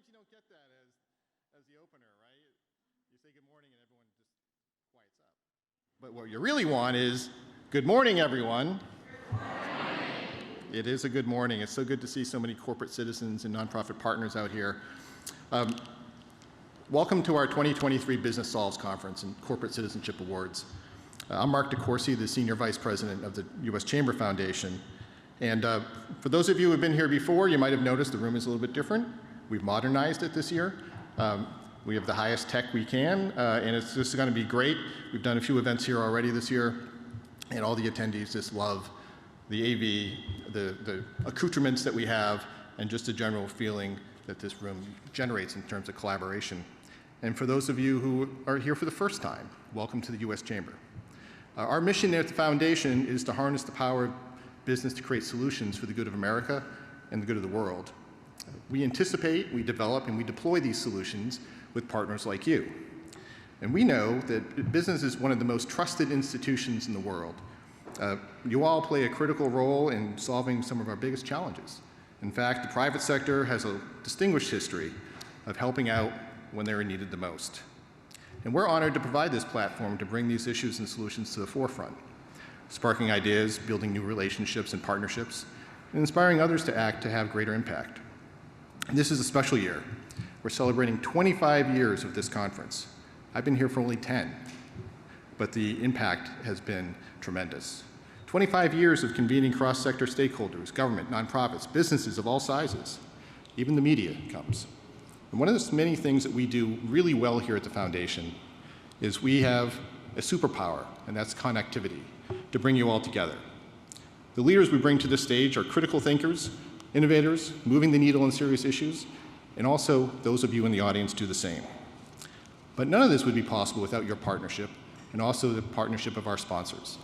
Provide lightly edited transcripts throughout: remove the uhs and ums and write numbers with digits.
sometimes you don't get that as the opener, right? You say good morning and everyone just quiets up. But what you really want is, good morning, everyone. Good morning. It is a good morning. It's so good to see so many corporate citizens and nonprofit partners out here. Welcome to our 2023 Business Solves Conference and Corporate Citizenship Awards. I'm Mark DeCourcy, the Senior Vice President of the U.S. Chamber Foundation. And for those of you who have been here before, you might have noticed the room is a little bit different. We've modernized it this year. We have the highest tech we can, and it's just going to be great. We've done a few events here already this year, and all the attendees just love the AV, the accoutrements that we have, and just a general feeling that this room generates in terms of collaboration. And for those of you who are here for the first time, welcome to the U.S. Chamber. Our mission at the Foundation is to harness the power of business to create solutions for the good of America and the good of the world. We anticipate, we develop, and we deploy these solutions with partners like you. And we know that business is one of the most trusted institutions in the world. You all play a critical role in solving some of our biggest challenges. In fact, the private sector has a distinguished history of helping out when they're needed the most. And we're honored to provide this platform to bring these issues and solutions to the forefront, sparking ideas, building new relationships and partnerships, and inspiring others to act to have greater impact. And this is a special year. We're celebrating 25 years of this conference. I've been here for only 10, but the impact has been tremendous. 25 years of convening cross-sector stakeholders, government, nonprofits, businesses of all sizes. Even the media comes. And one of the many things that we do really well here at the Foundation is we have a superpower, and that's connectivity, to bring you all together. The leaders we bring to this stage are critical thinkers, innovators, moving the needle on serious issues, and also those of you in the audience do the same. But none of this would be possible without your partnership, and also the partnership of our sponsors.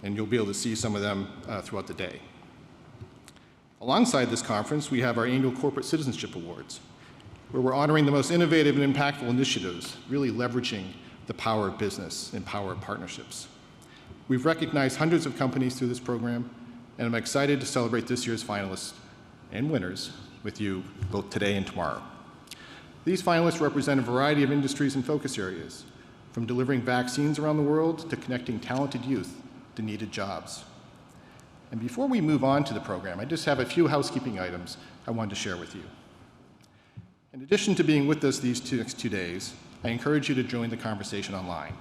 And you'll be able to see some of them throughout the day. Alongside this conference, we have our annual Corporate Citizenship Awards, where we're honoring the most innovative and impactful initiatives, really leveraging the power of business and power of partnerships. We've recognized hundreds of companies through this program, and I'm excited to celebrate this year's finalists and winners with you both today and tomorrow. These finalists represent a variety of industries and focus areas, from delivering vaccines around the world to connecting talented youth to needed jobs. And before we move on to the program, I just have a few housekeeping items I wanted to share with you. In addition to being with us these next 2 days, I encourage you to join the conversation online.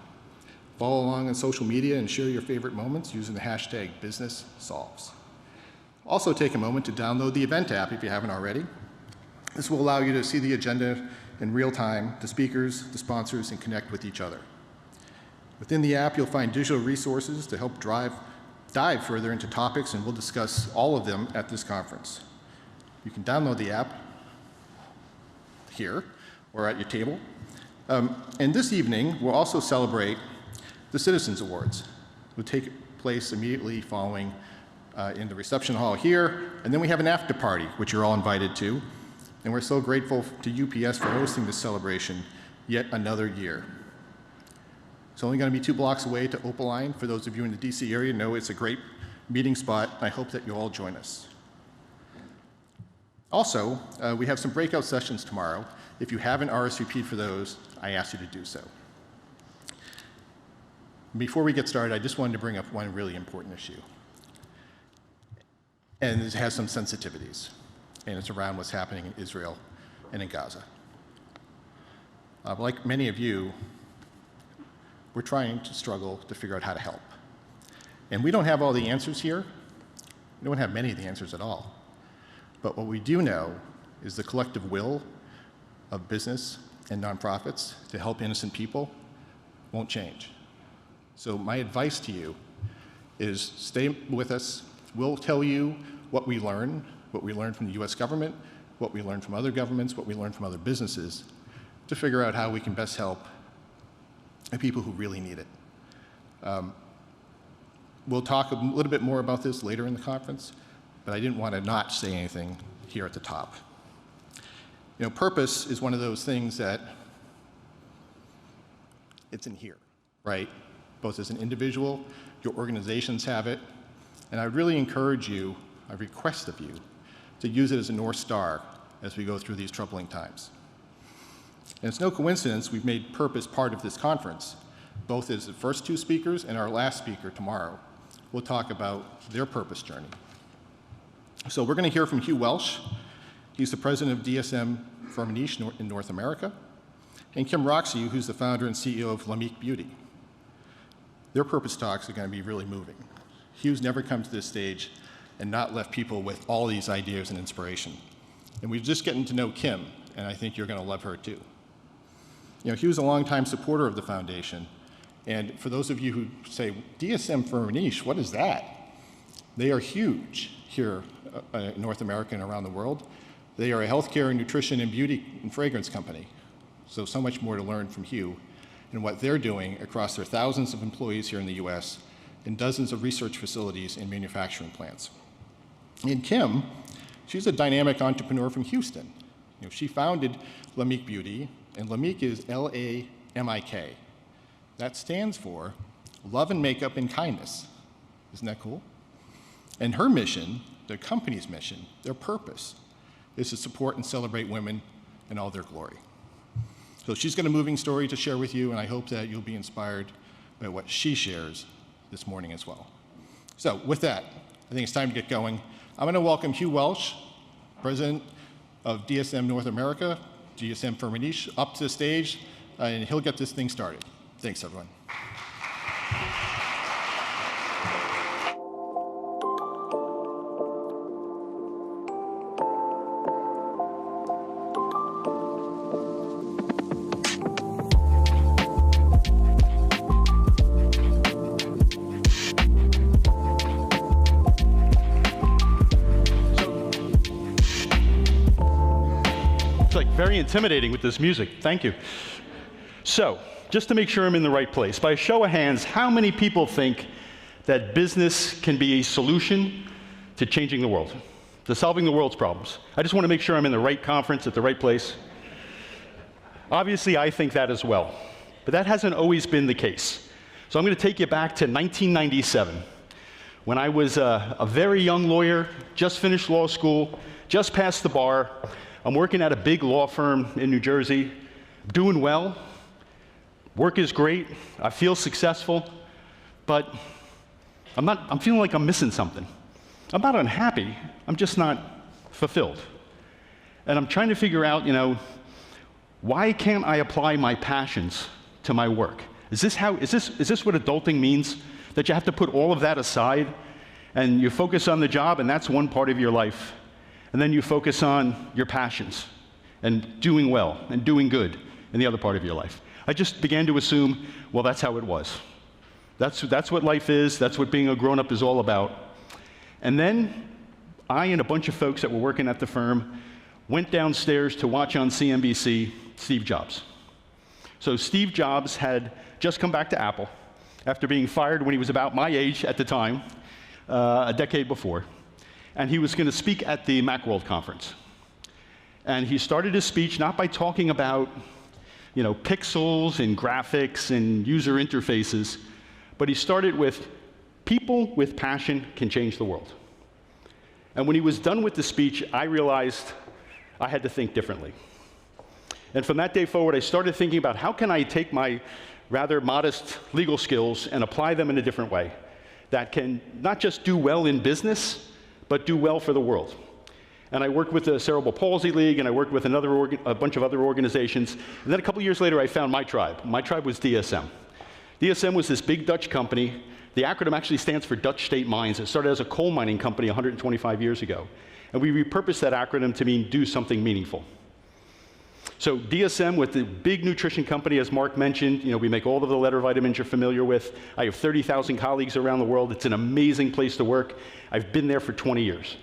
Follow along on social media and share your favorite moments using the hashtag BusinessSolves. Also take a moment to download the event app if you haven't already. This will allow you to see the agenda in real time, the speakers, the sponsors, and connect with each other. Within the app, you'll find digital resources to help dive further into topics, and we'll discuss all of them at this conference. You can download the app here or at your table. And this evening, we'll also celebrate the Citizens Awards. It will take place immediately following in the reception hall here, and then we have an after party, which you're all invited to. And we're so grateful to UPS for hosting this celebration yet another year. It's only going to be 2 blocks away to Opaline. For those of you in the DC area, know it's a great meeting spot. I hope that you all join us. Also, we have some breakout sessions tomorrow. If you haven't RSVP'd for those, I ask you to do so. Before we get started, I just wanted to bring up one really important issue. And it has some sensitivities. And it's around what's happening in Israel and in Gaza. Like many of you, we're trying to struggle to figure out how to help. And we don't have all the answers here. We don't have many of the answers at all. But what we do know is the collective will of business and nonprofits to help innocent people won't change. So my advice to you is stay with us. We'll tell you what we learn from the US government, what we learn from other governments, what we learn from other businesses, to figure out how we can best help the people who really need it. We'll talk a little bit more about this later in the conference, but I didn't want to not say anything here at the top. You know, purpose is one of those things that it's in here, right? Both as an individual, your organizations have it, and I really encourage you, I request of you, to use it as a North Star as we go through these troubling times. And it's no coincidence we've made purpose part of this conference, both as the first two speakers and our last speaker tomorrow. We'll talk about their purpose journey. So we're going to hear from Hugh Welsh. He's the president of DSM Firmenich in North America, and Kim Roxie, who's the founder and CEO of Lamique Beauty. Their purpose talks are going to be really moving. Hugh's never come to this stage and not left people with all these ideas and inspiration. And we're just getting to know Kim, and I think you're going to love her too. You know, Hugh's a longtime supporter of the foundation, and for those of you who say, DSM Firmenich, what is that? They are huge here in North America and around the world. They are a healthcare, nutrition, and beauty and fragrance company. So much more to learn from Hugh and what they're doing across their thousands of employees here in the US and dozens of research facilities and manufacturing plants. And Kim, she's a dynamic entrepreneur from Houston. You know, she founded Lamique Beauty, and Lamique is L-A-M-I-K. That stands for Love and Makeup and Kindness. Isn't that cool? And her mission, the company's mission, their purpose, is to support and celebrate women in all their glory. So she's got a moving story to share with you, and I hope that you'll be inspired by what she shares this morning as well. So with that, I think it's time to get going. I'm going to welcome Hugh Welsh, president of DSM North America, DSM Firmenich, up to the stage, and he'll get this thing started. Thanks, everyone. Very intimidating with this music. Thank you. So, just to make sure I'm in the right place, by a show of hands, how many people think that business can be a solution to changing the world, to solving the world's problems? I just want to make sure I'm in the right conference at the right place. Obviously, I think that as well, but that hasn't always been the case. So I'm going to take you back to 1997, when I was a very young lawyer, just finished law school, just passed the bar. I'm working at a big law firm in New Jersey, doing well. Work is great. I feel successful, but I'm feeling like I'm missing something. I'm not unhappy. I'm just not fulfilled. And I'm trying to figure out, why can't I apply my passions to my work? Is this what adulting means? That you have to put all of that aside and you focus on the job, and that's one part of your life. And then you focus on your passions and doing well and doing good in the other part of your life. I just began to assume, well, that's how it was. That's what life is. That's what being a grown-up is all about. And then I and a bunch of folks that were working at the firm went downstairs to watch on CNBC Steve Jobs. So Steve Jobs had just come back to Apple after being fired when he was about my age at the time, a decade before. And he was going to speak at the Macworld conference. And he started his speech not by talking about, pixels and graphics and user interfaces, but he started with, people with passion can change the world. And when he was done with the speech, I realized I had to think differently. And from that day forward, I started thinking about how can I take my rather modest legal skills and apply them in a different way that can not just do well in business, but do well for the world. And I worked with the Cerebral Palsy League, and I worked with a bunch of other organizations. And then a couple years later, I found my tribe. My tribe was DSM. DSM was this big Dutch company. The acronym actually stands for Dutch State Mines. It started as a coal mining company 125 years ago. And we repurposed that acronym to mean do something meaningful. So DSM, with the big nutrition company, as Mark mentioned, we make all of the letter vitamins you're familiar with. I have 30,000 colleagues around the world. It's an amazing place to work. I've been there for 20 years.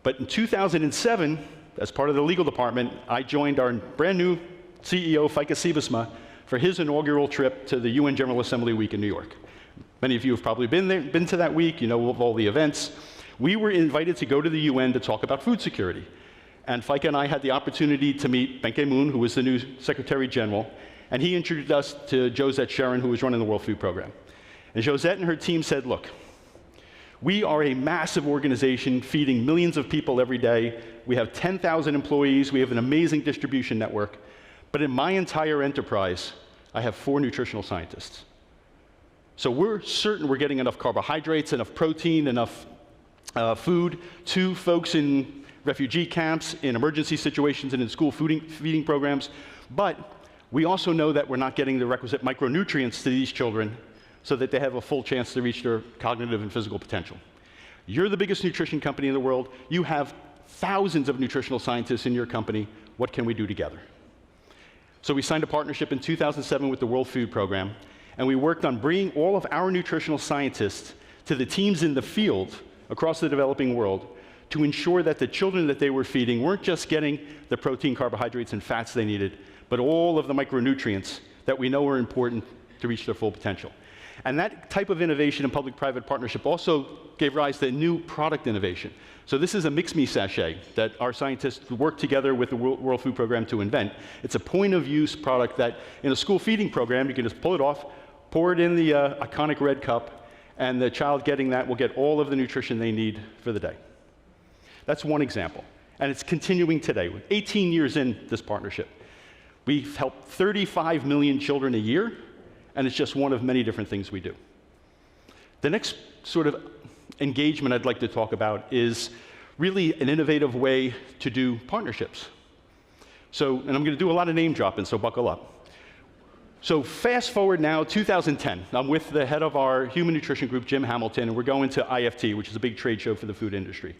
But in 2007, as part of the legal department, I joined our brand new CEO, Feike Sijbesma, for his inaugural trip to the UN General Assembly Week in New York. Many of you have probably been to that week, of all the events. We were invited to go to the UN to talk about food security. And Feike and I had the opportunity to meet Ban Ki-moon, who was the new Secretary General, and he introduced us to Josette Sharon, who was running the World Food Program. And Josette and her team said, look, we are a massive organization feeding millions of people every day. We have 10,000 employees. We have an amazing distribution network. But in my entire enterprise, I have 4 nutritional scientists. So we're certain we're getting enough carbohydrates, enough protein, enough food to folks in refugee camps, in emergency situations, and in school feeding programs. But we also know that we're not getting the requisite micronutrients to these children so that they have a full chance to reach their cognitive and physical potential. You're the biggest nutrition company in the world. You have thousands of nutritional scientists in your company. What can we do together? So we signed a partnership in 2007 with the World Food Program, and we worked on bringing all of our nutritional scientists to the teams in the field across the developing world to ensure that the children that they were feeding weren't just getting the protein, carbohydrates, and fats they needed, but all of the micronutrients that we know are important to reach their full potential. And that type of innovation in public-private partnership also gave rise to new product innovation. So this is a Mix Me sachet that our scientists worked together with the World Food Program to invent. It's a point-of-use product that in a school feeding program, you can just pull it off, pour it in the iconic red cup, and the child getting that will get all of the nutrition they need for the day. That's one example. And it's continuing today. With 18 years in this partnership, we've helped 35 million children a year, and it's just one of many different things we do. The next sort of engagement I'd like to talk about is really an innovative way to do partnerships. So, and I'm going to do a lot of name dropping, so buckle up. So fast forward now, 2010. I'm with the head of our human nutrition group, Jim Hamilton, and we're going to IFT, which is a big trade show for the food industry.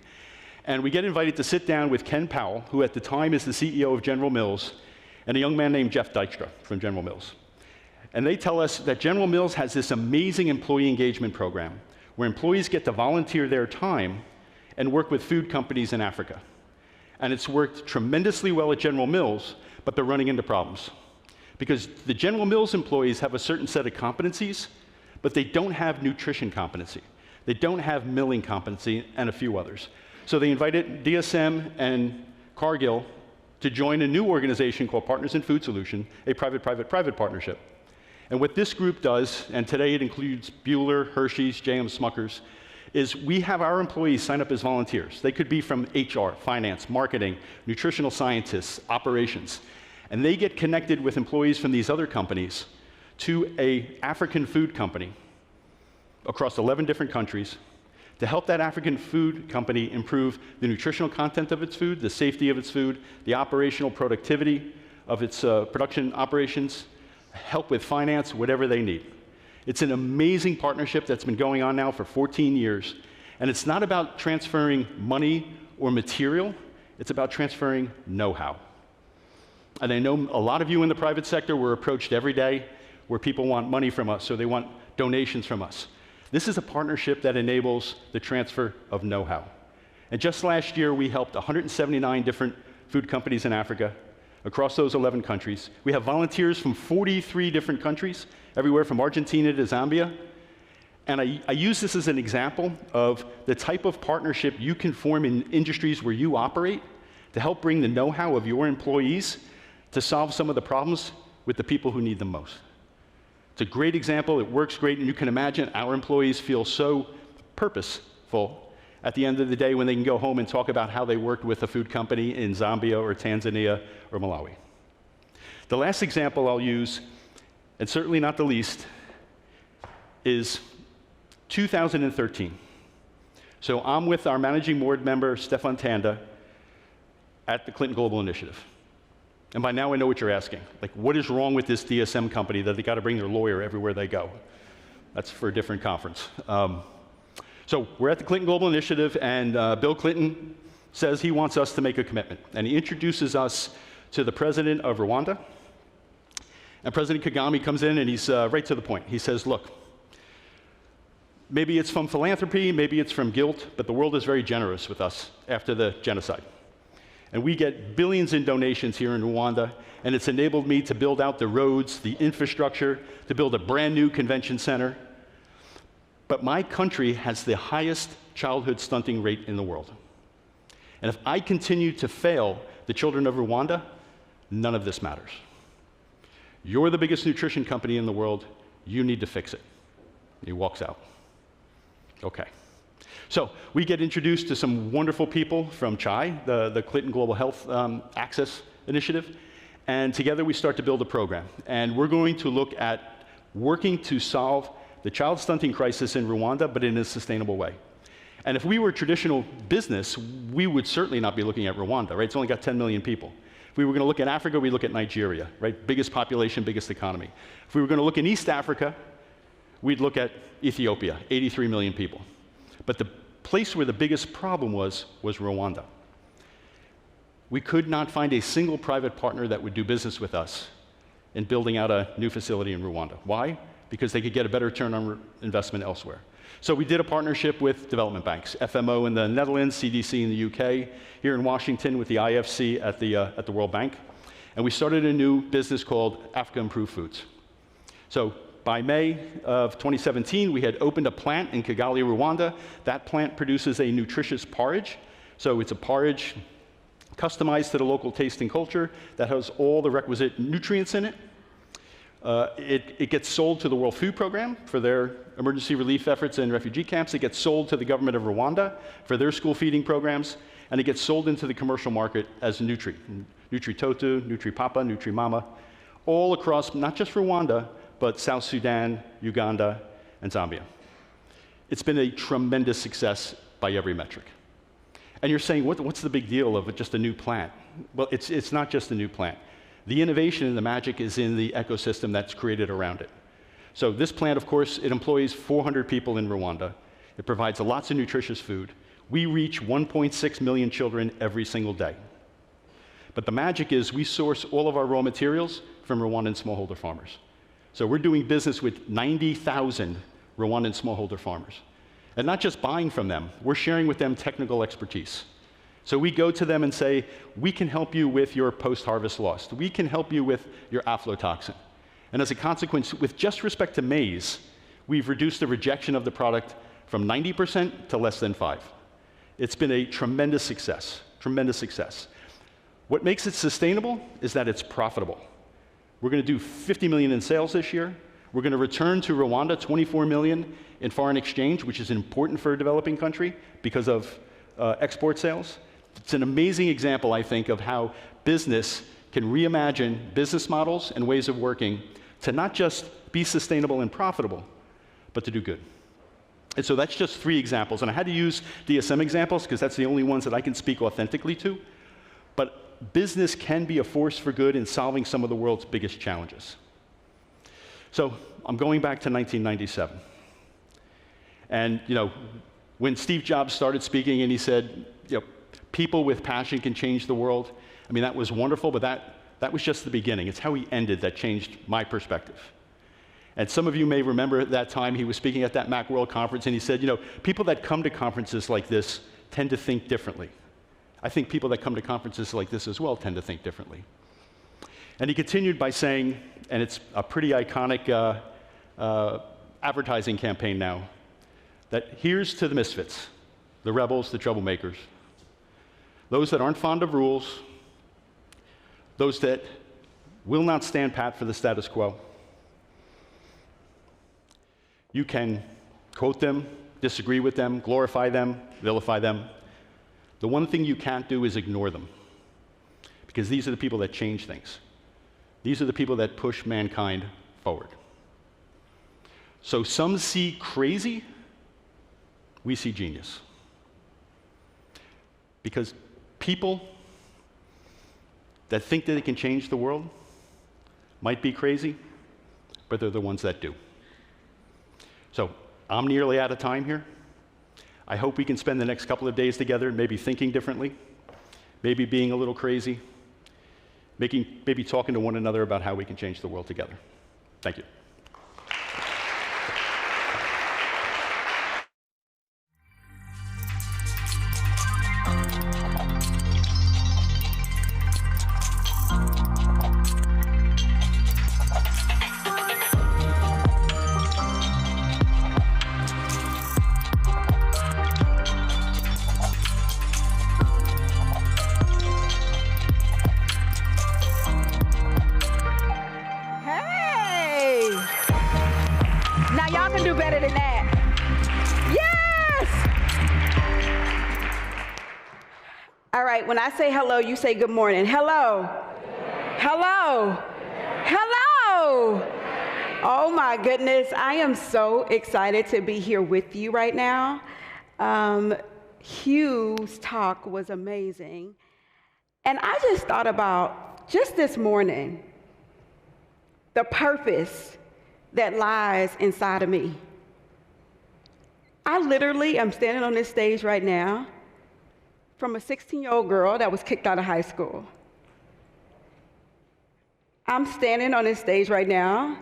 And we get invited to sit down with Ken Powell, who at the time is the CEO of General Mills, and a young man named Jeff Dykstra from General Mills. And they tell us that General Mills has this amazing employee engagement program where employees get to volunteer their time and work with food companies in Africa. And it's worked tremendously well at General Mills, but they're running into problems. Because the General Mills employees have a certain set of competencies, but they don't have nutrition competency. They don't have milling competency and a few others. So they invited DSM and Cargill to join a new organization called Partners in Food Solution, a private-private-private partnership. And what this group does, and today it includes Bueller, Hershey's, J.M. Smuckers, is we have our employees sign up as volunteers. They could be from HR, finance, marketing, nutritional scientists, operations. And they get connected with employees from these other companies to an African food company across 11 different countries to help that African food company improve the nutritional content of its food, the safety of its food, the operational productivity of its production operations, help with finance, whatever they need. It's an amazing partnership that's been going on now for 14 years. And it's not about transferring money or material, it's about transferring know-how. And I know a lot of you in the private sector were approached every day where people want money from us, or they want donations from us. This is a partnership that enables the transfer of know-how. And just last year, we helped 179 different food companies in Africa across those 11 countries. We have volunteers from 43 different countries, everywhere from Argentina to Zambia. And I use this as an example of the type of partnership you can form in industries where you operate to help bring the know-how of your employees to solve some of the problems with the people who need them most. It's a great example, it works great, and you can imagine our employees feel so purposeful at the end of the day when they can go home and talk about how they worked with a food company in Zambia or Tanzania or Malawi. The last example I'll use, and certainly not the least, is 2013. So I'm with our managing board member, Stefan Tanda, at the Clinton Global Initiative. And by now I know what you're asking. Like, what is wrong with this DSM company that they got to bring their lawyer everywhere they go? That's for a different conference. So we're at the Clinton Global Initiative, and Bill Clinton says he wants us to make a commitment. And he introduces us to the president of Rwanda. And President Kagame comes in, and he's right to the point. He says, look, maybe it's from philanthropy, maybe it's from guilt, but the world is very generous with us after the genocide. And we get billions in donations here in Rwanda, and it's enabled me to build out the roads, the infrastructure, to build a brand new convention center. But my country has the highest childhood stunting rate in the world. And if I continue to fail the children of Rwanda, none of this matters. You're the biggest nutrition company in the world. You need to fix it. He walks out. Okay. So we get introduced to some wonderful people from CHI, the Clinton Global Health Access Initiative, And together we start to build a program. And we're going to look at working to solve the child stunting crisis in Rwanda, but in a sustainable way. And if we were a traditional business, we would certainly not be looking at Rwanda, right? It's only got 10 million people. If we were going to look at Africa, we'd look at Nigeria, right? Biggest population, biggest economy. If we were going to look in East Africa, we'd look at Ethiopia, 83 million people. But the place where the biggest problem was Rwanda. We could not find a single private partner that would do business with us in building out a new facility in Rwanda. Why? Because they could get a better return on investment elsewhere. So we did a partnership with development banks, FMO in the Netherlands, CDC in the UK, here in Washington with the IFC at the World Bank. And we started a new business called Africa Improved Foods. So by May of 2017, we had opened a plant in Kigali, Rwanda. That plant produces a nutritious porridge. So it's a porridge customized to the local taste and culture that has all the requisite nutrients in it. It gets sold to the World Food Program for their emergency relief efforts in refugee camps. It gets sold to the government of Rwanda for their school feeding programs. And it gets sold into the commercial market as Nutri. Nutri-Totu, Nutri-Papa, Nutri-Mama, all across not just Rwanda, but South Sudan, Uganda, and Zambia. It's been a tremendous success by every metric. And you're saying, what's the big deal of just a new plant? Well, it's not just a new plant. The innovation and the magic is in the ecosystem that's created around it. So this plant, of course, it employs 400 people in Rwanda. It provides lots of nutritious food. We reach 1.6 million children every single day. But the magic is we source all of our raw materials from Rwandan smallholder farmers. So we're doing business with 90,000 Rwandan smallholder farmers. And not just buying from them, we're sharing with them technical expertise. So we go to them and say, we can help you with your post-harvest loss. We can help you with your aflatoxin. And as a consequence, with just respect to maize, we've reduced the rejection of the product from 90% to less than 5%. It's been a tremendous success, tremendous success. What makes it sustainable is that it's profitable. We're going to do 50 million in sales this year. We're going to return to Rwanda 24 million in foreign exchange, which is important for a developing country because of export sales. It's an amazing example, I think, of how business can reimagine business models and ways of working to not just be sustainable and profitable, but to do good. And so that's just 3 examples. And I had to use DSM examples because that's the only ones that I can speak authentically to. But business can be a force for good in solving some of the world's biggest challenges. So I'm going back to 1997. And when Steve Jobs started speaking and he said, people with passion can change the world, I mean, that was wonderful, but that was just the beginning. It's how he ended that changed my perspective. And some of you may remember at that time he was speaking at that Macworld conference and he said, people that come to conferences like this tend to think differently. I think people that come to conferences like this as well tend to think differently. And he continued by saying, and it's a pretty iconic advertising campaign now, that here's to the misfits, the rebels, the troublemakers, those that aren't fond of rules, those that will not stand pat for the status quo. You can quote them, disagree with them, glorify them, vilify them. The one thing you can't do is ignore them, because these are the people that change things. These are the people that push mankind forward. So some see crazy, we see genius. Because people that think that they can change the world might be crazy, but they're the ones that do. So I'm nearly out of time here. I hope we can spend the next couple of days together, maybe thinking differently, maybe being a little crazy, maybe talking to one another about how we can change the world together. Thank you. When I say hello, you say good morning. Hello. Hello. Hello. Oh my goodness, I am so excited to be here with you right now. Hugh's talk was amazing. And I just thought about, just this morning, the purpose that lies inside of me. I literally am standing on this stage right now from a 16-year-old girl that was kicked out of high school. I'm standing on this stage right now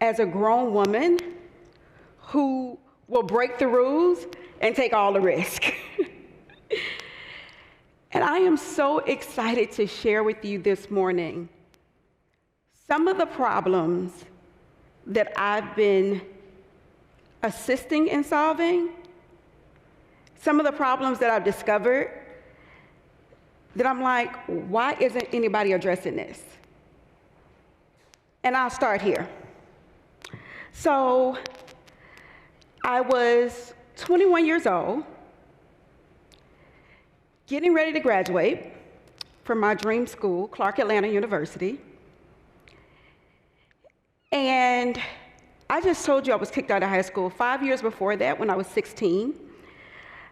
as a grown woman who will break the rules and take all the risk. And I am so excited to share with you this morning some of the problems that I've been assisting in solving, some of the problems that I've discovered that I'm like, why isn't anybody addressing this? And I'll start here. So I was 21 years old, getting ready to graduate from my dream school, Clark Atlanta University. And I just told you I was kicked out of high school. 5 years before that, when I was 16,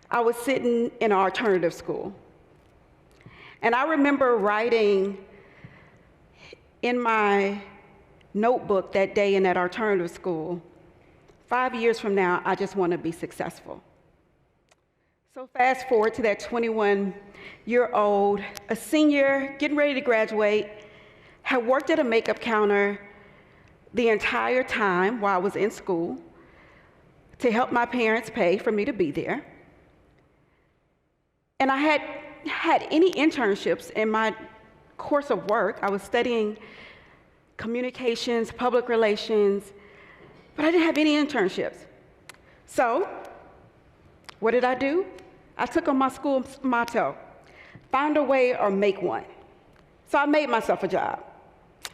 I was sitting in an alternative school. And I remember writing in my notebook that day in that alternative school, 5 years from now, I just want to be successful. So fast forward to that 21-year-old, a senior, getting ready to graduate, had worked at a makeup counter the entire time while I was in school to help my parents pay for me to be there. And I had had any internships in my course of work. I was studying communications, public relations, but I didn't have any internships. So what did I do? I took on my school motto, find a way or make one. So I made myself a job.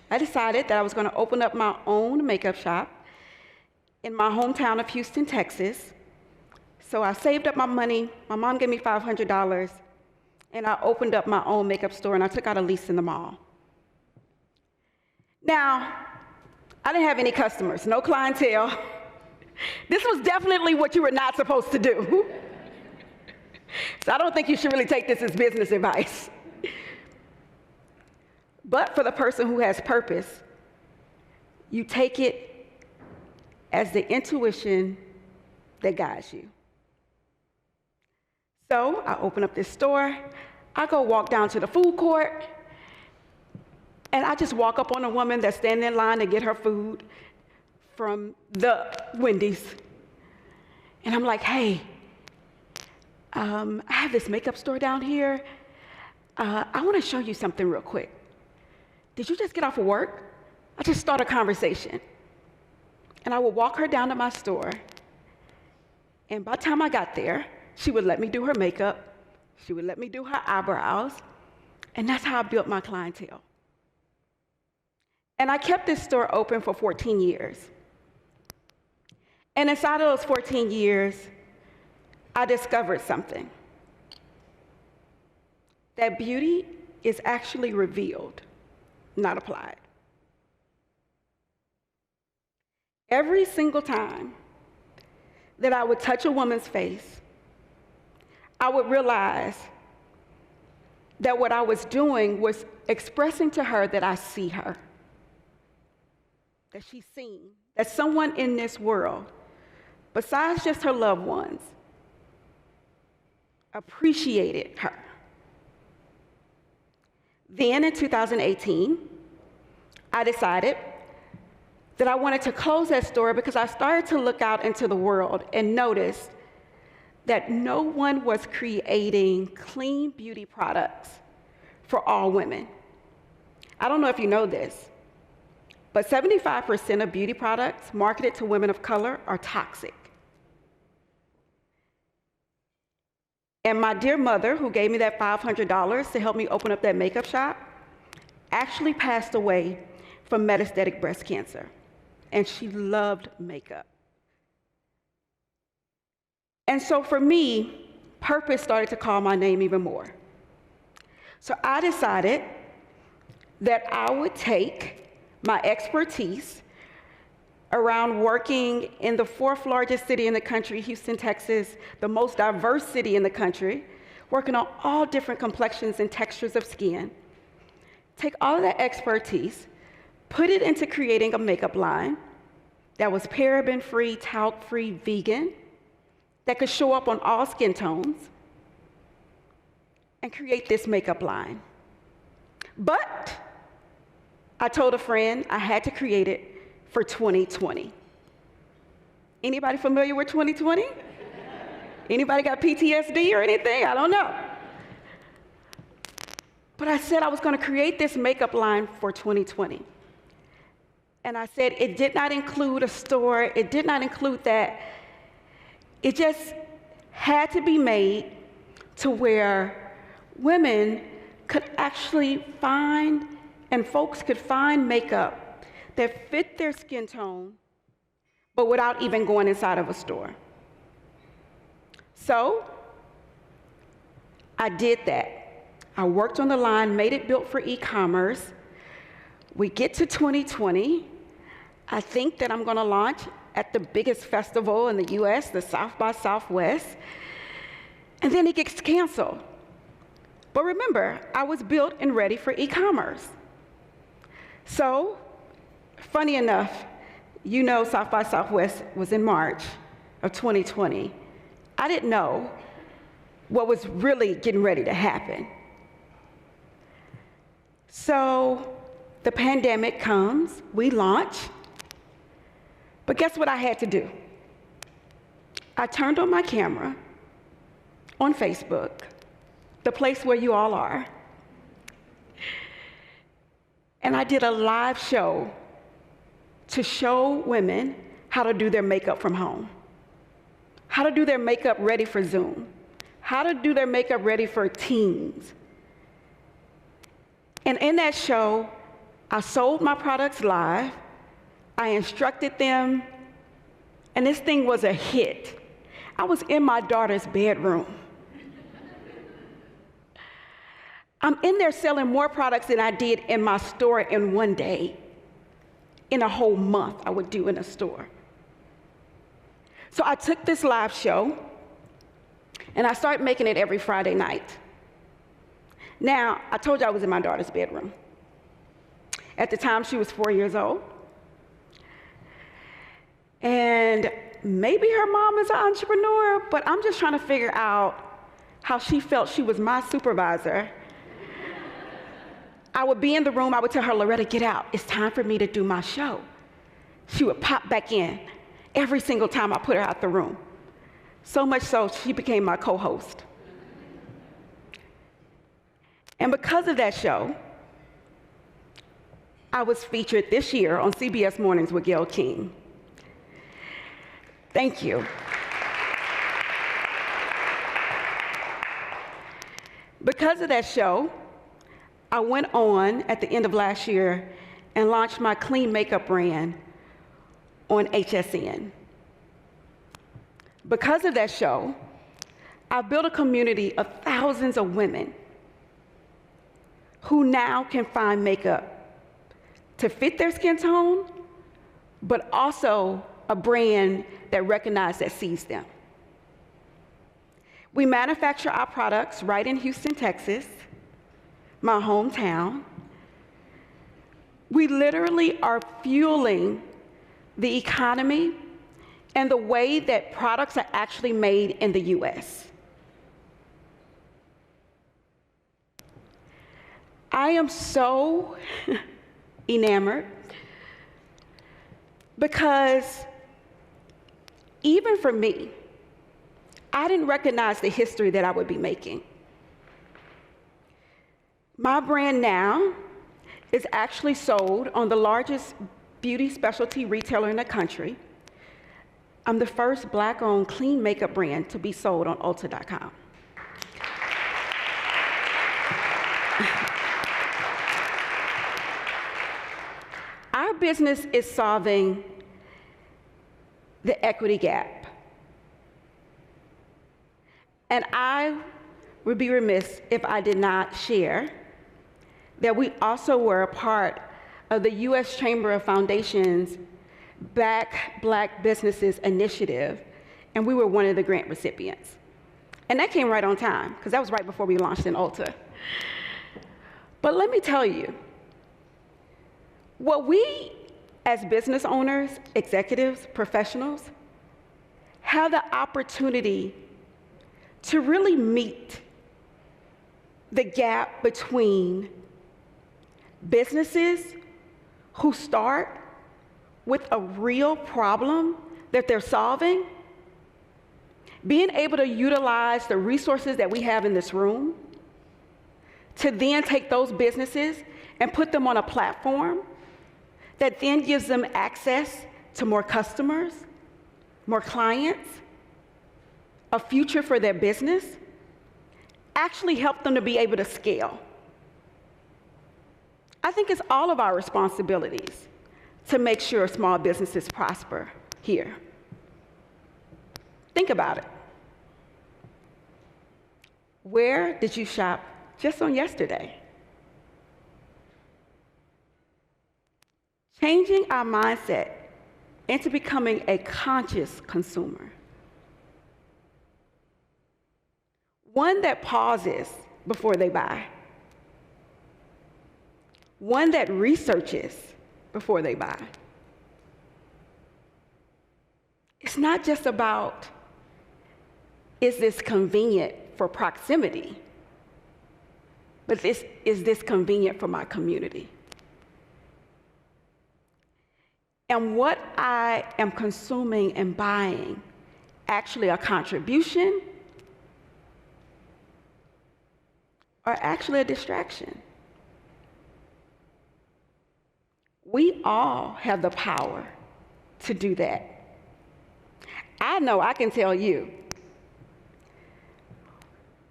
I decided that I was going to open up my own makeup shop in my hometown of Houston, Texas. So I saved up my money. My mom gave me $500, and I opened up my own makeup store, and I took out a lease in the mall. Now, I didn't have any customers, no clientele. This was definitely what you were not supposed to do. So I don't think you should really take this as business advice. But for the person who has purpose, you take it as the intuition that guides you. So I open up this store, I go walk down to the food court, and I just walk up on a woman that's standing in line to get her food from the Wendy's. And I'm like, hey, I have this makeup store down here. I want to show you something real quick. Did you just get off of work? I just start a conversation. And I would walk her down to my store. And by the time I got there, she would let me do her makeup. She would let me do her eyebrows. And that's how I built my clientele. And I kept this store open for 14 years. And inside of those 14 years, I discovered something. That beauty is actually revealed, not applied. Every single time that I would touch a woman's face, I would realize that what I was doing was expressing to her that I see her, that she's seen, that someone in this world, besides just her loved ones, appreciated her. Then in 2018, I decided that I wanted to close that store because I started to look out into the world and noticed that no one was creating clean beauty products for all women. I don't know if you know this, but 75% of beauty products marketed to women of color are toxic. And my dear mother, who gave me that $500 to help me open up that makeup shop, actually passed away from metastatic breast cancer. And she loved makeup. And so for me, purpose started to call my name even more. So I decided that I would take my expertise around working in the fourth largest city in the country, Houston, Texas, the most diverse city in the country, working on all different complexions and textures of skin, take all of that expertise, put it into creating a makeup line that was paraben-free, talc-free, vegan, that could show up on all skin tones, and create this makeup line. But I told a friend I had to create it for 2020. Anybody familiar with 2020? Anybody got PTSD or anything? I don't know. But I said I was going to create this makeup line for 2020. And I said it did not include a store, it did not include that. It just had to be made to where women could actually find, and folks could find makeup that fit their skin tone, but without even going inside of a store. So I did that. I worked on the line, made it built for e-commerce. We get to 2020. I think that I'm gonna launch at the biggest festival in the US, the South by Southwest, and then it gets canceled. But remember, I was built and ready for e-commerce. So, funny enough, you know South by Southwest was in March of 2020. I didn't know what was really getting ready to happen. So, the pandemic comes, we launch, but guess what I had to do? I turned on my camera on Facebook, the place where you all are, and I did a live show to show women how to do their makeup from home, how to do their makeup ready for Zoom, how to do their makeup ready for teens. And in that show, I sold my products live, I instructed them, and this thing was a hit. I was in my daughter's bedroom. I'm in there selling more products than I did in my store in one day, in a whole month I would do in a store. So I took this live show, and I started making it every Friday night. Now, I told you I was in my daughter's bedroom. At the time, she was 4 years old. And maybe her mom is an entrepreneur, but I'm just trying to figure out how she felt she was my supervisor. I would be in the room, I would tell her, Loretta, get out. It's time for me to do my show. She would pop back in every single time I put her out the room. So much so, she became my co-host. And because of that show, I was featured this year on CBS Mornings with Gayle King. Thank you. Because of that show, I went on at the end of last year and launched my clean makeup brand on HSN. Because of that show, I built a community of thousands of women who now can find makeup to fit their skin tone, but also a brand that recognizes, that sees them. We manufacture our products right in Houston, Texas, my hometown. We literally are fueling the economy and the way that products are actually made in the US. I am so enamored because even for me, I didn't recognize the history that I would be making. My brand now is actually sold on the largest beauty specialty retailer in the country. I'm the first Black-owned clean makeup brand to be sold on Ulta.com. Our business is solving the equity gap. And I would be remiss if I did not share that we also were a part of the U.S. Chamber of Foundations Back Black Businesses Initiative, and we were one of the grant recipients. And that came right on time, because that was right before we launched in Ulta. But let me tell you, what we as business owners, executives, professionals, have the opportunity to really meet the gap between businesses who start with a real problem that they're solving, being able to utilize the resources that we have in this room to then take those businesses and put them on a platform that then gives them access to more customers, more clients, a future for their business, actually help them to be able to scale. I think it's all of our responsibilities to make sure small businesses prosper here. Think about it. Where did you shop just on yesterday? Changing our mindset into becoming a conscious consumer. One that pauses before they buy. One that researches before they buy. It's not just about, is this convenient for proximity, but is this convenient for my community? And what I am consuming and buying actually a contribution or actually a distraction? We all have the power to do that. I know I can tell you,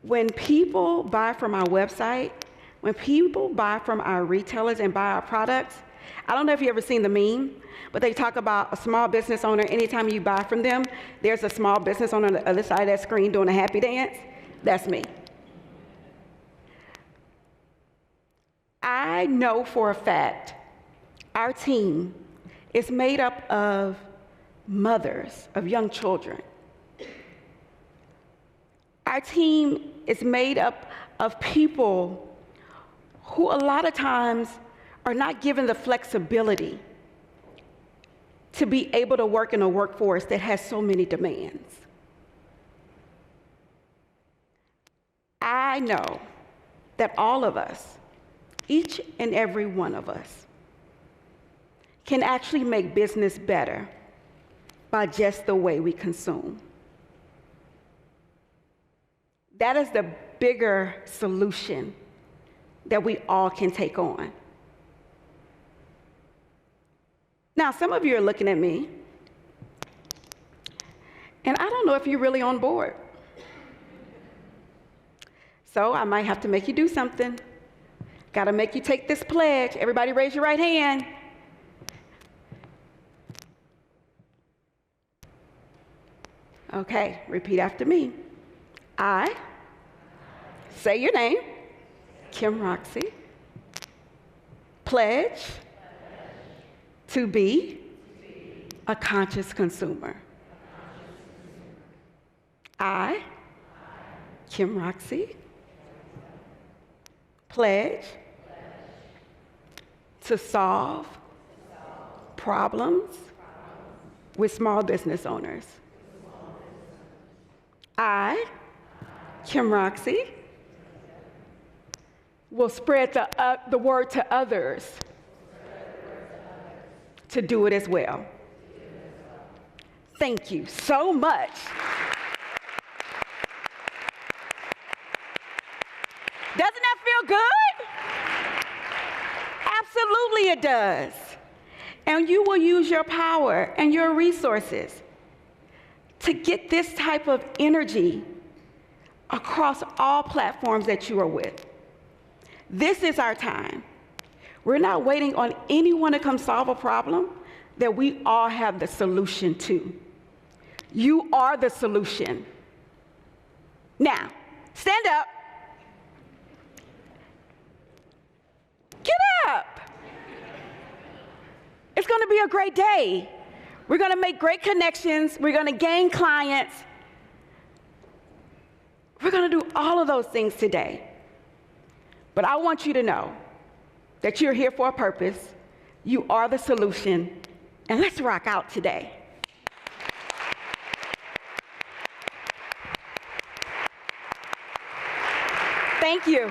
when people buy from our website, when people buy from our retailers and buy our products, I don't know if you've ever seen the meme, but they talk about a small business owner. Anytime you buy from them, there's a small business owner on the other side of that screen doing a happy dance. That's me. I know for a fact our team is made up of mothers of young children. Our team is made up of people who a lot of times are not given the flexibility to be able to work in a workforce that has so many demands. I know that all of us, each and every one of us, can actually make business better by just the way we consume. That is the bigger solution that we all can take on. Now, some of you are looking at me, and I don't know if you're really on board. So I might have to make you do something. Got to make you take this pledge. Everybody raise your right hand. Okay, repeat after me. I, say your name, Kim Roxie, pledge to be a conscious consumer. I, Kim Roxie, pledge to solve problems with small business owners. I, Kim Roxie, will spread the word to others to do it as well. Thank you so much. Doesn't that feel good? Absolutely it does. And you will use your power and your resources to get this type of energy across all platforms that you are with. This is our time. We're not waiting on anyone to come solve a problem that we all have the solution to. You are the solution. Now, stand up. It's going to be a great day. We're going to make great connections. We're going to gain clients. We're going to do all of those things today. But I want you to know that you're here for a purpose. You are the solution. And let's rock out today. Thank you.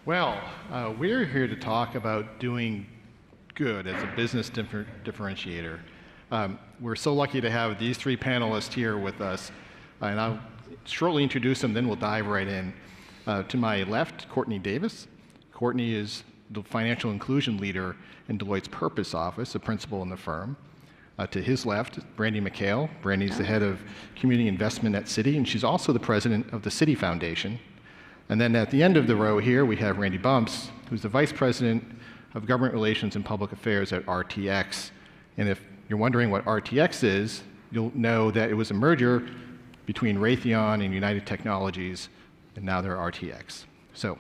Well, we're here to talk about doing good as a business differentiator. We're so lucky to have these three panelists here with us, and I'll shortly introduce them, then we'll dive right in. To my left, Courtney Davis. Courtney is the financial inclusion leader in Deloitte's Purpose Office, a principal in the firm. To his left, Brandy McHale. Brandy's the head of community investment at Citi, and she's also the president of the Citi Foundation. And then at the end of the row here, we have Randy Bumps, who's the vice president of government relations and public affairs at RTX. And if you're wondering what RTX is, you'll know that it was a merger between Raytheon and United Technologies, and now they're RTX. So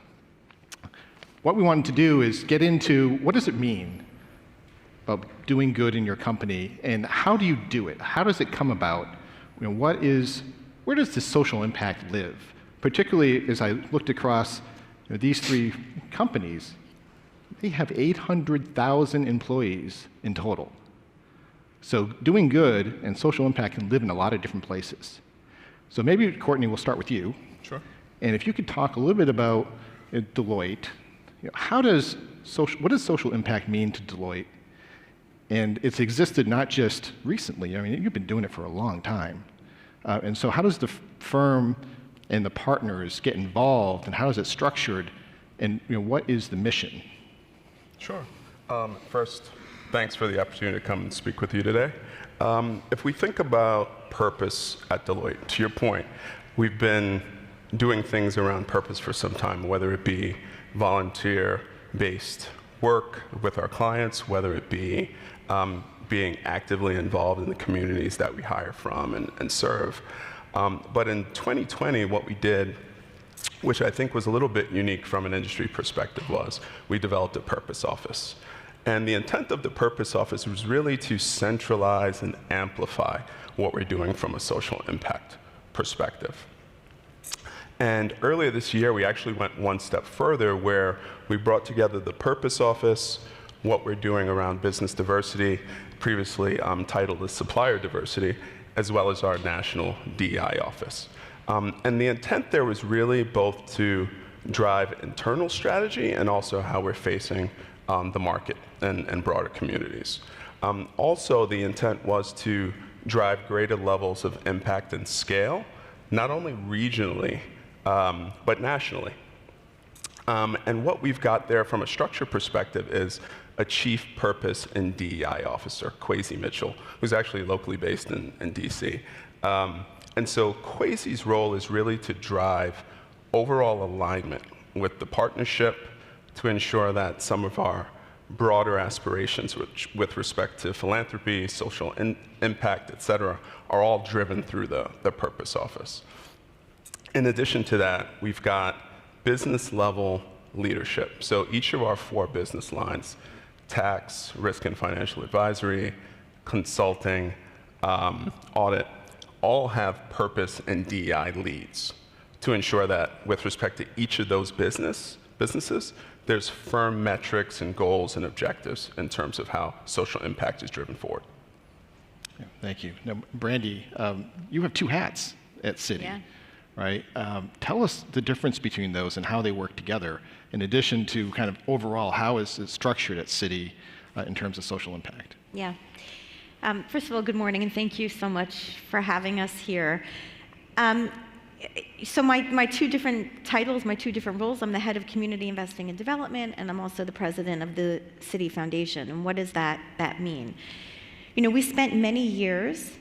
what we wanted to do is get into what does it mean about doing good in your company, and how do you do it? How does it come about? You know, where does this social impact live? Particularly as I looked across these three companies, they have 800,000 employees in total. So doing good and social impact can live in a lot of different places. So maybe, Courtney, we'll start with you. Sure. And if you could talk a little bit about Deloitte, what does social impact mean to Deloitte? And it's existed not just recently. I mean, you've been doing it for a long time. And so how does the firm and the partners get involved, and how is it structured, and what is the mission? Sure. First, thanks for the opportunity to come and speak with you today. If we think about purpose at Deloitte, to your point, we've been doing things around purpose for some time, whether it be volunteer-based work with our clients, whether it be being actively involved in the communities that we hire from and serve. But in 2020, what we did, which I think was a little bit unique from an industry perspective, was we developed a purpose office. And the intent of the purpose office was really to centralize and amplify what we're doing from a social impact perspective. And earlier this year, we actually went one step further, where we brought together the purpose office, what we're doing around business diversity, previously titled as supplier diversity, as well as our national DEI office. And the intent there was really both to drive internal strategy and also how we're facing the market and broader communities. Also, the intent was to drive greater levels of impact and scale, not only regionally, but nationally. And what we've got there from a structure perspective is a chief purpose and DEI officer, Kwesi Mitchell, who's actually locally based in DC. And so Kwesi's role is really to drive overall alignment with the partnership to ensure that some of our broader aspirations with respect to philanthropy, social impact, et cetera, are all driven through the purpose office. In addition to that, we've got business level leadership. So each of our 4 business lines, tax, risk and financial advisory, consulting, audit, all have purpose and DEI leads to ensure that with respect to each of those businesses, there's firm metrics and goals and objectives in terms of how social impact is driven forward. Yeah, thank you. Now, Brandy, you have 2 hats at Citi, Yeah. right? Tell us the difference between those and how they work together, in addition to kind of overall, how is it structured at Citi in terms of social impact? Yeah. First of all, good morning, and thank you so much for having us here. So my 2 different titles, my 2 different roles, I'm the head of community investing and development, and I'm also the president of the Citi Foundation. And what does that mean? You know, we spent many years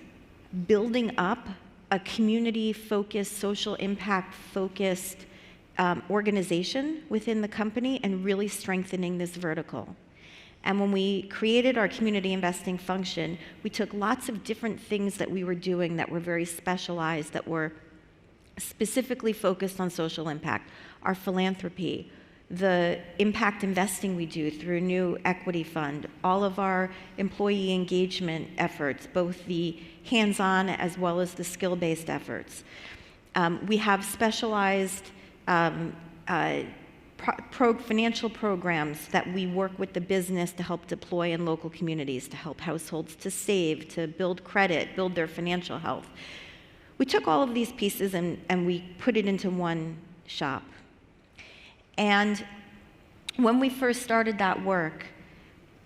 building up a community-focused, social impact-focused organization within the company and really strengthening this vertical. And when we created our community investing function, we took lots of different things that we were doing that were very specialized, that were specifically focused on social impact. Our philanthropy, the impact investing we do through a new equity fund, all of our employee engagement efforts, both the hands-on as well as the skill-based efforts. We have specialized financial programs that we work with the business to help deploy in local communities, to help households to save, to build credit, build their financial health. We took all of these pieces and we put it into one shop. And when we first started that work,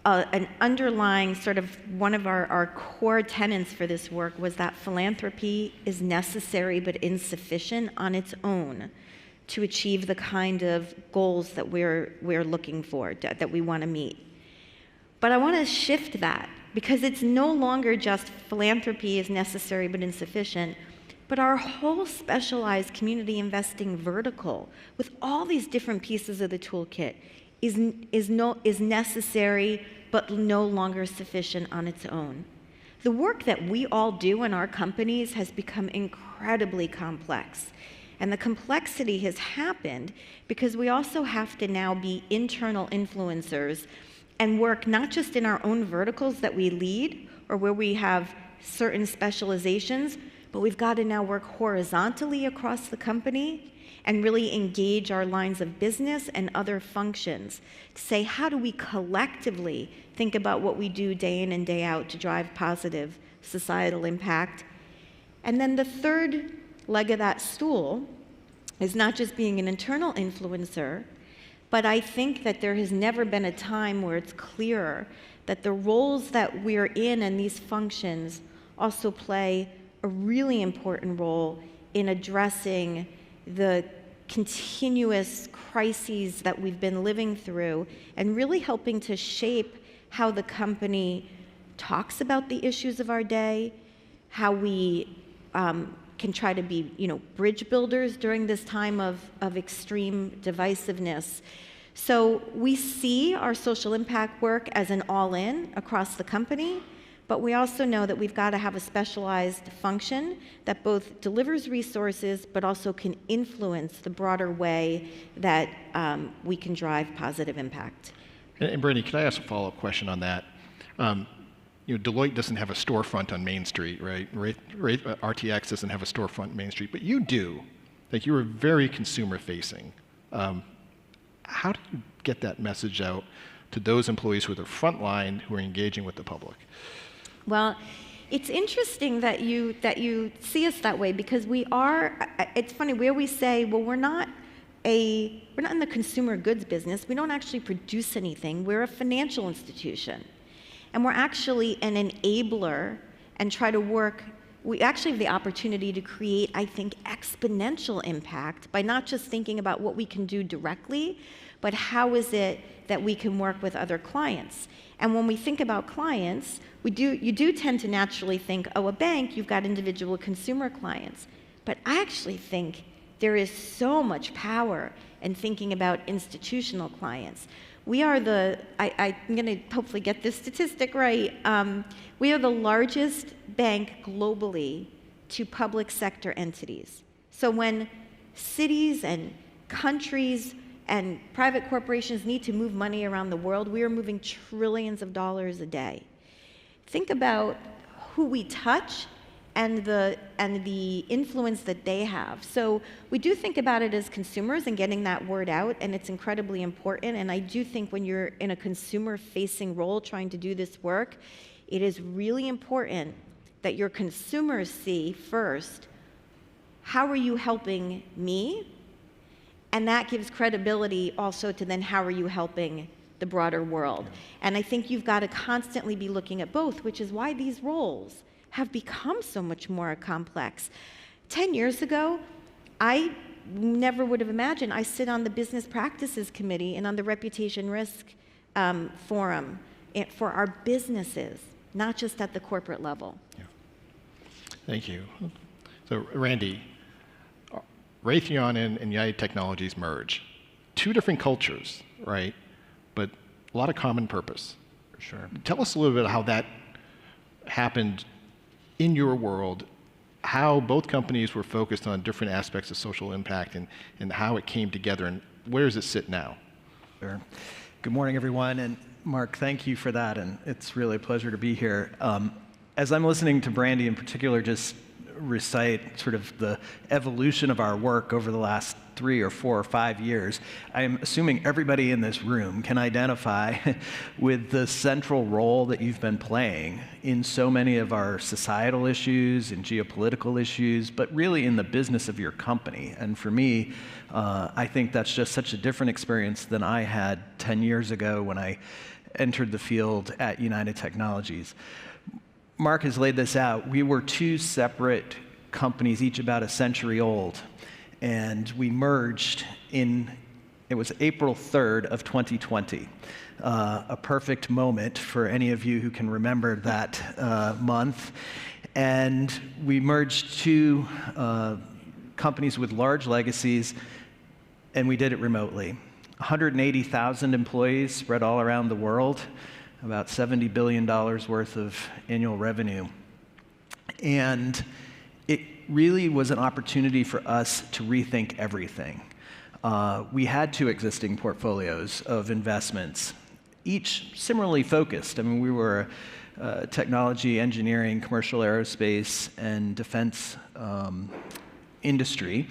an underlying sort of one of our core tenets for this work was that philanthropy is necessary but insufficient on its own to achieve the kind of goals that we're looking for, that we want to meet. But I want to shift that, because it's no longer just philanthropy is necessary but insufficient, but our whole specialized community investing vertical, with all these different pieces of the toolkit, is necessary but no longer sufficient on its own. The work that we all do in our companies has become incredibly complex. And the complexity has happened because we also have to now be internal influencers and work not just in our own verticals that we lead or where we have certain specializations, but we've got to now work horizontally across the company and really engage our lines of business and other functions to say, how do we collectively think about what we do day in and day out to drive positive societal impact? And then the third leg of that stool is not just being an internal influencer, but I think that there has never been a time where it's clearer that the roles that we're in and these functions also play a really important role in addressing the continuous crises that we've been living through and really helping to shape how the company talks about the issues of our day, how we can try to be, bridge builders during this time of extreme divisiveness. So we see our social impact work as an all-in across the company, but we also know that we've got to have a specialized function that both delivers resources but also can influence the broader way that we can drive positive impact. And Brandy, could I ask a follow-up question on that? Deloitte doesn't have a storefront on Main Street, right? RTX doesn't have a storefront on Main Street, but you do. Like, you are very consumer-facing. How do you get that message out to those employees who are the front line, who are engaging with the public? Well, it's interesting that you see us that way, because we are. It's funny, we always say, well, we're not in the consumer goods business. We don't actually produce anything. We're a financial institution. And we're actually an enabler and try to work we actually have the opportunity to create, I think, exponential impact by not just thinking about what we can do directly, but how is it that we can work with other clients. And when we think about clients, you do tend to naturally think, oh, a bank, you've got individual consumer clients. But I actually think there is so much power in thinking about institutional clients. We are I'm going to hopefully get this statistic right. We are the largest bank globally to public sector entities. So when cities and countries and private corporations need to move money around the world, we are moving trillions of dollars a day. Think about who we touch and the influence that they have. So we do think about it as consumers and getting that word out, and it's incredibly important. And I do think when you're in a consumer-facing role trying to do this work, it is really important that your consumers see first, how are you helping me? And that gives credibility also to then how are you helping the broader world. And I think you've got to constantly be looking at both, which is why these roles have become so much more complex. 10 years ago, I never would have imagined. I sit on the Business Practices Committee and on the Reputation Risk Forum for our businesses, not just at the corporate level. Yeah. Thank you. So, Randy, Raytheon and United Technologies merge. Two different cultures, right? But a lot of common purpose. Sure. Tell us a little bit how that happened in your world, how both companies were focused on different aspects of social impact and how it came together, and where does it sit now? Sure. Good morning, everyone. And Mark, thank you for that. And it's really a pleasure to be here. As I'm listening to Brandy in particular just recite sort of the evolution of our work over the last 3 or 4 or 5 years, I'm assuming everybody in this room can identify with the central role that you've been playing in so many of our societal issues and geopolitical issues, but really in the business of your company. And for me, I think that's just such a different experience than I had 10 years ago when I entered the field at United Technologies. Mark has laid this out. We were 2 separate companies, each about a century old, and we merged it was April 3rd of 2020, a perfect moment for any of you who can remember that month. And we merged 2 companies with large legacies, and we did it remotely. 180,000 employees spread all around the world, about $70 billion worth of annual revenue. And it really was an opportunity for us to rethink everything. We had 2 existing portfolios of investments, each similarly focused. I mean, we were technology, engineering, commercial aerospace, and defense industry.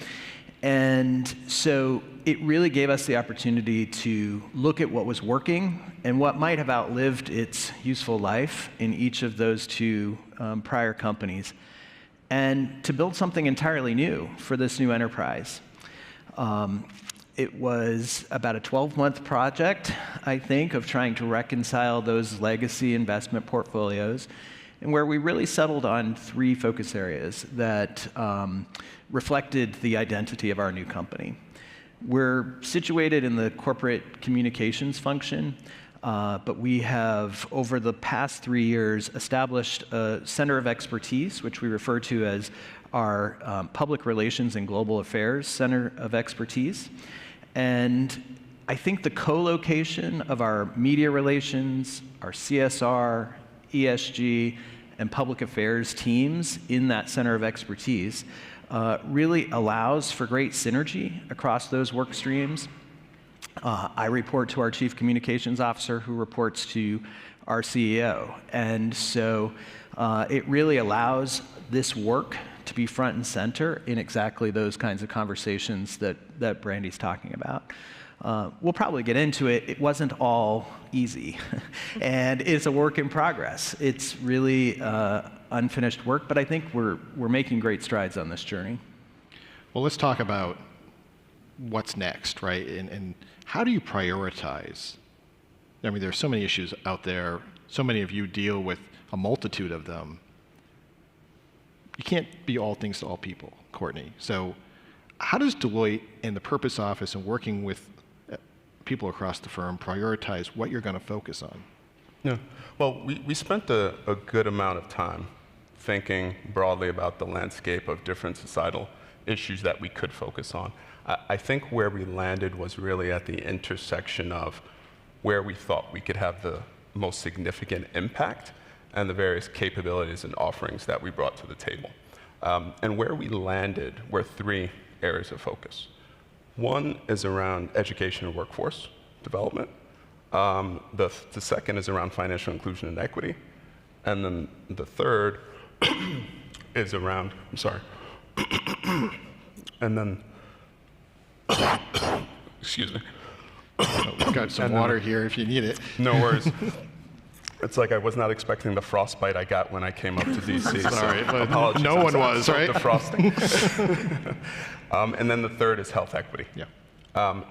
And so it really gave us the opportunity to look at what was working and what might have outlived its useful life in each of those 2 prior companies, and to build something entirely new for this new enterprise. It was about a 12-month project, I think, of trying to reconcile those legacy investment portfolios, and where we really settled on 3 focus areas that reflected the identity of our new company. We're situated in the corporate communications function, but we have, over the past 3 years, established a center of expertise, which we refer to as our Public Relations and Global Affairs Center of Expertise. And I think the co-location of our media relations, our CSR, ESG, and public affairs teams in that center of expertise really allows for great synergy across those work streams. I report to our Chief Communications Officer, who reports to our CEO. And so it really allows this work to be front and center in exactly those kinds of conversations that Brandy's talking about. We'll probably get into it. It wasn't all easy, and it's a work in progress. It's really unfinished work, but I think we're making great strides on this journey. Well, let's talk about what's next, right? And how do you prioritize? I mean, there's so many issues out there. So many of you deal with a multitude of them. you can't be all things to all people, Courtney. So how does Deloitte and the Purpose Office and working with people across the firm prioritize what you're going to focus on? Yeah. Well, we spent a good amount of time thinking broadly about the landscape of different societal issues that we could focus on. I think where we landed was really at the intersection of where we thought we could have the most significant impact and the various capabilities and offerings that we brought to the table. And where we landed were three areas of focus. One is around education and workforce development. The second is around financial inclusion and equity. And then the third is around, I'm sorry. And then, excuse me. We've got some water here if you need it. No worries. It's like I was not expecting the frostbite I got when I came up to DC. Sorry, but apologies. no one was, right? The frosting. And then the third is health equity. Yeah.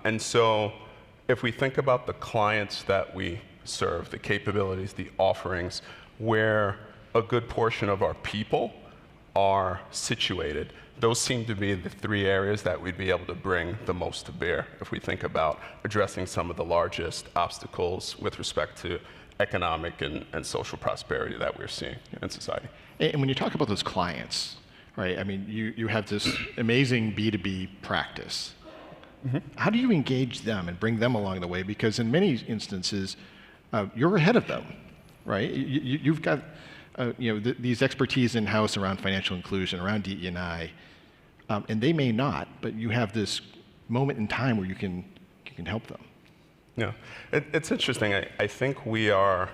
And so if we think about the clients that we serve, the capabilities, the offerings, where a good portion of our people are situated, those seem to be the three areas that we'd be able to bring the most to bear if we think about addressing some of the largest obstacles with respect to economic and social prosperity that we're seeing in society. And when you talk about those clients, right, I mean, you have this amazing B2B practice. Mm-hmm. How do you engage them and bring them along the way? Because in many instances, you're ahead of them, right? You've got these expertise in-house around financial inclusion, around DE&I, and they may not, but you have this moment in time where you can help them. Yeah, it's interesting. I think we are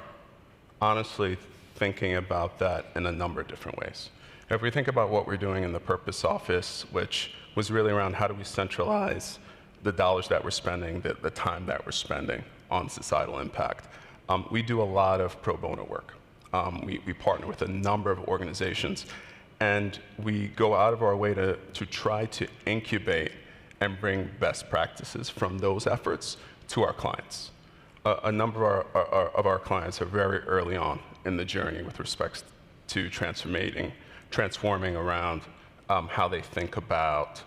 honestly thinking about that in a number of different ways. If we think about what we're doing in the Purpose Office, which was really around how do we centralize the dollars that we're spending, the time that we're spending on societal impact, we do a lot of pro bono work. We partner with a number of organizations, and we go out of our way to try to incubate and bring best practices from those efforts to our clients. A number of our clients are very early on in the journey with respect to transforming around how they think about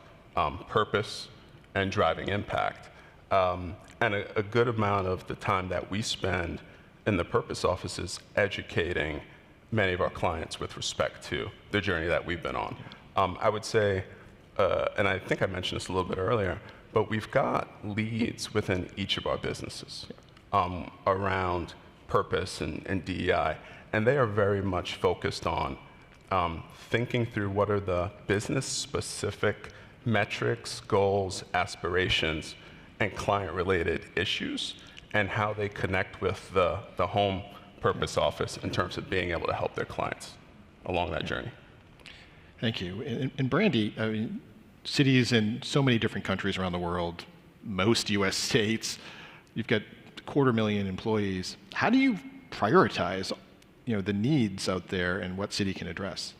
purpose and driving impact. And a good amount of the time that we spend in the Purpose Office is educating many of our clients with respect to the journey that we've been on. I would say, and I think I mentioned this a little bit earlier, but we've got leads within each of our businesses around purpose and DEI, and they are very much focused on thinking through what are the business-specific metrics, goals, aspirations, and client-related issues, and how they connect with the home Purpose Office in terms of being able to help their clients along that journey. Thank you. And Brandy, I mean, cities in so many different countries around the world, most US states, you've got 250,000 employees. How do you prioritize, the needs out there and what city can address?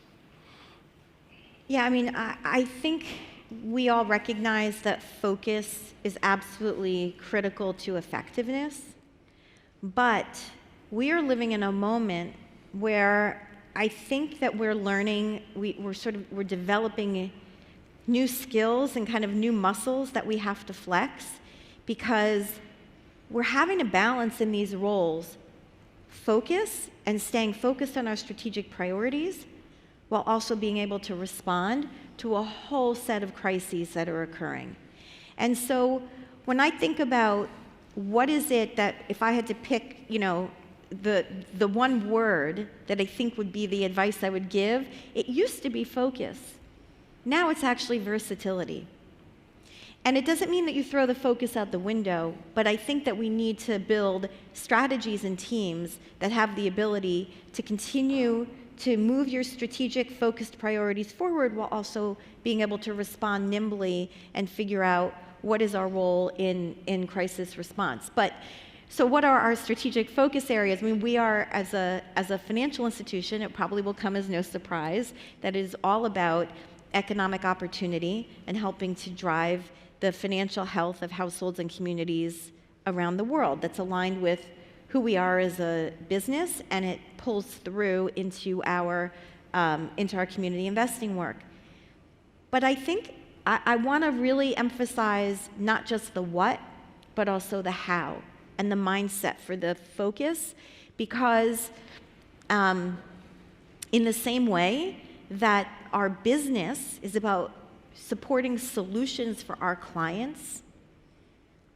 Yeah, I mean, I think we all recognize that focus is absolutely critical to effectiveness, but we are living in a moment where I think that we're learning, we're developing new skills and kind of new muscles that we have to flex, because we're having to balance in these roles focus and staying focused on our strategic priorities while also being able to respond to a whole set of crises that are occurring. And so when I think about what is it that, if I had to pick, the one word that I think would be the advice I would give, it used to be focus. Now it's actually versatility. And it doesn't mean that you throw the focus out the window, but I think that we need to build strategies and teams that have the ability to continue to move your strategic focused priorities forward while also being able to respond nimbly and figure out what is our role in crisis response. So what are our strategic focus areas? I mean, we are, as a financial institution, it probably will come as no surprise, that is all about economic opportunity and helping to drive the financial health of households and communities around the world. That's aligned with who we are as a business, and it pulls through into our into our community investing work. But I think I want to really emphasize not just the what, but also the how and the mindset for the focus, because in the same way that our business is about supporting solutions for our clients,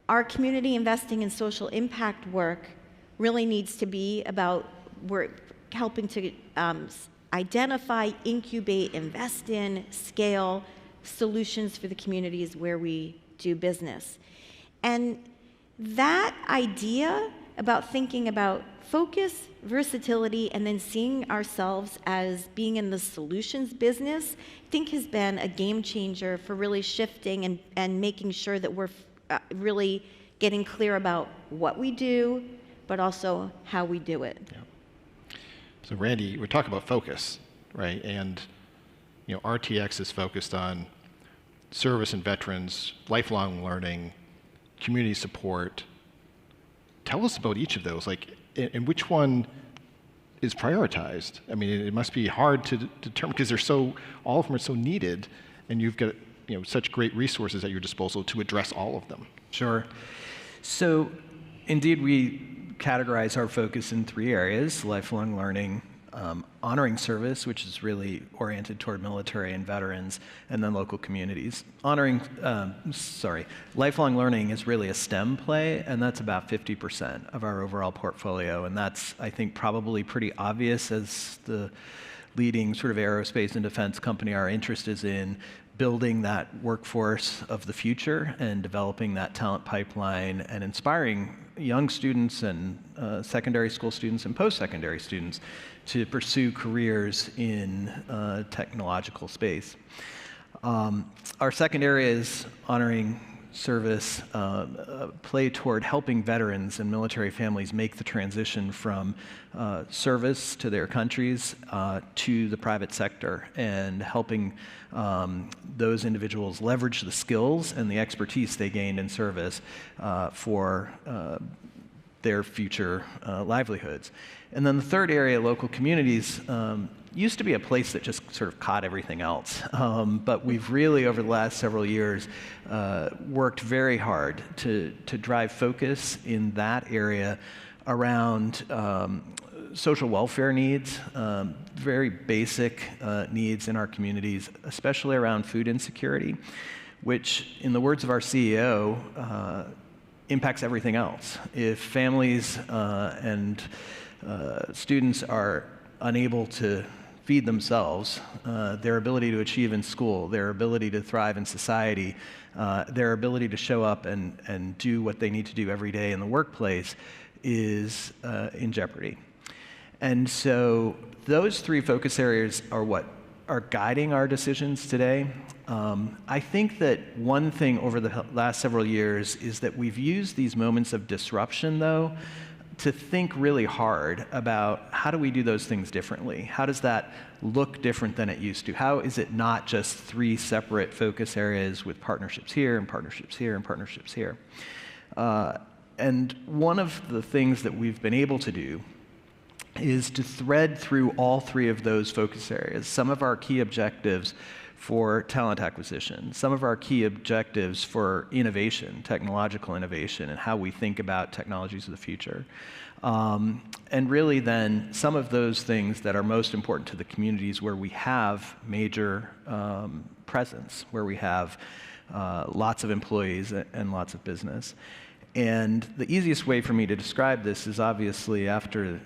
our community investing and social impact work really needs to be about we're helping to identify, incubate, invest in, scale solutions for the communities where we do business. And that idea about thinking about focus, versatility, and then seeing ourselves as being in the solutions business, I think has been a game changer for really shifting and making sure that we're really getting clear about what we do, but also how we do it. Yeah. So Randy, we're talking about focus, right? And RTX is focused on service and veterans, lifelong learning, community support. Tell us about each of those, and which one is prioritized? I mean, it must be hard to determine because all of them are so needed, and you've got such great resources at your disposal to address all of them. Sure. So indeed, we categorize our focus in 3 areas: lifelong learning, honoring service, which is really oriented toward military and veterans, and then local communities. Lifelong learning is really a STEM play, and that's about 50% of our overall portfolio, and that's, I think, probably pretty obvious as the leading sort of aerospace and defense company. Our interest is in building that workforce of the future and developing that talent pipeline and inspiring young students and secondary school students and post-secondary students to pursue careers in technological space. Our second area is honoring service, play toward helping veterans and military families make the transition from service to their countries to the private sector, and helping those individuals leverage the skills and the expertise they gained in service for their future livelihoods. And then the third area, local communities, used to be a place that just sort of caught everything else. But we've really, over the last several years, worked very hard to drive focus in that area around social welfare needs, very basic needs in our communities, especially around food insecurity, which, in the words of our CEO, impacts everything else. If families and students are unable to feed themselves, their ability to achieve in school, their ability to thrive in society, their ability to show up and do what they need to do every day in the workplace is in jeopardy. And so those 3 focus areas are what are guiding our decisions today. I think that one thing over the last several years is that we've used these moments of disruption, though, to think really hard about how do we do those things differently? How does that look different than it used to? How is it not just 3 separate focus areas with partnerships here and partnerships here and partnerships here? And one of the things that we've been able to do is to thread through all 3 of those focus areas some of our key objectives for talent acquisition, some of our key objectives for innovation, technological innovation, and how we think about technologies of the future. And really then some of those things that are most important to the communities where we have major presence, where we have lots of employees and lots of business. And the easiest way for me to describe this is obviously after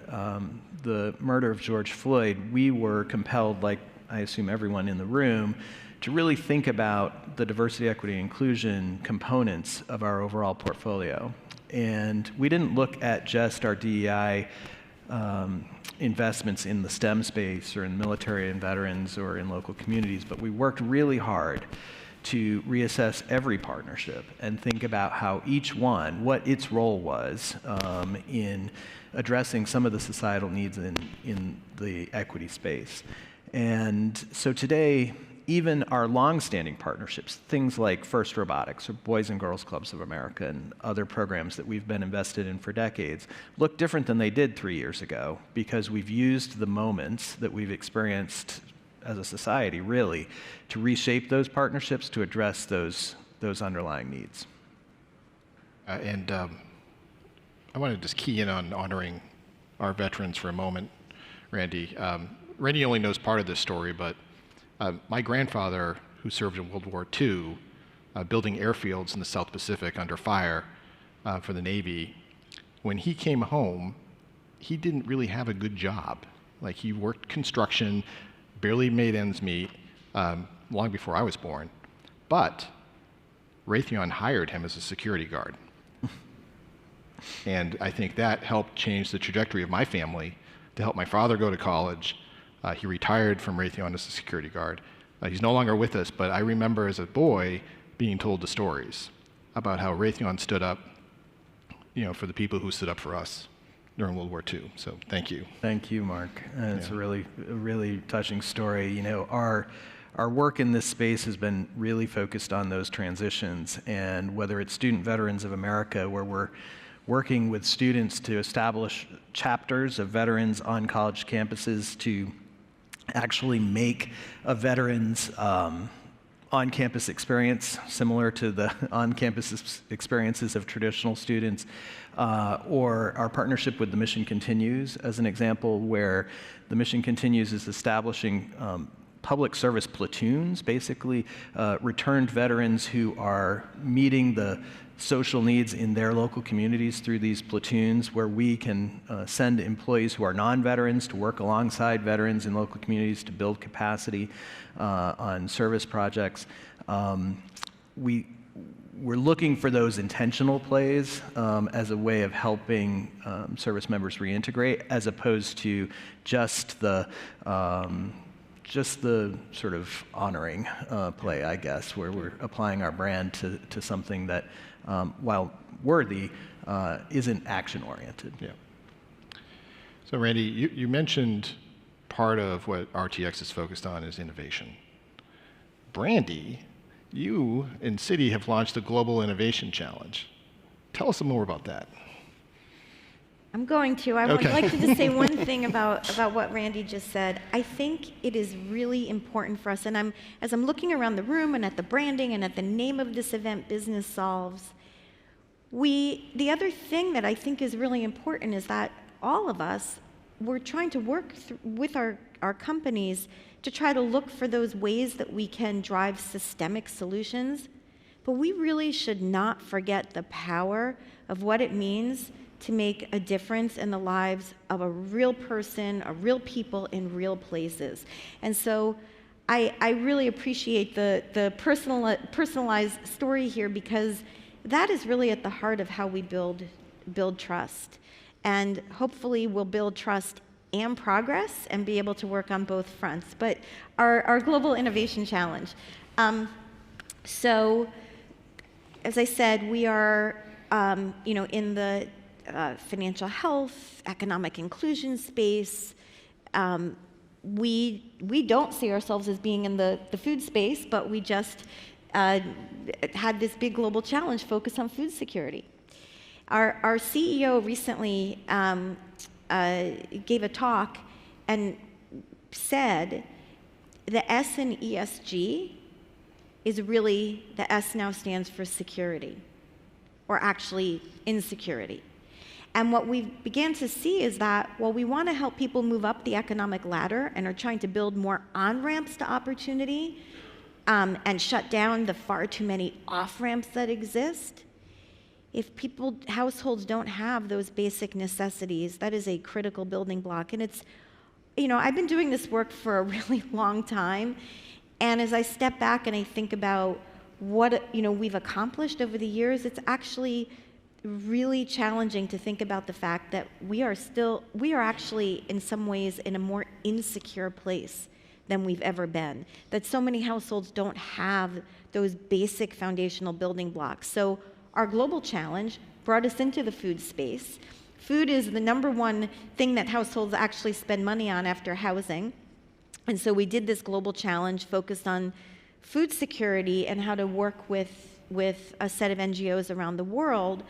the murder of George Floyd, we were compelled, like I assume everyone in the room, to really think about the diversity, equity, inclusion components of our overall portfolio. And we didn't look at just our DEI investments in the STEM space or in military and veterans or in local communities, but we worked really hard to reassess every partnership and think about how each one, what its role was in addressing some of the societal needs in the equity space. And so today, even our long-standing partnerships, things like First Robotics or Boys and Girls Clubs of America and other programs that we've been invested in for decades, look different than they did 3 years ago because we've used the moments that we've experienced as a society, really, to reshape those partnerships to address those underlying needs. I want to just key in on honoring our veterans for a moment, Randy. Randy only knows part of this story, but my grandfather, who served in World War II, building airfields in the South Pacific under fire for the Navy, when he came home, he didn't really have a good job. Like, he worked construction, barely made ends meet, long before I was born. But Raytheon hired him as a security guard. And I think that helped change the trajectory of my family to help my father go to college. He retired from Raytheon as a security guard. He's no longer with us, but I remember as a boy being told the stories about how Raytheon stood up, for the people who stood up for us during World War II. So thank you. Thank you, Mark. It's a really touching story. Our work in this space has been really focused on those transitions, and whether it's Student Veterans of America, where we're working with students to establish chapters of veterans on college campuses to actually make a veteran's on-campus experience similar to the on-campus experiences of traditional students, or our partnership with the Mission Continues as an example, where the Mission Continues is establishing public service platoons, basically returned veterans who are meeting the social needs in their local communities through these platoons, where we can send employees who are non-veterans to work alongside veterans in local communities to build capacity on service projects. We're looking for those intentional plays as a way of helping service members reintegrate, as opposed to just the sort of honoring play, I guess, where we're applying our brand to something that, while worthy, isn't action-oriented. Yeah. So Randy, you mentioned part of what RTX is focused on is innovation. Brandy, you and Citi have launched a Global Innovation Challenge. Tell us some more about that. I'm going to. I would like to just say one thing about what Randy just said. I think it is really important for us, and as I'm looking around the room and at the branding and at the name of this event, Business Solves, the other thing that I think is really important is that all of us, we're trying to work with our companies to try to look for those ways that we can drive systemic solutions, but we really should not forget the power of what it means to make a difference in the lives of a real person, a real people in real places. And so I really appreciate the personalized story here, because that is really at the heart of how we build trust. And hopefully we'll build trust and progress and be able to work on both fronts. But our Global Innovation Challenge. So as I said, we are in the financial health, economic inclusion space. We don't see ourselves as being in the food space, but we just had this big global challenge focused on food security. Our CEO recently gave a talk and said the S in ESG is really, the S now stands for security, or actually insecurity. And what we began to see is that while we want to help people move up the economic ladder and are trying to build more on-ramps to opportunity and shut down the far too many off-ramps that exist, if households don't have those basic necessities, that is a critical building block. And it's, I've been doing this work for a really long time, and as I step back and I think about what we've accomplished over the years, it's actually really challenging to think about the fact that we are actually in some ways in a more insecure place than we've ever been, that so many households don't have those basic foundational building blocks. So our global challenge brought us into the food space. Food is the number1 thing that households actually spend money on after housing. And so we did this global challenge focused on food security and how to work with a set of NGOs around the world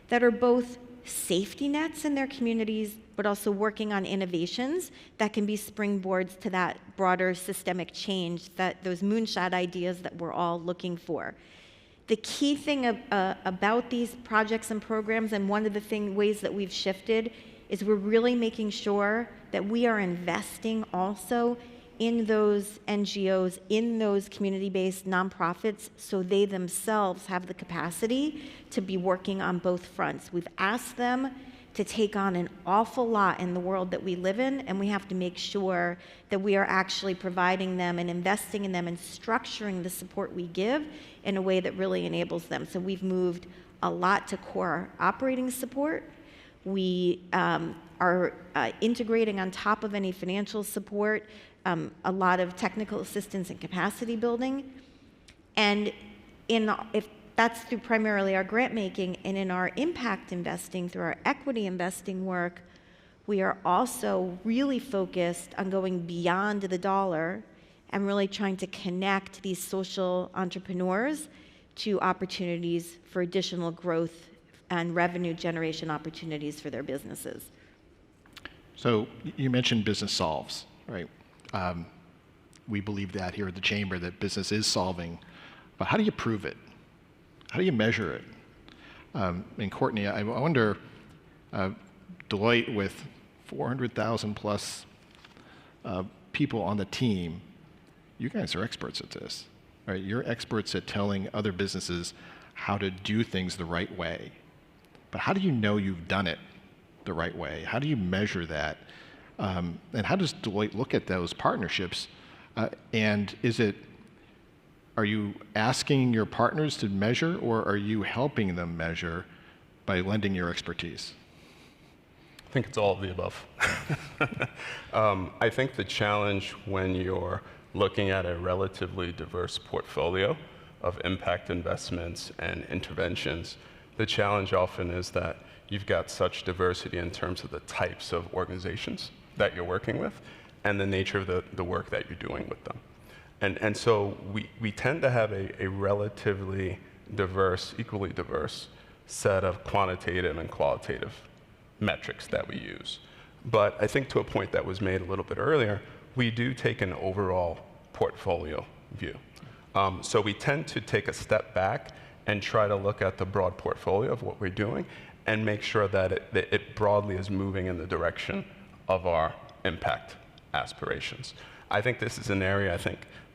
that are both safety nets in their communities, but also working on innovations that can be springboards to that broader systemic change, that those moonshot ideas that we're all looking for. The key thing about these projects and programs, and one of the ways that we've shifted, is we're really making sure that we are investing also in those NGOs, in those community-based nonprofits, so they themselves have the capacity to be working on both fronts. We've asked them to take on an awful lot in the world that we live in, and we have to make sure that we are actually providing them and investing in them and structuring the support we give in a way that really enables them. So we've moved a lot to core operating support. We are integrating on top of any financial support a lot of technical assistance and capacity building. And if that's through primarily our grant making, and in our impact investing, through our equity investing work, we are also really focused on going beyond the dollar and really trying to connect these social entrepreneurs to opportunities for additional growth and revenue generation opportunities for their businesses. So you mentioned business solves, right? We believe that here at the Chamber, that business is solving, but how do you prove it? How do you measure it? And Courtney, I wonder, Deloitte with 400,000 plus people on the team, you guys are experts at this, right? You're experts at telling other businesses how to do things the right way. But how do you know you've done it the right way? How do you measure that? And how does Deloitte look at those partnerships? And are you asking your partners to measure, or are you helping them measure by lending your expertise? I think it's all of the above. I think the challenge when you're looking at a relatively diverse portfolio of impact investments and interventions, the challenge often is that you've got such diversity in terms of the types of organizations that you're working with and the nature of the work that you're doing with them. And so we tend to have a relatively diverse, equally diverse set of quantitative and qualitative metrics that we use. But I think to a point that was made a little bit earlier, we do take an overall portfolio view. So we tend to take a step back and try to look at the broad portfolio of what we're doing and make sure that it broadly is moving in the direction of our impact aspirations. I think this is an area,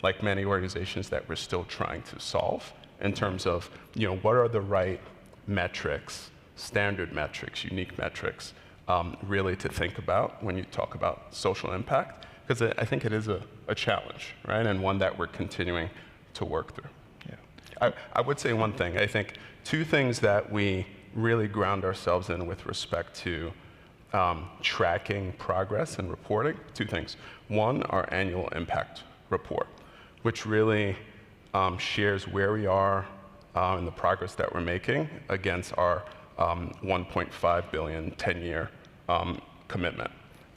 like many organizations, that we're still trying to solve in terms of, what are the right metrics, standard metrics, unique metrics, really to think about when you talk about social impact, because I think it is a challenge, right? And one that we're continuing to work through. Yeah. I would say one thing. I think two things that we really ground ourselves in with respect to tracking progress and reporting, two things. One, our annual impact report, which really shares where we are and the progress that we're making against our $1.5 billion 10-year commitment.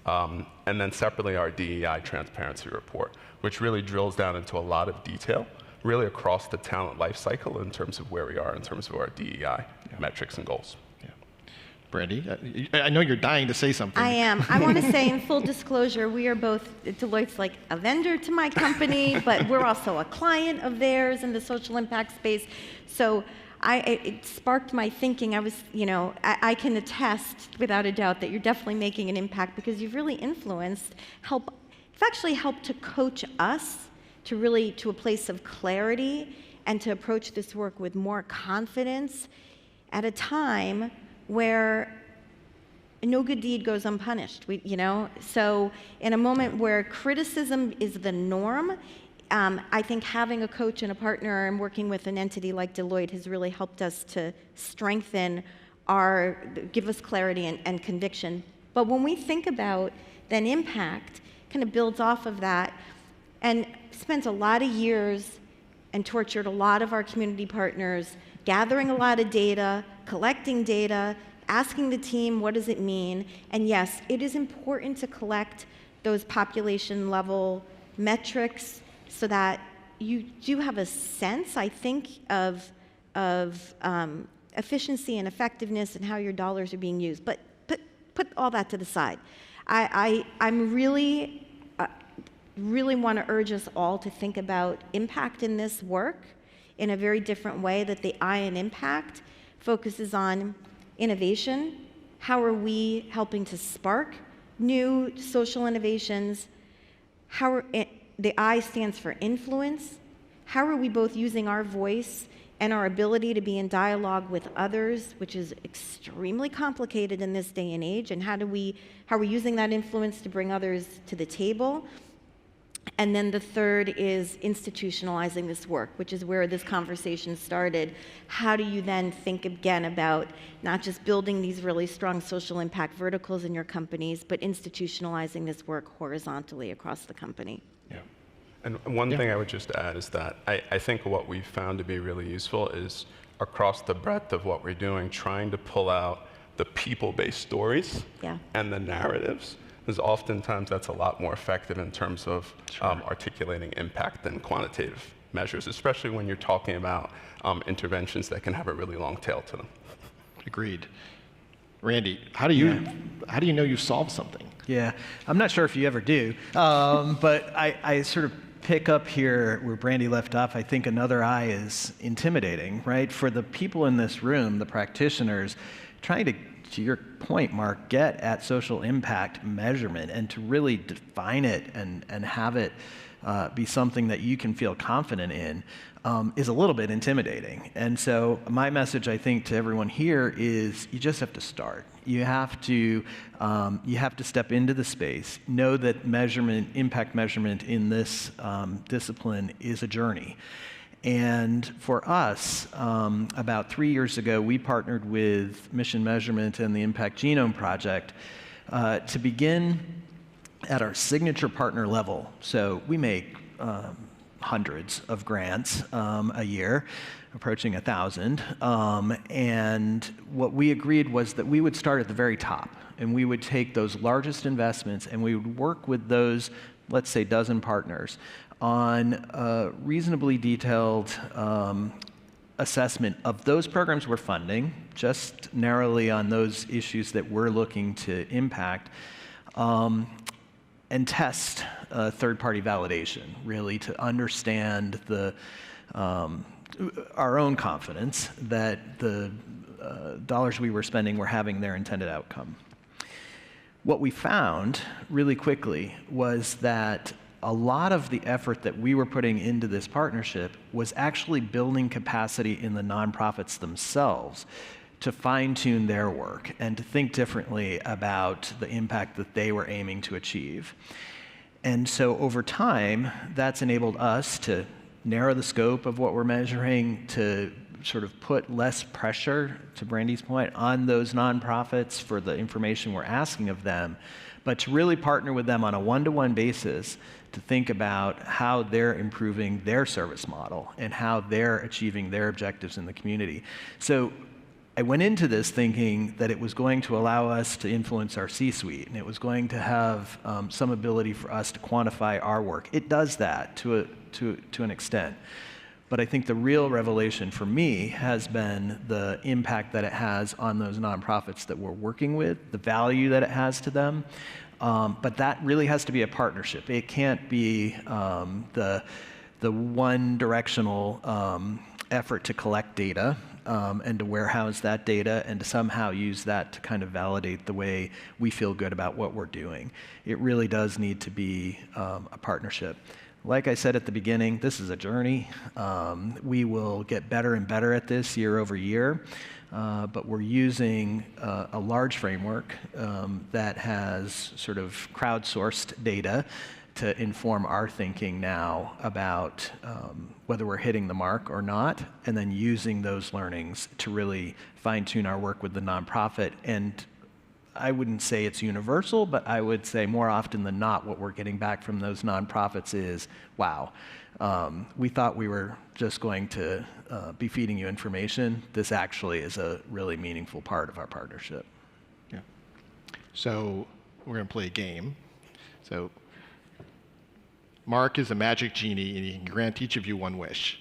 And then separately, our DEI transparency report, which really drills down into a lot of detail, really across the talent life cycle in terms of where we are in terms of our DEI metrics and goals. Brandy, I know you're dying to say something. I am. I want to say, in full disclosure, we are both, Deloitte's like a vendor to my company, but we're also a client of theirs in the social impact space. So it sparked my thinking. I can attest without a doubt that you're definitely making an impact, because you've really influenced, you've actually helped to coach us to a place of clarity and to approach this work with more confidence at a time where no good deed goes unpunished. So in a moment where criticism is the norm, I think having a coach and a partner and working with an entity like Deloitte has really helped us to strengthen give us clarity and conviction. But when we think about then impact, kind of builds off of that, and spent a lot of years and tortured a lot of our community partners, gathering a lot of data, collecting data, asking the team, what does it mean? And yes, it is important to collect those population level metrics so that you do have a sense, I think, of efficiency and effectiveness and how your dollars are being used. But put all that to the side. I'm really want to urge us all to think about impact in this work in a very different way, that the I in impact focuses on innovation. How are we helping to spark new social innovations? The I stands for influence. How are we both using our voice and our ability to be in dialogue with others, which is extremely complicated in this day and age, and how are we using that influence to bring others to the table? And then the third is institutionalizing this work, which is where this conversation started. How do you then think again about not just building these really strong social impact verticals in your companies, but institutionalizing this work horizontally across the company? Yeah. And one thing I would just add is that I think what we've found to be really useful is across the breadth of what we're doing, trying to pull out the people-based stories and the narratives, because oftentimes that's a lot more effective in terms of articulating impact than quantitative measures, especially when you're talking about interventions that can have a really long tail to them. Agreed. Randy, how do you know you solved something? Yeah, I'm not sure if you ever do, but I sort of pick up here where Brandy left off. I think another I is intimidating, right? For the people in this room, the practitioners, trying to your point, Mark, get at social impact measurement and to really define it and have it be something that you can feel confident in is a little bit intimidating. And so my message, I think, to everyone here is you just have to start. You have to step into the space, know that measurement, impact measurement in this discipline is a journey. And for us, about 3 years ago, we partnered with Mission Measurement and the Impact Genome Project to begin at our signature partner level. So we make hundreds of grants a year, approaching 1,000. And what we agreed was that we would start at the very top, and we would take those largest investments, and we would work with those, let's say, dozen partners on a reasonably detailed assessment of those programs we're funding, just narrowly on those issues that we're looking to impact, and test third-party validation, really, to understand our own confidence that the dollars we were spending were having their intended outcome. What we found really quickly was that a lot of the effort that we were putting into this partnership was actually building capacity in the nonprofits themselves to fine-tune their work and to think differently about the impact that they were aiming to achieve. And so over time, that's enabled us to narrow the scope of what we're measuring, to sort of put less pressure, to Brandy's point, on those nonprofits for the information we're asking of them, but to really partner with them on a one-to-one basis to think about how they're improving their service model and how they're achieving their objectives in the community. So I went into this thinking that it was going to allow us to influence our C-suite, and it was going to have some ability for us to quantify our work. It does that to an extent. But I think the real revelation for me has been the impact that it has on those nonprofits that we're working with, the value that it has to them. But that really has to be a partnership. It can't be the one-directional effort to collect data and to warehouse that data and to somehow use that to kind of validate the way we feel good about what we're doing. It really does need to be a partnership. Like I said at the beginning, this is a journey. We will get better and better at this year over year, but we're using a large framework that has sort of crowdsourced data to inform our thinking now about whether we're hitting the mark or not, and then using those learnings to really fine-tune our work with the nonprofit. And I wouldn't say it's universal, but I would say more often than not, what we're getting back from those nonprofits is, wow, we thought we were just going to be feeding you information. This actually is a really meaningful part of our partnership. Yeah. So we're going to play a game. So Mark is a magic genie, and he can grant each of you one wish.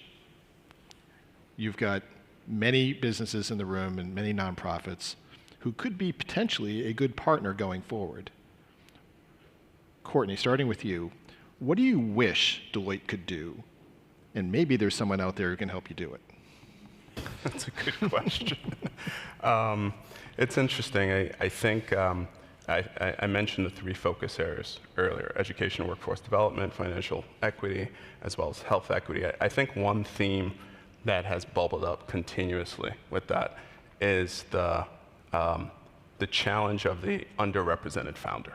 You've got many businesses in the room and many nonprofits who could be potentially a good partner going forward. Courtney, starting with you, what do you wish Deloitte could do? And maybe there's someone out there who can help you do it. That's a good question. It's interesting. I think I mentioned the 3 focus areas earlier: education and workforce development, financial equity, as well as health equity. I think one theme that has bubbled up continuously with that is the challenge of the underrepresented founder,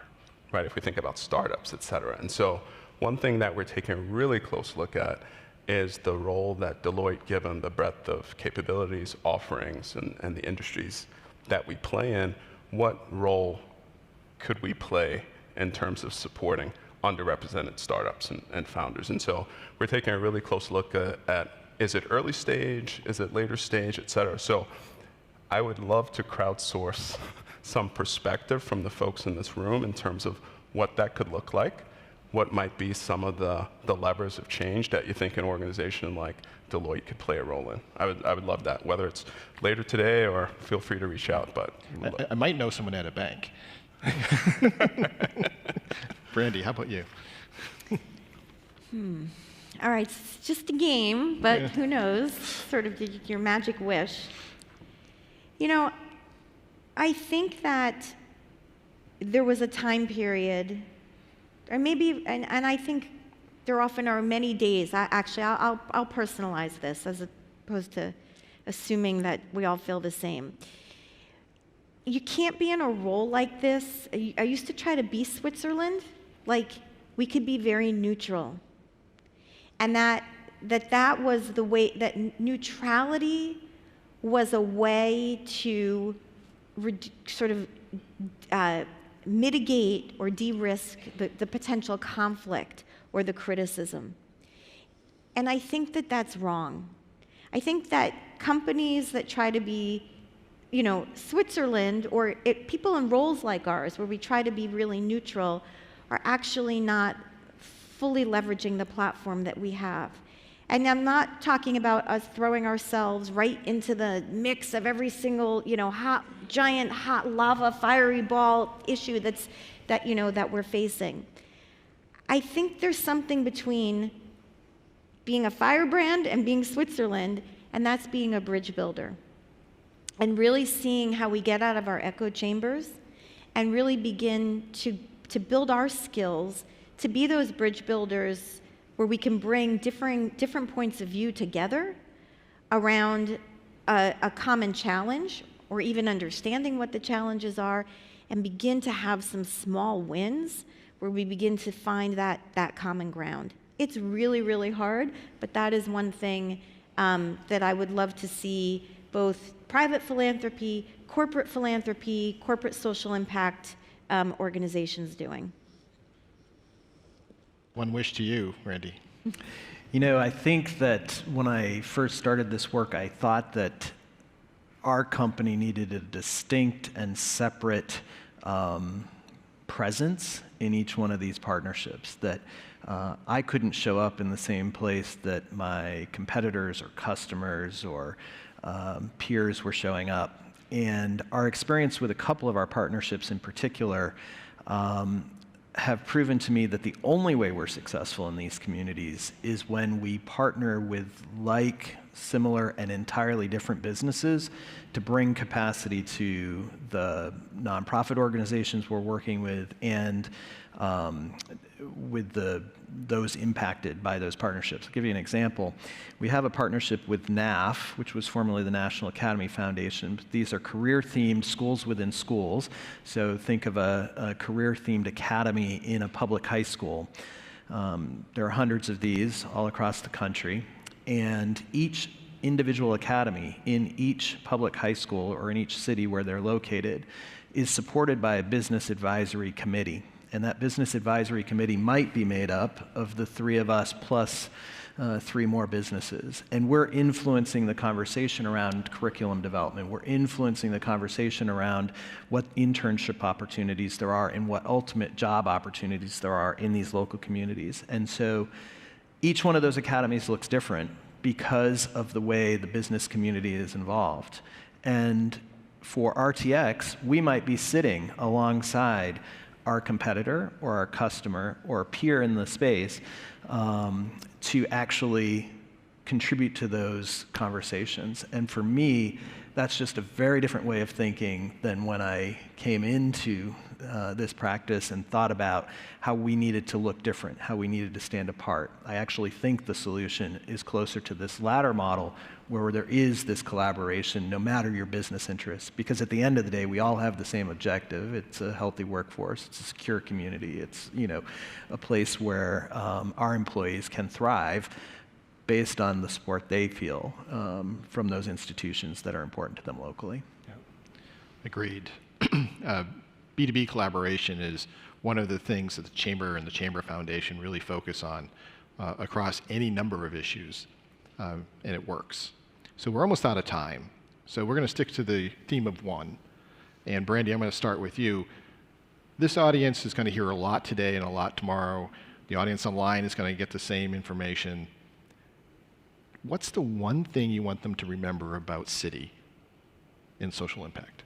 right? If we think about startups, et cetera. And so one thing that we're taking a really close look at is the role that Deloitte, given the breadth of capabilities, offerings, and the industries that we play in, what role could we play in terms of supporting underrepresented startups and founders? And so we're taking a really close look at is it early stage, is it later stage, et cetera. So I would love to crowdsource some perspective from the folks in this room in terms of what that could look like, what might be some of the levers of change that you think an organization like Deloitte could play a role in. I would love that, whether it's later today or feel free to reach out. But I might know someone at a bank. Brandy, how about you? All right, it's just a game, but who knows? Sort of your magic wish. You know, I think that there was a time period, or maybe, and I think there often are many days. I'll personalize this as opposed to assuming that we all feel the same. You can't be in a role like this. I used to try to be Switzerland, like we could be very neutral. And that was the way, that neutrality was a way to sort of mitigate or de-risk the potential conflict or the criticism. And I think that that's wrong. I think that companies that try to be, you know, Switzerland, or people in roles like ours where we try to be really neutral, are actually not fully leveraging the platform that we have. And I'm not talking about us throwing ourselves right into the mix of every single, you know, giant hot lava fiery ball issue that we're facing. I think there's something between being a firebrand and being Switzerland, and that's being a bridge builder. And really seeing how we get out of our echo chambers and really begin to build our skills to be those bridge builders where we can bring different points of view together around a common challenge, or even understanding what the challenges are, and begin to have some small wins where we begin to find that common ground. It's really, really hard, but that is one thing that I would love to see both private philanthropy, corporate social impact organizations doing. One wish to you, Randy. You know, I think that when I first started this work, I thought that our company needed a distinct and separate presence in each one of these partnerships, that I couldn't show up in the same place that my competitors or customers or peers were showing up. And our experience with a couple of our partnerships in particular have proven to me that the only way we're successful in these communities is when we partner with similar, and entirely different businesses to bring capacity to the nonprofit organizations we're working with and with those impacted by those partnerships. I'll give you an example. We have a partnership with NAF, which was formerly the National Academy Foundation. These are career-themed schools within schools. So think of a career-themed academy in a public high school. There are hundreds of these all across the country. And each individual academy in each public high school or in each city where they're located is supported by a business advisory committee. And that business advisory committee might be made up of the three of us plus 3 more businesses. And we're influencing the conversation around curriculum development. We're influencing the conversation around what internship opportunities there are and what ultimate job opportunities there are in these local communities. And so each one of those academies looks different, because of the way the business community is involved. And for RTX, we might be sitting alongside our competitor or our customer or a peer in the space to actually contribute to those conversations. And for me, that's just a very different way of thinking than when I came into this practice and thought about how we needed to look different, how we needed to stand apart. I actually think the solution is closer to this latter model where there is this collaboration no matter your business interests, because at the end of the day, we all have the same objective. It's a healthy workforce, it's a secure community, it's a place where our employees can thrive based on the support they feel from those institutions that are important to them locally. Yeah. Agreed. B2B collaboration is one of the things that the Chamber and the Chamber Foundation really focus on across any number of issues, and it works. So we're almost out of time. So we're going to stick to the theme of one. And Brandy, I'm going to start with you. This audience is going to hear a lot today and a lot tomorrow. The audience online is going to get the same information. What's the one thing you want them to remember about City in social impact?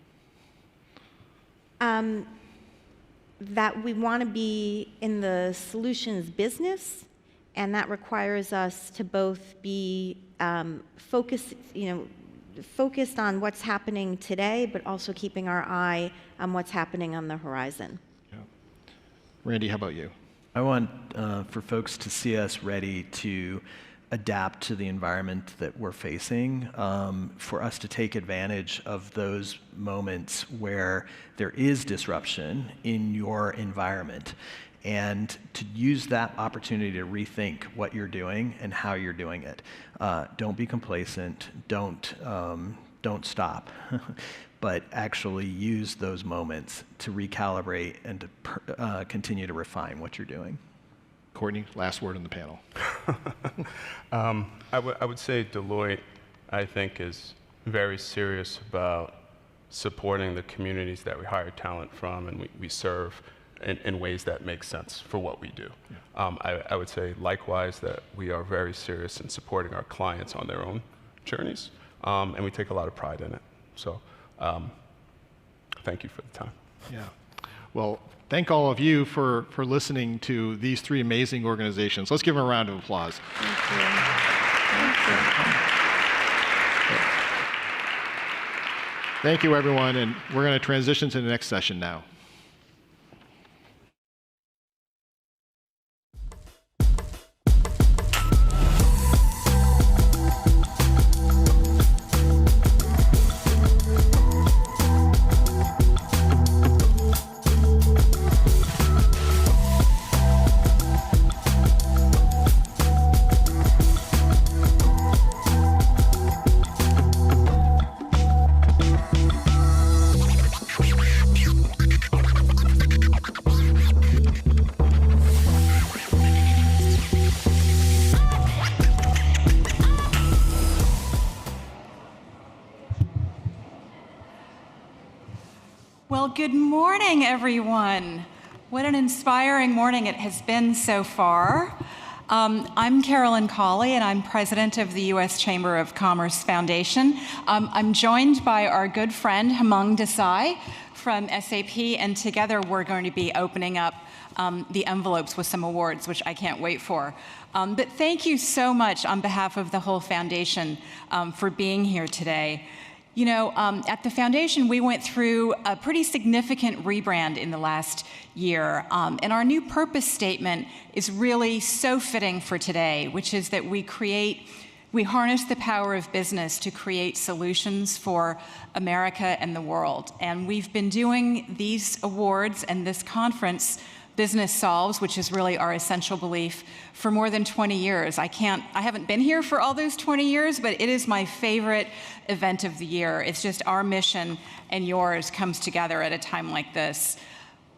That we want to be in the solutions business, and that requires us to both be focused on what's happening today, but also keeping our eye on what's happening on the horizon. Yeah. Randy, how about you? I want for folks to see us ready to adapt to the environment that we're facing, for us to take advantage of those moments where there is disruption in your environment, and to use that opportunity to rethink what you're doing and how you're doing it. Don't be complacent, don't stop, but actually use those moments to recalibrate and to continue to refine what you're doing. Courtney, last word on the panel. I would say Deloitte, I think, is very serious about supporting the communities that we hire talent from and we serve in ways that make sense for what we do. Yeah. I would say likewise that we are very serious in supporting our clients on their own journeys, and we take a lot of pride in it. So thank you for the time. Yeah. Well, thank all of you for listening to these three amazing organizations. Let's give them a round of applause. Thank you. Thank you. Thank you, everyone, and we're going to transition to the next session now. Well, good morning, everyone. What an inspiring morning it has been so far. I'm Carolyn Cawley, and I'm president of the U.S. Chamber of Commerce Foundation. I'm joined by our good friend, Hemang Desai from SAP, and together we're going to be opening up the envelopes with some awards, which I can't wait for. But thank you so much on behalf of the whole foundation for being here today. You know, at the foundation, we went through a pretty significant rebrand in the last year, and our new purpose statement is really so fitting for today, which is that we harness the power of business to create solutions for America and the world. And we've been doing these awards and this conference, Business Solves, which is really our essential belief, for more than 20 years. I haven't been here for all those 20 years, but it is my favorite event of the year. It's just our mission and yours comes together at a time like this.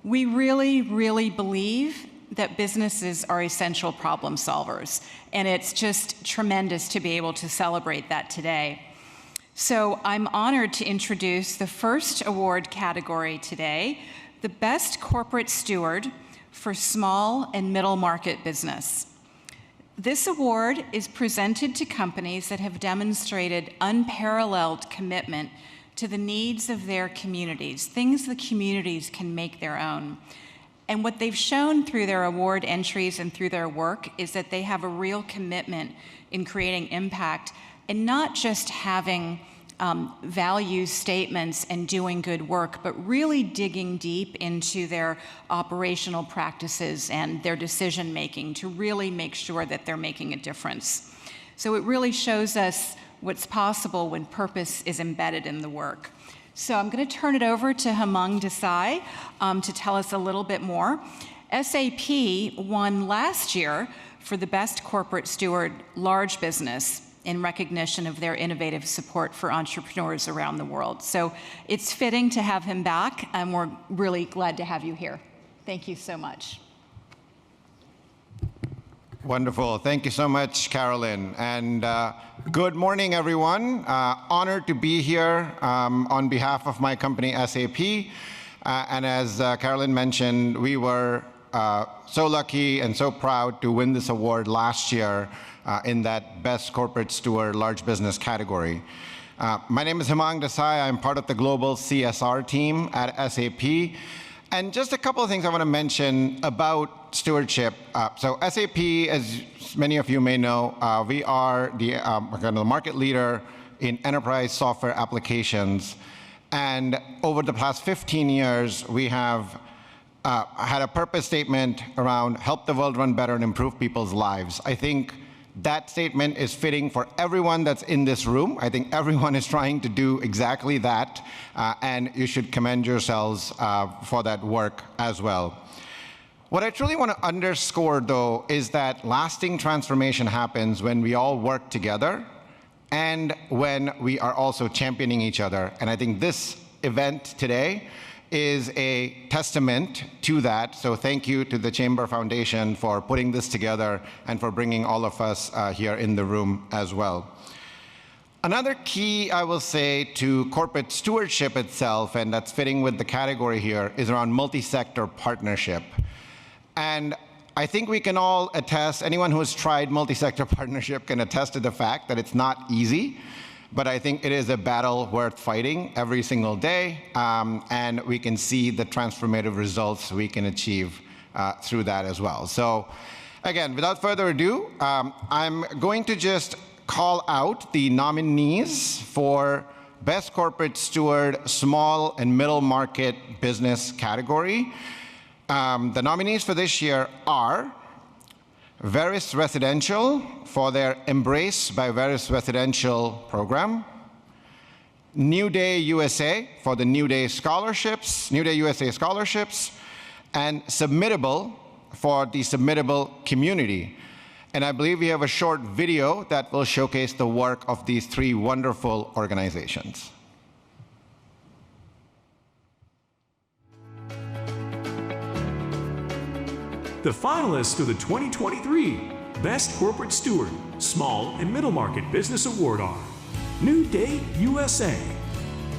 We really, really believe that businesses are essential problem solvers, and it's just tremendous to be able to celebrate that today. So I'm honored to introduce the first award category today, the Best Corporate Steward for Small and Middle Market Business. This award is presented to companies that have demonstrated unparalleled commitment to the needs of their communities, things the communities can make their own. And what they've shown through their award entries and through their work is that they have a real commitment in creating impact and not just having value statements and doing good work, but really digging deep into their operational practices and their decision making to really make sure that they're making a difference. So it really shows us what's possible when purpose is embedded in the work. So I'm going to turn it over to Hemang Desai to tell us a little bit more. SAP won last year for the Best Corporate Steward Large Business in recognition of their innovative support for entrepreneurs around the world. So it's fitting to have him back, and we're really glad to have you here. Thank you so much. Wonderful. Thank you so much, Carolyn. And good morning, everyone. Honored to be here on behalf of my company, SAP. And as Carolyn mentioned, we were so lucky and so proud to win this award last year in that Best Corporate Steward Large Business category. My name is Hemang Desai. I'm part of the global CSR team at SAP. And just a couple of things I want to mention about stewardship. So SAP, as many of you may know, we are the market leader in enterprise software applications. And over the past 15 years, we have had a purpose statement around help the world run better and improve people's lives. I think that statement is fitting for everyone that's in this room. I think everyone is trying to do exactly that, and you should commend yourselves for that work as well. What I truly want to underscore, though, is that lasting transformation happens when we all work together and when we are also championing each other. And I think this event today is a testament to that. So thank you to the Chamber Foundation for putting this together and for bringing all of us here in the room as well. Another key, I will say, to corporate stewardship itself, and that's fitting with the category here, is around multi-sector partnership. And I think we can all attest, anyone who has tried multi-sector partnership can attest to the fact that it's not easy. But I think it is a battle worth fighting every single day, and we can see the transformative results we can achieve through that as well. So again, without further ado, I'm going to just call out the nominees for Best Corporate Steward Small and Middle Market Business category. The nominees for this year are Veris Residential for their Embrace by Veris Residential program, New Day USA for the New Day Scholarships, New Day USA Scholarships, and Submittable for the Submittable community. And I believe we have a short video that will showcase the work of these three wonderful organizations. The finalists of the 2023 Best Corporate Steward Small and Middle Market Business Award are New Day USA.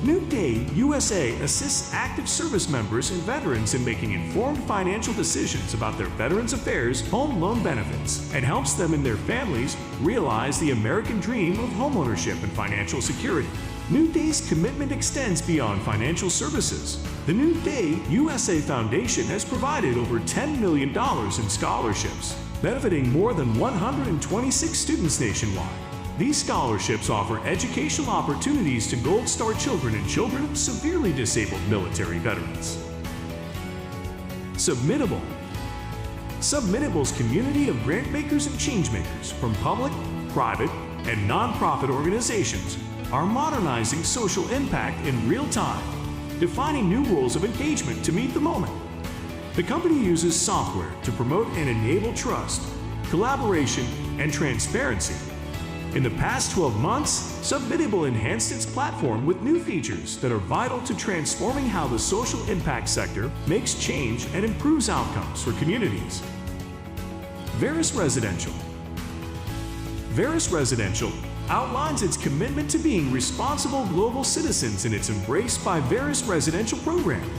New Day USA assists active service members and veterans in making informed financial decisions about their Veterans Affairs home loan benefits and helps them and their families realize the American dream of homeownership and financial security. New Day's commitment extends beyond financial services. The New Day USA Foundation has provided over $10 million in scholarships, benefiting more than 126 students nationwide. These scholarships offer educational opportunities to Gold Star children and children of severely disabled military veterans. Submittable. Submittable's community of grant makers and change makers from public, private, and nonprofit organizations are modernizing social impact in real time, defining new rules of engagement to meet the moment. The company uses software to promote and enable trust, collaboration, and transparency. In the past 12 months, Submittable enhanced its platform with new features that are vital to transforming how the social impact sector makes change and improves outcomes for communities. Veris Residential. Veris Residential outlines its commitment to being responsible global citizens in its Embrace by Veris Residential program.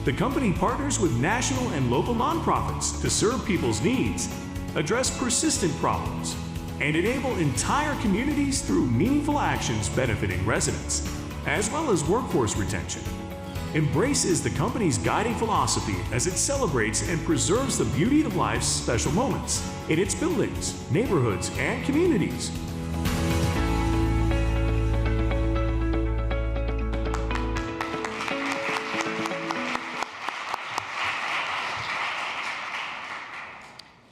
The company partners with national and local nonprofits to serve people's needs address persistent problems, and enable entire communities through meaningful actions benefiting residents, as well as workforce retention. Embrace is the company's guiding philosophy as it celebrates and preserves the beauty of life's special moments in its buildings, neighborhoods, and communities.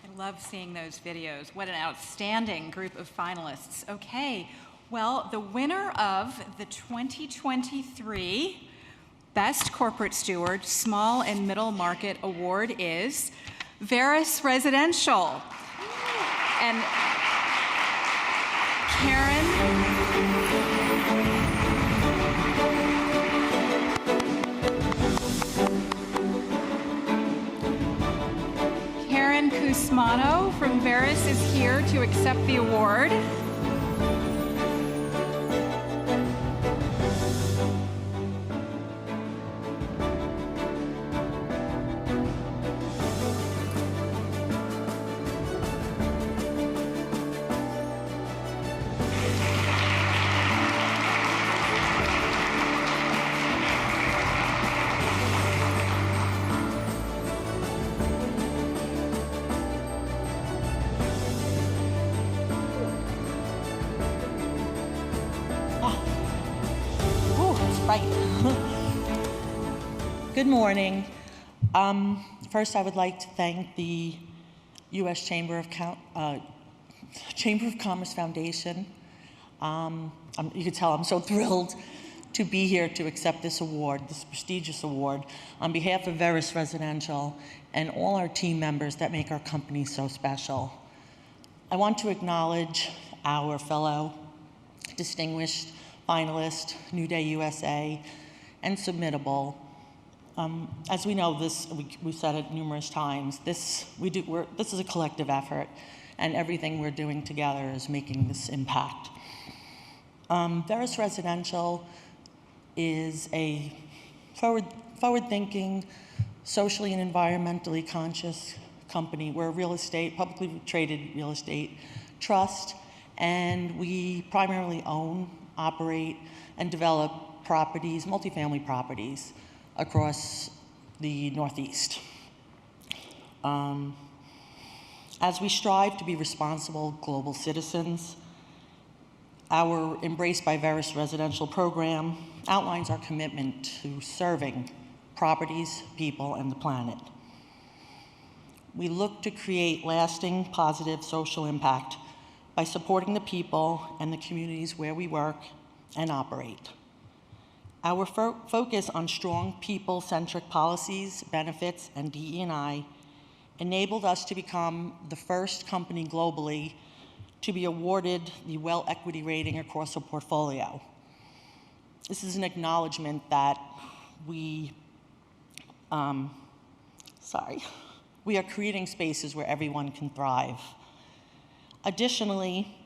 I love seeing those videos. What an outstanding group of finalists. Okay, well, the winner of the 2023 Best Corporate Steward Small and Middle Market Award is Veris Residential. And Karen Cusmano from Veris is here to accept the award. Good morning. First, I would like to thank the U.S. Chamber of Commerce Foundation. You can tell I'm so thrilled to be here to accept this award, this prestigious award, on behalf of Veris Residential and all our team members that make our company so special. I want to acknowledge our fellow distinguished finalist, New Day USA, and Submittable. As we know, we've said it numerous times, this is a collective effort, and everything we're doing together is making this impact. Veris Residential is a forward-thinking, socially and environmentally conscious company. We're a publicly traded real estate trust, and we primarily own, operate, and develop properties, multifamily properties, across the Northeast. As we strive to be responsible global citizens, our Embrace by Veris residential program outlines our commitment to serving properties, people, and the planet. We look to create lasting, positive social impact by supporting the people and the communities where we work and operate. Our focus on strong people-centric policies, benefits, and DE&I enabled us to become the first company globally to be awarded the WELL Equity Rating across a portfolio. This is an acknowledgement that we are creating spaces where everyone can thrive. Additionally,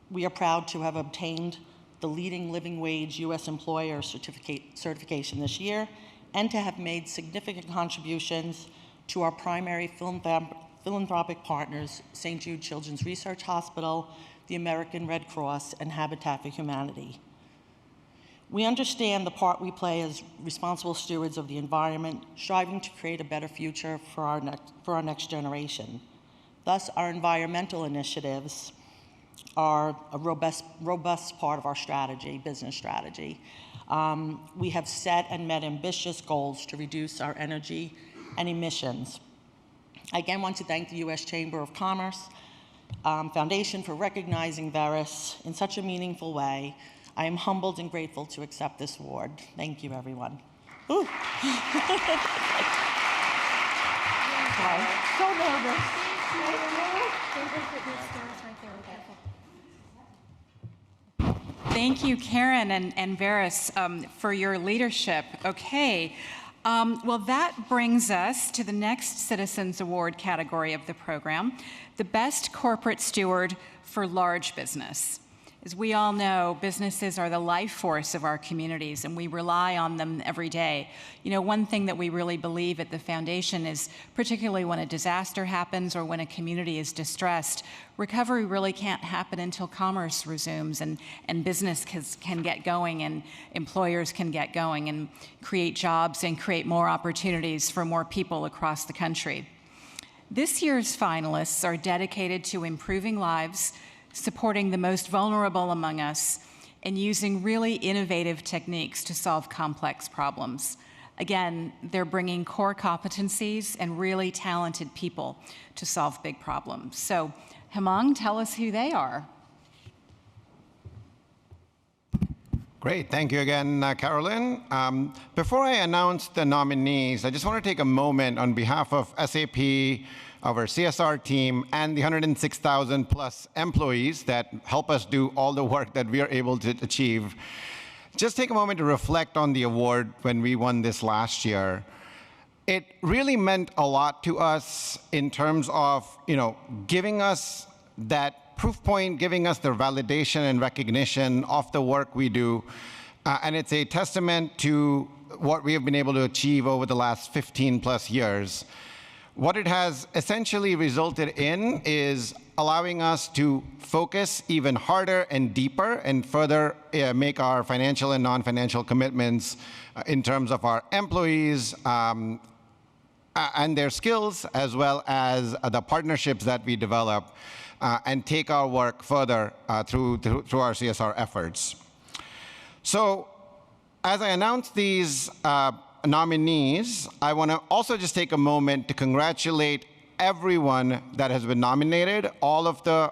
we are proud to have obtained the leading living wage U.S. employer certification this year, and to have made significant contributions to our primary philanthropic partners, St. Jude Children's Research Hospital, the American Red Cross, and Habitat for Humanity. We understand the part we play as responsible stewards of the environment, striving to create a better future for our next generation. Thus, our environmental initiatives are a robust part of our business strategy. We have set and met ambitious goals to reduce our energy and emissions. I again want to thank the U.S. Chamber of Commerce Foundation for recognizing Veris in such a meaningful way. I am humbled and grateful to accept this award. Thank you, everyone. Ooh. Sorry, so nervous. Thank you, Karen and Veris, for your leadership. Okay, well, that brings us to the next Citizens Award category of the program, the Best Corporate Steward for Large Business. As we all know, businesses are the life force of our communities, and we rely on them every day. You know, one thing that we really believe at the foundation is, particularly when a disaster happens or when a community is distressed, recovery really can't happen until commerce resumes and business can get going and employers can get going and create jobs and create more opportunities for more people across the country. This year's finalists are dedicated to improving lives, supporting the most vulnerable among us, and using really innovative techniques to solve complex problems. Again, they're bringing core competencies and really talented people to solve big problems. So, Hemang, tell us who they are. Great. Thank you again, Carolyn. Before I announce the nominees, I just want to take a moment on behalf of SAP, our CSR team, and the 106,000 plus employees that help us do all the work that we are able to achieve. Just take a moment to reflect on the award when we won this last year. It really meant a lot to us in terms of, giving us that proof point, giving us the validation and recognition of the work we do. And it's a testament to what we have been able to achieve over the last 15 plus years. What it has essentially resulted in is allowing us to focus even harder and deeper and further make our financial and non-financial commitments in terms of our employees and their skills, as well as the partnerships that we develop, and take our work further through our CSR efforts. So as I announce these nominees, I want to also just take a moment to congratulate everyone that has been nominated. All of the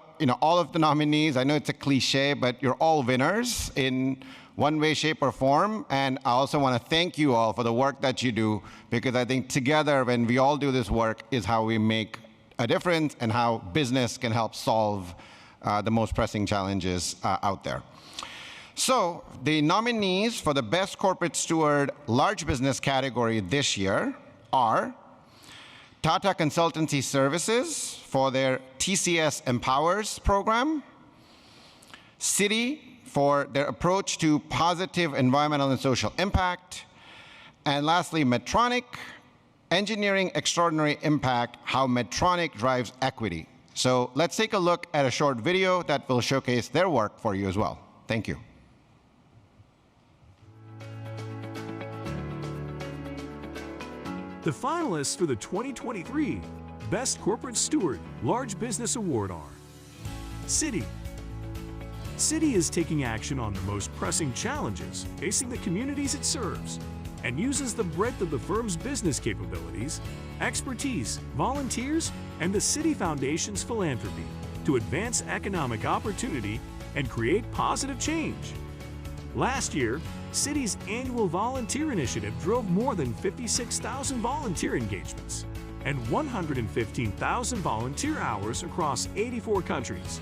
nominees. I know it's a cliche, but you're all winners in one way, shape, or form. And I also want to thank you all for the work that you do, because I think together, when we all do this work, is how we make a difference and how business can help solve the most pressing challenges out there. So the nominees for the Best Corporate Steward Large Business category this year are Tata Consultancy Services for their TCS Empowers program, Citi for their approach to positive environmental and social impact, and lastly, Medtronic, Engineering Extraordinary Impact, how Medtronic drives equity. So let's take a look at a short video that will showcase their work for you as well. Thank you. The finalists for the 2023 Best Corporate Steward Large Business Award are Citi. Citi is taking action on the most pressing challenges facing the communities it serves and uses the breadth of the firm's business capabilities, expertise, volunteers, and the Citi Foundation's philanthropy to advance economic opportunity and create positive change. Last year, Citi's annual volunteer initiative drove more than 56,000 volunteer engagements and 115,000 volunteer hours across 84 countries.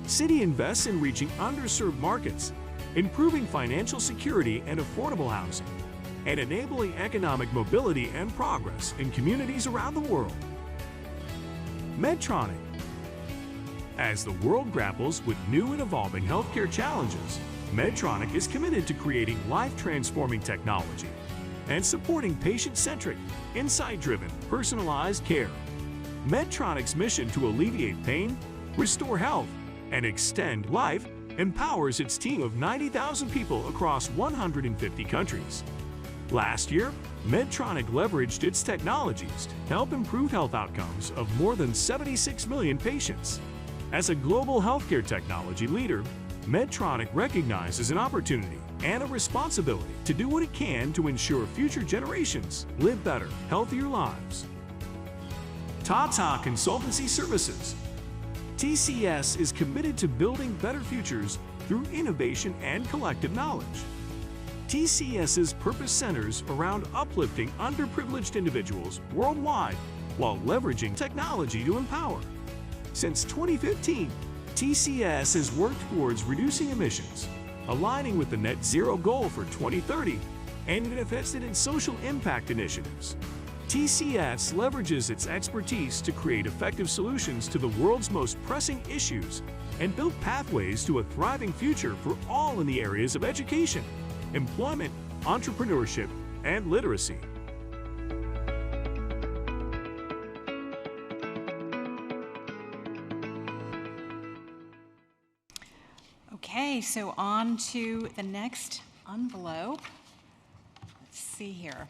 Citi invests in reaching underserved markets, improving financial security and affordable housing, and enabling economic mobility and progress in communities around the world. Medtronic. As the world grapples with new and evolving healthcare challenges, Medtronic is committed to creating life-transforming technology and supporting patient-centric, insight-driven, personalized care. Medtronic's mission to alleviate pain, restore health, and extend life empowers its team of 90,000 people across 150 countries. Last year, Medtronic leveraged its technologies to help improve health outcomes of more than 76 million patients. As a global healthcare technology leader, Medtronic recognizes an opportunity and a responsibility to do what it can to ensure future generations live better, healthier lives. Tata Consultancy Services. TCS is committed to building better futures through innovation and collective knowledge. TCS's purpose centers around uplifting underprivileged individuals worldwide while leveraging technology to empower. Since 2015, TCS has worked towards reducing emissions, aligning with the net zero goal for 2030, and it invested in social impact initiatives. TCS leverages its expertise to create effective solutions to the world's most pressing issues and build pathways to a thriving future for all in the areas of education, employment, entrepreneurship, and literacy. Okay, so on to the next envelope. Let's see here.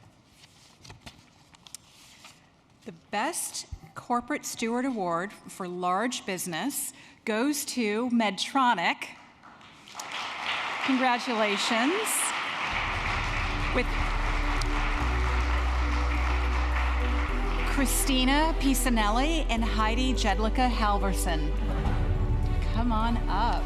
The Best Corporate Steward Award for Large Business goes to Medtronic. Congratulations. With Christina Pisanelli and Heidi Jedlicka Halverson. Come on up.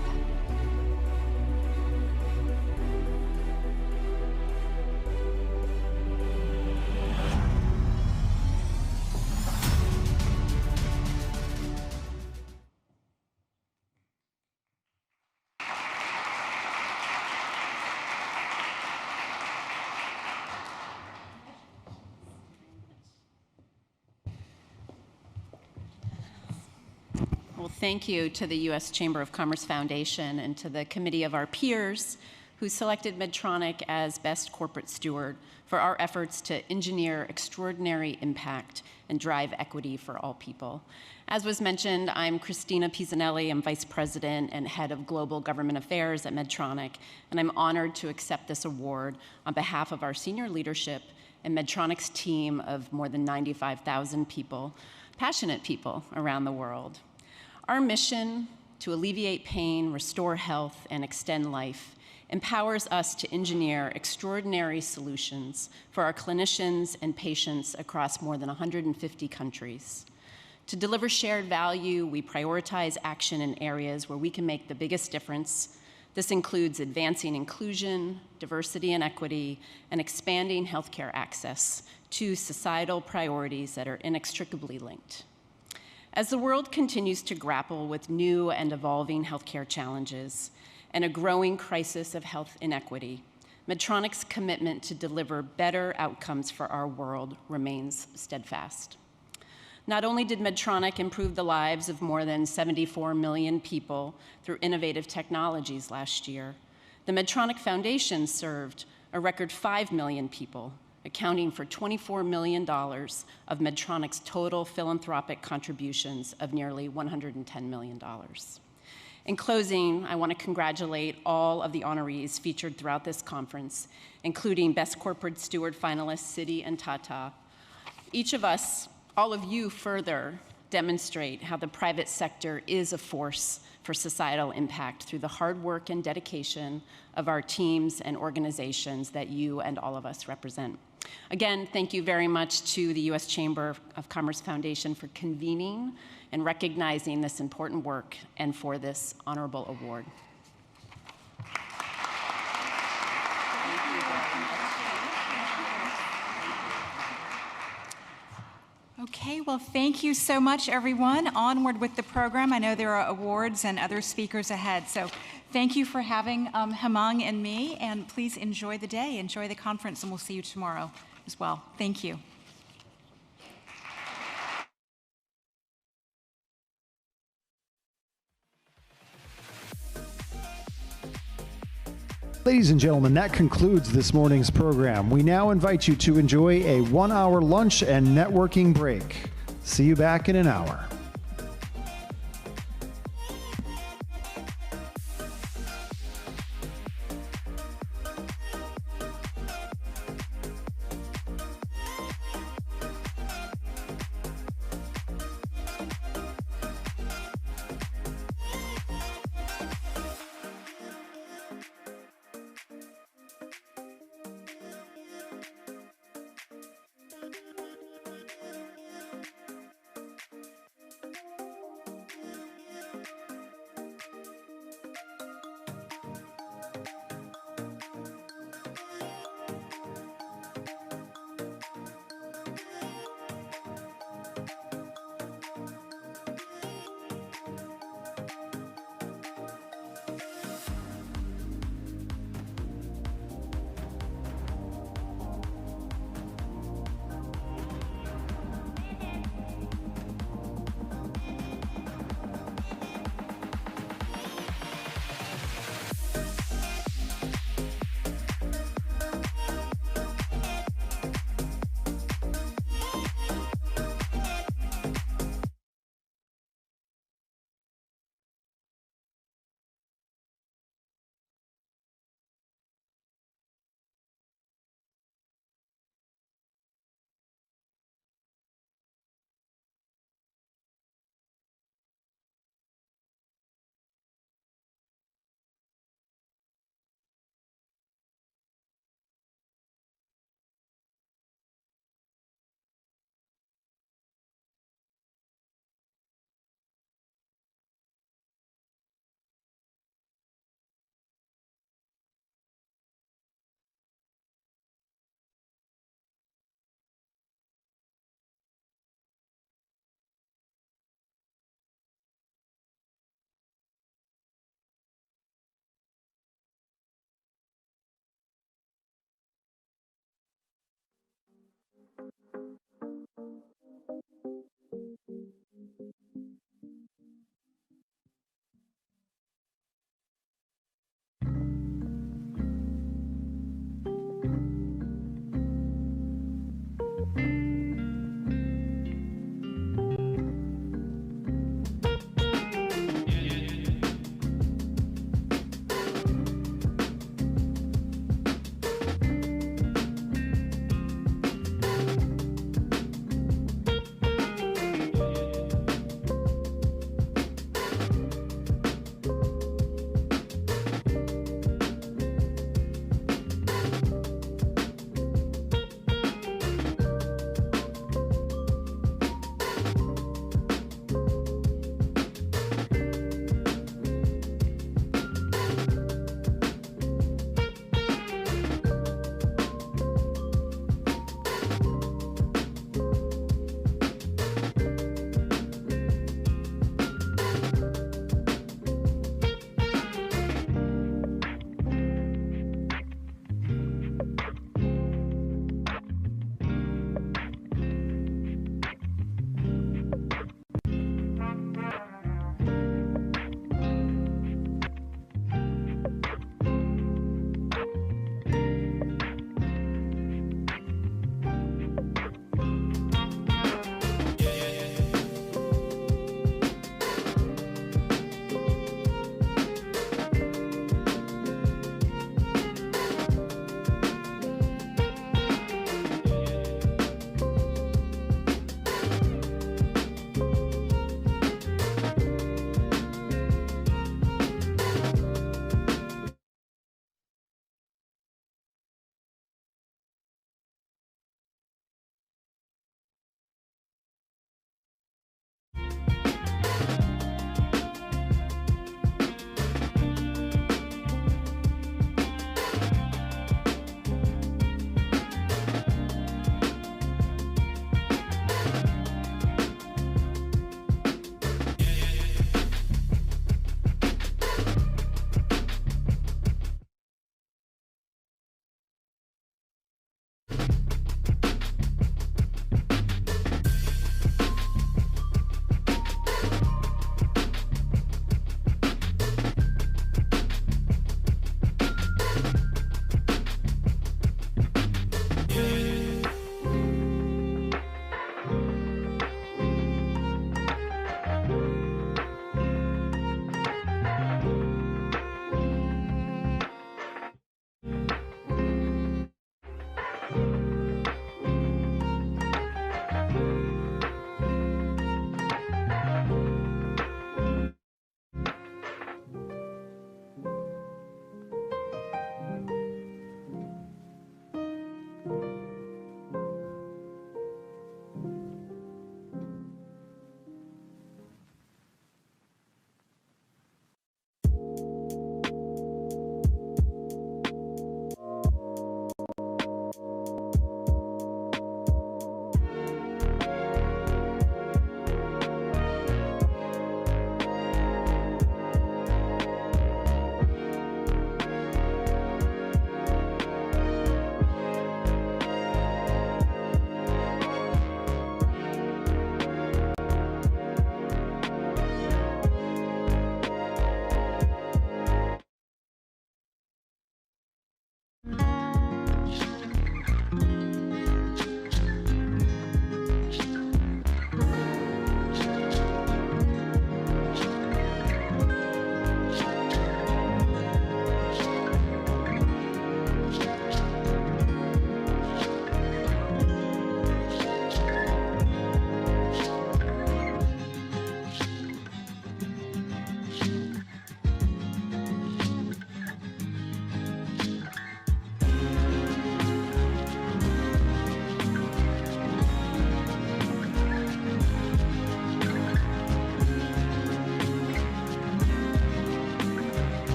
Well, thank you to the U.S. Chamber of Commerce Foundation and to the committee of our peers who selected Medtronic as Best Corporate Steward for our efforts to engineer extraordinary impact and drive equity for all people. As was mentioned, I'm Christina Pisanelli. I'm Vice President and Head of Global Government Affairs at Medtronic, and I'm honored to accept this award on behalf of our senior leadership and Medtronic's team of more than 95,000 people, passionate people around the world. Our mission to alleviate pain, restore health, and extend life empowers us to engineer extraordinary solutions for our clinicians and patients across more than 150 countries. To deliver shared value, we prioritize action in areas where we can make the biggest difference. This includes advancing inclusion, diversity and equity, and expanding healthcare access to societal priorities that are inextricably linked. As the world continues to grapple with new and evolving healthcare challenges and a growing crisis of health inequity, Medtronic's commitment to deliver better outcomes for our world remains steadfast. Not only did Medtronic improve the lives of more than 74 million people through innovative technologies last year, the Medtronic Foundation served a record 5 million people, accounting for $24 million of Medtronic's total philanthropic contributions of nearly $110 million. In closing, I want to congratulate all of the honorees featured throughout this conference, including Best Corporate Steward finalists Citi and Tata. Each of us, all of you further demonstrate how the private sector is a force for societal impact through the hard work and dedication of our teams and organizations that you and all of us represent. Again, thank you very much to the U.S. Chamber of Commerce Foundation for convening and recognizing this important work and for this honorable award. Okay, well, thank you so much, everyone. Onward with the program. I know there are awards and other speakers ahead, so thank you for having Hemang and me, and please enjoy the day, enjoy the conference, and we'll see you tomorrow as well. Thank you. Ladies and gentlemen, that concludes this morning's program. We now invite you to enjoy a 1-hour lunch and networking break. See you back in an hour.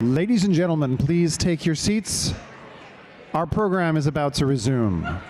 Ladies and gentlemen, please take your seats. Our program is about to resume.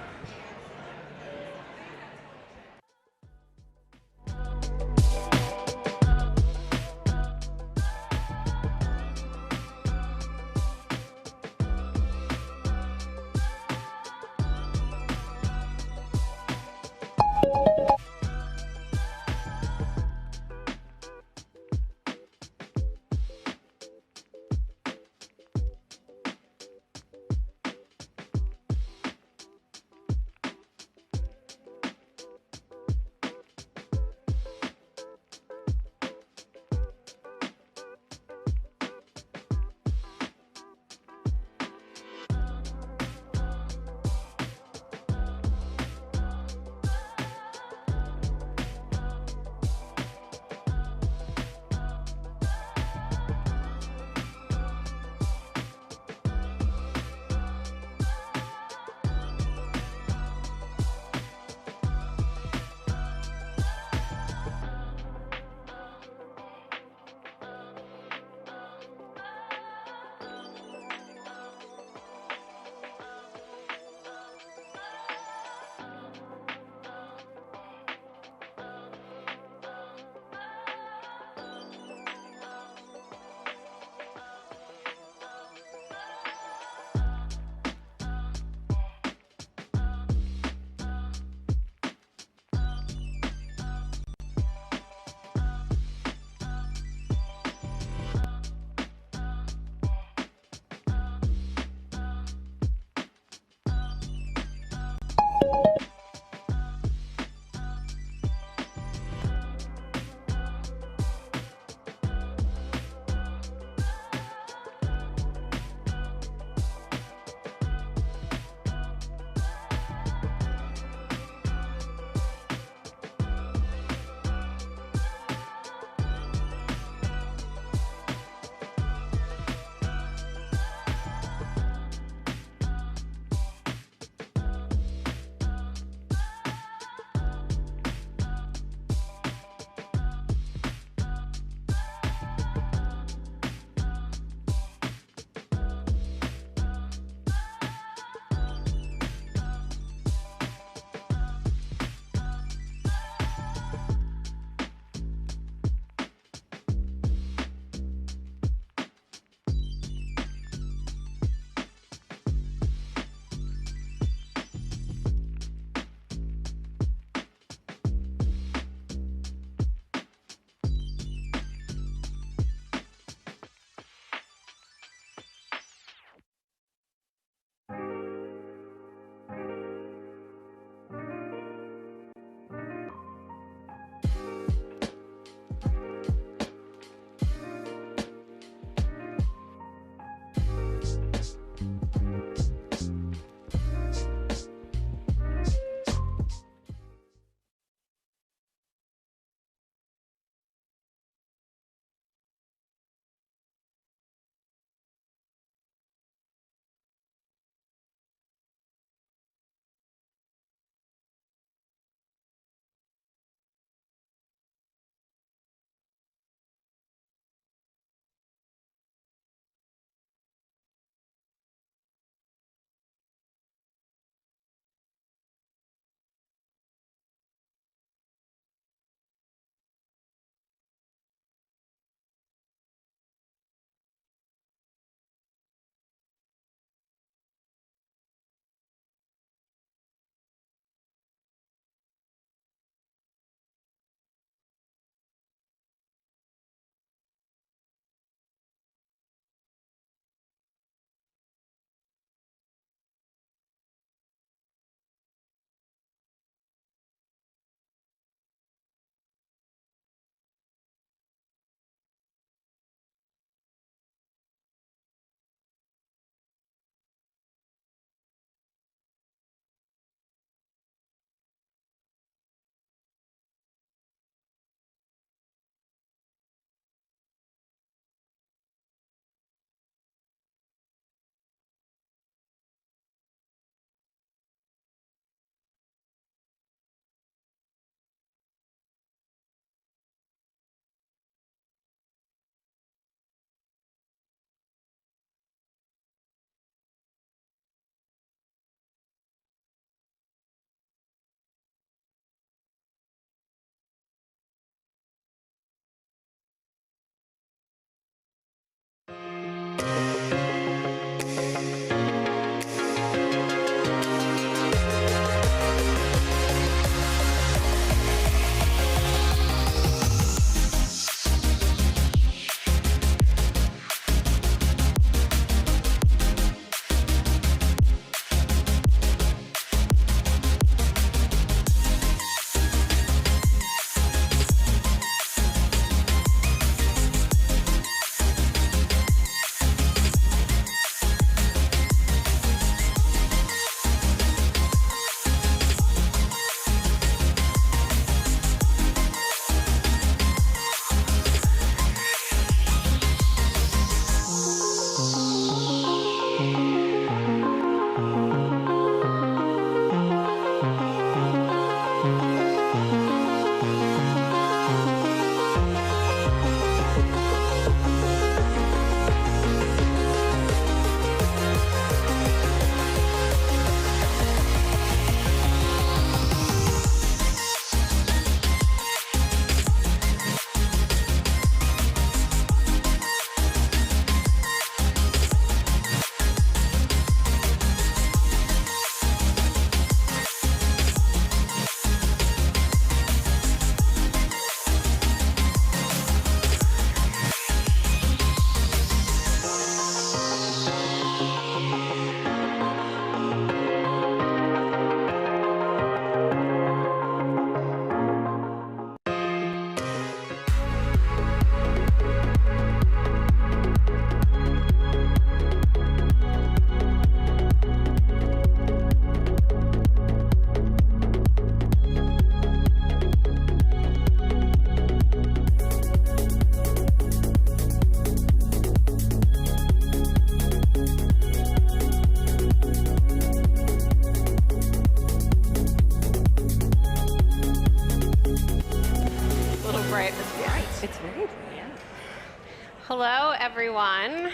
everyone.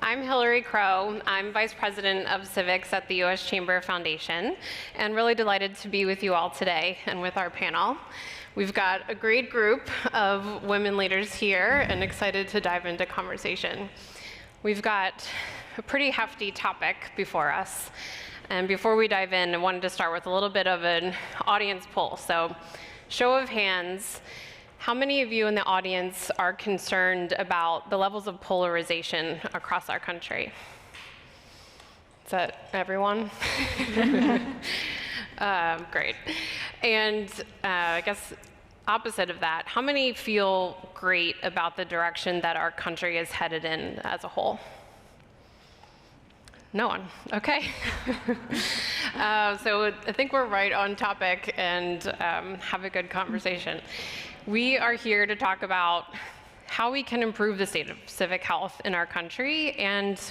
I'm Hillary Crow. I'm Vice President of Civics at the U.S. Chamber Foundation, and really delighted to be with you all today and with our panel. We've got a great group of women leaders here and excited to dive into conversation. We've got a pretty hefty topic before us. And before we dive in, I wanted to start with a little bit of an audience poll. So, show of hands, how many of you in the audience are concerned about the levels of polarization across our country? Is that everyone? Great. And I guess opposite of that, how many feel great about the direction that our country is headed in as a whole? No one. Okay. So I think we're right on topic and have a good conversation. We are here to talk about how we can improve the state of civic health in our country and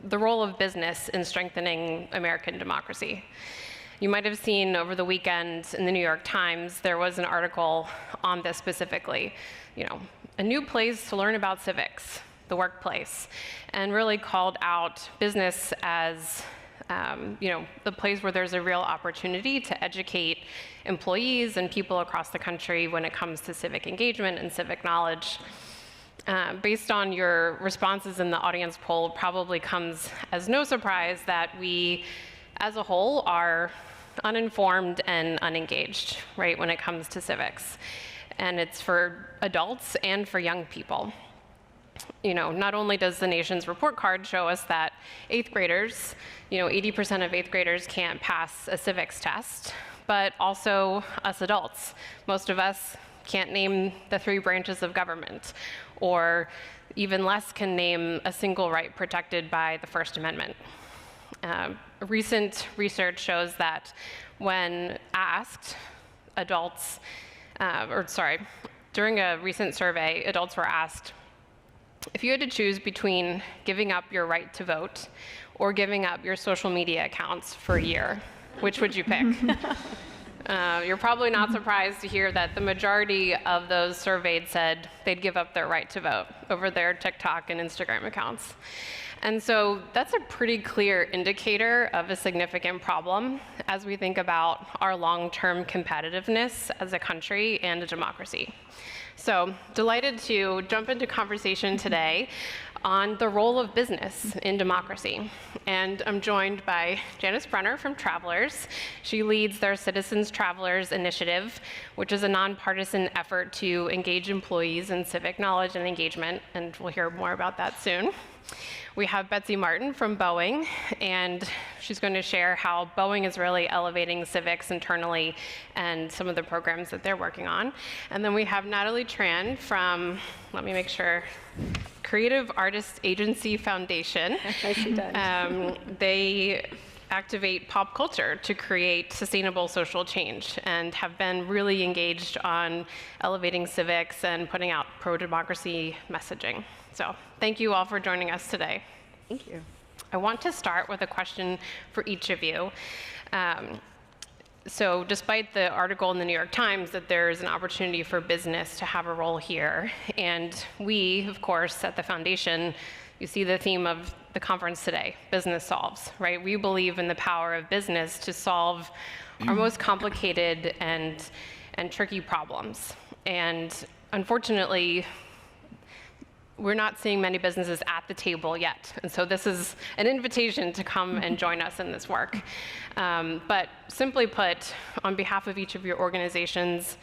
the role of business in strengthening American democracy. You might have seen over the weekend in the New York Times, there was an article on this specifically. You know, a new place to learn about civics, the workplace, and really called out business as the place where there's a real opportunity to educate employees and people across the country when it comes to civic engagement and civic knowledge. Based on your responses in the audience poll, probably comes as no surprise that we, as a whole, are uninformed and unengaged, right, when it comes to civics. And it's for adults and for young people. You know, not only does the nation's report card show us that 8th graders, 80% of 8th graders can't pass a civics test, but also us adults. Most of us can't name the 3 branches of government, or even less can name a single right protected by the First Amendment. Recent research shows that when asked, during a recent survey, adults were asked, if you had to choose between giving up your right to vote or giving up your social media accounts for a year, which would you pick? You're probably not surprised to hear that the majority of those surveyed said they'd give up their right to vote over their TikTok and Instagram accounts. And so that's a pretty clear indicator of a significant problem as we think about our long-term competitiveness as a country and a democracy. So, delighted to jump into conversation today on the role of business in democracy. And I'm joined by Janice Brenner from Travelers. She leads their Citizens Travelers Initiative, which is a nonpartisan effort to engage employees in civic knowledge and engagement, and we'll hear more about that soon. We have Betsy Martin from Boeing, and she's going to share how Boeing is really elevating civics internally and some of the programs that they're working on. And then we have Natalie Tran from, let me make sure, Creative Artists Agency Foundation. They activate pop culture to create sustainable social change and have been really engaged on elevating civics and putting out pro-democracy messaging. So thank you all for joining us today. Thank you. I want to start with a question for each of you. So despite the article in the New York Times that there is an opportunity for business to have a role here, and we, of course, at the foundation, you see the theme of the conference today, business solves, right? We believe in the power of business to solve our most complicated and tricky problems. And unfortunately, we're not seeing many businesses at the table yet. And so this is an invitation to come and join us in this work. But simply put, on behalf of each of your organizations,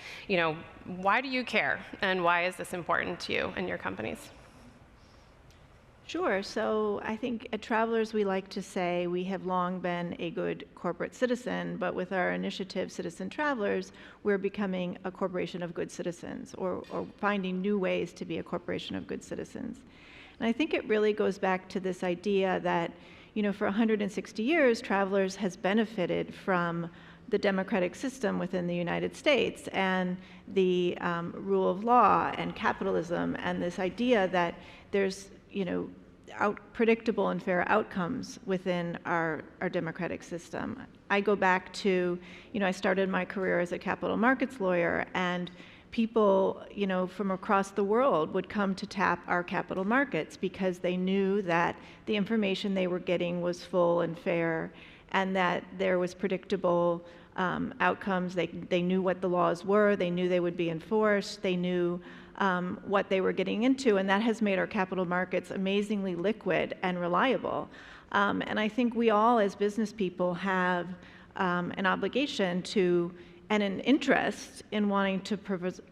why do you care? And why is this important to you and your companies? Sure. So I think at Travelers, we like to say we have long been a good corporate citizen, but with our initiative, Citizen Travelers, we're becoming a corporation of good citizens, or finding new ways to be a corporation of good citizens. And I think it really goes back to this idea that, for 160 years, Travelers has benefited from the democratic system within the United States and the rule of law and capitalism, and this idea that there's predictable and fair outcomes within our democratic system. I go back to, I started my career as a capital markets lawyer, and people, from across the world would come to tap our capital markets because they knew that the information they were getting was full and fair, and that there was predictable outcomes. They knew what the laws were. They knew they would be enforced. They knew what they were getting into, and that has made our capital markets amazingly liquid and reliable. And I think we all, as business people, have an obligation to and an interest in wanting to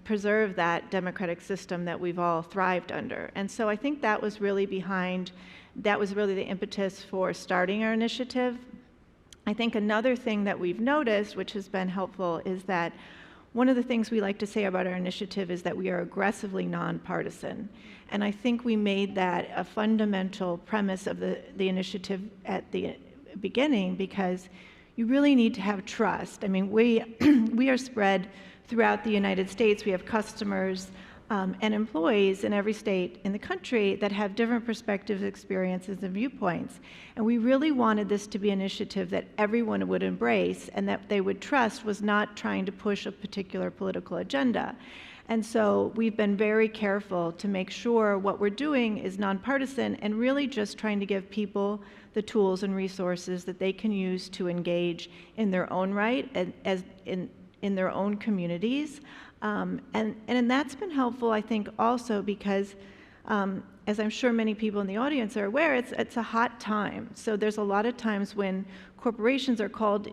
preserve that democratic system that we've all thrived under. And so I think that was really the impetus for starting our initiative. I think another thing that we've noticed, which has been helpful, is that one of the things we like to say about our initiative is that we are aggressively nonpartisan. And I think we made that a fundamental premise of the initiative at the beginning, because you really need to have trust. I mean, we are spread throughout the United States. We have customers and employees in every state in the country that have different perspectives, experiences, and viewpoints. And we really wanted this to be an initiative that everyone would embrace and that they would trust was not trying to push a particular political agenda. And so we've been very careful to make sure what we're doing is nonpartisan and really just trying to give people the tools and resources that they can use to engage in their own right and in their own communities. And that's been helpful, I think, also because, as I'm sure many people in the audience are aware, it's a hot time. So there's a lot of times when corporations are called,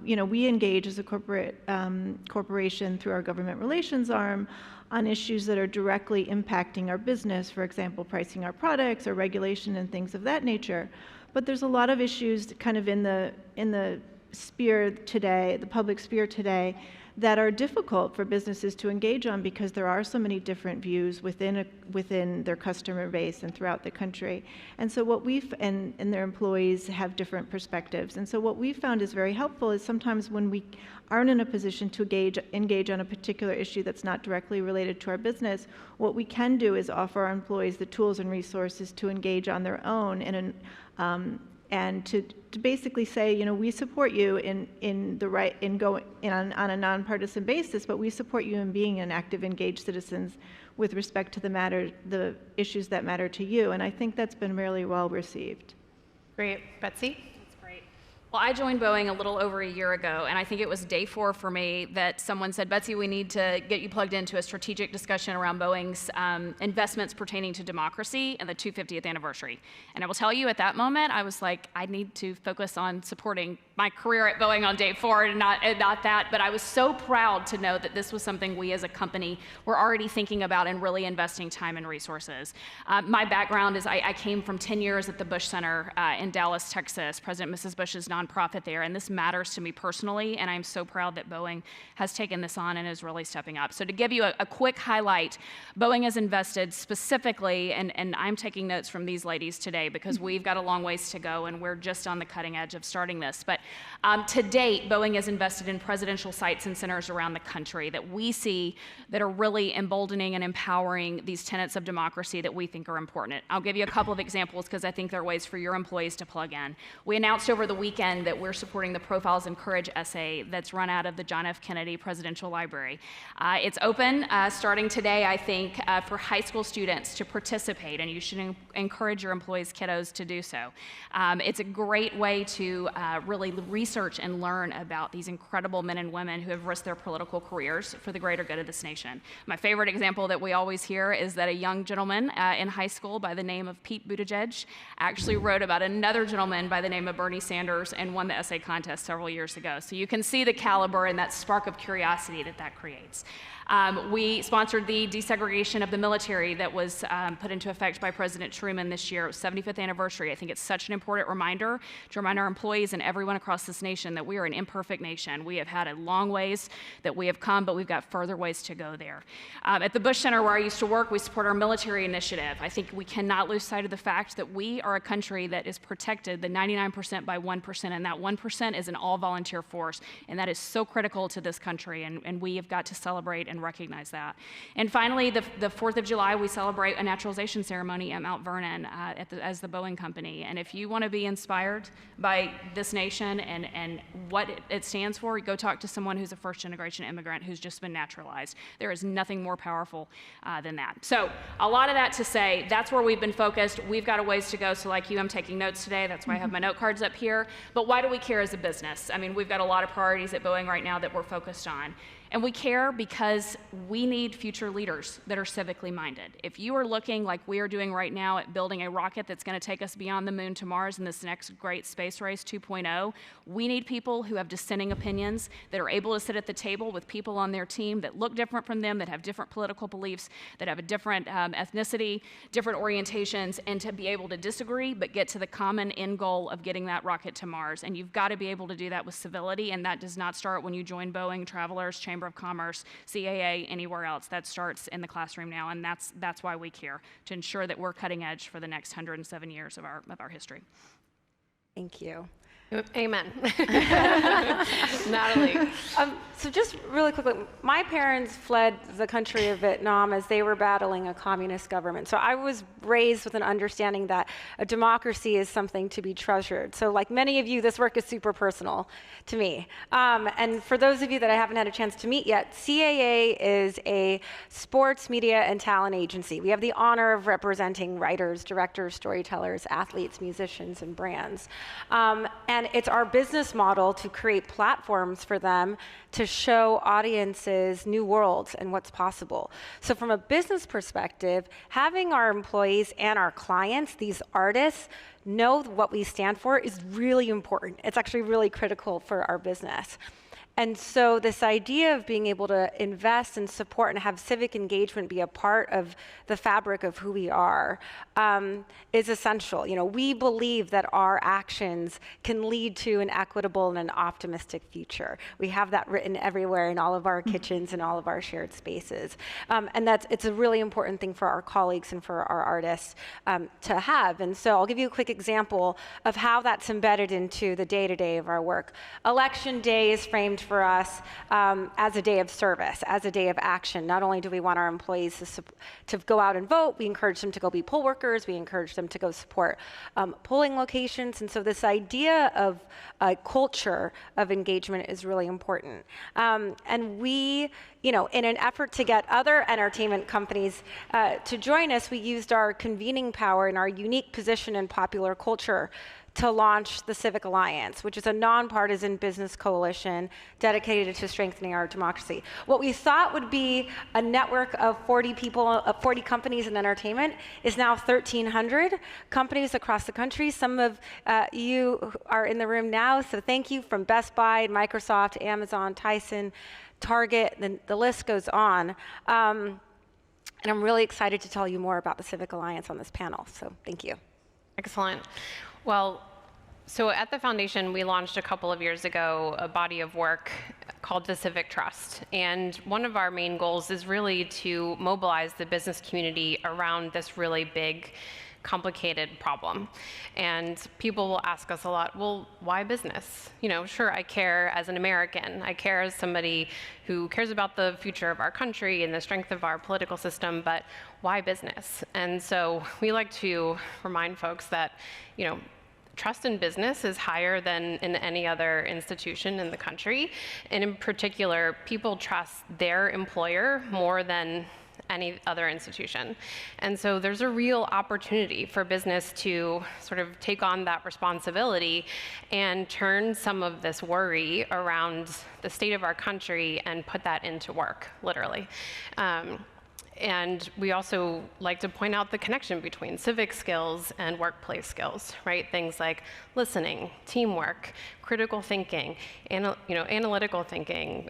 we engage as a corporation through our government relations arm on issues that are directly impacting our business, for example, pricing our products or regulation and things of that nature. But there's a lot of issues kind of in the sphere today, the public sphere today, that are difficult for businesses to engage on because there are so many different views within their customer base and throughout the country. And so and their employees have different perspectives. And so what we've found is very helpful is sometimes when we aren't in a position to engage on a particular issue that's not directly related to our business, what we can do is offer our employees the tools and resources to engage on their own and to basically say, we support you in going on a nonpartisan basis, but we support you in being an active, engaged citizens with respect to the issues that matter to you. And I think that's been really well received. Great. Betsy? Well, I joined Boeing a little over a year ago, and I think it was day 4 for me that someone said, Betsy, we need to get you plugged into a strategic discussion around Boeing's investments pertaining to democracy and the 250th anniversary. And I will tell you, at that moment, I was like, I need to focus on supporting my career at Boeing on day 4 and not that. But I was so proud to know that this was something we as a company were already thinking about and really investing time and resources. My background is I came from 10 years at the Bush Center in Dallas, Texas, President and Mrs. Bush's nonprofit there, and this matters to me personally, and I'm so proud that Boeing has taken this on and is really stepping up. So to give you a quick highlight, Boeing has invested specifically, and I'm taking notes from these ladies today because we've got a long ways to go and we're just on the cutting edge of starting this, but to date, Boeing has invested in presidential sites and centers around the country that we see that are really emboldening and empowering these tenets of democracy that we think are important. I'll give you a couple of examples because I think there are ways for your employees to plug in. We announced over the weekend that we're supporting the Profiles in Courage essay that's run out of the John F. Kennedy Presidential Library. It's open starting today, I think, for high school students to participate, and you should encourage your employees' kiddos to do so. It's a great way to really research and learn about these incredible men and women who have risked their political careers for the greater good of this nation. My favorite example that we always hear is that a young gentleman in high school by the name of Pete Buttigieg actually wrote about another gentleman by the name of Bernie Sanders and won the essay contest several years ago. So you can see the caliber and that spark of curiosity that creates. We sponsored the desegregation of the military that was put into effect by President Truman this year. It was 75th anniversary. I think it's such an important reminder to remind our employees and everyone across this nation that we are an imperfect nation. We have had a long ways that we have come, but we've got further ways to go there. At the Bush Center, where I used to work, we support our military initiative. I think we cannot lose sight of the fact that we are a country that is protected, the 99% by 1% 1%, and that 1% is an all-volunteer force, and that is so critical to this country, and we have got to celebrate and recognize that. And finally, the 4th of July, we celebrate a naturalization ceremony at Mount Vernon as the Boeing Company. And if you want to be inspired by this nation and what it stands for, go talk to someone who's a first-generation immigrant who's just been naturalized. There is nothing more powerful than that. So a lot of that to say, that's where we've been focused. We've got a ways to go, so like you, I'm taking notes today. That's why I have my note cards up here. But why do we care as a business? I mean, we've got a lot of priorities at Boeing right now that we're focused on. And we care because we need future leaders that are civically minded. If you are looking like we are doing right now at building a rocket that's going to take us beyond the moon to Mars in this next great space race 2.0, we need people who have dissenting opinions, that are able to sit at the table with people on their team that look different from them, that have different political beliefs, that have a different ethnicity, different orientations, and to be able to disagree but get to the common end goal of getting that rocket to Mars. And you've got to be able to do that with civility, and that does not start when you join Boeing, Travelers, Chamber of Commerce, CAA, anywhere else. That starts in the classroom now, and that's why we care, to ensure that we're cutting edge for the next 107 years of our history. Thank you. Amen. Natalie. So just really quickly, my parents fled the country of Vietnam as they were battling a communist government. So I was raised with an understanding that a democracy is something to be treasured. So like many of you, this work is super personal to me. And for those of you that I haven't had a chance to meet yet, CAA is a sports, media, and talent agency. We have the honor of representing writers, directors, storytellers, athletes, musicians, and brands. And it's our business model to create platforms for them to show audiences new worlds and what's possible. So from a business perspective, having our employees and our clients, these artists, know what we stand for is really important. It's actually really critical for our business. And so this idea of being able to invest and support and have civic engagement be a part of the fabric of who we are is essential. You know, we believe that our actions can lead to an equitable and an optimistic future. We have that written everywhere in all of our kitchens and all of our shared spaces. And it's a really important thing for our colleagues and for our artists to have. And so I'll give you a quick example of how that's embedded into the day-to-day of our work. Election day is framed for us as a day of service, as a day of action. Not only do we want our employees to go out and vote, we encourage them to go be poll workers, we encourage them to go support polling locations, and so this idea of a culture of engagement is really important. And we, you know, in an effort to get other entertainment companies to join us, we used our convening power and our unique position in popular culture to launch the Civic Alliance, which is a nonpartisan business coalition dedicated to strengthening our democracy. What we thought would be a network of 40 people, 40 companies in entertainment is now 1,300 companies across the country. Some of you are in the room now, so thank you, from Best Buy, Microsoft, Amazon, Tyson, Target, the list goes on. And I'm really excited to tell you more about the Civic Alliance on this panel, so thank you. Excellent. Well, so at the foundation, we launched a couple of years ago a body of work called the Civic Trust. And one of our main goals is really to mobilize the business community around this really big, complicated problem. And people will ask us a lot, well, why business? You know, sure, I care as an American. I care as somebody who cares about the future of our country and the strength of our political system, but why business? And so we like to remind folks that, you know, trust in business is higher than in any other institution in the country. And in particular, people trust their employer more than any other institution. And so there's a real opportunity for business to sort of take on that responsibility and turn some of this worry around the state of our country and put that into work, literally. And we also like to point out the connection between civic skills and workplace skills, right? Things like listening, teamwork, critical thinking, analytical thinking,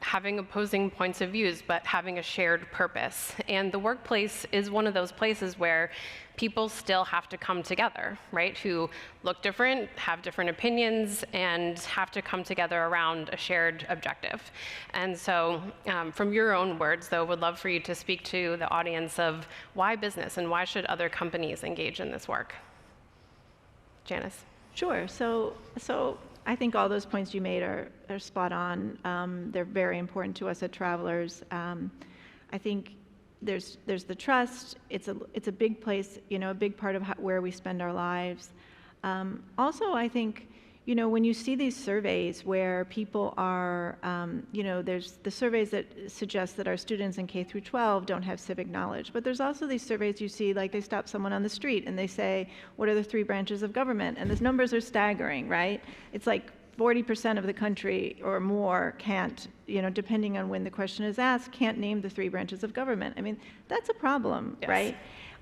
having opposing points of views, but having a shared purpose. And the workplace is one of those places where people still have to come together, right? Who look different, have different opinions, and have to come together around a shared objective. And so from your own words, though, would love for you to speak to the audience of why business and why should other companies engage in this work? Janice. Sure. So I think all those points you made are spot on. They're very important to us at Travelers. I think there's the trust. It's a big place, a big part of where we spend our lives. Also, I think, when you see these surveys where people are, there's the surveys that suggest that our students in K through 12 don't have civic knowledge, but there's also these surveys you see, like they stop someone on the street and they say, what are the 3 branches of government? And those numbers are staggering, right? It's like 40% of the country or more can't, depending on when the question is asked, can't name the 3 branches of government. I mean, that's a problem, yes. Right?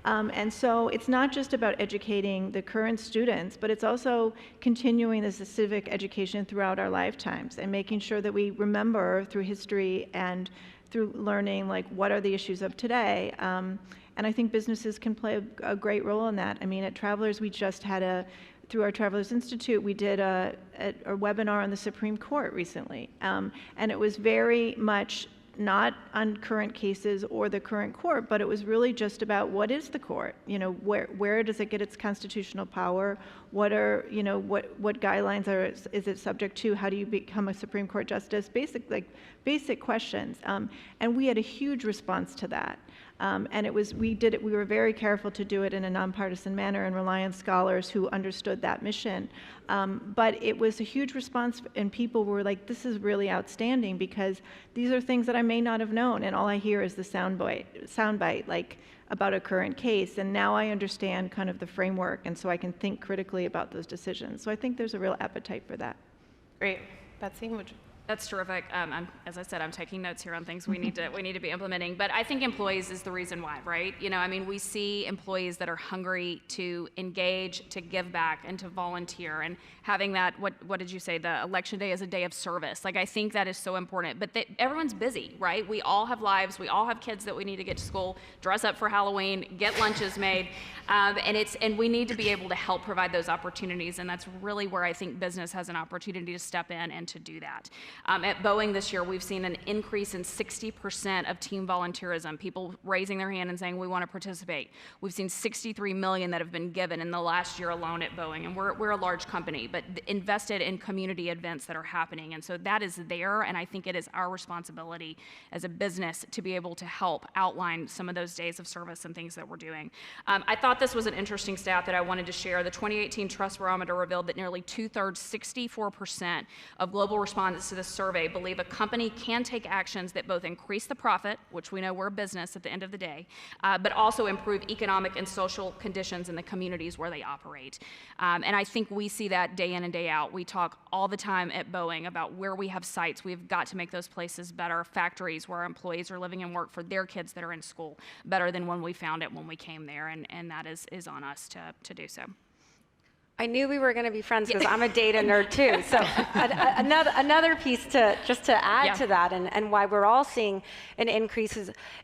And so it's not just about educating the current students, but it's also continuing this civic education throughout our lifetimes and making sure that we remember through history and through learning, like, what are the issues of today. And I think businesses can play a great role in that. I mean, at Travelers, we just had through our Travelers Institute, we did a webinar on the Supreme Court recently. And it was very much not on current cases or the current court, but it was really just about what is the court? Where does it get its constitutional power? What are, what guidelines is it subject to? How do you become a Supreme Court justice? Basic questions. And we had a huge response to that. And we were very careful to do it in a nonpartisan manner and rely on scholars who understood that mission. But it was a huge response, and people were like, this is really outstanding because these are things that I may not have known, and all I hear is the soundbite, like about a current case, and now I understand kind of the framework, and so I can think critically about those decisions. So I think there's a real appetite for that. Great. Betsy, would you? That's terrific. As I said, I'm taking notes here on things we need to be implementing. But I think employees is the reason why, right? We see employees that are hungry to engage, to give back, and to volunteer, and having that. What did you say? The election day is a day of service. Like, I think that is so important. But everyone's busy, right? We all have lives. We all have kids that we need to get to school, dress up for Halloween, get lunches made, and we need to be able to help provide those opportunities. And that's really where I think business has an opportunity to step in and to do that. At Boeing this year, we've seen an increase in 60% of team volunteerism, people raising their hand and saying, we want to participate. We've seen $63 million that have been given in the last year alone at Boeing, and we're a large company, but invested in community events that are happening. And so that is there, and I think it is our responsibility as a business to be able to help outline some of those days of service and things that we're doing. I thought this was an interesting stat that I wanted to share. The 2018 Trust Barometer revealed that nearly 2/3, 64% of global respondents to this survey believe a company can take actions that both increase the profit, which we know we're a business at the end of the day, but also improve economic and social conditions in the communities where they operate. And I think we see that day in and day out. We talk all the time at Boeing about where we have sites. We've got to make those places better, factories where our employees are living and work for their kids that are in school, better than when we found it when we came there, and that is on us to do so. I knew we were going to be friends because I'm a data nerd too. So another piece to add to that, and why we're all seeing an increase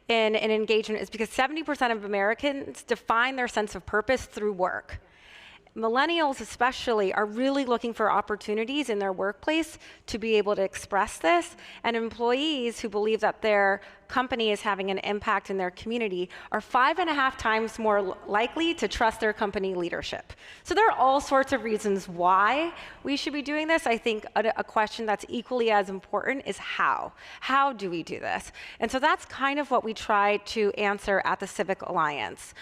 in engagement is because 70% of Americans define their sense of purpose through work. Millennials especially are really looking for opportunities in their workplace to be able to express this, and employees who believe that their company is having an impact in their community are 5.5 times more likely to trust their company leadership. So there are all sorts of reasons why we should be doing this. I think a question that's equally as important is how. How do we do this? And so that's kind of what we try to answer at the Civic Alliance.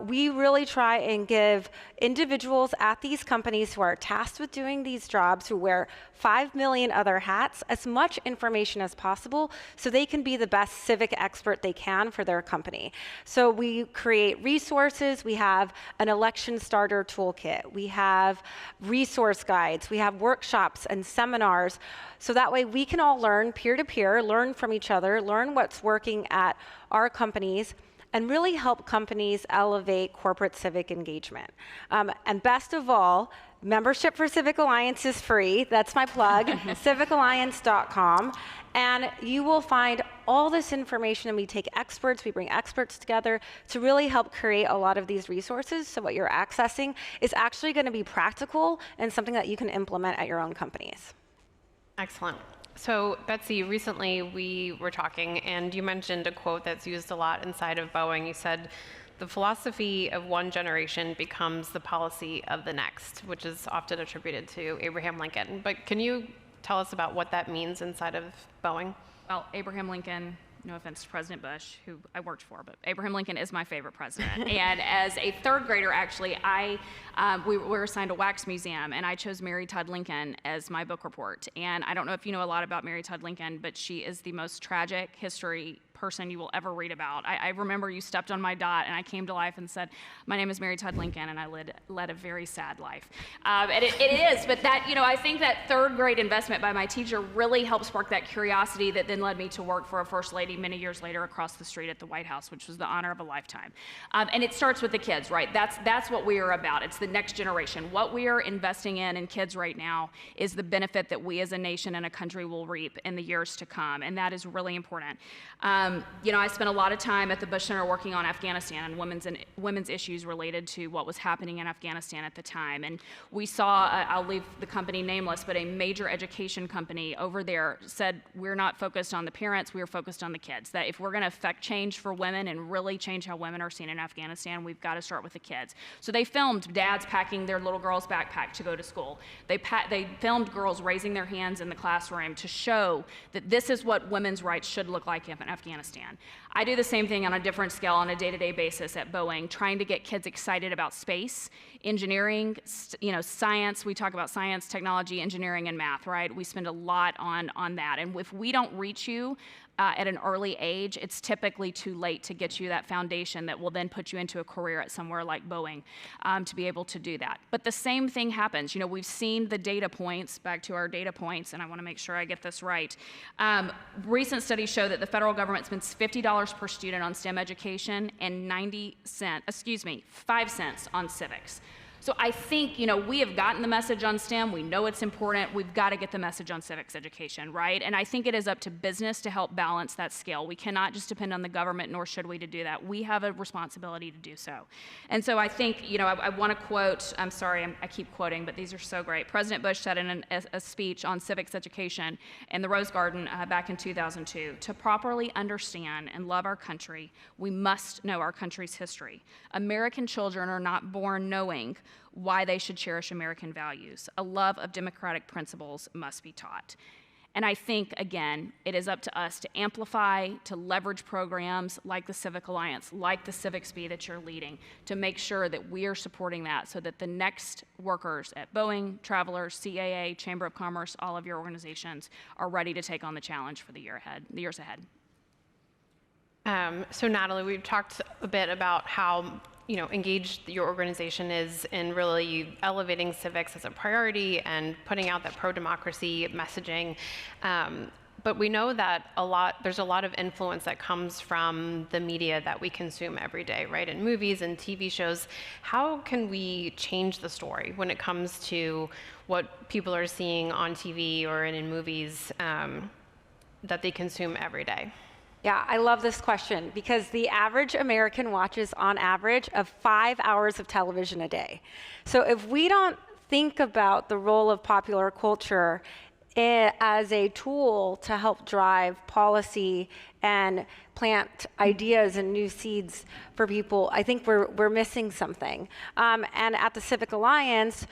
We really try and give individuals at these companies who are tasked with doing these jobs, who wear 5 million other hats, as much information as possible so they can be the best civic expert they can for their company. So we create resources. We have an election starter toolkit. We have resource guides. We have workshops and seminars. So that way we can all learn peer-to-peer, learn from each other, learn what's working at our companies, and really help companies elevate corporate civic engagement. And best of all, membership for Civic Alliance is free. That's my plug, civicalliance.com. And you will find all this information, and we take experts, we bring experts together to really help create a lot of these resources. So what you're accessing is actually going to be practical and something that you can implement at your own companies. Excellent. So Betsy, recently we were talking and you mentioned a quote that's used a lot inside of Boeing. You said, the philosophy of one generation becomes the policy of the next, which is often attributed to Abraham Lincoln. But can you tell us about what that means inside of Boeing? Well, Abraham Lincoln, no offense to President Bush, who I worked for, but Abraham Lincoln is my favorite president. And as a third grader, actually, we were assigned a wax museum, and I chose Mary Todd Lincoln as my book report. And I don't know if you know a lot about Mary Todd Lincoln, but she is the most tragic history person you will ever read about. I remember you stepped on my dot and I came to life and said, my name is Mary Todd Lincoln, and I led a very sad life. And it is, but that, I think that third grade investment by my teacher really helped spark that curiosity that then led me to work for a first lady many years later across the street at the White House, which was the honor of a lifetime. And it starts with the kids, right? That's what we are about. It's the next generation. What we are investing in kids right now is the benefit that we as a nation and a country will reap in the years to come, and that is really important. I spent a lot of time at the Bush Center working on Afghanistan and women's issues related to what was happening in Afghanistan at the time. And we saw, I'll leave the company nameless, but a major education company over there said, we're not focused on the parents, we're focused on the kids. That if we're going to affect change for women and really change how women are seen in Afghanistan, we've got to start with the kids. So they filmed dads packing their little girl's backpack to go to school. They filmed girls raising their hands in the classroom to show that this is what women's rights should look like in Afghanistan. I do the same thing on a different scale on a day-to-day basis at Boeing, trying to get kids excited about space, engineering, science. We talk about science, technology, engineering, and math, right? We spend a lot on that. And if we don't reach you at an early age, it's typically too late to get you that foundation that will then put you into a career at somewhere like Boeing to be able to do that. But the same thing happens. We've seen the data points, back to our data points, and I want to make sure I get this right. Recent studies show that the federal government spends $50 per student on STEM education and 5 cents on civics. So I think, we have gotten the message on STEM. We know it's important. We've got to get the message on civics education, right? And I think it is up to business to help balance that scale. We cannot just depend on the government, nor should we to do that. We have a responsibility to do so. And so I think, I want to quote, I'm sorry, I keep quoting, but these are so great. President Bush said in a speech on civics education in the Rose Garden back in 2002, to properly understand and love our country, we must know our country's history. American children are not born knowing why they should cherish American values. A love of democratic principles must be taught. And I think, again, it is up to us to amplify, to leverage programs like the Civic Alliance, like the Civics Bee that you're leading, to make sure that we are supporting that so that the next workers at Boeing, Travelers, CAA, Chamber of Commerce, all of your organizations are ready to take on the challenge for the years ahead. So Natalie, we've talked a bit about how engaged your organization is in really elevating civics as a priority and putting out that pro-democracy messaging. But we know that there's a lot of influence that comes from the media that we consume every day, right? In movies and TV shows. How can we change the story when it comes to what people are seeing on TV or in movies that they consume every day? Yeah, I love this question because the average American watches on average of 5 hours of television a day. So if we don't think about the role of popular culture as a tool to help drive policy and plant ideas and new seeds for people, I think we're missing something. And at the Civic Alliance,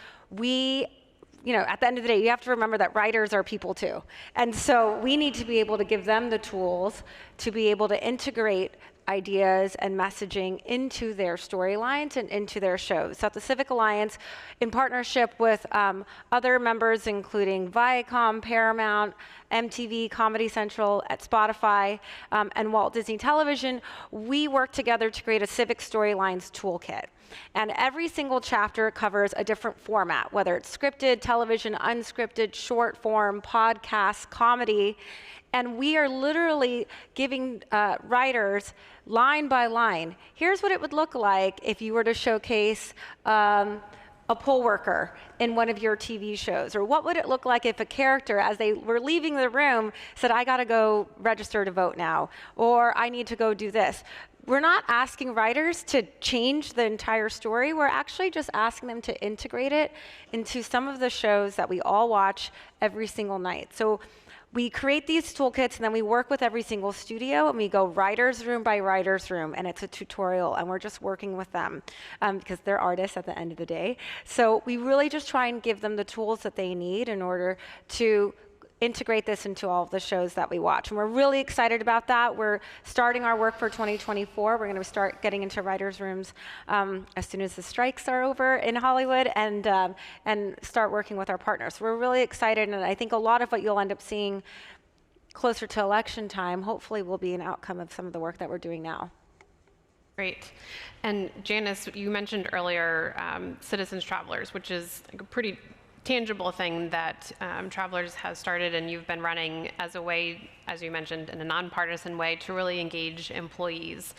at the end of the day, you have to remember that writers are people too. And so we need to be able to give them the tools to be able to integrate ideas and messaging into their storylines and into their shows. So at the Civic Alliance, in partnership with other members, including Viacom, Paramount, MTV, Comedy Central, at Spotify, and Walt Disney Television, we work together to create a Civic Storylines toolkit. And every single chapter covers a different format, whether it's scripted, television, unscripted, short form, podcast, comedy. And we are literally giving writers line by line, here's what it would look like if you were to showcase a poll worker in one of your TV shows, or what would it look like if a character, as they were leaving the room, said, I gotta go register to vote now, or I need to go do this. We're not asking writers to change the entire story. We're actually just asking them to integrate it into some of the shows that we all watch every single night. So we create these toolkits, and then we work with every single studio, and we go writer's room by writer's room, and it's a tutorial, and we're just working with them because they're artists at the end of the day. So we really just try and give them the tools that they need in order to integrate this into all of the shows that we watch. And we're really excited about that. We're starting our work for 2024. We're going to start getting into writers' rooms as soon as the strikes are over in Hollywood, and start working with our partners. We're really excited, and I think a lot of what you'll end up seeing closer to election time, hopefully, will be an outcome of some of the work that we're doing now. Great. And Janice, you mentioned earlier Citizens Travelers, which is like a pretty tangible thing that Travelers has started, and you've been running as a way, as you mentioned, in a nonpartisan way to really engage employees.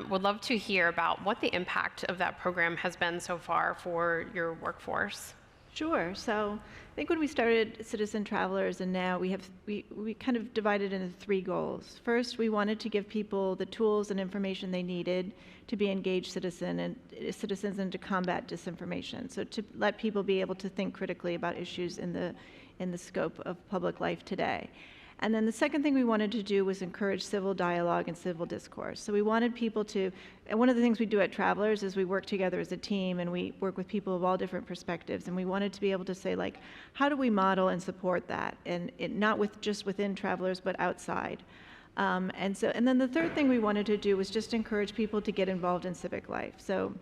Would love to hear about what the impact of that program has been so far for your workforce. Sure. So I think when we started Citizen Travelers and now we kind of divided into 3 goals. First, we wanted to give people the tools and information they needed to be engaged citizens and to combat disinformation. So to let people be able to think critically about issues in the scope of public life today. And then the second thing we wanted to do was encourage civil dialogue and civil discourse. So we wanted people to, and one of the things we do at Travelers is we work together as a team, and we work with people of all different perspectives, and we wanted to be able to say, like, how do we model and support that? And not just within Travelers, but outside. And then the third thing we wanted to do was just encourage people to get involved in civic life. So,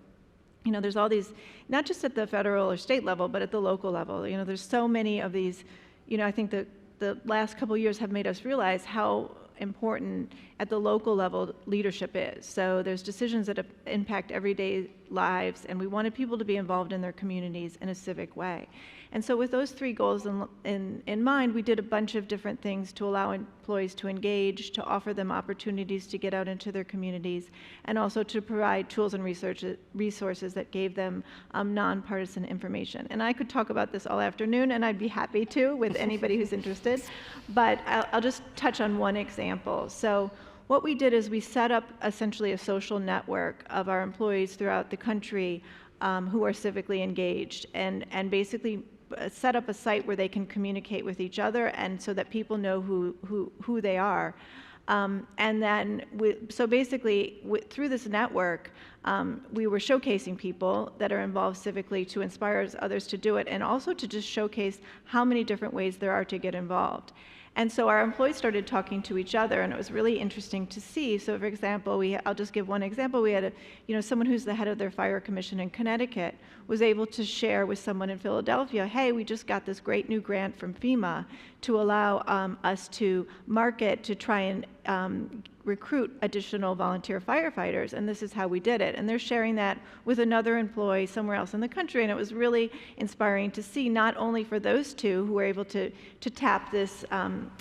you know, there's all these, not just at the federal or state level, but at the local level. You know, there's so many of these, you know, I think the last couple of years have made us realize how important at the local level leadership is. So there's decisions that impact everyday lives, and we wanted people to be involved in their communities in a civic way. And so with those 3 goals in mind, we did a bunch of different things to allow employees to engage, to offer them opportunities to get out into their communities, and also to provide tools and resources that gave them nonpartisan information. And I could talk about this all afternoon, and I'd be happy to with anybody who's interested, but I'll just touch on one example. So what we did is we set up essentially a social network of our employees throughout the country who are civically engaged, and basically set up a site where they can communicate with each other, and so that people know who they are. And then, so basically, through this network, we were showcasing people that are involved civically to inspire others to do it, and also to just showcase how many different ways there are to get involved. And so our employees started talking to each other, and it was really interesting to see. So, for example, I'll just give one example. We had someone who's the head of their fire commission in Connecticut was able to share with someone in Philadelphia, hey, we just got this great new grant from FEMA to allow us to market, to try and recruit additional volunteer firefighters, and this is how we did it. And they're sharing that with another employee somewhere else in the country, and it was really inspiring to see, not only for those 2 who were able to tap this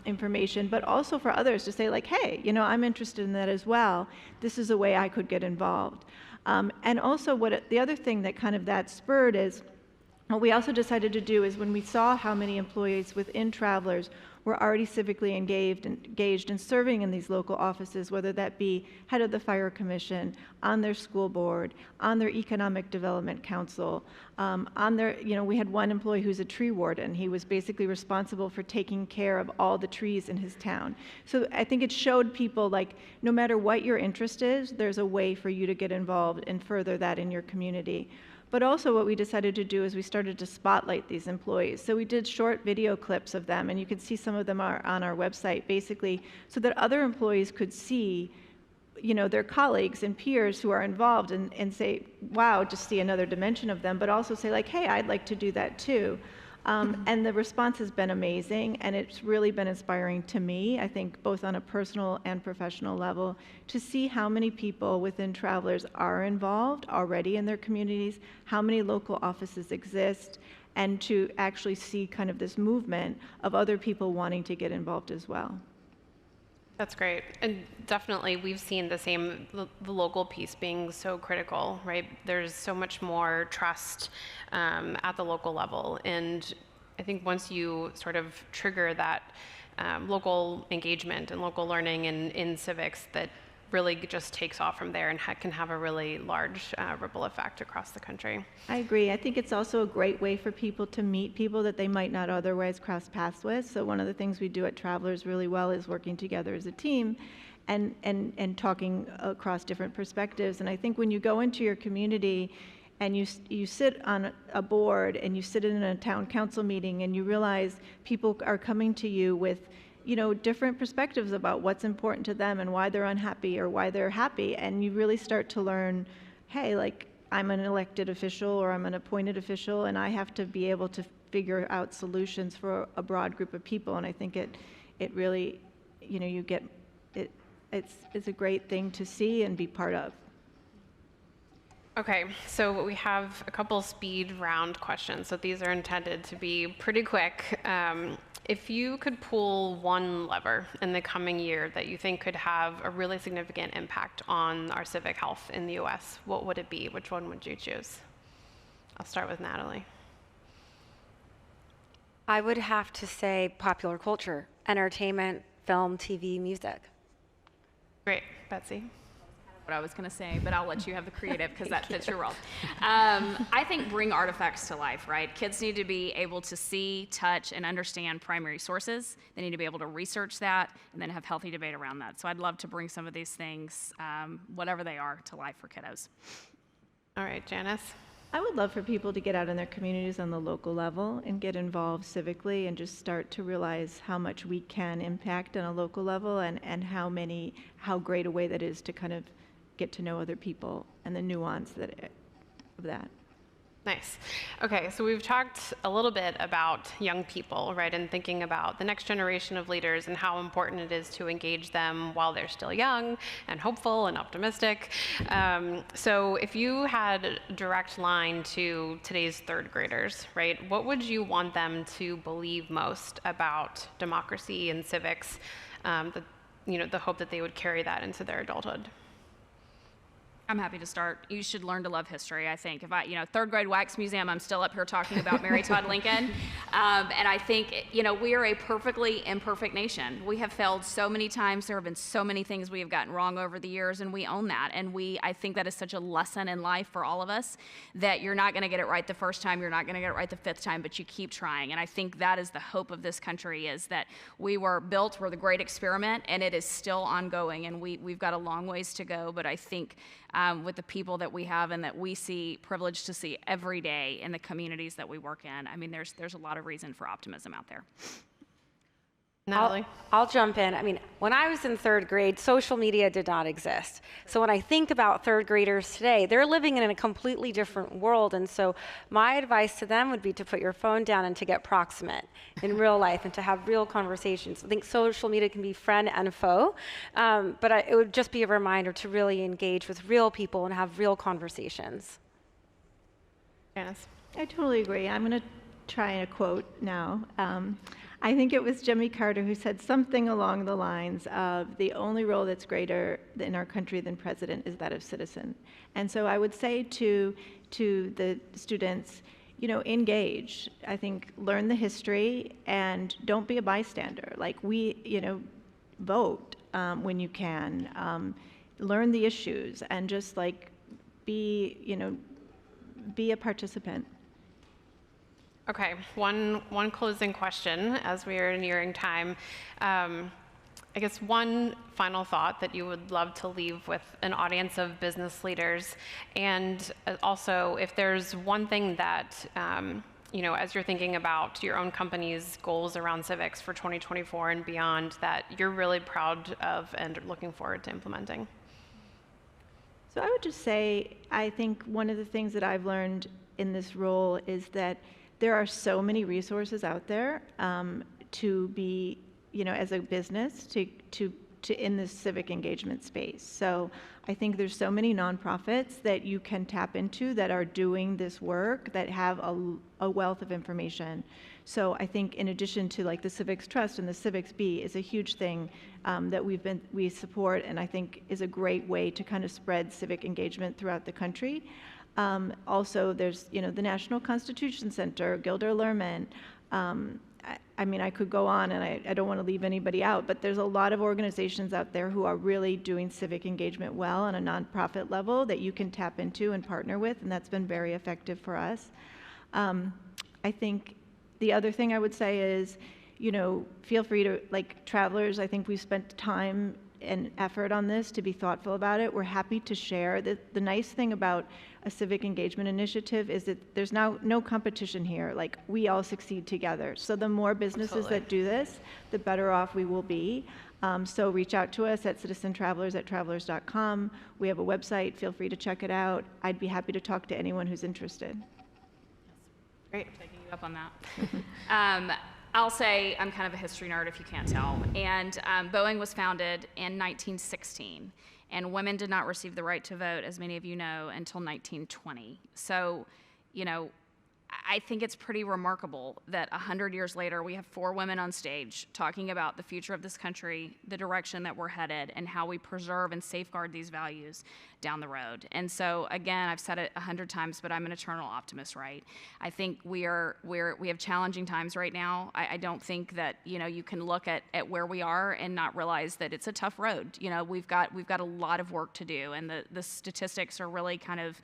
information, but also for others to say, like, hey, you know, I'm interested in that as well. This is a way I could get involved. And also the other thing that kind of that spurred is, what we also decided to do is when we saw how many employees within Travelers were already civically engaged and serving in these local offices, whether that be head of the fire commission, on their school board, on their economic development council, on their, you know, we had one employee who's a tree warden. He was basically responsible for taking care of all the trees in his town. So I think it showed people, like, no matter what your interest is, there's a way for you to get involved and further that in your community. But also what we decided to do is we started to spotlight these employees. So we did short video clips of them, and you can see some of them are on our website, basically, so that other employees could see, you know, their colleagues and peers who are involved and say, wow, just see another dimension of them, but also say, like, hey, I'd like to do that too. And the response has been amazing, and it's really been inspiring to me, I think, both on a personal and professional level, to see how many people within Travelers are involved already in their communities, how many local offices exist, and to actually see kind of this movement of other people wanting to get involved as well. That's great. And definitely we've seen the same, the local piece being so critical, right? There's so much more trust at the local level. And I think once you sort of trigger that local engagement and local learning in civics, that really just takes off from there and can have a really large ripple effect across the country. I agree. I think it's also a great way for people to meet people that they might not otherwise cross paths with. So one of the things we do at Travelers really well is working together as a team and talking across different perspectives. And I think when you go into your community and you sit on a board and you sit in a town council meeting and you realize people are coming to you with different perspectives about what's important to them and why they're unhappy or why they're happy. And you really start to learn, hey, like I'm an elected official or I'm an appointed official and I have to be able to figure out solutions for a broad group of people. And I think it really, you get, it's a great thing to see and be part of. Okay, so we have a couple speed round questions. So these are intended to be pretty quick. If you could pull one lever in the coming year that you think could have a really significant impact on our civic health in the US, what would it be? Which one would you choose? I'll start with Natalie. I would have to say popular culture, entertainment, film, TV, music. Great. Betsy? What I was going to say, but I'll let you have the creative because that fits your role. I think bring artifacts to life, right? Kids need to be able to see, touch, and understand primary sources. They need to be able to research that and then have healthy debate around that. So I'd love to bring some of these things, whatever they are, to life for kiddos. All right, Janice? I would love for people to get out in their communities on the local level and get involved civically and just start to realize how much we can impact on a local level and how great a way that is to kind of get to know other people and the nuance of that. Nice. Okay, so we've talked a little bit about young people, right, and thinking about the next generation of leaders and how important it is to engage them while they're still young and hopeful and optimistic. So if you had a direct line to today's third graders, right, what would you want them to believe most about democracy and civics, the hope that they would carry that into their adulthood? I'm happy to start. You should learn to love history, I think. If third grade wax museum, I'm still up here talking about Mary Todd Lincoln. And I think, we are a perfectly imperfect nation. We have failed so many times. There have been so many things we have gotten wrong over the years, and we own that. And I think that is such a lesson in life for all of us, that you're not going to get it right the first time, you're not going to get it right the fifth time, but you keep trying. And I think that is the hope of this country, is that we're the great experiment, and it is still ongoing. And we've got a long ways to go, but I think with the people that we have and that we see, privileged to see every day in the communities that we work in, I mean, there's a lot of reason for optimism out there. Natalie? I'll jump in. I mean, when I was in third grade, social media did not exist. So when I think about third graders today, they're living in a completely different world. And so my advice to them would be to put your phone down and to get proximate in real life and to have real conversations. I think social media can be friend and foe, but it would just be a reminder to really engage with real people and have real conversations. Janice? I totally agree. I'm going to try a quote now. I think it was Jimmy Carter who said something along the lines of, the only role that's greater in our country than president is that of citizen. And so I would say to the students, engage. I think learn the history and don't be a bystander. Like vote when you can. Learn the issues and just be a participant. Okay, one closing question as we are nearing time. I guess one final thought that you would love to leave with an audience of business leaders, and also if there's one thing that, as you're thinking about your own company's goals around civics for 2024 and beyond, that you're really proud of and looking forward to implementing. So I would just say, I think one of the things that I've learned in this role is that there are so many resources out there to be, as a business, to in this civic engagement space. So I think there's so many nonprofits that you can tap into that are doing this work, that have a wealth of information. So I think in addition to the Civics Trust and the Civics Bee is a huge thing that we support, and I think is a great way to kind of spread civic engagement throughout the country. Also, there's the National Constitution Center, Gilder Lehrman, I mean, I could go on, and I don't want to leave anybody out, but there's a lot of organizations out there who are really doing civic engagement well on a nonprofit level that you can tap into and partner with, and that's been very effective for us. I think the other thing I would say is, you know, feel free to, like travelers, I think we've spent time and effort on this to be thoughtful about it. We're happy to share. The nice thing about a civic engagement initiative is that there's now no competition here. Like, we all succeed together. So the more businesses that do this, the better off we will be. So reach out to us at citizentravelers@travelers.com. We have a website. Feel free to check it out. I'd be happy to talk to anyone who's interested. Great, taking you up on that. I'll say I'm kind of a history nerd if you can't tell. And Boeing was founded in 1916, and women did not receive the right to vote, as many of you know, until 1920. So, you know, I think it's pretty remarkable that 100 years later, we have 4 women on stage talking about the future of this country, the direction that we're headed, and how we preserve and safeguard these values down the road. And so, again, I've said it 100 times, but I'm an eternal optimist, right? I think we have challenging times right now. I don't think that, you know, you can look at where we are and not realize that it's a tough road. You know, we've got a lot of work to do, and the statistics are really kind of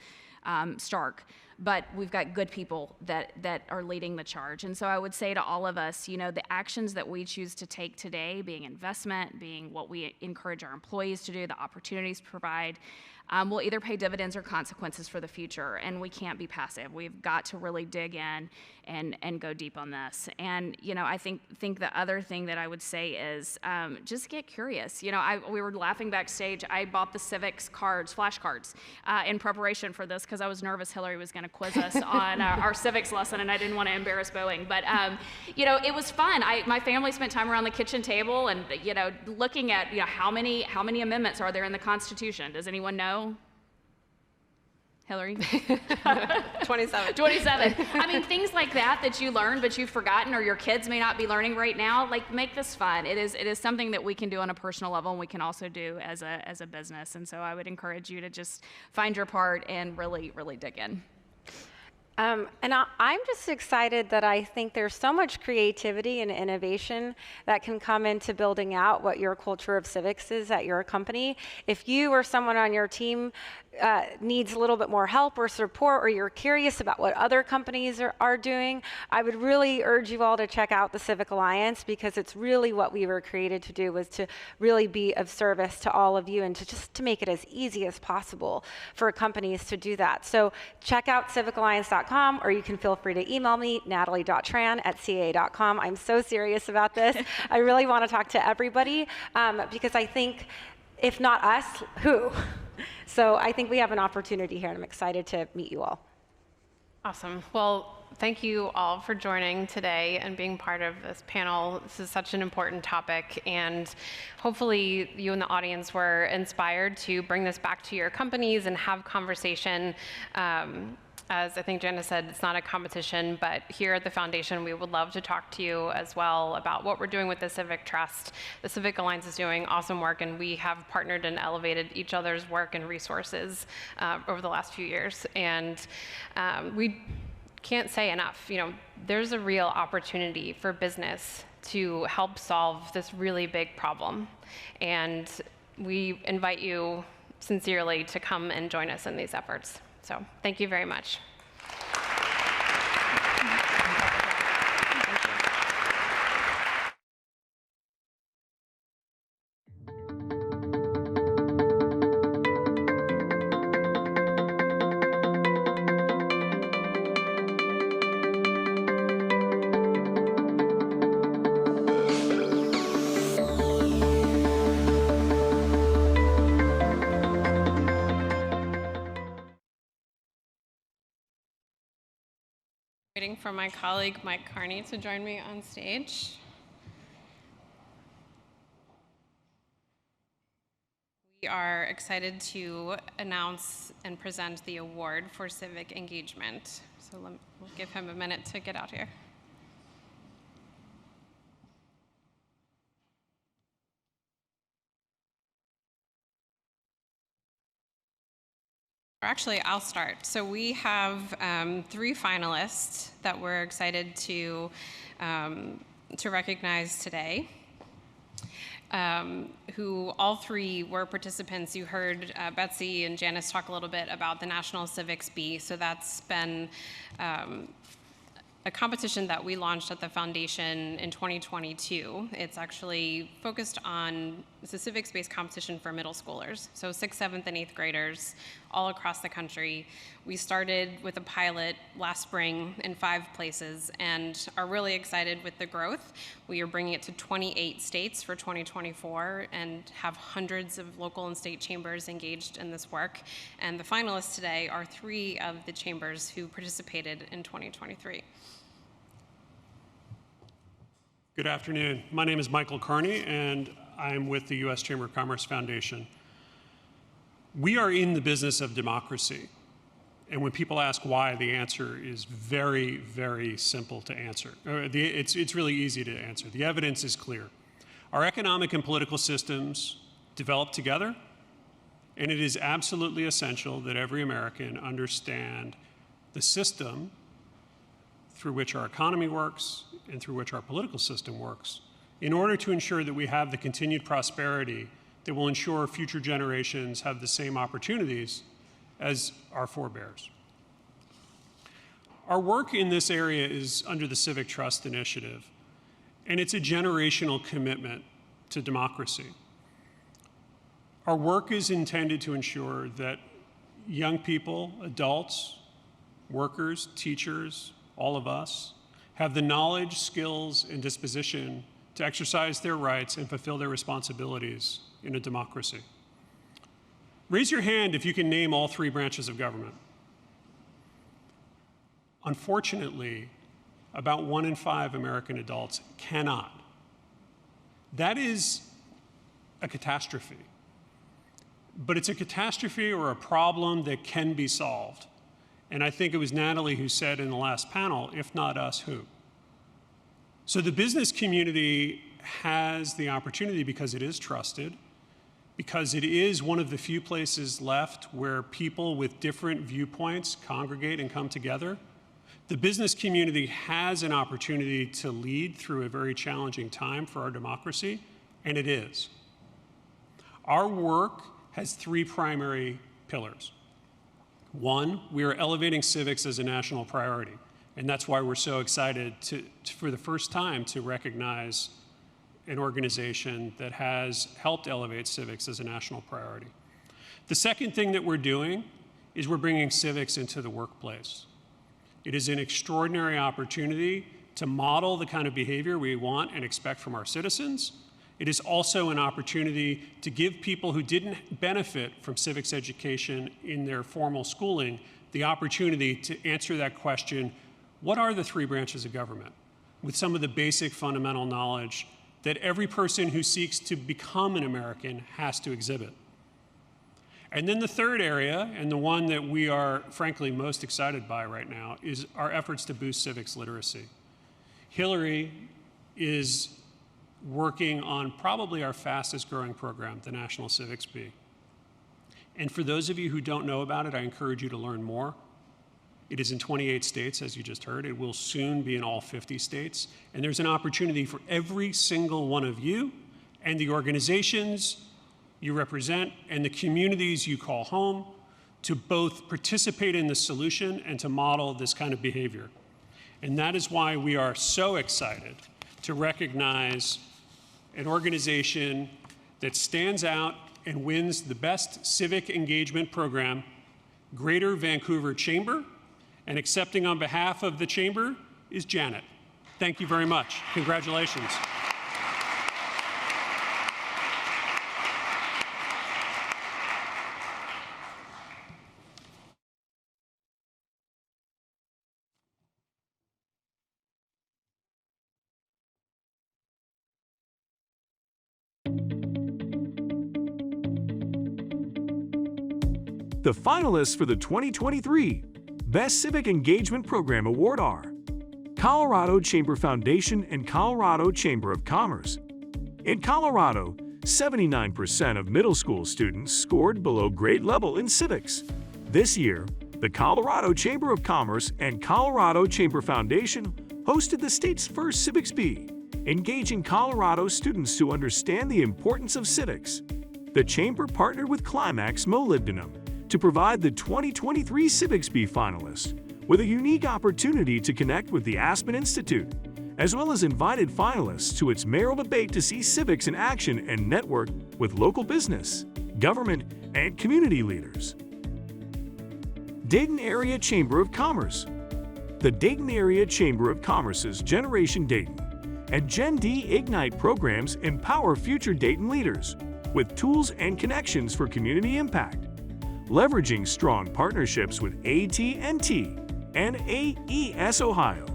stark. But we've got good people that are leading the charge. And so I would say to all of us, you know, the actions that we choose to take today, being investment, being what we encourage our employees to do, the opportunities to provide, will either pay dividends or consequences for the future. And we can't be passive. We've got to really dig in and go deep on this. And, you know, I think the other thing that I would say is just get curious. You know, we were laughing backstage. I bought the Civics cards, flashcards, in preparation for this because I was nervous Hillary was going to quiz us on our civics lesson, and I didn't want to embarrass Boeing. But, you know, it was fun. My family spent time around the kitchen table and, you know, looking at, you know, how many amendments are there in the Constitution? Does anyone know? Hillary? 27. 27. I mean, things like that you learned but you've forgotten, or your kids may not be learning right now. Like, make this fun. It is something that we can do on a personal level, and we can also do as a business. And so I would encourage you to just find your part and really, really dig in. And I'm just excited that I think there's so much creativity and innovation that can come into building out what your culture of civics is at your company. If you or someone on your team needs a little bit more help or support, or you're curious about what other companies are doing, I would really urge you all to check out the Civic Alliance, because it's really what we were created to do, was to really be of service to all of you and to make it as easy as possible for companies to do that. So check out civicalliance.com, or you can feel free to email me, natalie.tran@ca.com. I'm so serious about this. I really want to talk to everybody, because I think if not us, who? So I think we have an opportunity here, and I'm excited to meet you all. Awesome. Well, thank you all for joining today and being part of this panel. This is such an important topic, and hopefully you in the audience were inspired to bring this back to your companies and have conversation. As I think Janice said, it's not a competition, but here at the Foundation, we would love to talk to you as well about what we're doing with the Civic Trust. The Civic Alliance is doing awesome work, and we have partnered and elevated each other's work and resources over the last few years. And we can't say enough, you know, there's a real opportunity for business to help solve this really big problem. And we invite you sincerely to come and join us in these efforts. So thank you very much. Waiting for my colleague Mike Carney to join me on stage. We are excited to announce and present the award for civic engagement. So we'll give him a minute to get out here. Actually, I'll start. So we have 3 finalists that we're excited to to recognize today, who all three were participants. You heard Betsy and Janice talk a little bit about the National Civics Bee. So that's been a competition that we launched at the foundation in 2022. It's actually focused on, it's a civics-based competition for middle schoolers. So 6th, 7th, and 8th graders all across the country. We started with a pilot last spring in 5 places and are really excited with the growth. We are bringing it to 28 states for 2024 and have hundreds of local and state chambers engaged in this work. And the finalists today are 3 of the chambers who participated in 2023. Good afternoon. My name is Michael Carney, and I'm with the U.S. Chamber of Commerce Foundation. We are in the business of democracy, and when people ask why, the answer is very, very simple to answer. It's really easy to answer. The evidence is clear. Our economic and political systems develop together, and it is absolutely essential that every American understand the system through which our economy works and through which our political system works, in order to ensure that we have the continued prosperity that will ensure future generations have the same opportunities as our forebears. Our work in this area is under the Civic Trust Initiative, and it's a generational commitment to democracy. Our work is intended to ensure that young people, adults, workers, teachers, all of us, have the knowledge, skills, and disposition to exercise their rights and fulfill their responsibilities in a democracy. Raise your hand if you can name all 3 branches of government. Unfortunately, about 1 in 5 American adults cannot. That is a catastrophe. But it's a catastrophe or a problem that can be solved. And I think it was Natalie who said in the last panel, if not us, who? So the business community has the opportunity, because it is trusted, because it is one of the few places left where people with different viewpoints congregate and come together. The business community has an opportunity to lead through a very challenging time for our democracy, and it is. Our work has 3 primary pillars. 1, we are elevating civics as a national priority, and that's why we're so excited for the first time to recognize an organization that has helped elevate civics as a national priority. The second thing that we're doing is we're bringing civics into the workplace. It is an extraordinary opportunity to model the kind of behavior we want and expect from our citizens. It is also an opportunity to give people who didn't benefit from civics education in their formal schooling the opportunity to answer that question, what are the 3 branches of government? With some of the basic fundamental knowledge that every person who seeks to become an American has to exhibit. And then the third area, and the one that we are frankly most excited by right now, is our efforts to boost civics literacy. Hillary is working on probably our fastest growing program, the National Civics Bee. And for those of you who don't know about it, I encourage you to learn more. It is in 28 states, as you just heard. It will soon be in all 50 states. And there's an opportunity for every single one of you and the organizations you represent and the communities you call home to both participate in the solution and to model this kind of behavior. And that is why we are so excited to recognize an organization that stands out and wins the best civic engagement program, Greater Vancouver Chamber, and accepting on behalf of the Chamber is Janet. Thank you very much. Congratulations. The finalists for the 2023 Best Civic Engagement Program Award are Colorado Chamber Foundation and Colorado Chamber of Commerce. In Colorado, 79% of middle school students scored below grade level in civics. This year, the Colorado Chamber of Commerce and Colorado Chamber Foundation hosted the state's first Civics Bee, engaging Colorado students to understand the importance of civics. The Chamber partnered with Climax Molybdenum to provide the 2023 Civics Bee finalists with a unique opportunity to connect with the Aspen Institute, as well as invited finalists to its mayoral debate to see civics in action and network with local business, government, and community leaders. Dayton Area Chamber of Commerce. The Dayton Area Chamber of Commerce's Generation Dayton and Gen D Ignite programs empower future Dayton leaders with tools and connections for community impact, leveraging strong partnerships with AT&T and AES Ohio.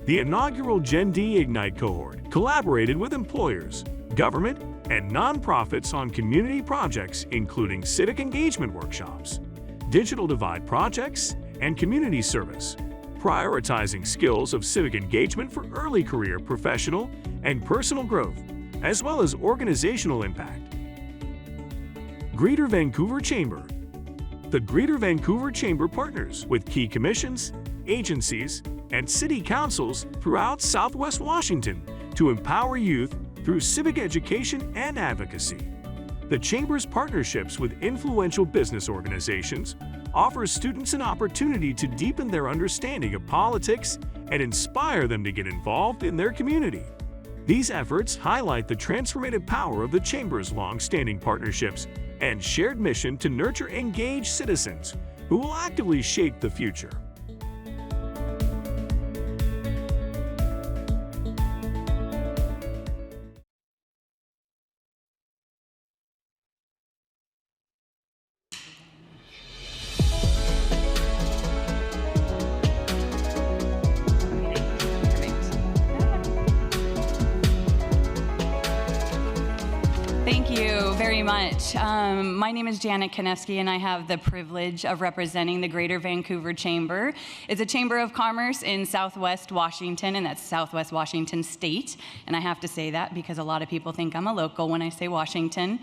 The inaugural Gen D Ignite cohort collaborated with employers, government, and nonprofits on community projects including civic engagement workshops, digital divide projects, and community service, prioritizing skills of civic engagement for early career professional and personal growth, as well as organizational impact. Greater Vancouver Chamber. The Greater Vancouver Chamber partners with key commissions, agencies, and city councils throughout Southwest Washington to empower youth through civic education and advocacy. The Chamber's partnerships with influential business organizations offers students an opportunity to deepen their understanding of politics and inspire them to get involved in their community. These efforts highlight the transformative power of the Chamber's long-standing partnerships and shared mission to nurture engaged citizens who will actively shape the future. Thank you very much. My name is Janet Konevsky, and I have the privilege of representing the Greater Vancouver Chamber. It's a chamber of commerce in Southwest Washington, and that's Southwest Washington State. And I have to say that because a lot of people think I'm a local when I say Washington.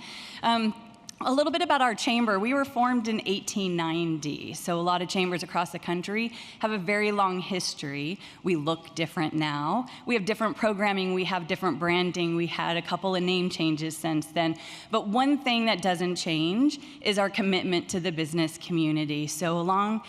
A little bit about our chamber. We were formed in 1890, so a lot of chambers across the country have a very long history. We look different now. We have different programming, we have different branding, we had a couple of name changes since then. But one thing that doesn't change is our commitment to the business community. So along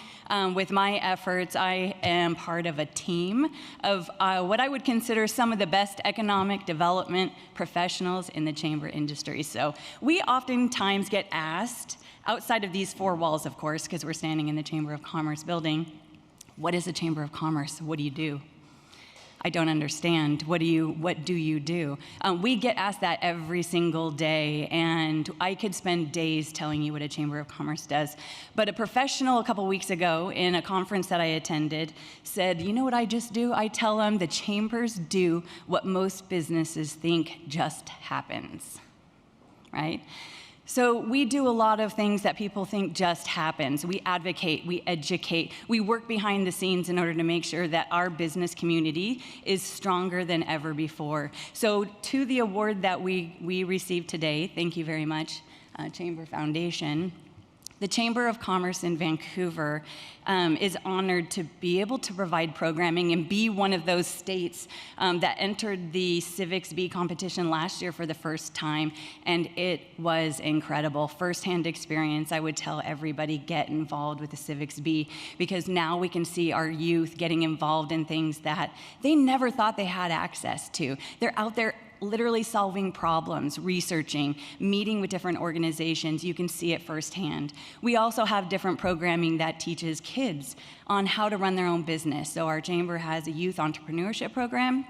with my efforts, I am part of a team of what I would consider some of the best economic development professionals in the chamber industry. So we oftentimes get asked, outside of these four walls, of course, because we're standing in the Chamber of Commerce building, what is a Chamber of Commerce? What do you do? I don't understand. What do you do? We get asked that every single day, and I could spend days telling you what a Chamber of Commerce does. But a professional a couple weeks ago in a conference that I attended said, you know what I just do? I tell them the chambers do what most businesses think just happens, right? So we do a lot of things that people think just happens. We advocate, we educate, we work behind the scenes in order to make sure that our business community is stronger than ever before. So to the award that we received today, thank you very much, Chamber Foundation. The Chamber of Commerce in Vancouver is honored to be able to provide programming and be one of those states that entered the Civics Bee competition last year for the first time, and it was incredible. First-hand experience. I would tell everybody, get involved with the Civics Bee, because now we can see our youth getting involved in things that they never thought they had access to. They're out there literally solving problems, researching, meeting with different organizations. You can see it firsthand. We also have different programming that teaches kids on how to run their own business. So our chamber has a youth entrepreneurship program.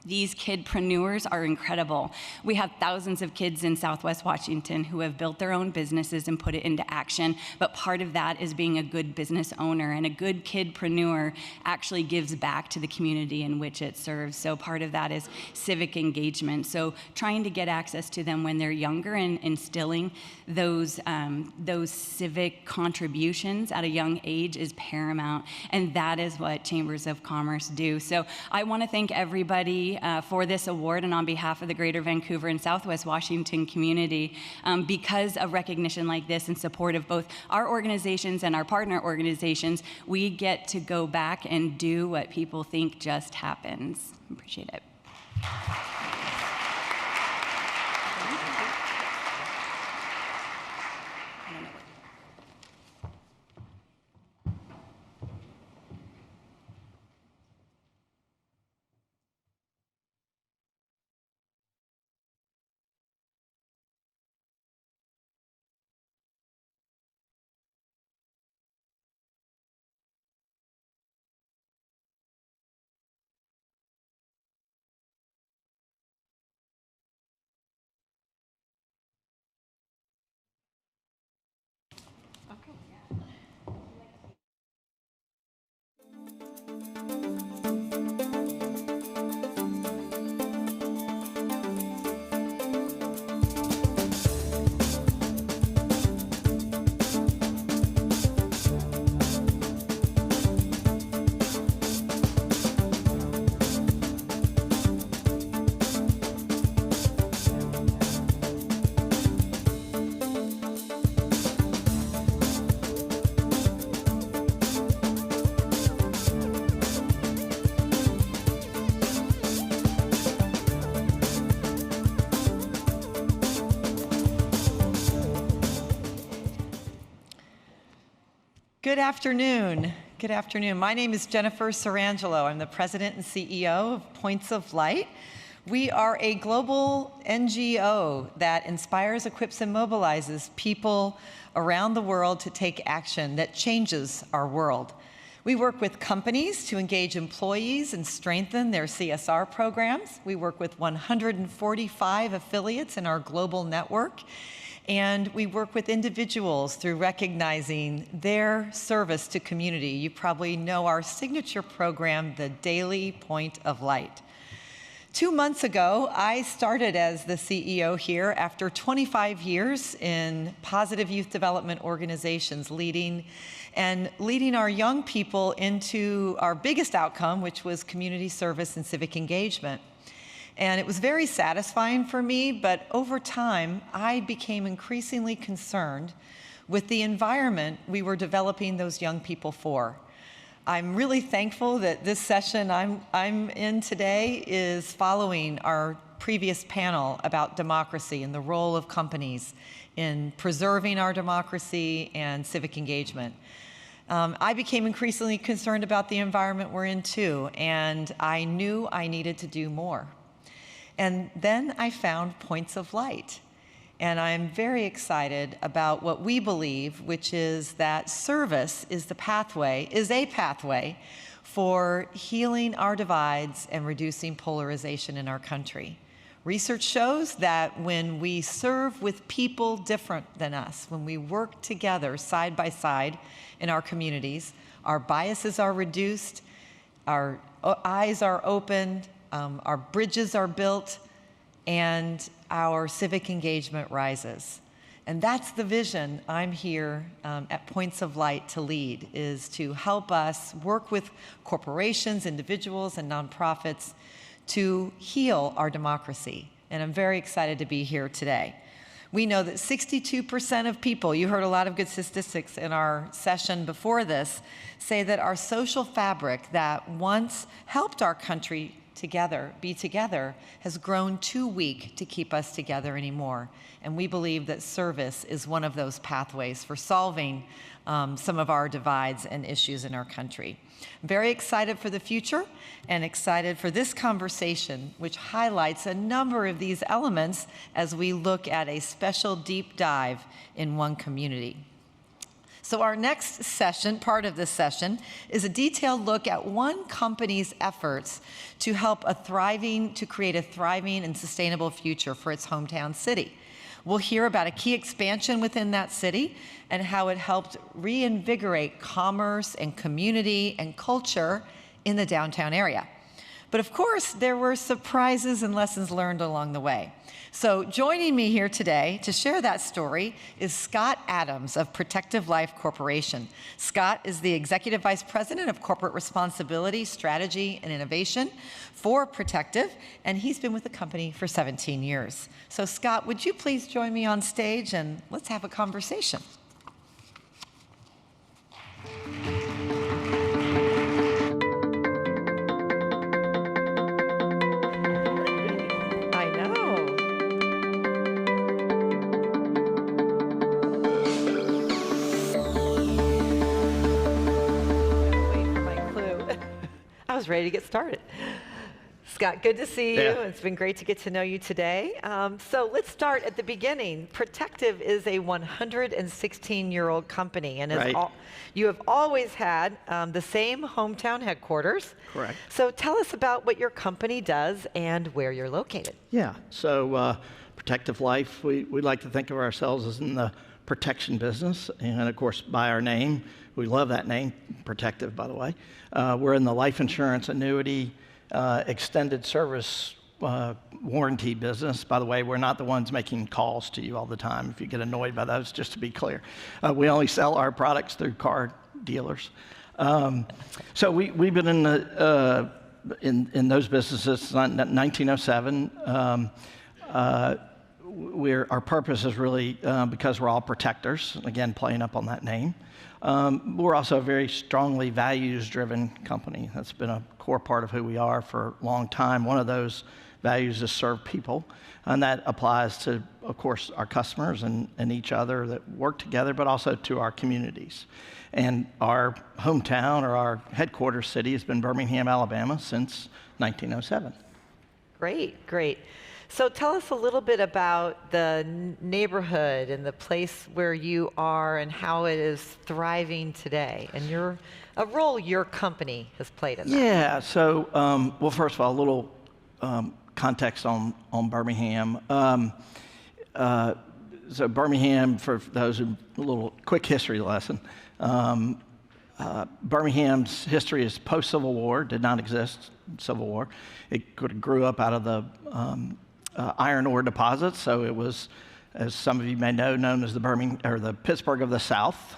These kidpreneurs are incredible. We have thousands of kids in Southwest Washington who have built their own businesses and put it into action, but part of that is being a good business owner, and a good kidpreneur actually gives back to the community in which it serves. So part of that is civic engagement. So trying to get access to them when they're younger and instilling those civic contributions at a young age is paramount, and that is what chambers of commerce do. So I want to thank everybody for this award, and on behalf of the Greater Vancouver and Southwest Washington community, because of recognition like this and support of both our organizations and our partner organizations, we get to go back and do what people think just happens. Appreciate it. Good afternoon. Good afternoon. My name is Jennifer Sarangelo. I'm the president and CEO of Points of Light. We are a global NGO that inspires, equips, and mobilizes people around the world to take action that changes our world. We work with companies to engage employees and strengthen their CSR programs. We work with 145 affiliates in our global network. And we work with individuals through recognizing their service to community. You probably know our signature program, the Daily Point of Light. 2 months ago, I started as the CEO here after 25 years in positive youth development organizations, leading our young people into our biggest outcome, which was community service and civic engagement. And it was very satisfying for me, but over time, I became increasingly concerned with the environment we were developing those young people for. I'm really thankful that this session I'm in today is following our previous panel about democracy and the role of companies in preserving our democracy and civic engagement. I became increasingly concerned about the environment we're in too, and I knew I needed to do more. And then I found Points of Light. And I'm very excited about what we believe, which is that service is a pathway for healing our divides and reducing polarization in our country. Research shows that when we serve with people different than us, when we work together side by side in our communities, our biases are reduced, our eyes are opened, our bridges are built, and our civic engagement rises. And that's the vision I'm here at Points of Light to lead, is to help us work with corporations, individuals, and nonprofits to heal our democracy. And I'm very excited to be here today. We know that 62% of people, you heard a lot of good statistics in our session before this, say that our social fabric that once helped our country be together has grown too weak to keep us together anymore. And we believe that service is one of those pathways for solving some of our divides and issues in our country. I'm very excited for the future and excited for this conversation, which highlights a number of these elements as we look at a special deep dive in one community. So our next session, part of this session, is a detailed look at one company's efforts to create a thriving and sustainable future for its hometown city. We'll hear about a key expansion within that city and how it helped reinvigorate commerce and community and culture in the downtown area. But of course, there were surprises and lessons learned along the way. So joining me here today to share that story is Scott Adams of Protective Life Corporation. Scott is the Executive Vice President of Corporate Responsibility, Strategy, and Innovation for Protective, and he's been with the company for 17 years. So Scott, would you please join me on stage and let's have a conversation. was ready to get started. Scott, good to see you. Yeah. It's been great to get to know you today. So let's start at the beginning. Protective is a 116-year-old company, and Right. you have always had the same hometown headquarters. Correct. So tell us about what your company does and where you're located. Yeah, so Protective Life, we like to think of ourselves as in the protection business, and of course by our name, we love that name, Protective, by the way. We're in the life insurance, annuity, extended service warranty business. By the way, we're not the ones making calls to you all the time if you get annoyed by those, just to be clear. We only sell our products through car dealers. So we've been in those businesses since 1907. Our purpose is really because we're all protectors, again, playing up on that name. We're also a very strongly values-driven company. That's been a core part of who we are for a long time. One of those values is serve people, and that applies to, of course, our customers and each other that work together, but also to our communities. And our hometown, or our headquarters city, has been Birmingham, Alabama since 1907. Great, great. So tell us a little bit about the neighborhood and the place where you are and how it is thriving today, and a role your company has played in that. Yeah, so, well, first of all, a little context on Birmingham. So Birmingham, for those who, a little quick history lesson. Birmingham's history is post-Civil War, did not exist in Civil War. It grew up out of the iron ore deposits, so it was, as some of you may know, known as the Pittsburgh of the South,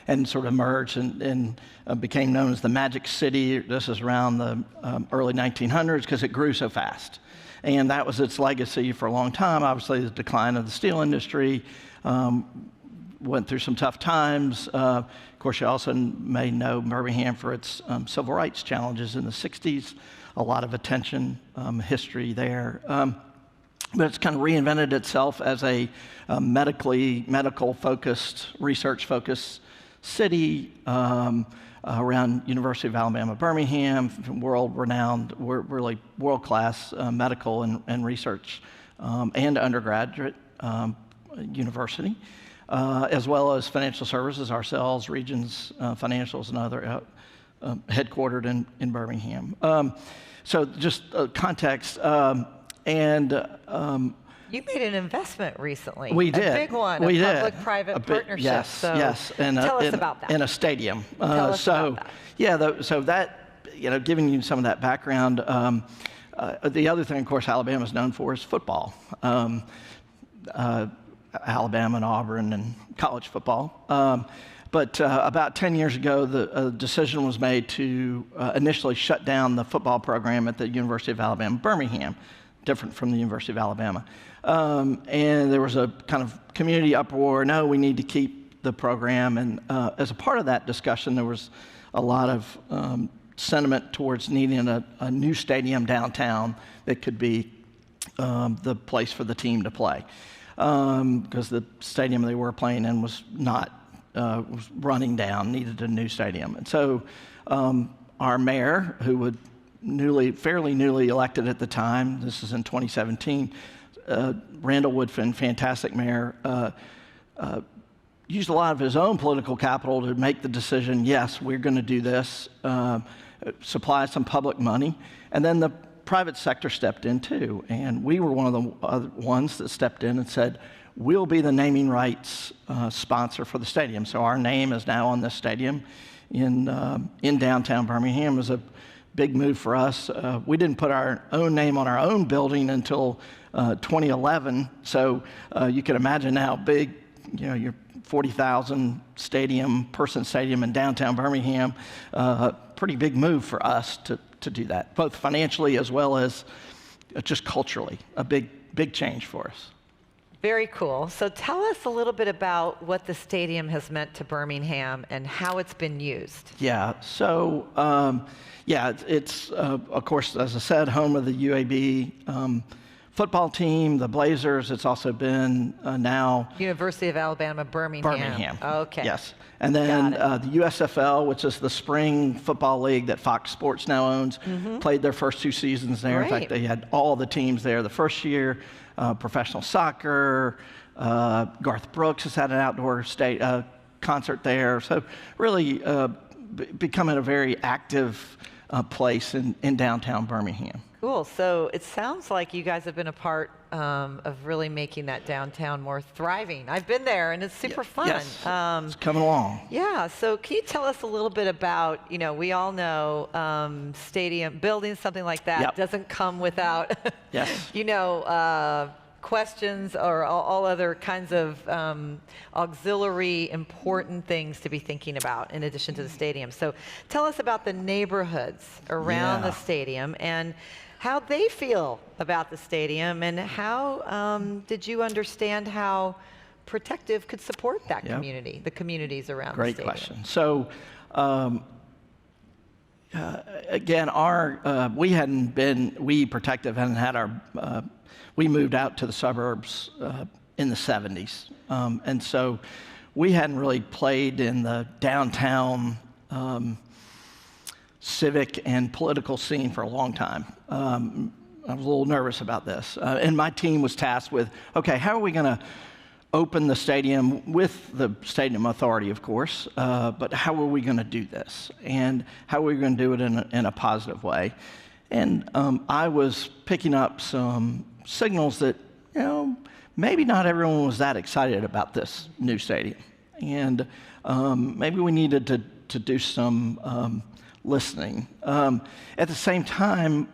and sort of merged and became known as the Magic City. This is around the early 1900s because it grew so fast. And that was its legacy for a long time. Obviously, the decline of the steel industry went through some tough times. Of course, you also may know Birmingham for its civil rights challenges in the 60s. A lot of attention, history there. But it's kind of reinvented itself as a medical-focused, research-focused city around University of Alabama, Birmingham, world-renowned, really world-class medical and research and undergraduate university, as well as financial services, ourselves, Regions Financials, and other headquartered in Birmingham. So just context, You made an investment recently. We did. A big one, we a did. public-private partnership. Yes, so yes. Tell us about that. In a stadium. Tell us about that. Yeah, so that, giving you some of that background, the other thing, of course, Alabama is known for is football. Alabama and Auburn and college football. But about 10 years ago, the decision was made to initially shut down the football program at the University of Alabama, Birmingham, different from the University of Alabama. And there was a kind of community uproar, no, we need to keep the program. And as a part of that discussion, there was a lot of sentiment towards needing a new stadium downtown that could be the place for the team to play. Because the stadium they were playing in was was running down, needed a new stadium. And so our mayor, who was fairly newly elected at the time, this is in 2017, Randall Woodfin, fantastic mayor, used a lot of his own political capital to make the decision, yes, we're going to do this, supply some public money, and then the private sector stepped in too, and we were one of the ones that stepped in and said, we'll be the naming rights sponsor for the stadium. So our name is now on this stadium in downtown Birmingham. It was a big move for us. We didn't put our own name on our own building until 2011. So you can imagine how big, your 40,000 person stadium in downtown Birmingham, pretty big move for us to do that, both financially as well as just culturally, a big change for us. Very cool. So tell us a little bit about what the stadium has meant to Birmingham and how it's been used. Yeah, so it's of course, as I said, home of the UAB football team, the Blazers. It's also been now University of Alabama, Birmingham. Birmingham. Okay. Yes. And then the USFL, which is the spring football league that Fox Sports now owns, played their first 2 seasons there. In fact, they had all the teams there the first year. Professional soccer. Garth Brooks has had an outdoor concert there. So really becoming a very active place in downtown Birmingham. Cool. So it sounds like you guys have been a part of really making that downtown more thriving. I've been there, and it's super fun. Yes, it's coming along. Yeah. So can you tell us a little bit about, we all know stadium, building something like that doesn't come without, questions or all other kinds of auxiliary important things to be thinking about in addition to the stadium. So tell us about the neighborhoods around the stadium and how they feel about the stadium, and how did you understand how Protective could support that community, the communities around the stadium? Great question. So again, we Protective hadn't had our, we moved out to the suburbs in the 70s. And so we hadn't really played in the downtown civic and political scene for a long time. I was a little nervous about this. And my team was tasked with, okay, how are we going to open the stadium with the stadium authority, of course, but how are we going to do this? And how are we going to do it in a positive way? And I was picking up some signals that, maybe not everyone was that excited about this new stadium. And maybe we needed to do some listening. At the same time,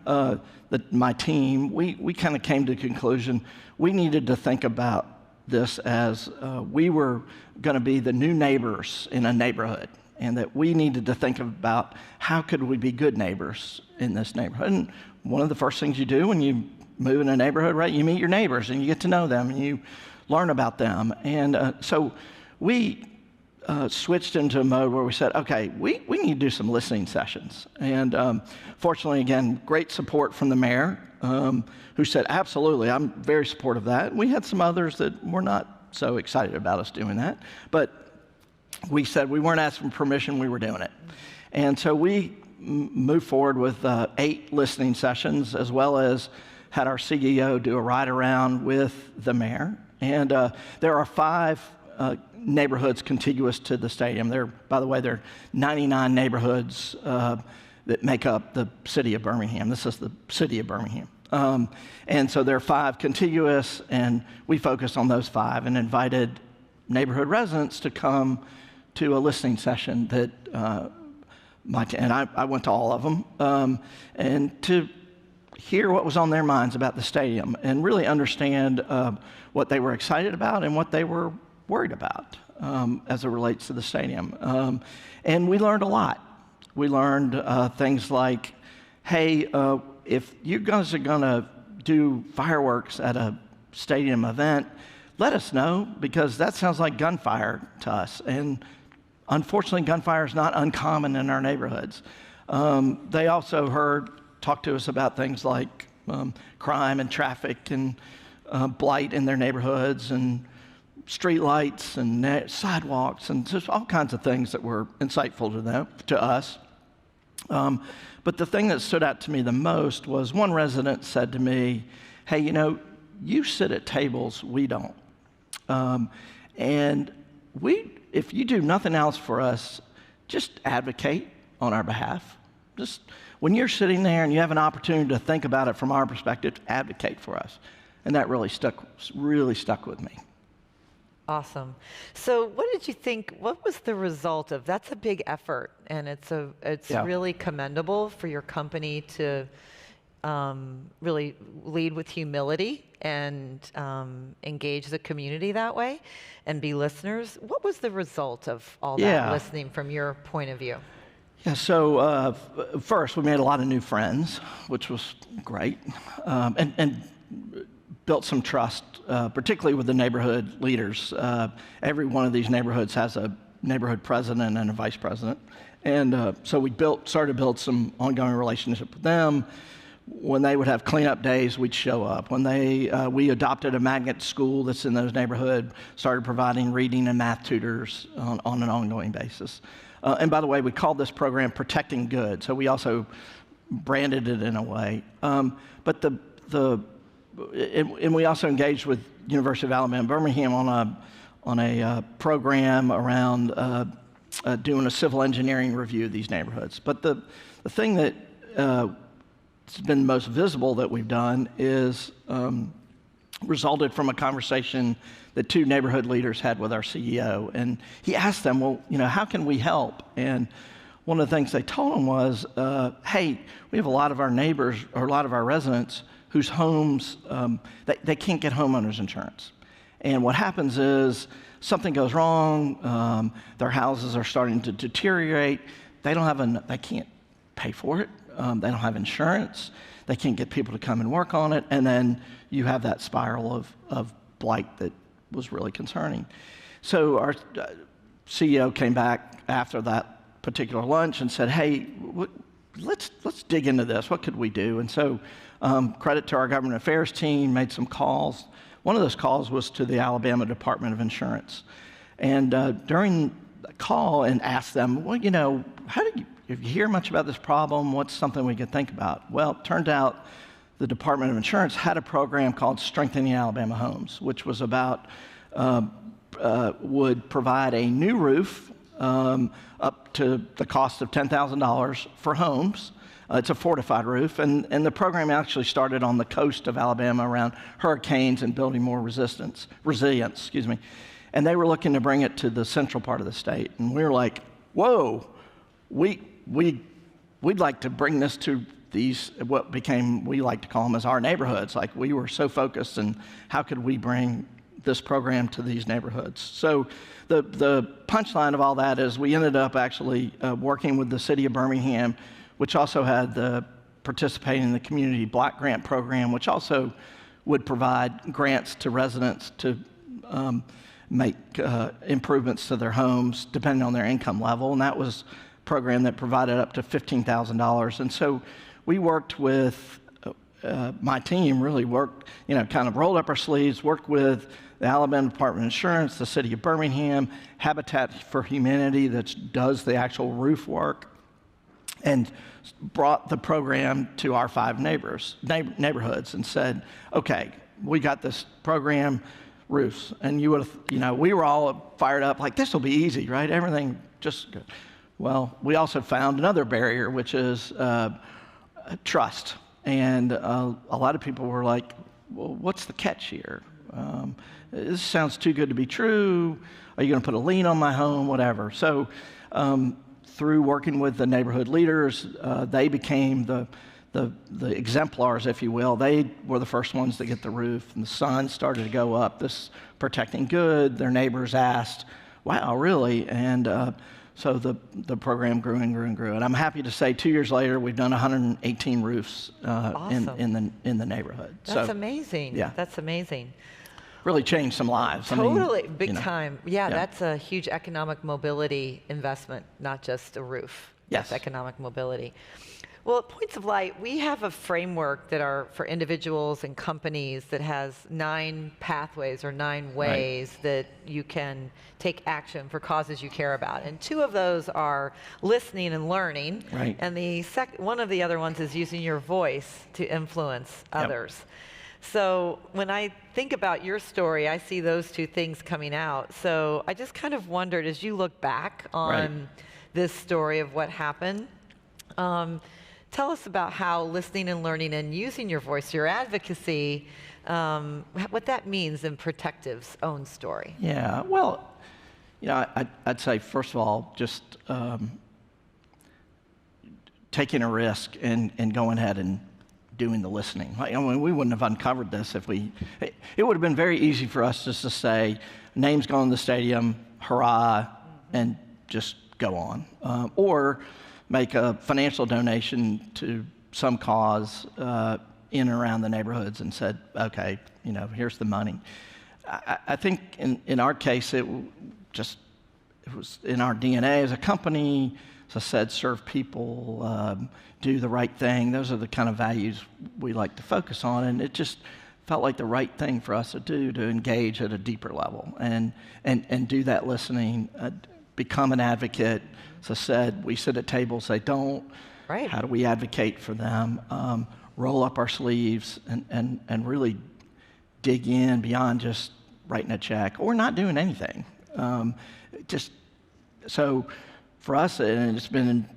my team, we kind of came to the conclusion we needed to think about this as we were going to be the new neighbors in a neighborhood, and that we needed to think about how could we be good neighbors in this neighborhood. And one of the first things you do when you move in a neighborhood, right, you meet your neighbors and you get to know them and you learn about them. And so we switched into a mode where we said, okay, we need to do some listening sessions. And fortunately, again, great support from the mayor, who said, absolutely, I'm very supportive of that. We had some others that were not so excited about us doing that. But we said we weren't asking permission, we were doing it. And so we moved forward with 8 listening sessions, as well as had our CEO do a ride around with the mayor. And there are 5 neighborhoods contiguous to the stadium. By the way, there are 99 neighborhoods that make up the city of Birmingham. This is the city of Birmingham. And so there are 5 contiguous, and we focused on those 5 and invited neighborhood residents to come to a listening session that I went to all of them, and to hear what was on their minds about the stadium and really understand what they were excited about and what they were worried about as it relates to the stadium. And we learned a lot. We learned things like, hey, if you guys are going to do fireworks at a stadium event, let us know, because that sounds like gunfire to us. And unfortunately, gunfire is not uncommon in our neighborhoods. They also talked to us about things like crime and traffic and blight in their neighborhoods, and street lights and sidewalks, and just all kinds of things that were insightful to us. But the thing that stood out to me the most was one resident said to me, hey, you sit at tables we don't. And if you do nothing else for us, just advocate on our behalf. Just when you're sitting there and you have an opportunity to think about it from our perspective, advocate for us. And that really stuck with me. Awesome. So what did you think, what was the result of, that's a big effort, and it's really commendable for your company to really lead with humility and engage the community that way and be listeners. What was the result of all that listening from your point of view? Yeah, so first we made a lot of new friends, which was great, and built some trust, particularly with the neighborhood leaders. Every one of these neighborhoods has a neighborhood president and a vice president. And so we started to build some ongoing relationship with them. when they would have cleanup days, we'd show up. When we adopted a magnet school that's in those neighborhoods, started providing reading and math tutors on an ongoing basis. And by the way, we called this program Protecting Good, so we also branded it in a way. And we also engaged with University of Alabama Birmingham on a program around doing a civil engineering review of these neighborhoods. But the thing that has been most visible that we've done is resulted from a conversation that two neighborhood leaders had with our CEO. And he asked them, well, how can we help? And one of the things they told him was, hey, we have a lot of our neighbors or a lot of our residents whose homes, they can't get homeowners insurance. And what happens is something goes wrong, their houses are starting to deteriorate, they can't pay for it, they don't have insurance, they can't get people to come and work on it, and then you have that spiral of blight that was really concerning. So our CEO came back after that particular lunch and said, hey, let's dig into this. What could we do? And so credit to our government affairs team, made some calls. One of those calls was to the Alabama Department of Insurance. And during the call, and asked them, well, if you hear much about this problem, what's something we could think about? Well, it turned out the Department of Insurance had a program called Strengthening Alabama Homes, which was about, would provide a new roof up to the cost of $10,000 for homes. It's a fortified roof, and the program actually started on the coast of Alabama around hurricanes and building more resilience, And they were looking to bring it to the central part of the state. And we were like, whoa, we'd like to bring this to these, what became, we like to call them as our neighborhoods. Like, we were so focused on how could we bring this program to these neighborhoods. So the punchline of all that is we ended up actually working with the city of Birmingham, which also had participating in the community block grant program, which also would provide grants to residents to make improvements to their homes depending on their income level. And that was a program that provided up to $15,000. And so we worked with, my team really worked, kind of rolled up our sleeves, worked with the Alabama Department of Insurance, the city of Birmingham, Habitat for Humanity that does the actual roof work, and brought the program to our 5 neighborhoods and said, okay, we got this program, roofs. And you would have, we were all fired up, like, this will be easy, right? Everything just good. Well, we also found another barrier, which is trust. And a lot of people were like, well, what's the catch here? This sounds too good to be true. Are you going to put a lien on my home? Whatever. So through working with the neighborhood leaders, they became the exemplars, if you will. They were the first ones to get the roof, and the sun started to go up. This Protecting Good, their neighbors asked, wow, really? And so the program grew and grew and grew. And I'm happy to say 2 years later, we've done 118 roofs Awesome. in the neighborhood. That's amazing. Yeah. That's amazing. Really changed some lives. Totally, big time. Yeah, yeah, that's a huge economic mobility investment, not just a roof. Yes. That's economic mobility. Well, at Points of Light, we have a framework that are for individuals and companies that has 9 pathways or 9 ways that you can take action for causes you care about. And 2 of those are listening and learning. Right. And one of the other ones is using your voice to influence others. So when I think about your story, I see those 2 things coming out. So I just kind of wondered, as you look back on this story of what happened, tell us about how listening and learning and using your voice, your advocacy, what that means in Protective's own story. Yeah, well, I'd say, first of all, just taking a risk and going ahead and doing the listening. We wouldn't have uncovered this if it would have been very easy for us just to say, names go in the stadium, hurrah, and just go on. Or make a financial donation to some cause in and around the neighborhoods and said, okay, here's the money. I think in our case, it was in our DNA as a company, as I said, serve people, do the right thing. Those are the kind of values we like to focus on, and it just felt like the right thing for us to do, to engage at a deeper level and do that listening, become an advocate. As I said, we sit at tables, they don't. Right. How do we advocate for them? Roll up our sleeves and really dig in beyond just writing a check or not doing anything. So for us, and it's been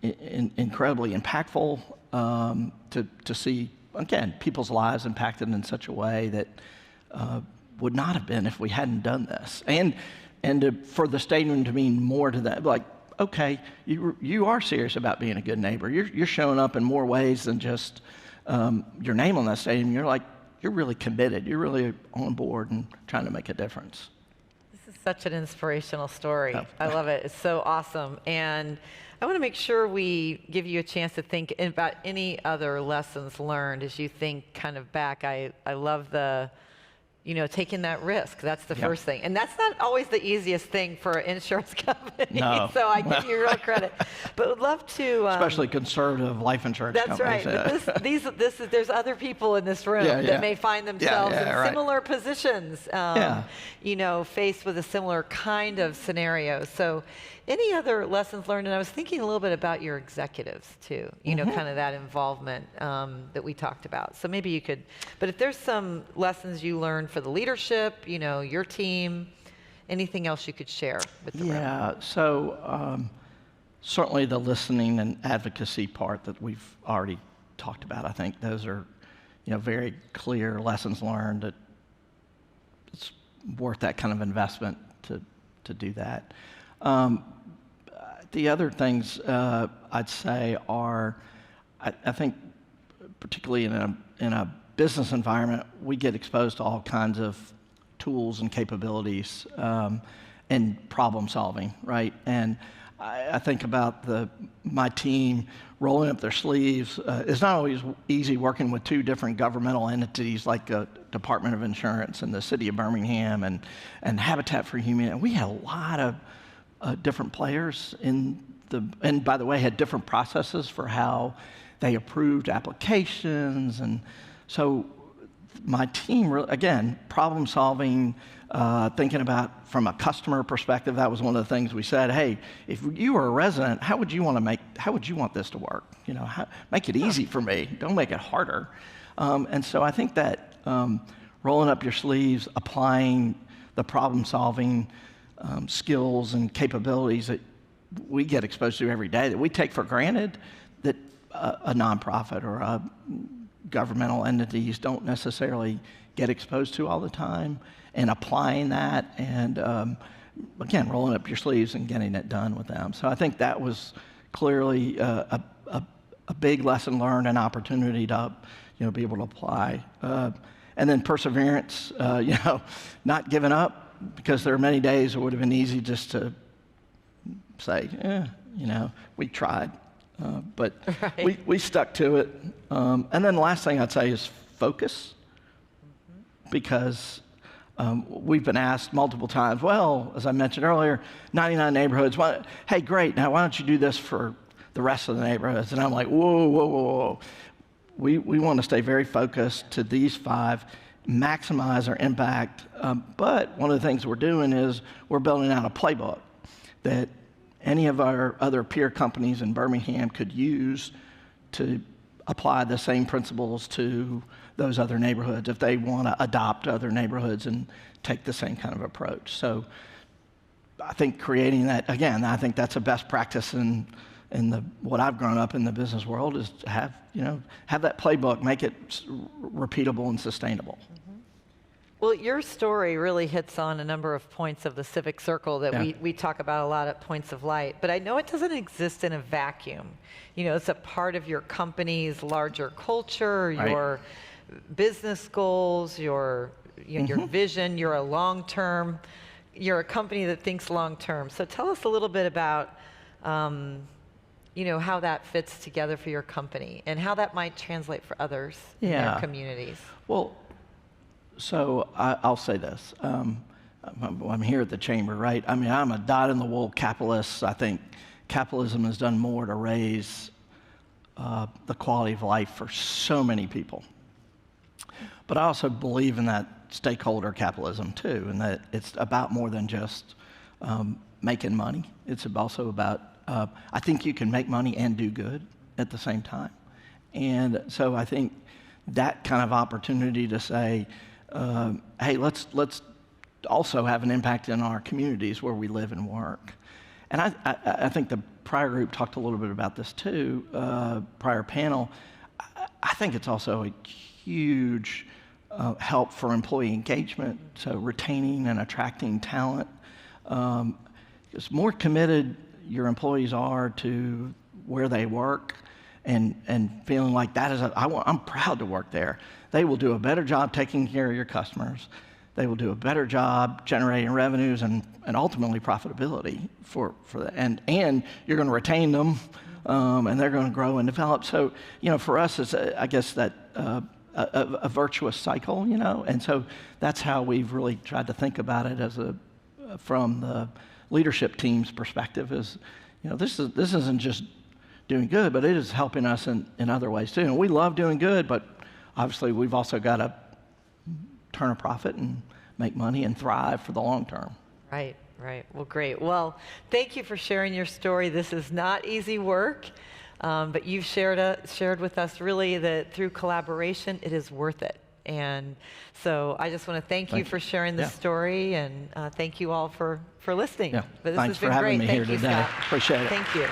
incredibly impactful to see, again, people's lives impacted in such a way that would not have been if we hadn't done this. And for the stadium to mean more to that, like, okay, you are serious about being a good neighbor. You're showing up in more ways than just your name on that stadium. You're really committed. You're really on board and trying to make a difference. This is such an inspirational story. Oh. I love it. It's so awesome. And I want to make sure we give you a chance to think about any other lessons learned as you think kind of back. I love the, taking that risk. That's the first thing. And that's not always the easiest thing for an insurance company. No. So I give you real credit. But would love to... Especially conconservative life insurance companies. That's right. But there's other people in this room that may find themselves in similar positions, faced with a similar kind of scenario. So any other lessons learned? And I was thinking a little bit about your executives too, kind of that involvement that we talked about. So maybe you could, but if there's some lessons you learned for the leadership, your team, anything else you could share with the room? So certainly the listening and advocacy part that we've already talked about. I think those are, very clear lessons learned that it's worth that kind of investment to do that. The other things I'd say are, I think, particularly in a business environment, we get exposed to all kinds of tools and capabilities and problem solving, right? And I think about my team rolling up their sleeves. It's not always easy working with two different governmental entities like the Department of Insurance and the City of Birmingham and Habitat for Humanity. We had a lot of different players and by the way, had different processes for how they approved applications. And so my team, again, problem solving, thinking about from a customer perspective, that was one of the things we said, hey, if you were a resident, how would you want this to work? Make it easy for me. Don't make it harder. And so I think that rolling up your sleeves, applying the problem solving skills and capabilities that we get exposed to every day that we take for granted that a nonprofit or governmental entities don't necessarily get exposed to all the time, and applying that and again, rolling up your sleeves and getting it done with them. So I think that was clearly a big lesson learned and opportunity to be able to apply. And then perseverance, not giving up, because there are many days it would have been easy just to say, we tried. But we stuck to it. And then the last thing I'd say is focus, because we've been asked multiple times, well, as I mentioned earlier, 99 neighborhoods, hey, great, now why don't you do this for the rest of the neighborhoods? And I'm like, whoa. We want to stay very focused to these 5, maximize our impact. But one of the things we're doing is we're building out a playbook that any of our other peer companies in Birmingham could use to apply the same principles to those other neighborhoods if they want to adopt other neighborhoods and take the same kind of approach. So I think creating that, again, I think that's a best practice in what I've grown up in the business world, is to have that playbook, make it repeatable and sustainable. Well, your story really hits on a number of points of the civic circle that we talk about a lot at Points of Light, but I know it doesn't exist in a vacuum. It's a part of your company's larger culture, your business goals, your vision. You're a company that thinks long-term. So tell us a little bit about how that fits together for your company and how that might translate for others in their communities. Well, so I'll say this. I'm here at the Chamber, right? I mean, I'm a dyed-in-the-wool capitalist. I think capitalism has done more to raise the quality of life for so many people. But I also believe in that stakeholder capitalism too, and that it's about more than just making money. It's also about, I think you can make money and do good at the same time. And so I think that kind of opportunity to say, hey, let's also have an impact in our communities where we live and work. And I think the prior group talked a little bit about this too, prior panel. I think it's also a huge help for employee engagement, so retaining and attracting talent. Because more committed your employees are to where they work and feeling like that is, I'm proud to work there. They will do a better job taking care of your customers. They will do a better job generating revenues and ultimately profitability for that. And you're going to retain them, and they're going to grow and develop. So, for us, it's, I guess, that a virtuous cycle, and so that's how we've really tried to think about it from the leadership team's perspective is, this isn't just doing good, but it is helping us in other ways too. And we love doing good, but obviously we've also got to turn a profit and make money and thrive for the long term. Right. Well, great. Well, thank you for sharing your story. This is not easy work, but you've shared with us really that through collaboration, it is worth it. And so I just want to thank you for sharing this story, and thank you all for listening. Yeah. But this Thanks has been for having great. me here Thank you, today. Scott. Appreciate it. Thank you.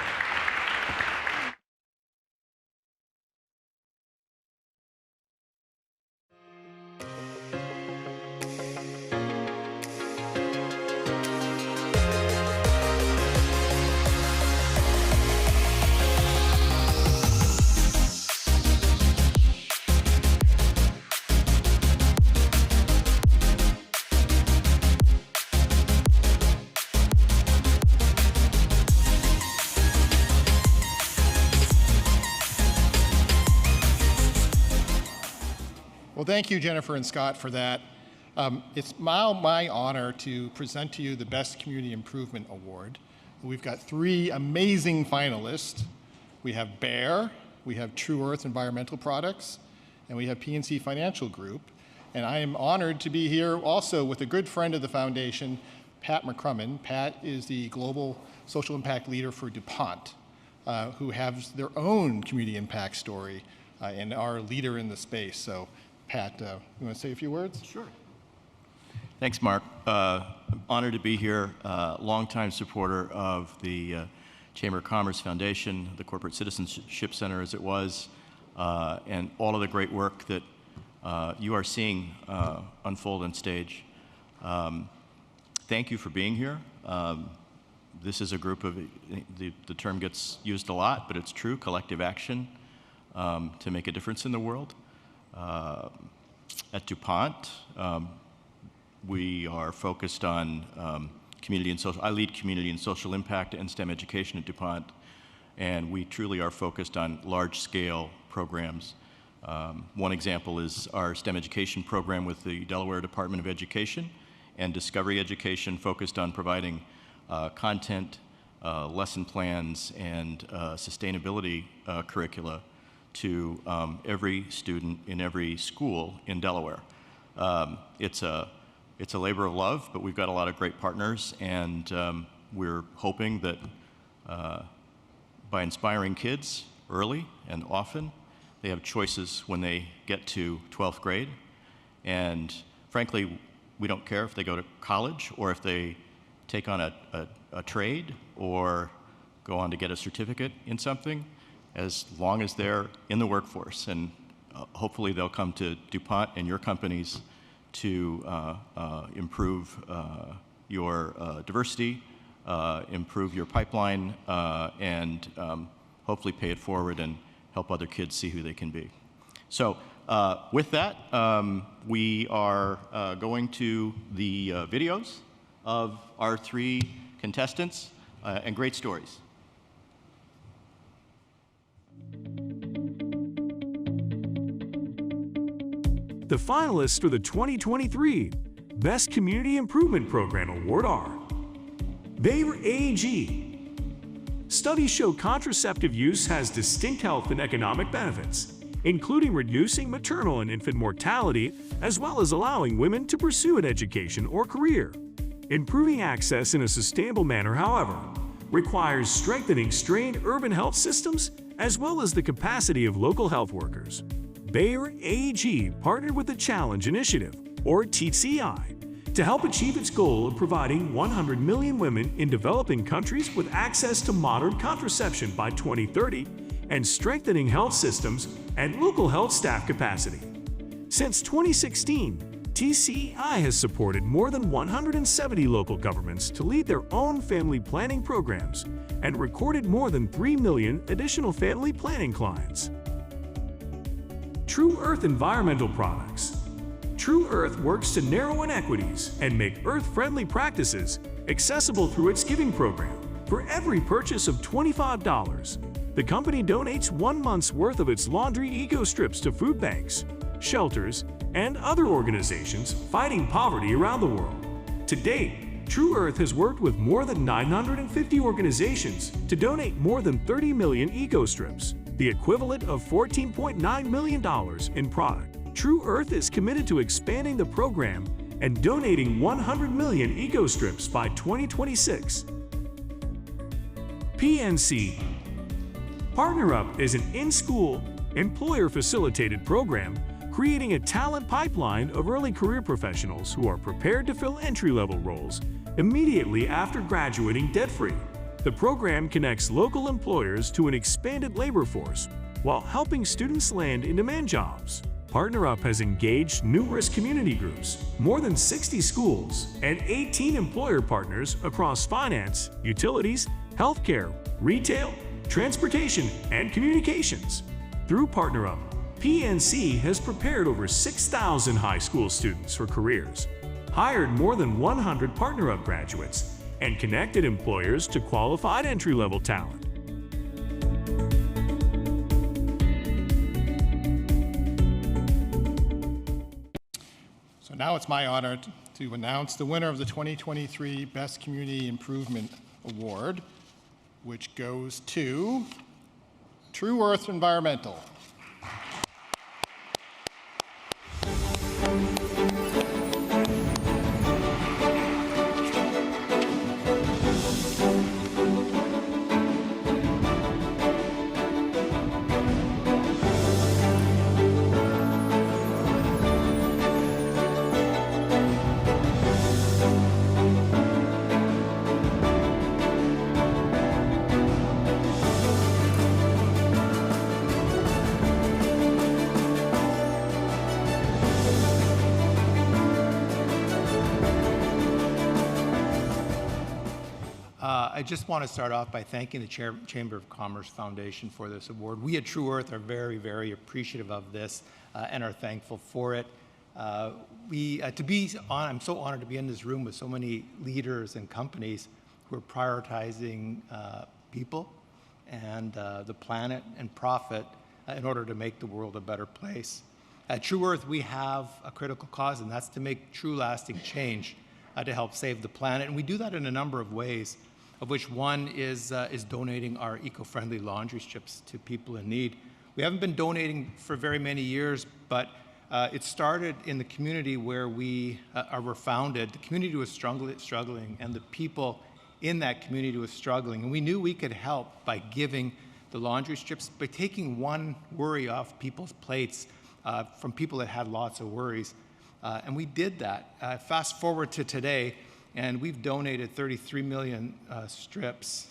Well, thank you, Jennifer and Scott, for that. It's my honor to present to you the Best Community Improvement Award. We've got 3 amazing finalists. We have Bayer, we have True Earth Environmental Products, and we have PNC Financial Group. And I am honored to be here also with a good friend of the foundation, Pat McCrummon. Pat is the Global Social Impact Leader for DuPont, who has their own community impact story and are a leader in the space. So Pat, you want to say a few words? Sure. Thanks, Mark. I'm honored to be here. Longtime supporter of the Chamber of Commerce Foundation, the Corporate Citizenship Center as it was, and all of the great work that you are seeing unfold on stage. Thank you for being here. This is a group of, the term gets used a lot, but it's true, collective action to make a difference in the world. At DuPont, we are focused on community and social. I lead community and social impact and STEM education at DuPont, and we truly are focused on large-scale programs. One example is our STEM education program with the Delaware Department of Education and Discovery Education, focused on providing content, lesson plans, and sustainability curricula to every student in every school in Delaware. It's a labor of love, but we've got a lot of great partners, and we're hoping that by inspiring kids early and often, they have choices when they get to 12th grade. And frankly, we don't care if they go to college or if they take on a trade or go on to get a certificate in something, as long as they're in the workforce. And hopefully they'll come to DuPont and your companies to improve your diversity, improve your pipeline, and hopefully pay it forward and help other kids see who they can be. So with that, we are going to the videos of our 3 contestants and great stories. The finalists for the 2023 Best Community Improvement Program Award are Bayer AG, Studies show contraceptive use has distinct health and economic benefits, including reducing maternal and infant mortality, as well as allowing women to pursue an education or career. Improving access in a sustainable manner, however, requires strengthening strained urban health systems as well as the capacity of local health workers. Bayer AG partnered with the Challenge Initiative, or TCI, to help achieve its goal of providing 100 million women in developing countries with access to modern contraception by 2030 and strengthening health systems and local health staff capacity. Since 2016, TCI has supported more than 170 local governments to lead their own family planning programs and recorded more than 3 million additional family planning clients. True Earth Environmental Products. True Earth works to narrow inequities and make Earth-friendly practices accessible through its giving program. For every purchase of $25, the company donates 1 month's worth of its laundry eco-strips to food banks, shelters, and other organizations fighting poverty around the world. To date, True Earth has worked with more than 950 organizations to donate more than 30 million eco-strips, the equivalent of $14.9 million in product. True Earth is committed to expanding the program and donating 100 million eco-strips by 2026. PNC. Partner Up is an in-school, employer-facilitated program creating a talent pipeline of early career professionals who are prepared to fill entry-level roles immediately after graduating debt-free. The program connects local employers to an expanded labor force while helping students land in-demand jobs. Partner Up has engaged numerous community groups, more than 60 schools, and 18 employer partners across finance, utilities, healthcare, retail, transportation, and communications. Through Partner Up, PNC has prepared over 6,000 high school students for careers, hired more than 100 Partner Up graduates, and connected employers to qualified entry-level talent. So now it's my honor to announce the winner of the 2023 Best Community Improvement Award, which goes to True Earth Environmental. I just want to start off by thanking the Chamber of Commerce Foundation for this award. We at True Earth are very, very appreciative of this and are thankful for it. I'm so honored to be in this room with so many leaders and companies who are prioritizing people and the planet and profit in order to make the world a better place. At True Earth, we have a critical cause, and that's to make true lasting change to help save the planet. And we do that in a number of ways, of which one is donating our eco-friendly laundry strips to people in need. We haven't been donating for very many years, but it started in the community where we were founded. The community was struggling, and the people in that community was struggling. And we knew we could help by giving the laundry strips, by taking one worry off people's plates from people that had lots of worries. And we did that. Fast forward to today, and we've donated 33 million strips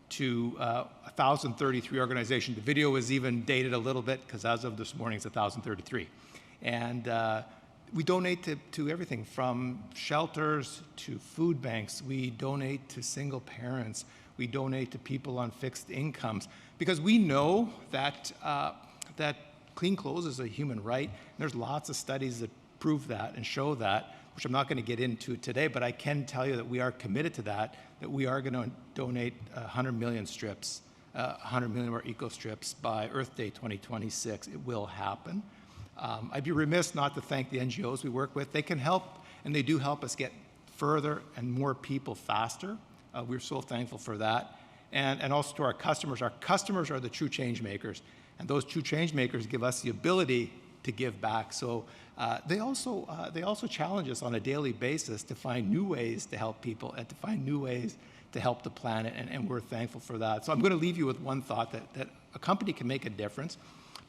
to 1,033 organizations. The video is even dated a little bit because as of this morning, it's 1,033. And we donate to everything from shelters to food banks. We donate to single parents. We donate to people on fixed incomes because we know that, that clean clothes is a human right. And there's lots of studies that prove that and show that, which I'm not going to get into today, but I can tell you that we are committed to that we are going to donate 100 million strips, 100 million more eco strips by Earth Day 2026. It will happen. I'd be remiss not to thank the NGOs we work with. They can help, and they do help us get further and more people faster. We're so thankful for that. and also to our customers. Our customers are the true change makers, and those true change makers give us the ability to give back. So they also challenge us on a daily basis to find new ways to help people and to find new ways to help the planet, and we're thankful for that. So I'm going to leave you with one thought, that a company can make a difference,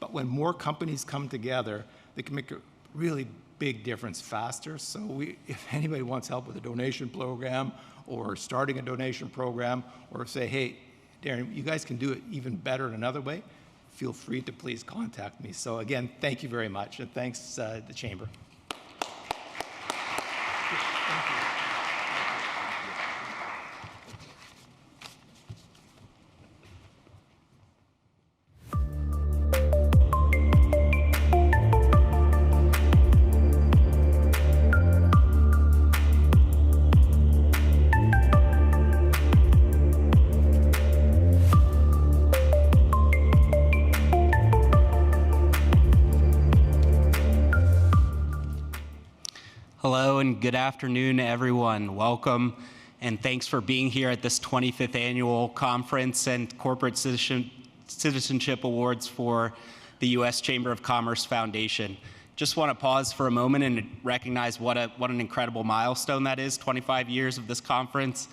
but when more companies come together, they can make a really big difference faster. So if anybody wants help with a donation program or starting a donation program, or say, hey, Darren, you guys can do it even better in another way, feel free to please contact me. So again, thank you very much, and thanks the Chamber. Hello and good afternoon, everyone. Welcome and thanks for being here at this 25th annual conference and Corporate Citizenship Awards for the U.S. Chamber of Commerce Foundation. Just want to pause for a moment and recognize what an incredible milestone that is, 25 years of this conference,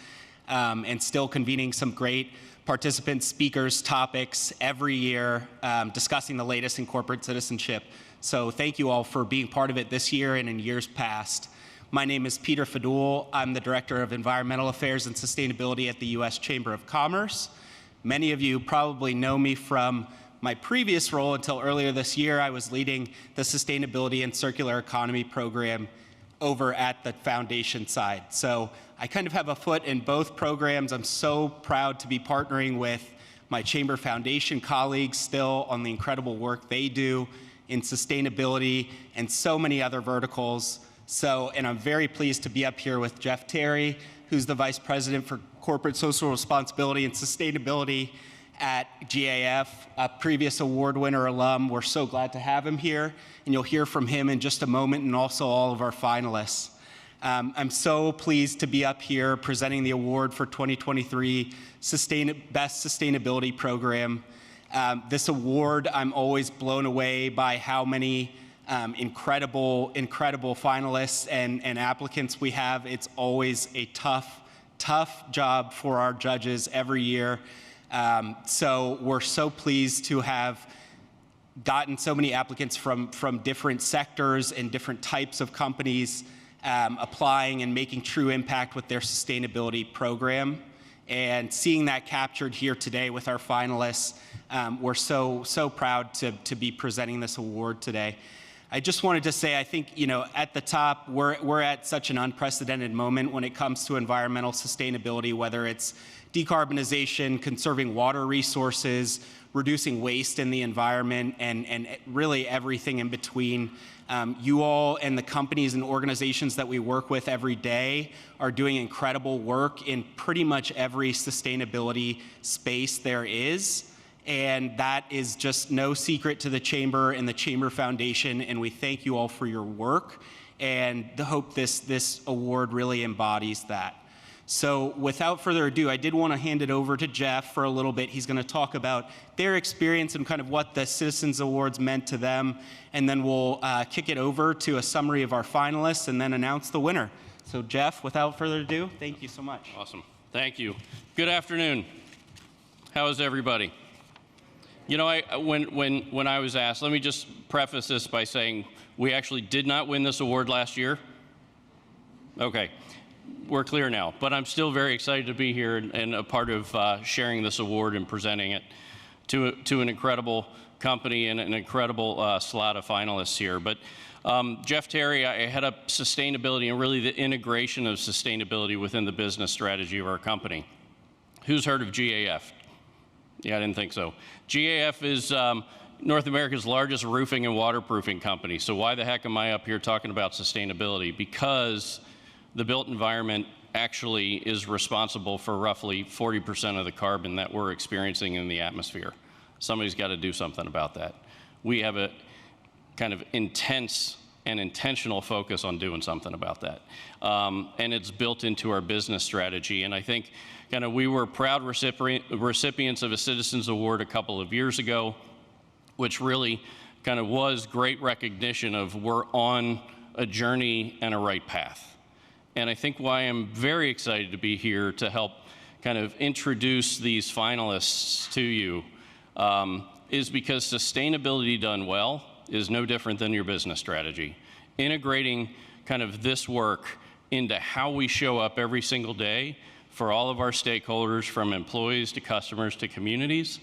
and still convening some great participants, speakers, topics every year, discussing the latest in corporate citizenship. So thank you all for being part of it this year and in years past. My name is Peter Fadul. I'm the Director of Environmental Affairs and Sustainability at the U.S. Chamber of Commerce. Many of you probably know me from my previous role. Until earlier this year, I was leading the Sustainability and Circular Economy program over at the foundation side. So I kind of have a foot in both programs. I'm so proud to be partnering with my Chamber Foundation colleagues still on the incredible work they do in sustainability and so many other verticals. And I'm very pleased to be up here with Jeff Terry, who's the Vice President for Corporate Social Responsibility and Sustainability at GAF, a previous award winner alum. We're so glad to have him here, and you'll hear from him in just a moment, and also all of our finalists. I'm so pleased to be up here presenting the award for 2023 Best Sustainability Program. This award, I'm always blown away by how many incredible finalists and applicants we have. It's always a tough job for our judges every year. So we're so pleased to have gotten so many applicants from different sectors and different types of companies applying and making true impact with their sustainability program. And seeing that captured here today with our finalists, we're so proud to be presenting this award today. I just wanted to say, I think, at the top, we're at such an unprecedented moment when it comes to environmental sustainability, whether it's decarbonization, conserving water resources, reducing waste in the environment, and really everything in between. You all and the companies and organizations that we work with every day are doing incredible work in pretty much every sustainability space there is. And that is just no secret to the Chamber and the Chamber Foundation, and we thank you all for your work, and hope this award really embodies that. So without further ado, I did want to hand it over to Jeff for a little bit. He's going to talk about their experience and kind of what the Citizens Awards meant to them, and then we'll kick it over to a summary of our finalists and then announce the winner. So Jeff, without further ado, thank you so much. Awesome. Thank you. Good afternoon. How is everybody? When I was asked, let me just preface this by saying we actually did not win this award last year. Okay, we're clear now, but I'm still very excited to be here and a part of sharing this award and presenting it to an incredible company and an incredible slot of finalists here. But Jeff Terry, I head up sustainability and really the integration of sustainability within the business strategy of our company. Who's heard of GAF? Yeah, I didn't think so. GAF is North America's largest roofing and waterproofing company. So why the heck am I up here talking about sustainability? Because the built environment actually is responsible for roughly 40% of the carbon that we're experiencing in the atmosphere. Somebody's got to do something about that. We have a kind of intense and intentional focus on doing something about that. And it's built into our business strategy. And I think we were proud recipients of a Citizens Award a couple of years ago, which really was great recognition of we're on a journey and a right path. And I think why I'm very excited to be here to help introduce these finalists to you is because sustainability done well is no different than your business strategy. Integrating this work into how we show up every single day for all of our stakeholders, from employees to customers to communities,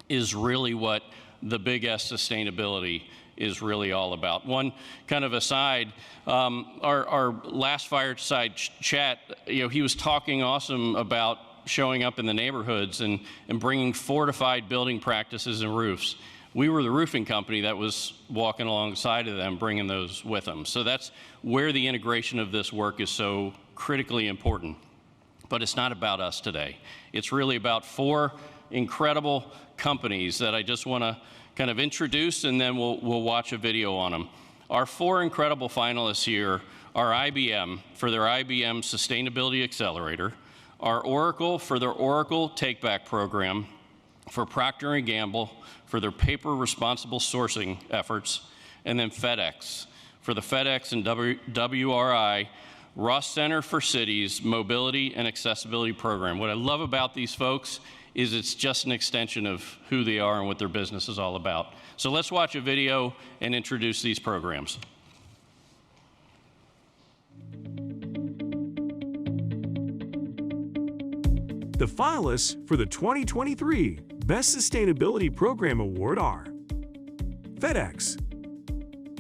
is really what the big S sustainability is really all about. One aside, our last fireside chat, he was talking awesome about showing up in the neighborhoods and bringing fortified building practices and roofs. We were the roofing company that was walking alongside of them, bringing those with them. So that's where the integration of this work is so critically important. But it's not about us today. It's really about 4 incredible companies that I just want to introduce, and then we'll watch a video on them. Our 4 incredible finalists here are IBM for their IBM Sustainability Accelerator, our Oracle for their Oracle Take-Back program, for Procter & Gamble for their paper responsible sourcing efforts, and then FedEx for the FedEx and WRI Ross Center for Cities Mobility and Accessibility Program. What I love about these folks is it's just an extension of who they are and what their business is all about. So let's watch a video and introduce these programs. The finalists for the 2023 Best Sustainability Program Award are FedEx,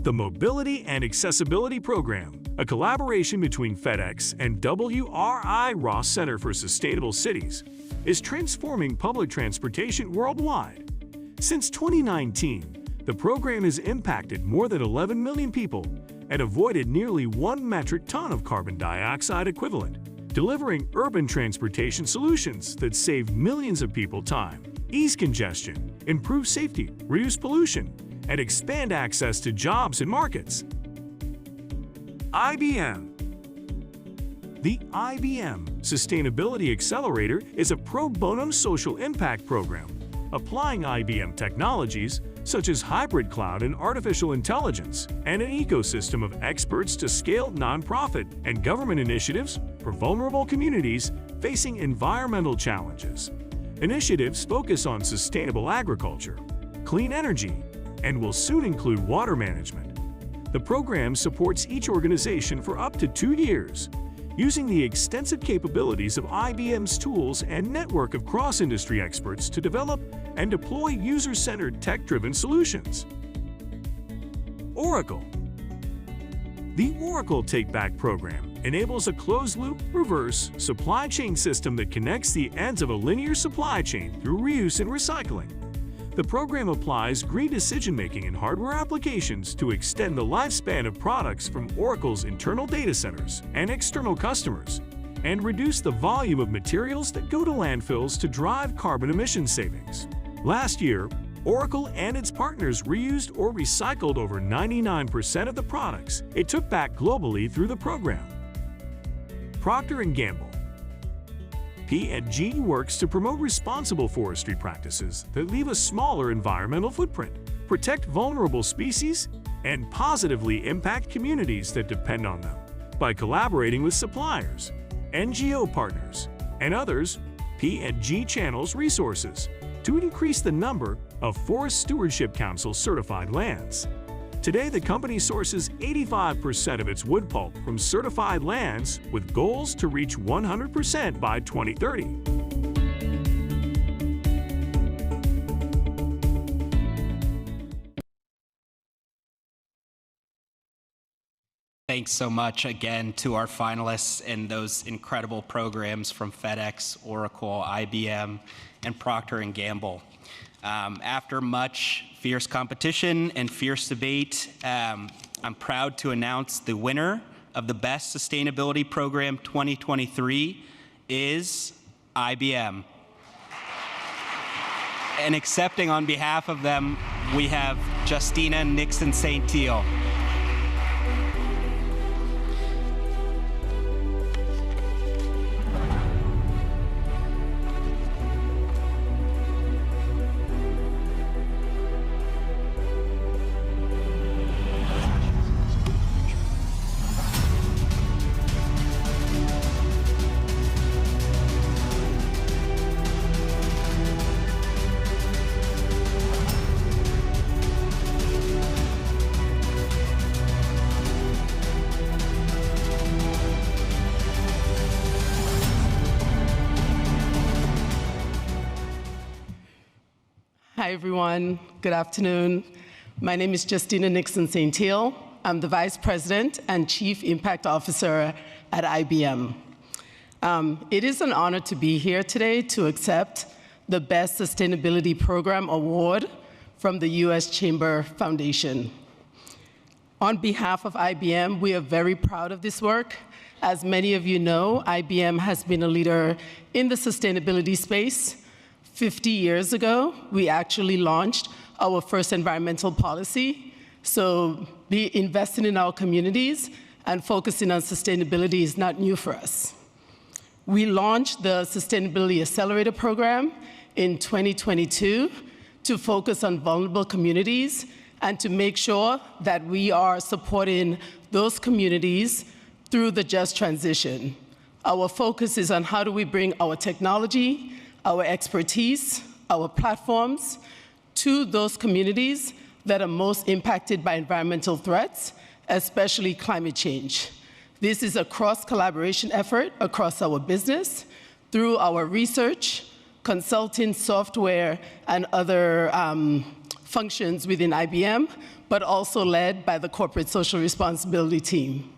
the Mobility and Accessibility Program, a collaboration between FedEx and WRI Ross Center for Sustainable Cities, is transforming public transportation worldwide. Since 2019, the program has impacted more than 11 million people and avoided nearly 1 metric ton of carbon dioxide equivalent, delivering urban transportation solutions that save millions of people time, ease congestion, improve safety, reduce pollution, and expand access to jobs and markets. IBM. The IBM Sustainability Accelerator is a pro bono social impact program applying IBM technologies such as hybrid cloud and artificial intelligence, and an ecosystem of experts to scale nonprofit and government initiatives for vulnerable communities facing environmental challenges. Initiatives focus on sustainable agriculture, clean energy, and will soon include water management. The program supports each organization for up to 2 years, using the extensive capabilities of IBM's tools and network of cross-industry experts to develop and deploy user-centered tech-driven solutions. Oracle. The Oracle Take-Back program enables a closed-loop, reverse supply chain system that connects the ends of a linear supply chain through reuse and recycling. The program applies green decision-making in hardware applications to extend the lifespan of products from Oracle's internal data centers and external customers, and reduce the volume of materials that go to landfills to drive carbon emission savings. Last year, Oracle and its partners reused or recycled over 99% of the products it took back globally through the program. Procter & Gamble. P&G works to promote responsible forestry practices that leave a smaller environmental footprint, protect vulnerable species, and positively impact communities that depend on them. By collaborating with suppliers, NGO partners, and others, P&G channels resources to increase the number of Forest Stewardship Council certified lands. Today, the company sources 85% of its wood pulp from certified lands with goals to reach 100% by 2030. Thanks so much again to our finalists and those incredible programs from FedEx, Oracle, IBM, and Procter & Gamble. After much fierce competition and fierce debate, I'm proud to announce the winner of the Best Sustainability Program 2023 is IBM. And accepting on behalf of them, we have Justina Nixon St. Teal. Hi, everyone. Good afternoon. My name is Justina Nixon St. Hill. I'm the Vice President and Chief Impact Officer at IBM. It is an honor to be here today to accept the Best Sustainability Program Award from the U.S. Chamber Foundation. On behalf of IBM, we are very proud of this work. As many of you know, IBM has been a leader in the sustainability space. 50 years ago, we actually launched our first environmental policy. So investing in our communities and focusing on sustainability is not new for us. We launched the Sustainability Accelerator Program in 2022 to focus on vulnerable communities and to make sure that we are supporting those communities through the just transition. Our focus is on how do we bring our technology, our expertise, our platforms to those communities that are most impacted by environmental threats, especially climate change. This is a cross-collaboration effort across our business through our research, consulting, software, and other functions within IBM, but also led by the corporate social responsibility team.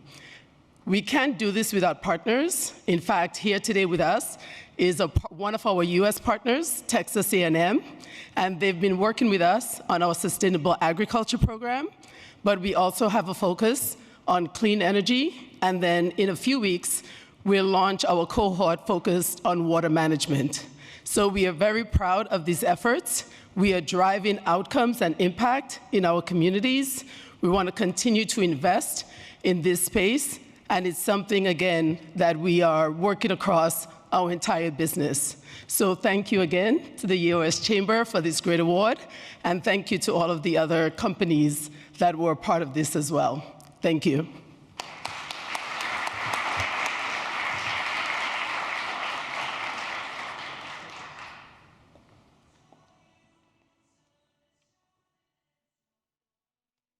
We can't do this without partners. In fact, here today with us is one of our US partners, Texas A&M, and they've been working with us on our sustainable agriculture program, but we also have a focus on clean energy, and then in a few weeks, we'll launch our cohort focused on water management. So we are very proud of these efforts. We are driving outcomes and impact in our communities. We want to continue to invest in this space, and it's something, again, that we are working across our entire business. So thank you again to the US Chamber for this great award, and thank you to all of the other companies that were part of this as well. Thank you.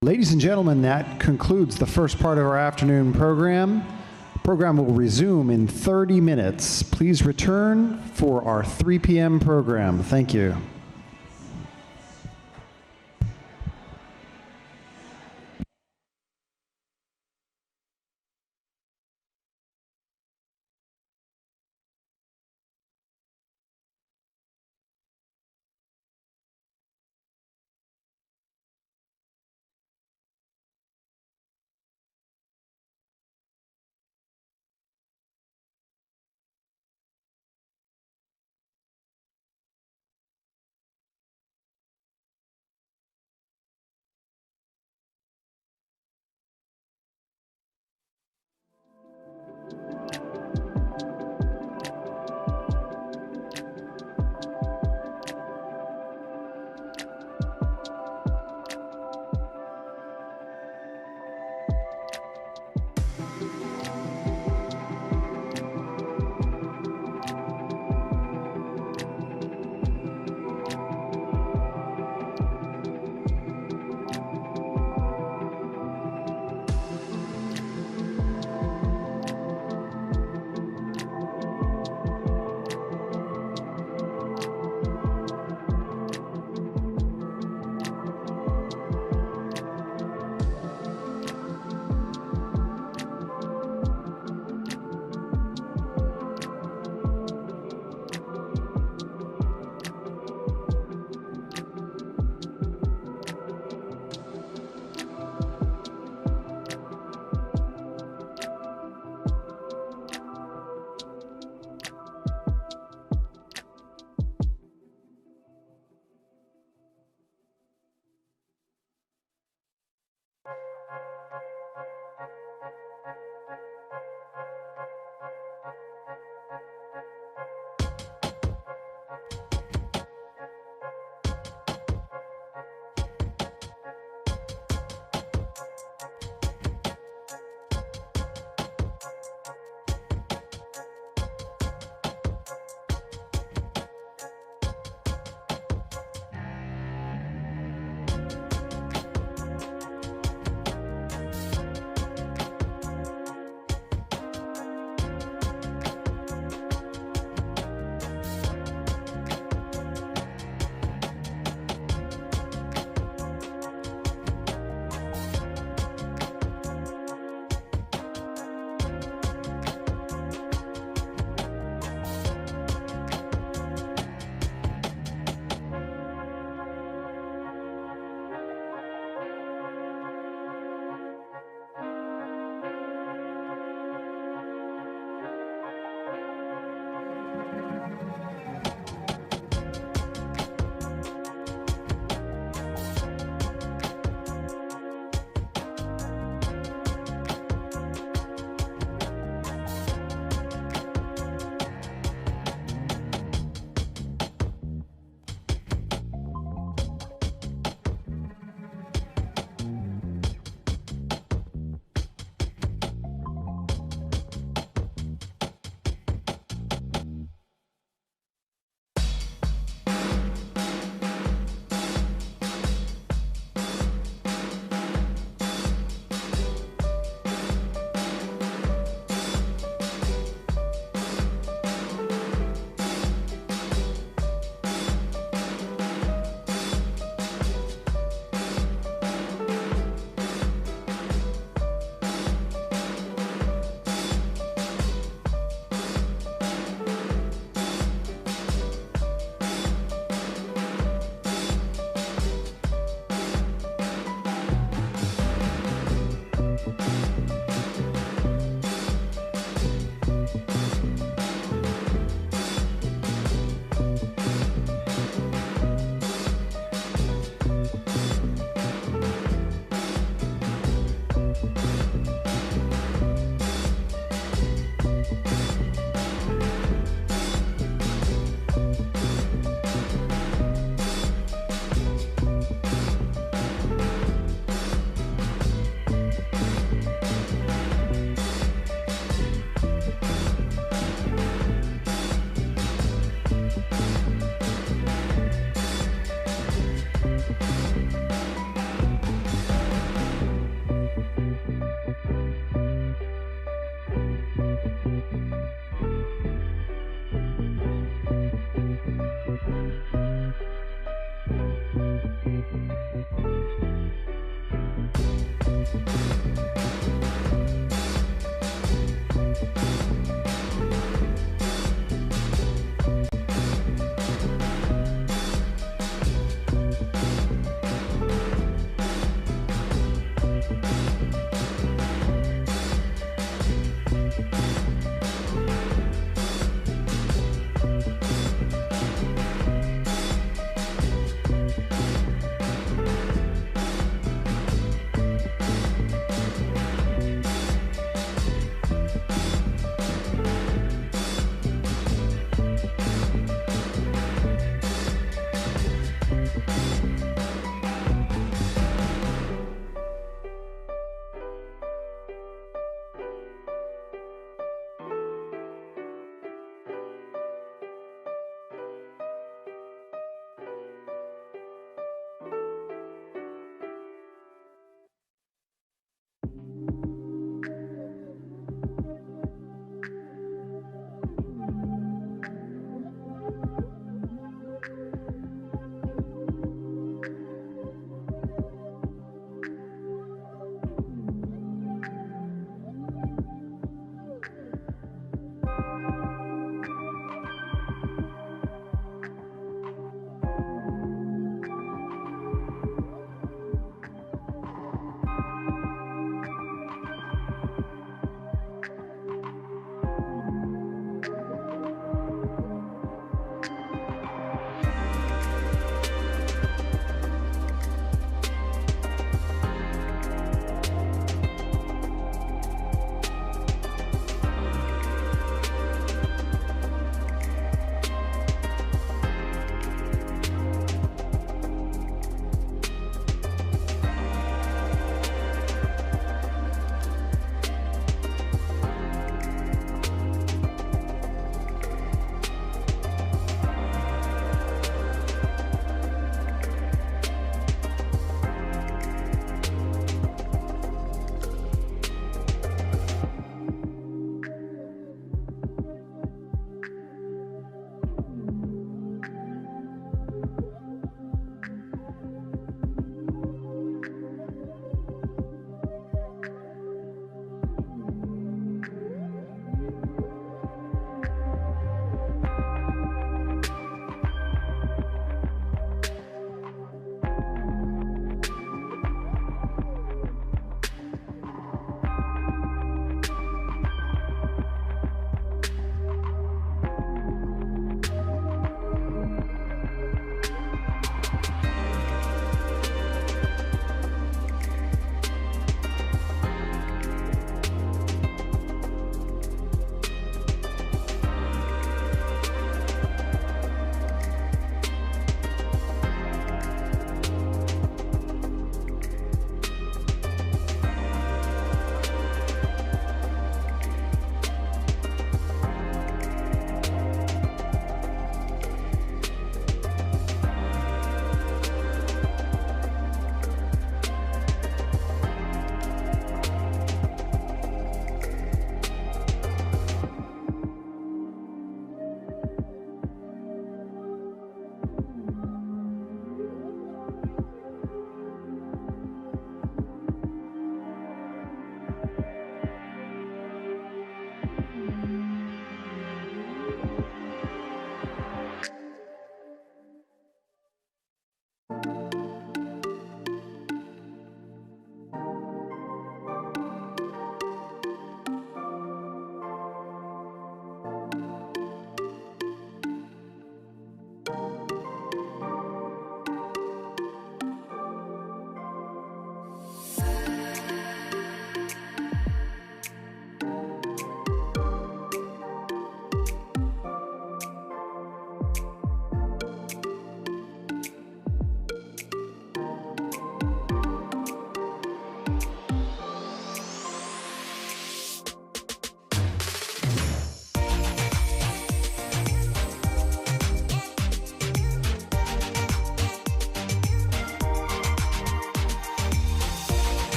Ladies and gentlemen, that concludes the first part of our afternoon program. The program will resume in 30 minutes. Please return for our 3 p.m. program. Thank you.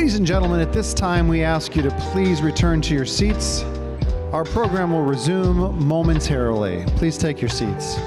Ladies and gentlemen, at this time we ask you to please return to your seats. Our program will resume momentarily. Please take your seats.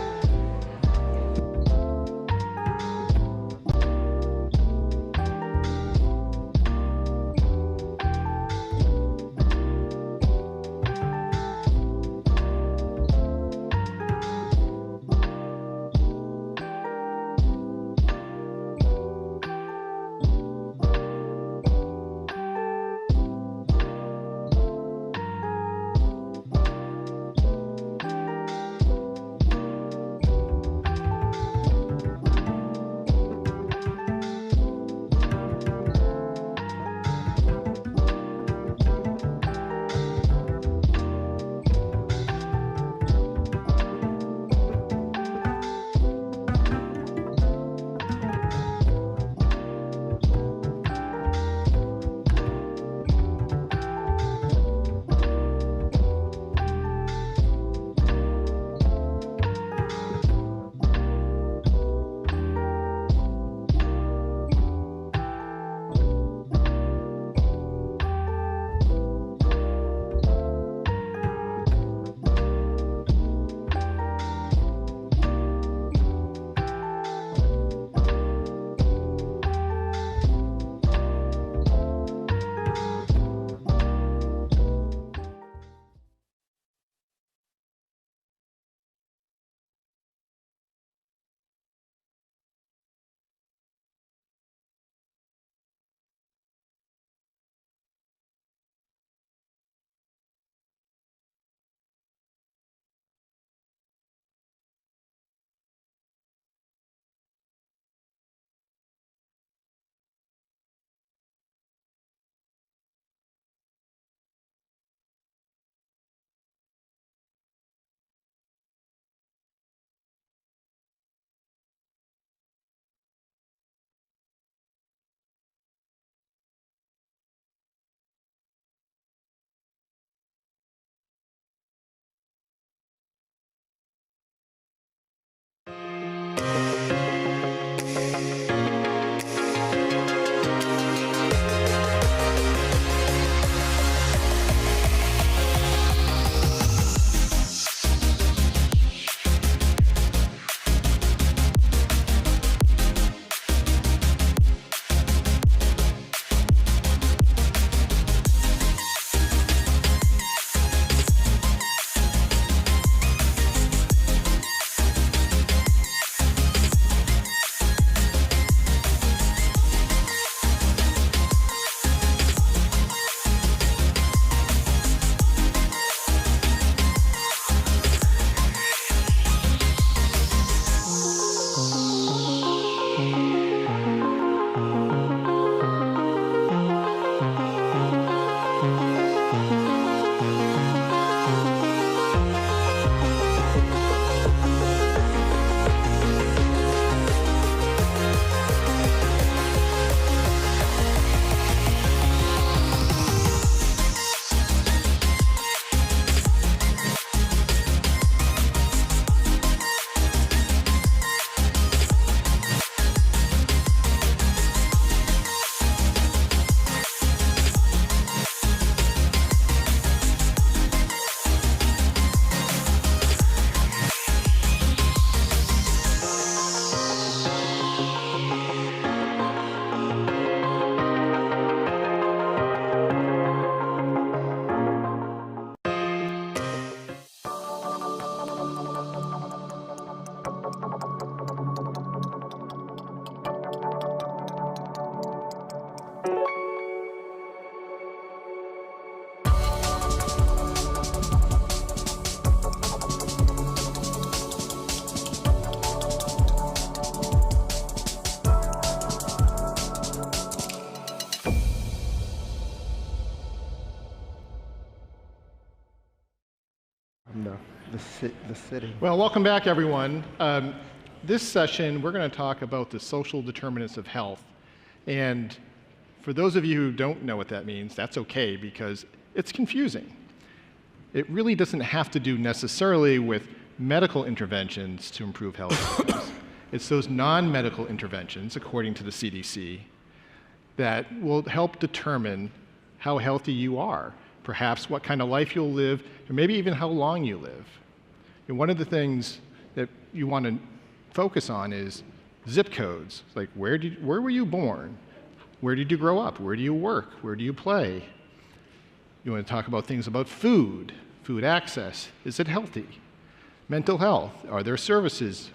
the city. Well, welcome back, everyone. This session, we're going to talk about the social determinants of health. And for those of you who don't know what that means, that's okay, because it's confusing. It really doesn't have to do necessarily with medical interventions to improve health outcomes. It's those non-medical interventions, according to the CDC, that will help determine how healthy you are, perhaps what kind of life you'll live, and maybe even how long you live. And one of the things that you want to focus on is zip codes, like where were you born? Where did you grow up? Where do you work? Where do you play? You want to talk about things about food access. Is it healthy? Mental health, are there services?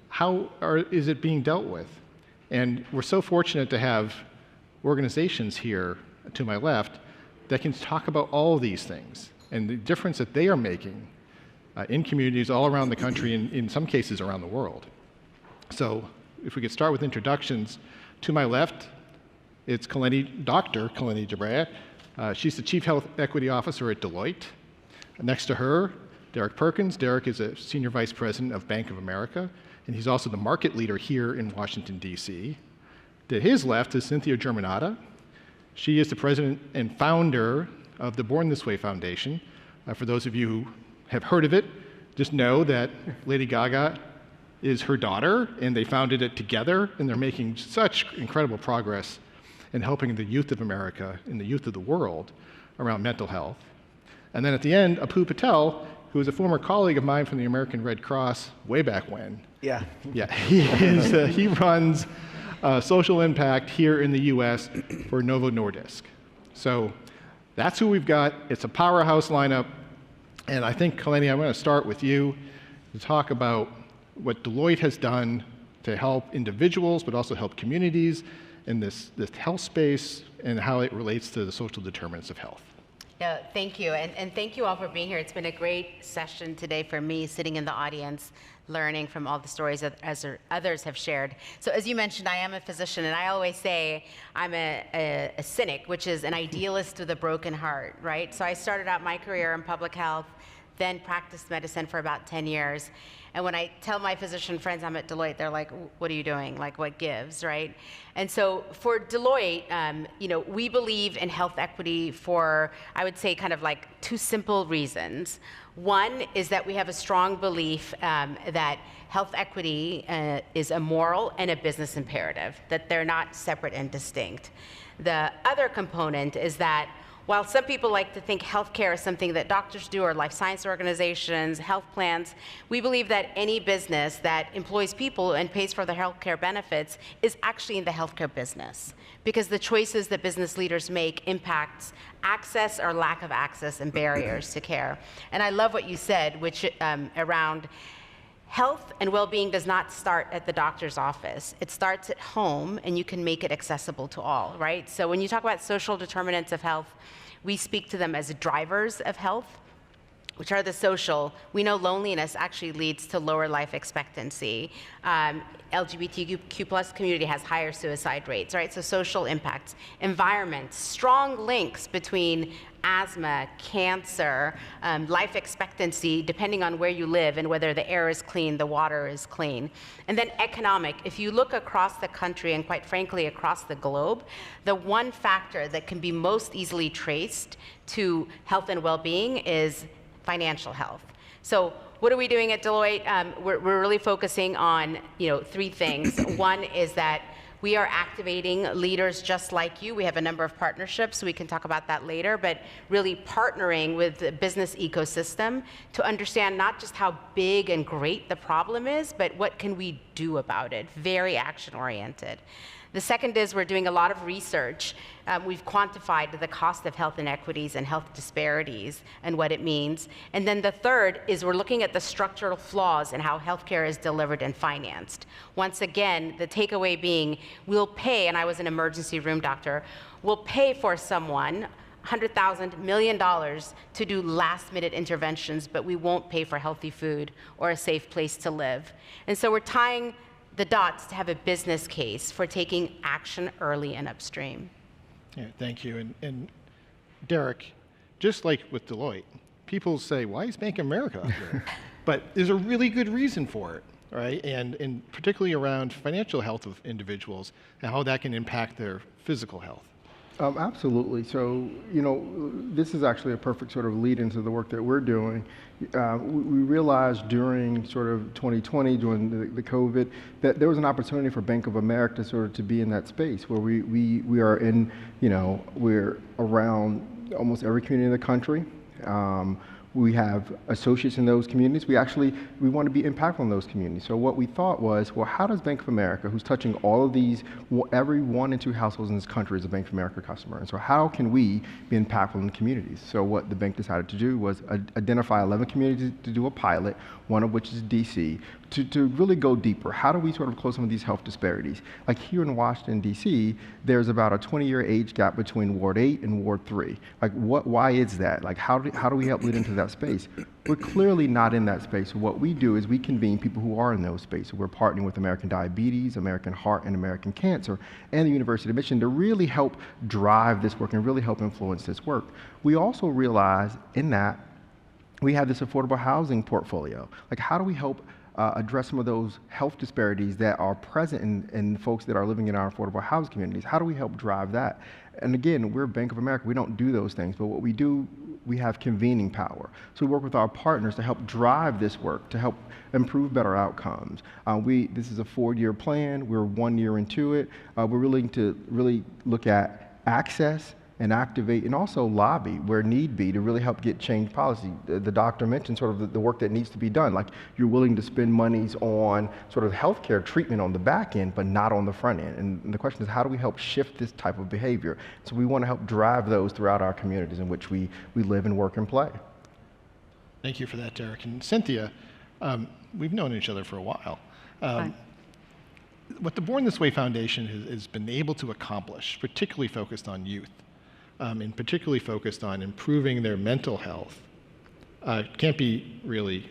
How is it being dealt with? And we're so fortunate to have organizations here to my left that can talk about all of these things and the difference that they are making in communities all around the country and in some cases around the world. So if we could start with introductions. To my left, it's Dr. Kaleni Jabrea. She's the Chief Health Equity Officer at Deloitte. Next to her, Derek Perkins. Derek is a Senior Vice President of Bank of America, and he's also the market leader here in Washington, D.C. To his left is Cynthia Germanata. She is the president and founder of the Born This Way Foundation. For those of you who have heard of it, just know that Lady Gaga is her daughter, and they founded it together, and they're making such incredible progress in helping the youth of America and the youth of the world around mental health. And then at the end, Apu Patel, who is a former colleague of mine from the American Red Cross way back when. Yeah. Yeah, he runs social impact here in the US for Novo Nordisk. So that's who we've got. It's a powerhouse lineup. And I think, Kaleni, I'm going to start with you to talk about what Deloitte has done to help individuals, but also help communities in this health space and how it relates to the social determinants of health. Yeah, thank you, and thank you all for being here. It's been a great session today for me, sitting in the audience, learning from all the stories that others have shared. So as you mentioned, I am a physician, and I always say I'm a cynic, which is an idealist with a broken heart, right? So I started out my career in public health, then practiced medicine for about 10 years. And when I tell my physician friends I'm at Deloitte, they're like, what are you doing? Like, what gives, right? And so for Deloitte, we believe in health equity for, I would say, kind of like two simple reasons. One is that we have a strong belief that health equity is a moral and a business imperative, that they're not separate and distinct. The other component is that while some people like to think healthcare is something that doctors do or life science organizations, health plans, we believe that any business that employs people and pays for their healthcare benefits is actually in the healthcare business, because the choices that business leaders make impacts access or lack of access and barriers to care. And I love what you said, which around health and well-being does not start at the doctor's office. It starts at home, and you can make it accessible to all, right? So when you talk about social determinants of health, we speak to them as drivers of health, which are the social. We know loneliness actually leads to lower life expectancy. LGBTQ plus community has higher suicide rates, right? So social impacts. Environment, strong links between asthma, cancer, life expectancy, depending on where you live and whether the air is clean, the water is clean. And then economic. If you look across the country and quite frankly across the globe, the one factor that can be most easily traced to health and well-being is financial health. So what are we doing at Deloitte? We're really focusing on three things. One is that we are activating leaders just like you. We have a number of partnerships, so we can talk about that later, but really partnering with the business ecosystem to understand not just how big and great the problem is, but what can we do about it, very action-oriented. The second is we're doing a lot of research. We've quantified the cost of health inequities and health disparities and what it means. And then the third is we're looking at the structural flaws in how healthcare is delivered and financed. Once again, the takeaway being we'll pay, and I was an emergency room doctor, we'll pay for someone $100,000 million to do last-minute interventions, but we won't pay for healthy food or a safe place to live. And so we're tying the dots to have a business case for taking action early and upstream. Yeah, thank you. And Derek, just like with Deloitte, people say, why is Bank of America up there? But there's a really good reason for it, right? And particularly around financial health of individuals and how that can impact their physical health. Absolutely. So, this is actually a perfect sort of lead into the work that we're doing. We realized during sort of 2020, during the COVID, that there was an opportunity for Bank of America to be in that space where we are in, we're around almost every community in the country. We have associates in those communities. We want to be impactful in those communities. So what we thought was, well, how does Bank of America, who's touching all of these, every 1 in 2 households in this country is a Bank of America customer. And so how can we be impactful in the communities? So what the bank decided to do was identify 11 communities to do a pilot, one of which is DC, to really go deeper. How do we sort of close some of these health disparities? Like here in Washington, DC, there's about a 20-year age gap between Ward 8 and Ward 3. Like why is that? Like how do we help lead into that space? We're clearly not in that space. So what we do is we convene people who are in those spaces. We're partnering with American Diabetes, American Heart, and American Cancer, and the University of Michigan to really help drive this work and really help influence this work. We also realize in that we have this affordable housing portfolio. Like how do we help address some of those health disparities that are present in folks that are living in our affordable housing communities? How do we help drive that? And again, we're Bank of America. We don't do those things, but what we do, we have convening power. So we work with our partners to help drive this work, to help improve better outcomes. This is a 4-year plan. We're 1 year into it. We're willing to really look at access and activate and also lobby where need be to really help get change policy. The doctor mentioned sort of the work that needs to be done. Like you're willing to spend monies on sort of healthcare treatment on the back end, but not on the front end. And the question is, how do we help shift this type of behavior? So we want to help drive those throughout our communities in which we live and work and play. Thank you for that, Derek. And Cynthia, we've known each other for a while. What the Born This Way Foundation has been able to accomplish, particularly focused on youth, and particularly focused on improving their mental health, can't be really,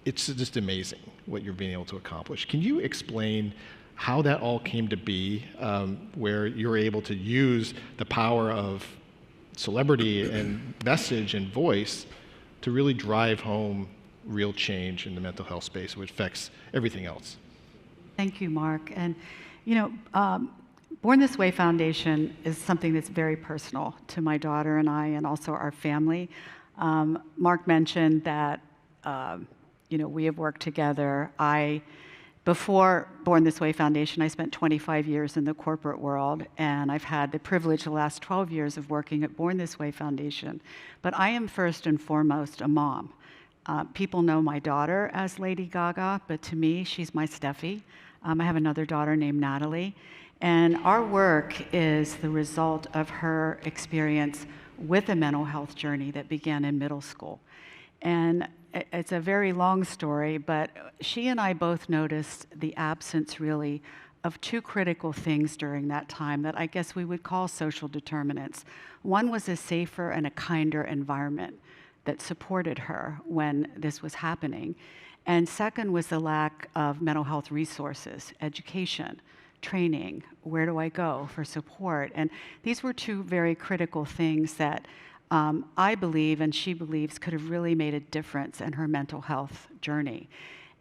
it's just amazing what you're being able to accomplish. Can you explain how that all came to be, where you're able to use the power of celebrity and message and voice to really drive home real change in the mental health space, which affects everything else? Thank you, Mark. And, Born This Way Foundation is something that's very personal to my daughter and I, and also our family. Mark mentioned that, we have worked together. Before Born This Way Foundation, I spent 25 years in the corporate world, and I've had the privilege the last 12 years of working at Born This Way Foundation. But I am first and foremost a mom. People know my daughter as Lady Gaga, but to me, she's my Steffi. I have another daughter named Natalie. And our work is the result of her experience with a mental health journey that began in middle school. And it's a very long story, but she and I both noticed the absence, really, of 2 critical things during that time that I guess we would call social determinants. One was a safer and a kinder environment that supported her when this was happening. And second was the lack of mental health resources, education, training, where do I go for support? And these were 2 very critical things that I believe and she believes could have really made a difference in her mental health journey.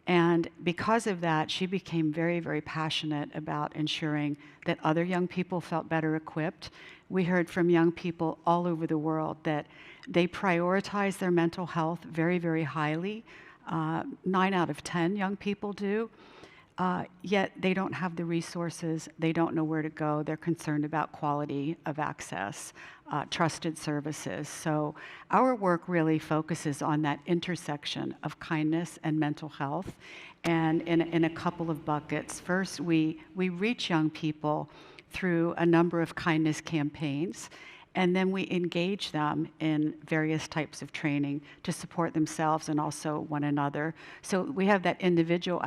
And because of that, she became very, very passionate about ensuring that other young people felt better equipped. We heard from young people all over the world that they prioritize their mental health very, very highly. 9 out of 10 young people do. Yet they don't have the resources, they don't know where to go, they're concerned about quality of access, trusted services. So our work really focuses on that intersection of kindness and mental health, and in a couple of buckets. First, we reach young people through a number of kindness campaigns, and then we engage them in various types of training to support themselves and also one another. So we have that individual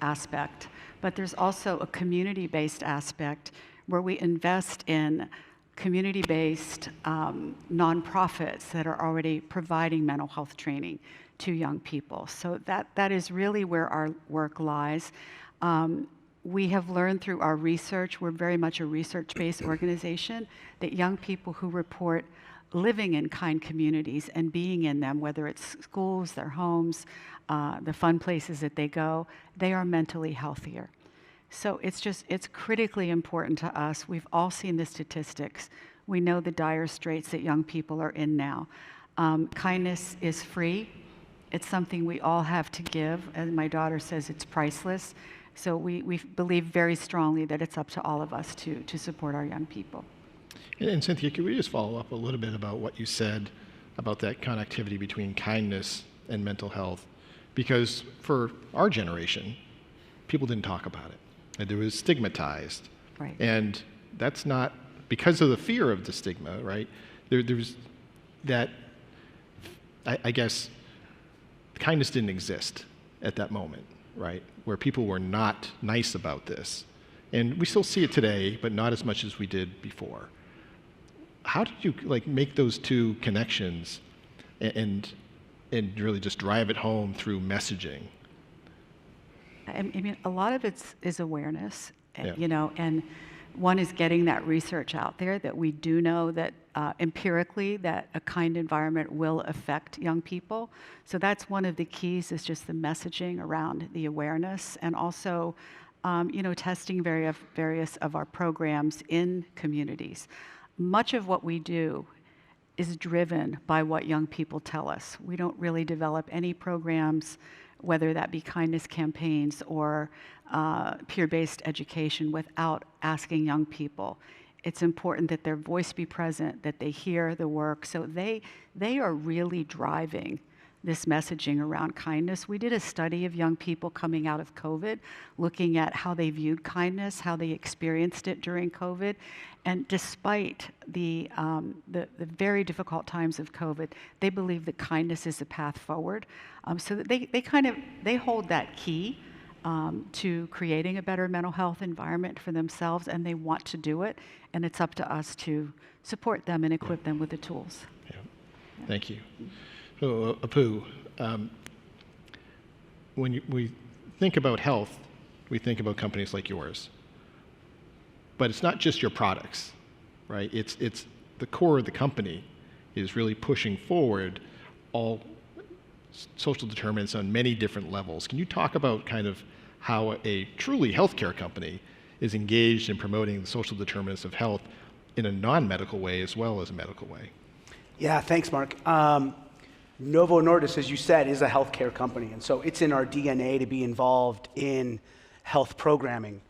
aspect, but there's also a community-based aspect where we invest in community-based nonprofits that are already providing mental health training to young people. So that is really where our work lies. We have learned through our research, we're very much a research-based organization, that young people who report living in kind communities and being in them, whether it's schools, their homes, the fun places that they go, they are mentally healthier. So it's critically important to us. We've all seen the statistics. We know the dire straits that young people are in now. Kindness is free. It's something we all have to give. As my daughter says, it's priceless. So we believe very strongly that it's up to all of us to support our young people. And Cynthia, could we just follow up a little bit about what you said about that connectivity between kindness and mental health? Because for our generation, people didn't talk about it. And it was stigmatized. Right. And that's not, because of the fear of the stigma, right? There's that, I guess, kindness didn't exist at that moment, right? Where people were not nice about this. And we still see it today, but not as much as we did before. How did you make those two connections and really just drive it home through messaging? I mean, a lot of it is awareness, and one is getting that research out there that we do know that empirically that a kind environment will affect young people. So that's one of the keys, is just the messaging around the awareness, and also, testing various of our programs in communities. Much of what we do is driven by what young people tell us. We don't really develop any programs, whether that be kindness campaigns or peer-based education, without asking young people. It's important that their voice be present, that they hear the work. So they are really driving this messaging around kindness. We did a study of young people coming out of COVID, looking at how they viewed kindness, how they experienced it during COVID. And despite the very difficult times of COVID, they believe that kindness is the path forward. So that they hold that key to creating a better mental health environment for themselves, and they want to do it. And it's up to us to support them and equip them with the tools. Yeah. Thank you. So, Apu, when we think about health, we think about companies like yours. But it's not just your products, right? It's the core of the company is really pushing forward all social determinants on many different levels. Can you talk about kind of how a truly healthcare company is engaged in promoting the social determinants of health in a non-medical way as well as a medical way? Yeah, thanks, Mark. Novo Nordisk, as you said, is a healthcare company, and so it's in our DNA to be involved in health programming.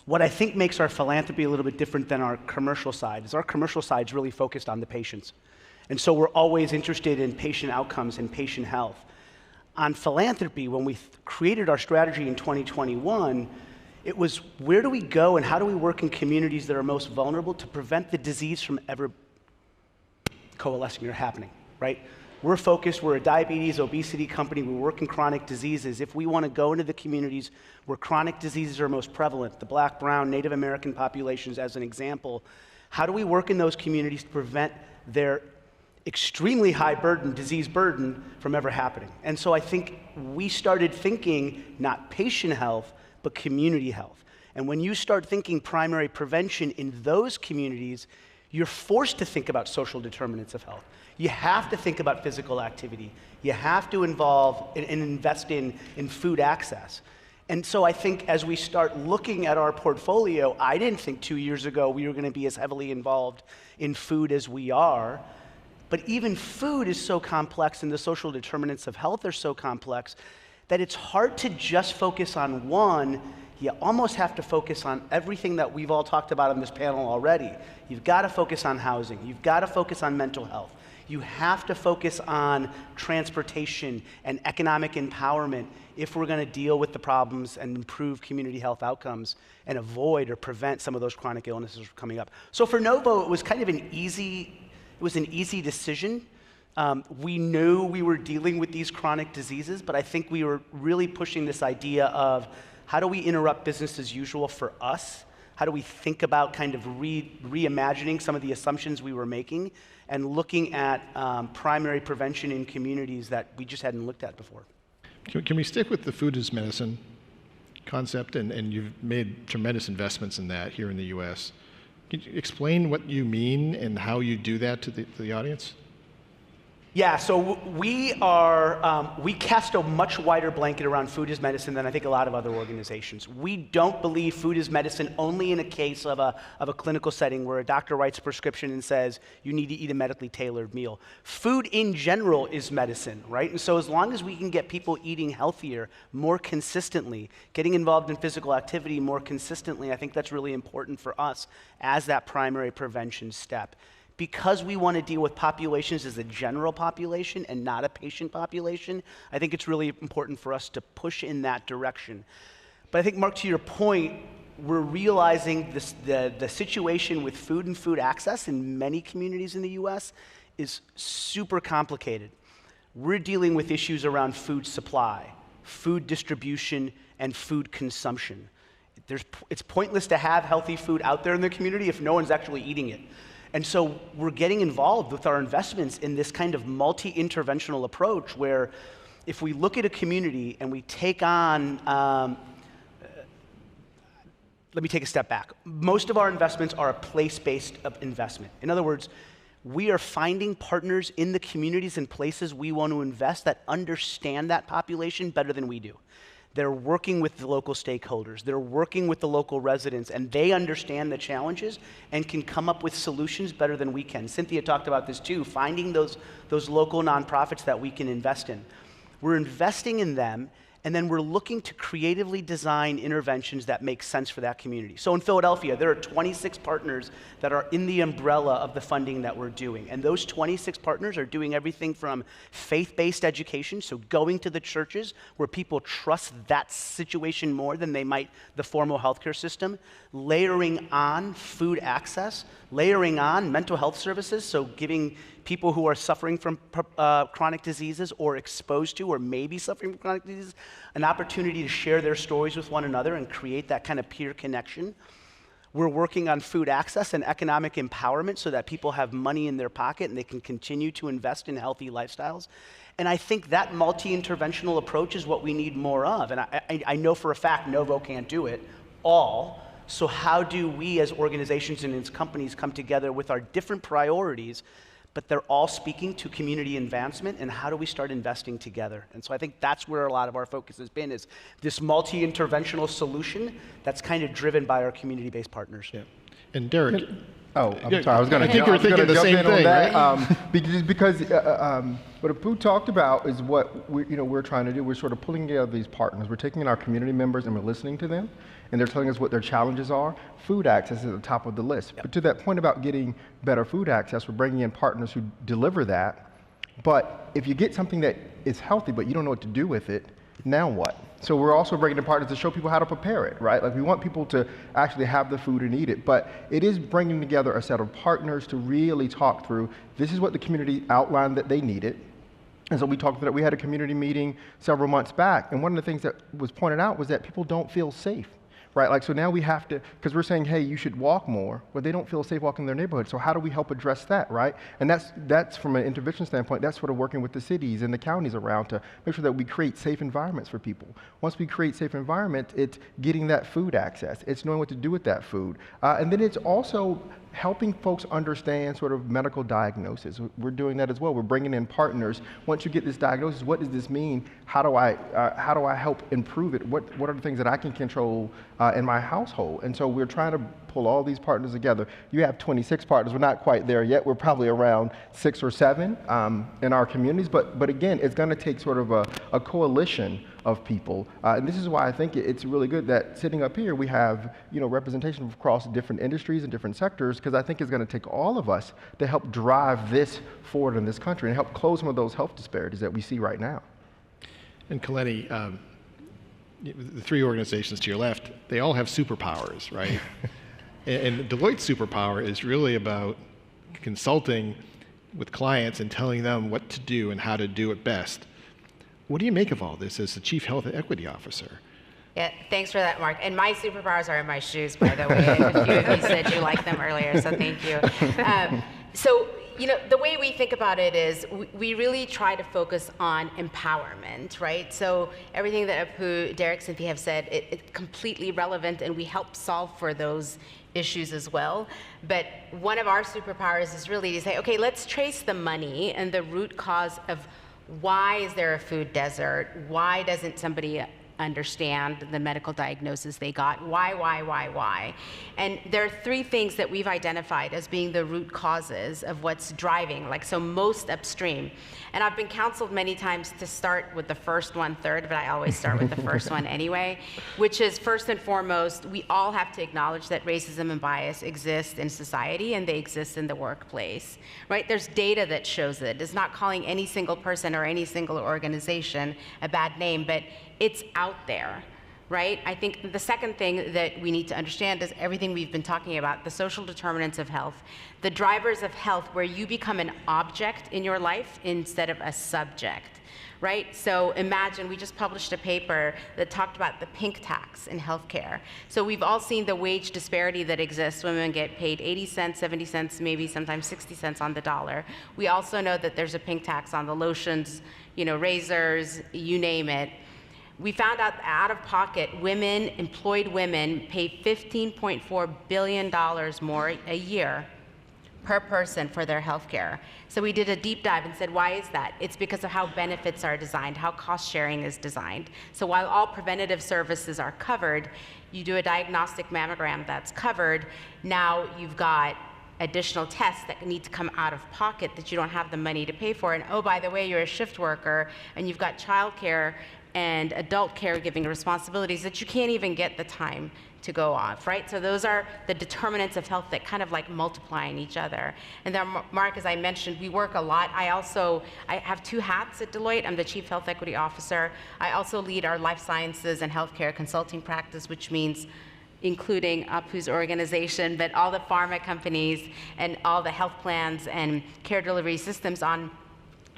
What I think makes our philanthropy a little bit different than our commercial side is our commercial side is really focused on the patients. And so we're always interested in patient outcomes and patient health. On philanthropy, when we created our strategy in 2021, it was where do we go and how do we work in communities that are most vulnerable to prevent the disease from ever coalescing or happening, right? We're focused, we're a diabetes, obesity company, we work in chronic diseases. If we want to go into the communities where chronic diseases are most prevalent, the Black, Brown, Native American populations as an example, how do we work in those communities to prevent their extremely high burden, disease burden, from ever happening? And so I think we started thinking not patient health, but community health. And when you start thinking primary prevention in those communities, you're forced to think about social determinants of health. You have to think about physical activity. You have to involve and invest in food access. And so I think as we start looking at our portfolio, I didn't think 2 years ago we were going to be as heavily involved in food as we are. But even food is so complex and the social determinants of health are so complex that it's hard to just focus on one. You almost have to focus on everything that we've all talked about on this panel already. You've got to focus on housing. You've got to focus on mental health. You have to focus on transportation and economic empowerment if we're going to deal with the problems and improve community health outcomes and avoid or prevent some of those chronic illnesses from coming up. So for Novo, it was kind of an easy decision. We knew we were dealing with these chronic diseases, but I think we were really pushing this idea of how do we interrupt business as usual for us? How do we think about kind of reimagining some of the assumptions we were making and looking at primary prevention in communities that we just hadn't looked at before? Can we stick with the food as medicine concept? And you've made tremendous investments in that here in the US. Can you explain what you mean and how you do that to the audience? Yeah, so we cast a much wider blanket around food as medicine than I think a lot of other organizations. We don't believe food is medicine only in a case of a clinical setting where a doctor writes a prescription and says you need to eat a medically tailored meal. Food in general is medicine, right? And so as long as we can get people eating healthier more consistently, getting involved in physical activity more consistently, I think that's really important for us as that primary prevention step. Because we want to deal with populations as a general population and not a patient population, I think it's really important for us to push in that direction. But I think, Mark, to your point, we're realizing the situation with food and food access in many communities in the US is super complicated. We're dealing with issues around food supply, food distribution, and food consumption. It's pointless to have healthy food out there in the community if no one's actually eating it. And so we're getting involved with our investments in this kind of multi-interventional approach where if we look at a community and we take on, let me take a step back. Most of our investments are a place-based investment. In other words, we are finding partners in the communities and places we want to invest that understand that population better than we do. They're working with the local stakeholders, they're working with the local residents, and they understand the challenges and can come up with solutions better than we can. Cynthia talked about this too, finding those local nonprofits that we can invest in. We're investing in them, and then we're looking to creatively design interventions that make sense for that community. So in Philadelphia, there are 26 partners that are in the umbrella of the funding that we're doing. And those 26 partners are doing everything from faith-based education, so going to the churches where people trust that situation more than they might the formal healthcare system, layering on food access, layering on mental health services, so giving people who are suffering from chronic diseases or exposed to or maybe suffering from chronic diseases an opportunity to share their stories with one another and create that kind of peer connection. We're working on food access and economic empowerment so that people have money in their pocket and they can continue to invest in healthy lifestyles. And I think that multi-interventional approach is what we need more of. And I know for a fact Novo can't do it all. So how do we as organizations and as companies come together with our different priorities, but they're all speaking to community advancement, and how do we start investing together? And so I think that's where a lot of our focus has been, is this multi-interventional solution that's kind of driven by our community-based partners. Yeah. And Derek. Oh, I'm sorry, I was going to I think you were thinking the same thing, right? Because what Apu talked about is what we're trying to do. We're sort of pulling together these partners. We're taking in our community members and we're listening to them, and they're telling us what their challenges are. Food access is at the top of the list. Yep. But to that point about getting better food access, we're bringing in partners who deliver that. But if you get something that is healthy, but you don't know what to do with it, now what? So we're also bringing in partners to show people how to prepare it, right? Like we want people to actually have the food and eat it, but it is bringing together a set of partners to really talk through, this is what the community outlined that they needed. And so we talked about, we had a community meeting several months back, and one of the things that was pointed out was that people don't feel safe. Right, like so now we have to, because we're saying, hey, you should walk more, but they don't feel safe walking in their neighborhood. So how do we help address that, right? And that's from an intervention standpoint, that's sort of working with the cities and the counties around to make sure that we create safe environments for people. Once we create safe environments, it's getting that food access. It's knowing what to do with that food. And then it's also helping folks understand sort of medical diagnosis. We're doing that as well. We're bringing in partners. Once you get this diagnosis, what does this mean? How do I help improve it? What are the things that I can control in my household? And so we're trying to pull all these partners together. You have 26 partners. We're not quite there yet. We're probably around 6 or 7 in our communities. But again, it's going to take sort of a coalition of people. And this is why I think it's really good that sitting up here we have representation across different industries and different sectors, because I think it's going to take all of us to help drive this forward in this country and help close some of those health disparities that we see right now. And Kaleni, the 3 organizations to your left, they all have superpowers, right? And Deloitte's superpower is really about consulting with clients and telling them what to do and how to do it best. What do you make of all this as the Chief Health and Equity Officer? Yeah, thanks for that, Mark. And my superpowers are in my shoes, by the way. You said you liked them earlier, so thank you. So, the way we think about it is we really try to focus on empowerment, right? So everything that Apu, Derek, Cynthia have said, it's completely relevant, and we help solve for those issues as well. But one of our superpowers is really to say, okay, let's trace the money and the root cause of why is there a food desert? Why doesn't somebody understand the medical diagnosis they got? Why? And there are 3 things that we've identified as being the root causes of what's driving, like, so most upstream. And I've been counseled many times to start with the first 1/3, but I always start with the first one anyway, which is, first and foremost, we all have to acknowledge that racism and bias exist in society and they exist in the workplace, right? There's data that shows it. It's not calling any single person or any single organization a bad name, but it's out there, right? I think the second thing that we need to understand is everything we've been talking about, the social determinants of health, the drivers of health, where you become an object in your life instead of a subject, right? So imagine, we just published a paper that talked about the pink tax in healthcare. So we've all seen the wage disparity that exists. Women get paid 80 cents, 70 cents, maybe sometimes 60 cents on the dollar. We also know that there's a pink tax on the lotions, razors, you name it. We found out of pocket, employed women pay $15.4 billion more a year per person for their health care. So we did a deep dive and said, why is that? It's because of how benefits are designed, how cost sharing is designed. So while all preventative services are covered, you do a diagnostic mammogram that's covered, now you've got additional tests that need to come out of pocket that you don't have the money to pay for. And oh, by the way, you're a shift worker and you've got childcare and adult caregiving responsibilities that you can't even get the time to go off, right? So those are the determinants of health that kind of like multiply in each other. And then, Mark, as I mentioned, we work a lot. I have 2 hats at Deloitte. I'm the Chief Health Equity Officer. I also lead our life sciences and healthcare consulting practice, which means including Apu's organization, but all the pharma companies and all the health plans and care delivery systems on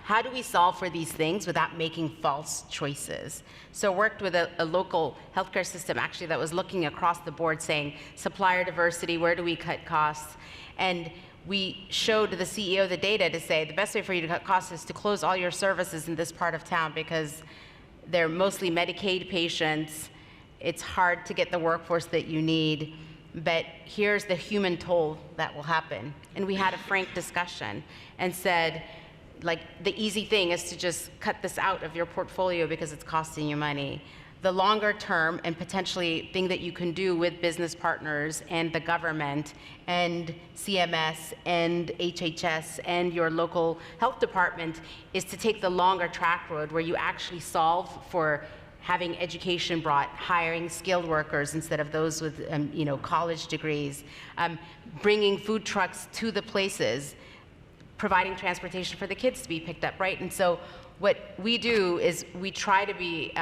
how do we solve for these things without making false choices? So worked with a local healthcare system actually that was looking across the board saying, supplier diversity, where do we cut costs? And we showed the CEO the data to say, the best way for you to cut costs is to close all your services in this part of town because they're mostly Medicaid patients. It's hard to get the workforce that you need, but here's the human toll that will happen. And we had a frank discussion and said, like, the easy thing is to just cut this out of your portfolio because it's costing you money. The longer term and potentially thing that you can do with business partners and the government and CMS and HHS and your local health department is to take the longer track road where you actually solve for having education brought, hiring skilled workers instead of those with college degrees, bringing food trucks to the places, providing transportation for the kids to be picked up, right? And so what we do is we try to be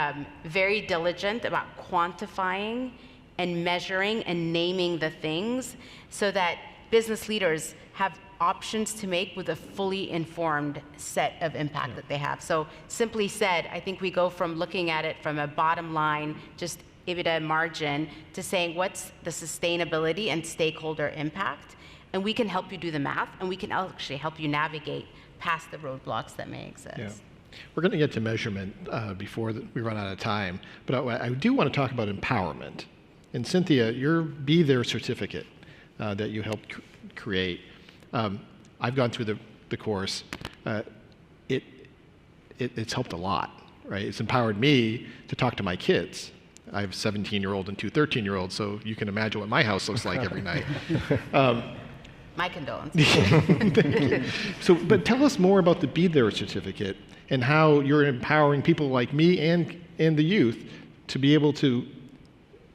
very diligent about quantifying and measuring and naming the things so that business leaders have options to make with a fully informed set of impact that they have. So simply said, I think we go from looking at it from a bottom line, just EBITDA margin, to saying what's the sustainability and stakeholder impact. And we can help you do the math, and we can actually help you navigate past the roadblocks that may exist. Yeah. We're going to get to measurement before we run out of time, but I do want to talk about empowerment. And Cynthia, your Be There certificate that you helped create, I've gone through the course. It's helped a lot, right? It's empowered me to talk to my kids. I have a 17-year-old and 2 13-year-olds, so you can imagine what my house looks like every night. My condolences. Thank you. So, but tell us more about the Be There certificate and how you're empowering people like me and the youth to be able to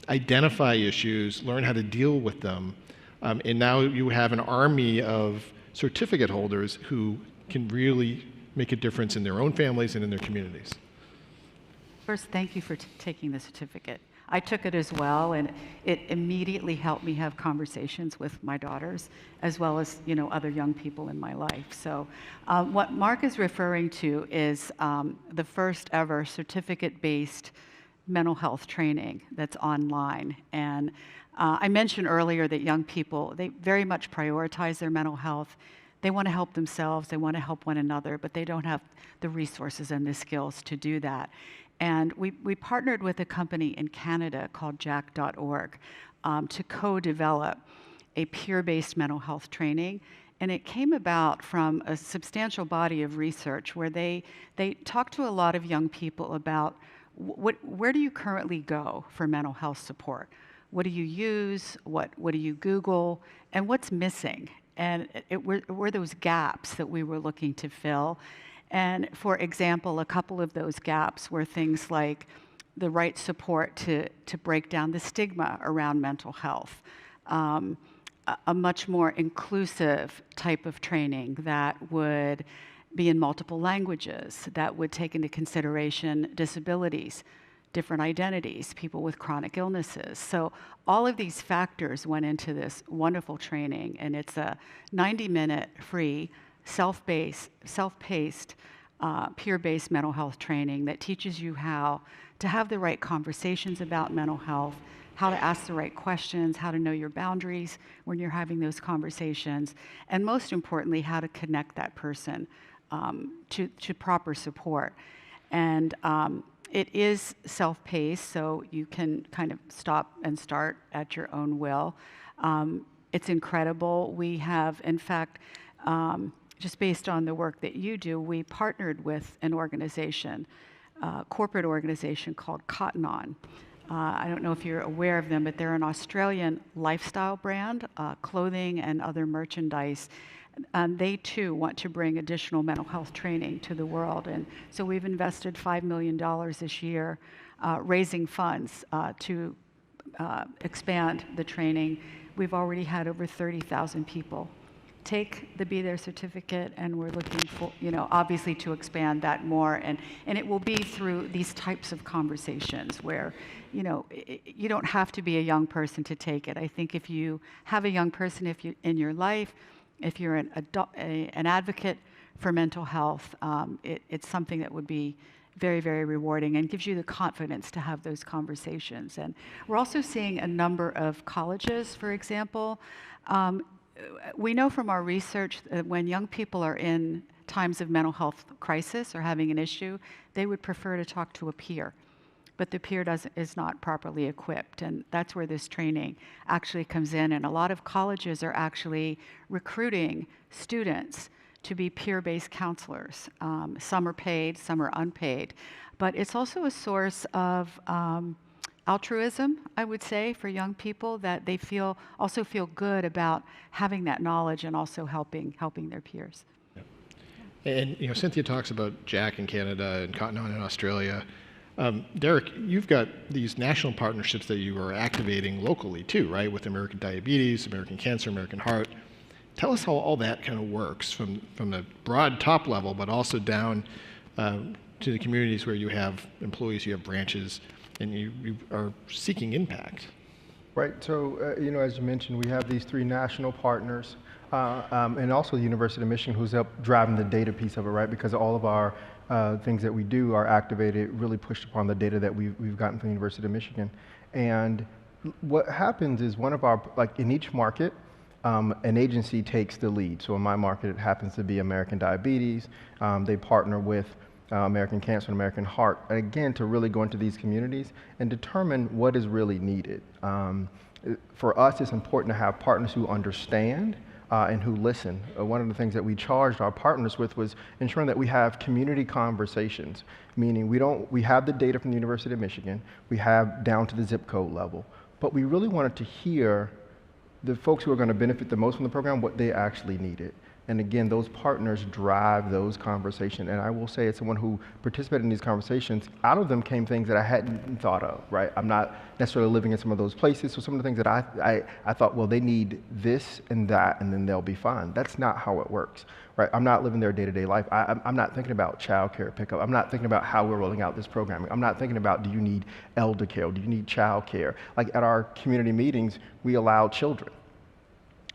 identify issues, learn how to deal with them, and now you have an army of certificate holders who can really make a difference in their own families and in their communities. First, thank you for taking the certificate. I took it as well, and it immediately helped me have conversations with my daughters, as well as other young people in my life. So what Mark is referring to is the first ever certificate-based mental health training that's online. And I mentioned earlier that young people, they very much prioritize their mental health. They want to help themselves, they want to help one another, but they don't have the resources and the skills to do that. And we partnered with a company in Canada called jack.org. to co-develop a peer-based mental health training. And it came about from a substantial body of research where they talked to a lot of young people about where do you currently go for mental health support? What do you use? What do you Google? And what's missing? And it were those gaps that we were looking to fill. And for example, a couple of those gaps were things like the right support to break down the stigma around mental health, a much more inclusive type of training that would be in multiple languages, that would take into consideration disabilities, different identities, people with chronic illnesses. So all of these factors went into this wonderful training, and it's a 90-minute free, self-paced, peer-based mental health training that teaches you how to have the right conversations about mental health, how to ask the right questions, how to know your boundaries when you're having those conversations, and most importantly, how to connect that person to proper support. And it is self-paced, so you can kind of stop and start at your own will. It's incredible. We have, in fact, just based on the work that you do, we partnered with an organization, corporate organization called Cotton On. I don't know if you're aware of them, but they're an Australian lifestyle brand, clothing and other merchandise. They too want to bring additional mental health training to the world. And so we've invested $5 million this year raising funds to expand the training. We've already had over 30,000 people take the Be There certificate, and we're looking for, obviously to expand that more. And it will be through these types of conversations where, you don't have to be a young person to take it. I think if you have a young person in your life, if you're an advocate for mental health, it's something that would be very, very rewarding and gives you the confidence to have those conversations. And we're also seeing a number of colleges, for example. We know from our research that when young people are in times of mental health crisis or having an issue, they would prefer to talk to a peer. But the peer is not properly equipped, and that's where this training actually comes in. And a lot of colleges are actually recruiting students to be peer-based counselors. Some are paid, some are unpaid. But it's also a source of altruism, I would say, for young people, that they also feel good about having that knowledge and also helping their peers. And Cynthia talks about Jack in Canada and Cotton On in Australia. Derek, you've got these national partnerships that you are activating locally too, right? With American Diabetes, American Cancer, American Heart. Tell us how all that kind of works from the broad top level, but also down to the communities where you have employees, you have branches, and you are seeking impact. Right. So, as you mentioned, we have these 3 national partners, and also the University of Michigan, who's up driving the data piece of it, right? Because all of our things that we do are activated, really pushed upon the data that we've gotten from the University of Michigan. And what happens is in each market, an agency takes the lead. So in my market, it happens to be American Diabetes. They partner with American Cancer and American Heart, again, to really go into these communities and determine what is really needed. For us, it's important to have partners who understand and who listen. One of the things that we charged our partners with was ensuring that we have community conversations, meaning we have the data from the University of Michigan, we have down to the zip code level, but we really wanted to hear the folks who are going to benefit the most from the program, what they actually needed. And again, those partners drive those conversations. And I will say, as someone who participated in these conversations, out of them came things that I hadn't thought of, right? I'm not necessarily living in some of those places, so some of the things that I thought, well, they need this and that, and then they'll be fine. That's not how it works, right? I'm not living their day-to-day life. I'm not thinking about childcare pickup. I'm not thinking about how we're rolling out this programming. I'm not thinking about, do you need elder care? Do you need childcare? Like at our community meetings, we allow children.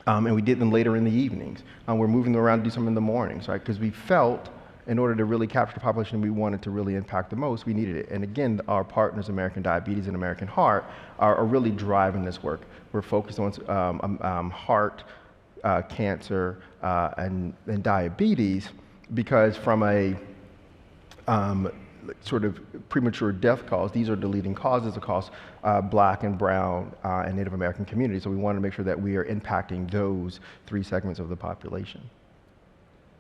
And we did them later in the evenings. We're moving them around to do some in the mornings, right? Because we felt, in order to really capture the population we wanted to really impact the most, we needed it. And again, our partners, American Diabetes and American Heart, are really driving this work. We're focused on heart, cancer, and diabetes, because from a sort of premature death cause. These are the leading causes across Black and Brown and Native American communities. So we want to make sure that we are impacting those 3 segments of the population.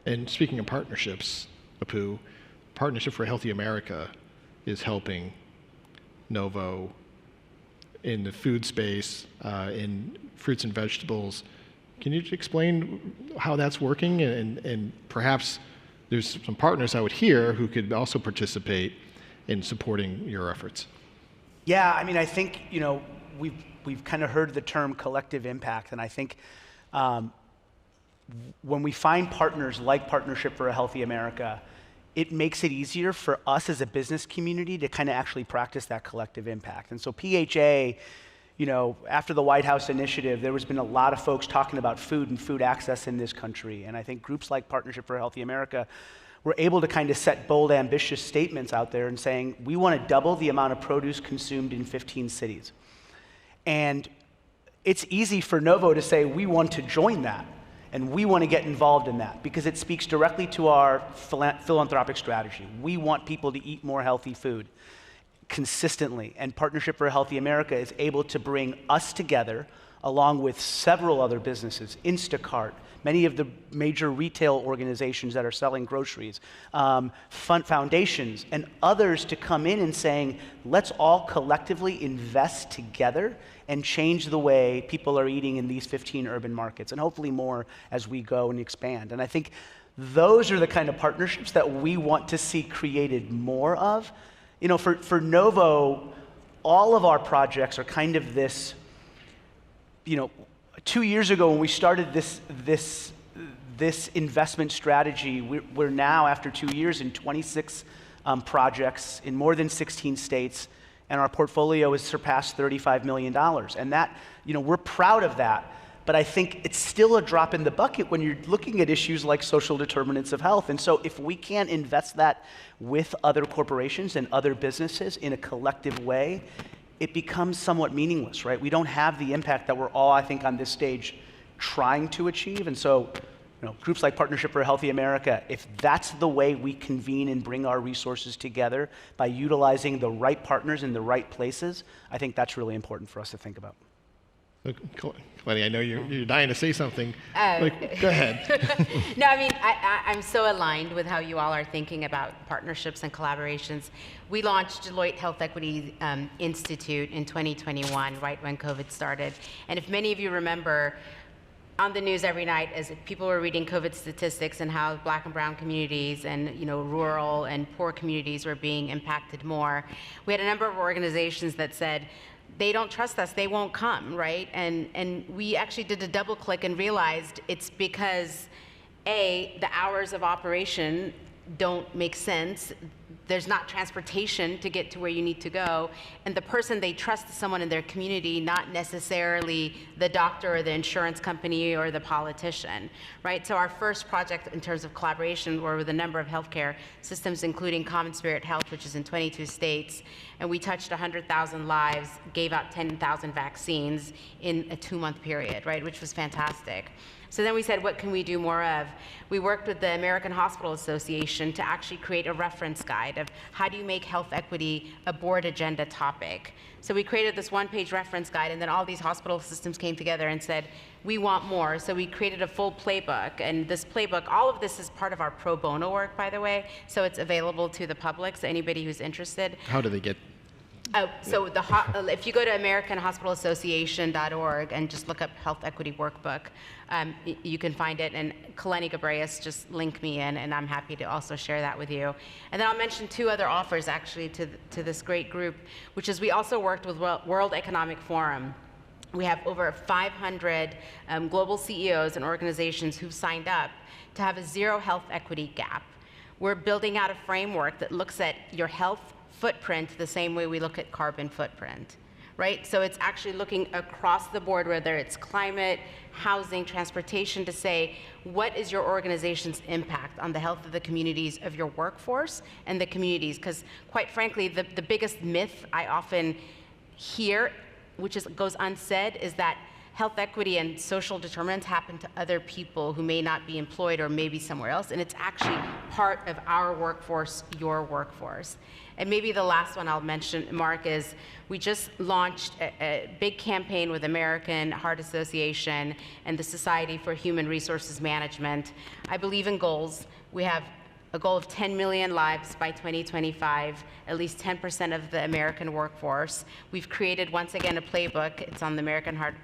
And speaking of partnerships, Apu, Partnership for a Healthy America is helping Novo in the food space, in fruits and vegetables. Can you explain how that's working? And perhaps there's some partners out here who could also participate in supporting your efforts. Yeah, I mean, I think, you know, we've kind of heard the term collective impact, and I think when we find partners like Partnership for a Healthy America, it makes it easier for us as a business community to kind of actually practice that collective impact. And so PHA, you know, after the White House initiative, there has been a lot of folks talking about food and food access in this country. And I think groups like Partnership for a Healthy America were able to kind of set bold, ambitious statements out there and saying, we want to double the amount of produce consumed in 15 cities. And it's easy for Novo to say, we want to join that. And we want to get involved in that because it speaks directly to our philanthropic strategy. We want people to eat more healthy food consistently. And Partnership for a Healthy America is able to bring us together along with several other businesses, Instacart, many of the major retail organizations that are selling groceries, foundations, and others to come in and saying, let's all collectively invest together and change the way people are eating in these 15 urban markets, and hopefully more as we go and expand. And I think those are the kind of partnerships that we want to see created more of. You know, for Novo, all of our projects are kind of this, you know, 2 years ago when we started this investment strategy, we're now, after 2 years, in 26 projects in more than 16 states, and our portfolio has surpassed $35 million. And that, you know, we're proud of that, but I think it's still a drop in the bucket when you're looking at issues like social determinants of health. And so if we can't invest that with other corporations and other businesses in a collective way, it becomes somewhat meaningless, right? We don't have the impact that we're all, I think, on this stage trying to achieve. And so, you know, groups like Partnership for a Healthy America, if that's the way we convene and bring our resources together by utilizing the right partners in the right places, I think that's really important for us to think about. Lenny, I know you're dying to say something. Go ahead. No, I mean, I'm so aligned with how you all are thinking about partnerships and collaborations. We launched Deloitte Health Equity Institute in 2021, right when COVID started. And if many of you remember, on the news every night as people were reading COVID statistics and how Black and Brown communities and, you know, rural and poor communities were being impacted more, we had a number of organizations that said, they don't trust us, they won't come, right? And we actually did a double click and realized it's because, A, the hours of operation don't make sense. There's not transportation to get to where you need to go. And the person they trust is someone in their community, not necessarily the doctor or the insurance company or the politician, right? So our first project in terms of collaboration were with a number of healthcare systems, including Common Spirit Health, which is in 22 states. And we touched 100,000 lives, gave out 10,000 vaccines in a 2-month period, right? Which was fantastic. So then we said, what can we do more of? We worked with the American Hospital Association to actually create a reference guide of how do you make health equity a board agenda topic. So we created this one-page reference guide, and then all these hospital systems came together and said, we want more. So we created a full playbook, and this playbook, all of this is part of our pro bono work, by the way, so it's available to the public, so anybody who's interested. How do they get? Oh, so if you go to AmericanHospitalAssociation.org and just look up Health Equity Workbook, you can find it. And Kaleni Gabrias, just link me in, and I'm happy to also share that with you. And then I'll mention 2 other offers, actually, to this great group, which is we also worked with World Economic Forum. We have over 500 global CEOs and organizations who've signed up to have a zero health equity gap. We're building out a framework that looks at your health footprint the same way we look at carbon footprint, right? So it's actually looking across the board, whether it's climate, housing, transportation, to say, what is your organization's impact on the health of the communities of your workforce and the communities? Because quite frankly, the biggest myth I often hear, which goes unsaid, is that health equity and social determinants happen to other people who may not be employed or maybe somewhere else, and it's actually part of our workforce, your workforce. And maybe the last one I'll mention, Mark, is we just launched a big campaign with American Heart Association and the Society for Human Resources Management. I believe in goals. We have a goal of 10 million lives by 2025, at least 10% of the American workforce. We've created, once again, a playbook. It's on the American Heart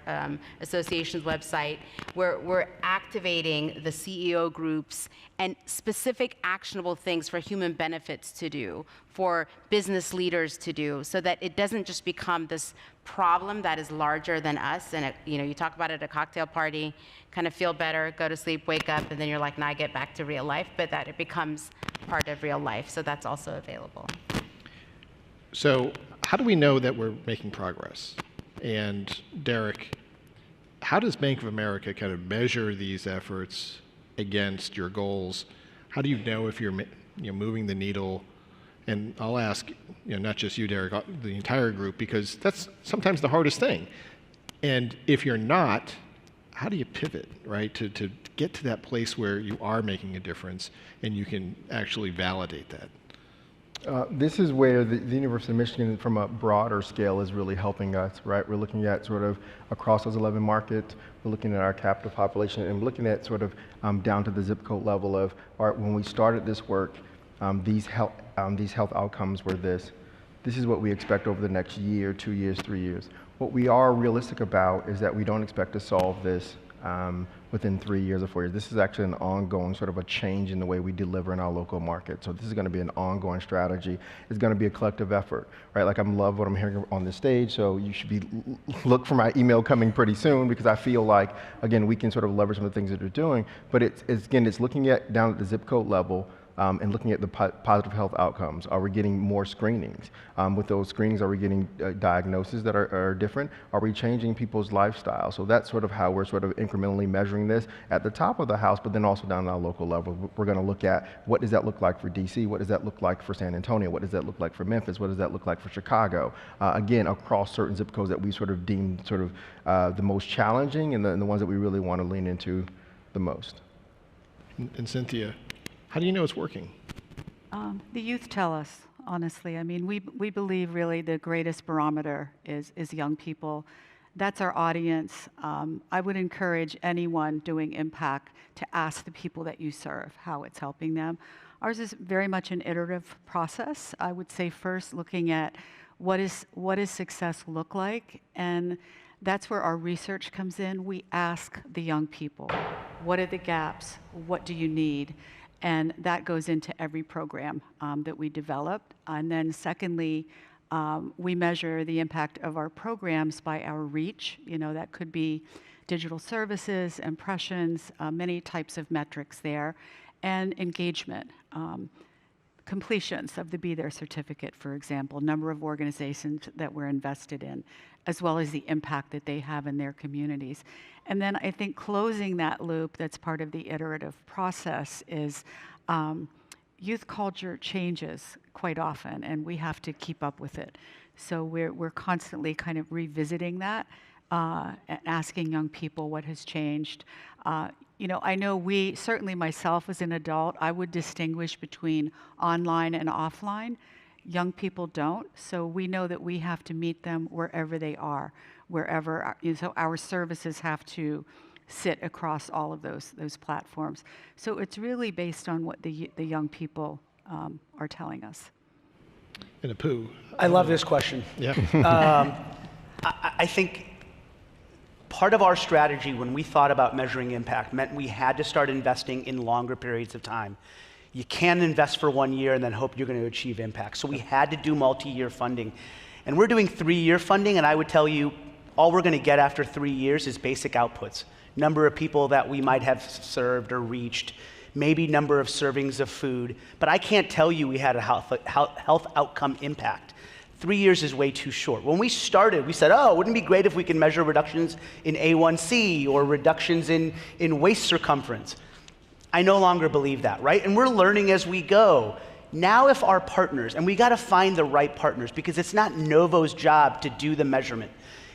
Association's website, where we're activating the CEO groups and specific actionable things for human benefits to do, for business leaders to do, so that it doesn't just become this problem that is larger than us. And you talk about it at a cocktail party, kind of feel better, go to sleep, wake up, and then you're like, now I get back to real life, but that it becomes part of real life. So that's also available. So how do we know that we're making progress? And Derek, how does Bank of America kind of measure these efforts against your goals? How do you know if you're moving the needle? And I'll ask, not just you, Derek, the entire group, because that's sometimes the hardest thing. And if you're not, how do you pivot, right, to get to that place where you are making a difference and you can actually validate that? This is where the University of Michigan, from a broader scale, is really helping us, right? We're looking at sort of across those 11 markets, we're looking at our captive population, and we're looking at sort of down to the zip code level of, all right, when we started this work, these health outcomes were this. This is what we expect over the next year, 2 years, 3 years. What we are realistic about is that we don't expect to solve this within 3 years or 4 years. This is actually an ongoing sort of a change in the way we deliver in our local market. So this is going to be an ongoing strategy. It's going to be a collective effort, right? Like, I love what I'm hearing on this stage, so you should look for my email coming pretty soon, because I feel like, again, we can sort of leverage some of the things that you're doing. But it's looking at down at the zip code level, and looking at the positive health outcomes. Are we getting more screenings? With those screenings, are we getting diagnoses that are different? Are we changing people's lifestyle? So that's sort of how we're sort of incrementally measuring this at the top of the house, but then also down at our local level. We're going to look at, what does that look like for DC? What does that look like for San Antonio? What does that look like for Memphis? What does that look like for Chicago? Again, across certain zip codes that we sort of deem sort of the most challenging and the ones that we really want to lean into the most. And Cynthia, how do you know it's working? The youth tell us, honestly. I mean, we believe really the greatest barometer is young people. That's our audience. I would encourage anyone doing impact to ask the people that you serve how it's helping them. Ours is very much an iterative process. I would say first looking at what does success look like, and that's where our research comes in. We ask the young people, what are the gaps? What do you need? And that goes into every program that we develop. And then secondly, we measure the impact of our programs by our reach. That could be digital services, impressions, many types of metrics there, and engagement. Completions of the Be There certificate, for example, number of organizations that we're invested in, as well as the impact that they have in their communities. And then I think closing that loop, that's part of the iterative process, is youth culture changes quite often, and we have to keep up with it. So we're constantly kind of revisiting that, and asking young people what has changed. I know certainly myself as an adult, I would distinguish between online and offline. Young people don't, so we know that we have to meet them wherever they are, so our services have to sit across all of those platforms. So it's really based on what the young people are telling us. And Apu. I love this question. Yeah. I think part of our strategy when we thought about measuring impact meant we had to start investing in longer periods of time. You can't invest for 1 year and then hope you're going to achieve impact. So we had to do multi-year funding. And we're doing 3-year funding, and I would tell you, all we're going to get after 3 years is basic outputs. Number of people that we might have served or reached, maybe number of servings of food. But I can't tell you we had a health outcome impact. 3 years is way too short. When we started, we said, wouldn't it be great if we could measure reductions in A1C or reductions in waist circumference? I no longer believe that, right? And we're learning as we go. Now if our partners, and we got to find the right partners, because it's not Novo's job to do the measurement.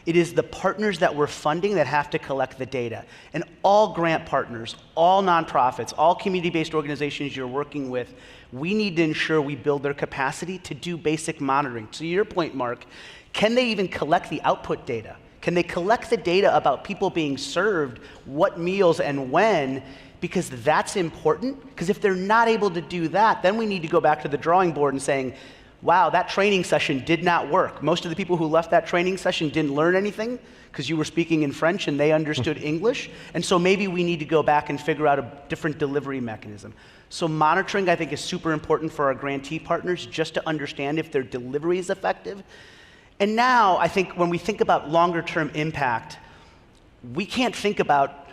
It is the partners that we're funding that have to collect the data. And all grant partners, all nonprofits, all community-based organizations you're working with, we need to ensure we build their capacity to do basic monitoring. To your point, Mark, can they even collect the output data? Can they collect the data about people being served, what meals and when? Because that's important. Because if they're not able to do that, then we need to go back to the drawing board and saying, wow, that training session did not work. Most of the people who left that training session didn't learn anything because you were speaking in French and they understood English. And so maybe we need to go back and figure out a different delivery mechanism. So monitoring, I think, is super important for our grantee partners just to understand if their delivery is effective. And now, I think when we think about longer-term impact, we can't think about,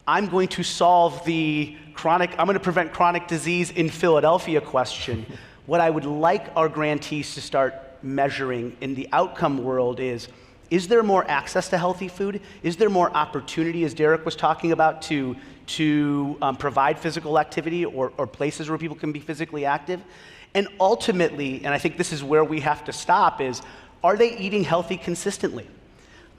I'm going to solve the I'm going to prevent chronic disease in Philadelphia question. What I would like our grantees to start measuring in the outcome world is there more access to healthy food? Is there more opportunity, as Derek was talking about, to provide physical activity or places where people can be physically active? And ultimately, and I think this is where we have to stop, is are they eating healthy consistently?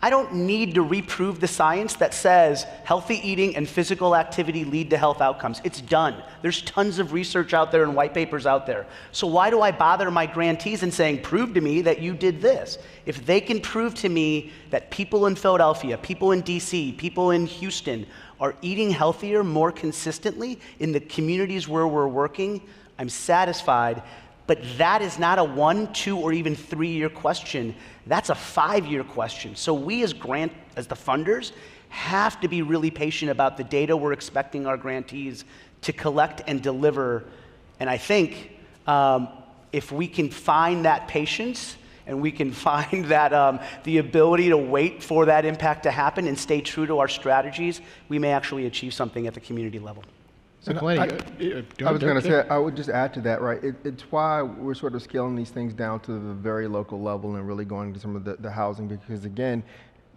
I don't need to reprove the science that says healthy eating and physical activity lead to health outcomes. It's done. There's tons of research out there and white papers out there. So why do I bother my grantees and saying, prove to me that you did this? If they can prove to me that people in Philadelphia, people in DC, people in Houston are eating healthier more consistently in the communities where we're working, I'm satisfied. But that is not a 1, 2, or even 3-year question. That's a 5-year question. So we as the funders have to be really patient about the data we're expecting our grantees to collect and deliver. And I think if we can find that patience and we can find that the ability to wait for that impact to happen and stay true to our strategies, we may actually achieve something at the community level. So I was going to say, I would just add to that, right? It's why we're sort of scaling these things down to the very local level and really going to some of the housing, because again,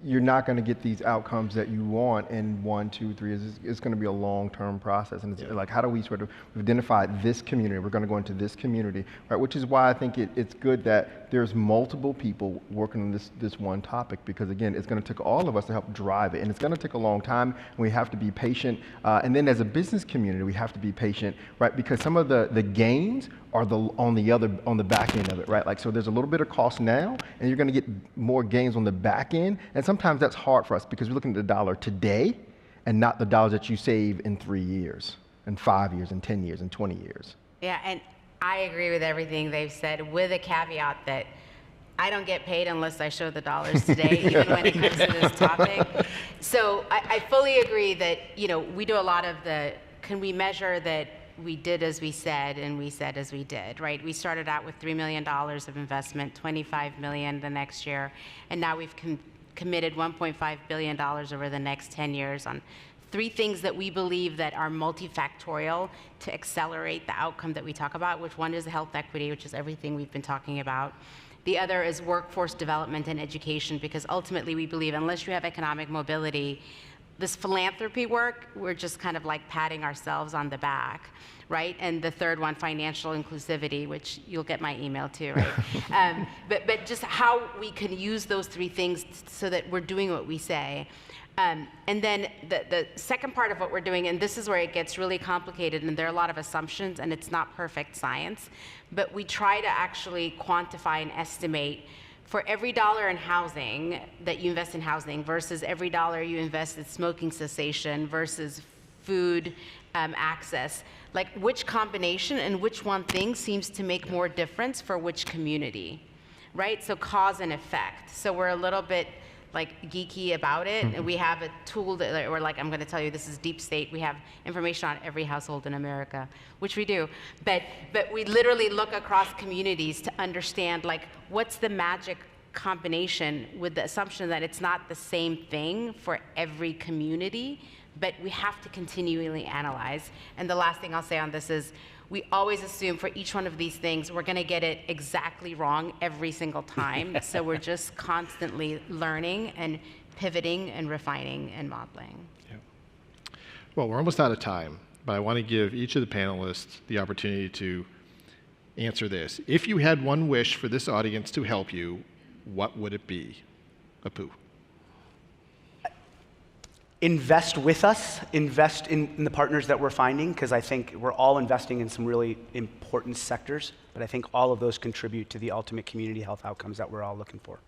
you're not going to get these outcomes that you want in 1, 2, 3 years. It's going to be a long-term process. And it's like, how do we sort of identify this community? We're going to go into this community, right? Which is why I think it's good that there's multiple people working on this one topic, because again, it's going to take all of us to help drive it. And it's going to take a long time, and we have to be patient. And then as a business community, we have to be patient, right? Because some of the gains are on the back end of it, right? Like, so there's a little bit of cost now, and you're going to get more gains on the back end. And sometimes that's hard for us because we're looking at the dollar today and not the dollars that you save in 3 years, and 5 years, and 10 years, and 20 years. Yeah, and I agree with everything they've said, with a caveat that I don't get paid unless I show the dollars today, even when it comes to this topic. So I fully agree that, we do a lot of can we measure that we did as we said and we said as we did, right? We started out with $3 million of investment, $25 million the next year, and now we've committed $1.5 billion over the next 10 years on 3 things that we believe that are multifactorial to accelerate the outcome that we talk about, which one is health equity, which is everything we've been talking about. The other is workforce development and education, because ultimately we believe unless you have economic mobility, this philanthropy work, we're just kind of like patting ourselves on the back, right? And the third one, financial inclusivity, which you'll get my email too, right? But just how we can use those 3 things so that we're doing what we say. And then the second part of what we're doing, and this is where it gets really complicated, and there are a lot of assumptions, and it's not perfect science, but we try to actually quantify and estimate for every dollar in housing that you invest in housing versus every dollar you invest in smoking cessation versus food access, like which combination and which one thing seems to make more difference for which community, right? So cause and effect. So we're a little bit like geeky about it, and we have a tool that we're like, I'm going to tell you, this is deep state. We have information on every household in America, which we do. But we literally look across communities to understand, like, what's the magic combination, with the assumption that it's not the same thing for every community, but we have to continually analyze. And the last thing I'll say on this is, we always assume for each one of these things, we're going to get it exactly wrong every single time. So we're just constantly learning and pivoting and refining and modeling. Yeah. Well, we're almost out of time, but I want to give each of the panelists the opportunity to answer this. If you had one wish for this audience to help you, what would it be? Apu. invest with us, invest in the partners that we're finding, because I think we're all investing in some really important sectors, but I think all of those contribute to the ultimate community health outcomes that we're all looking for.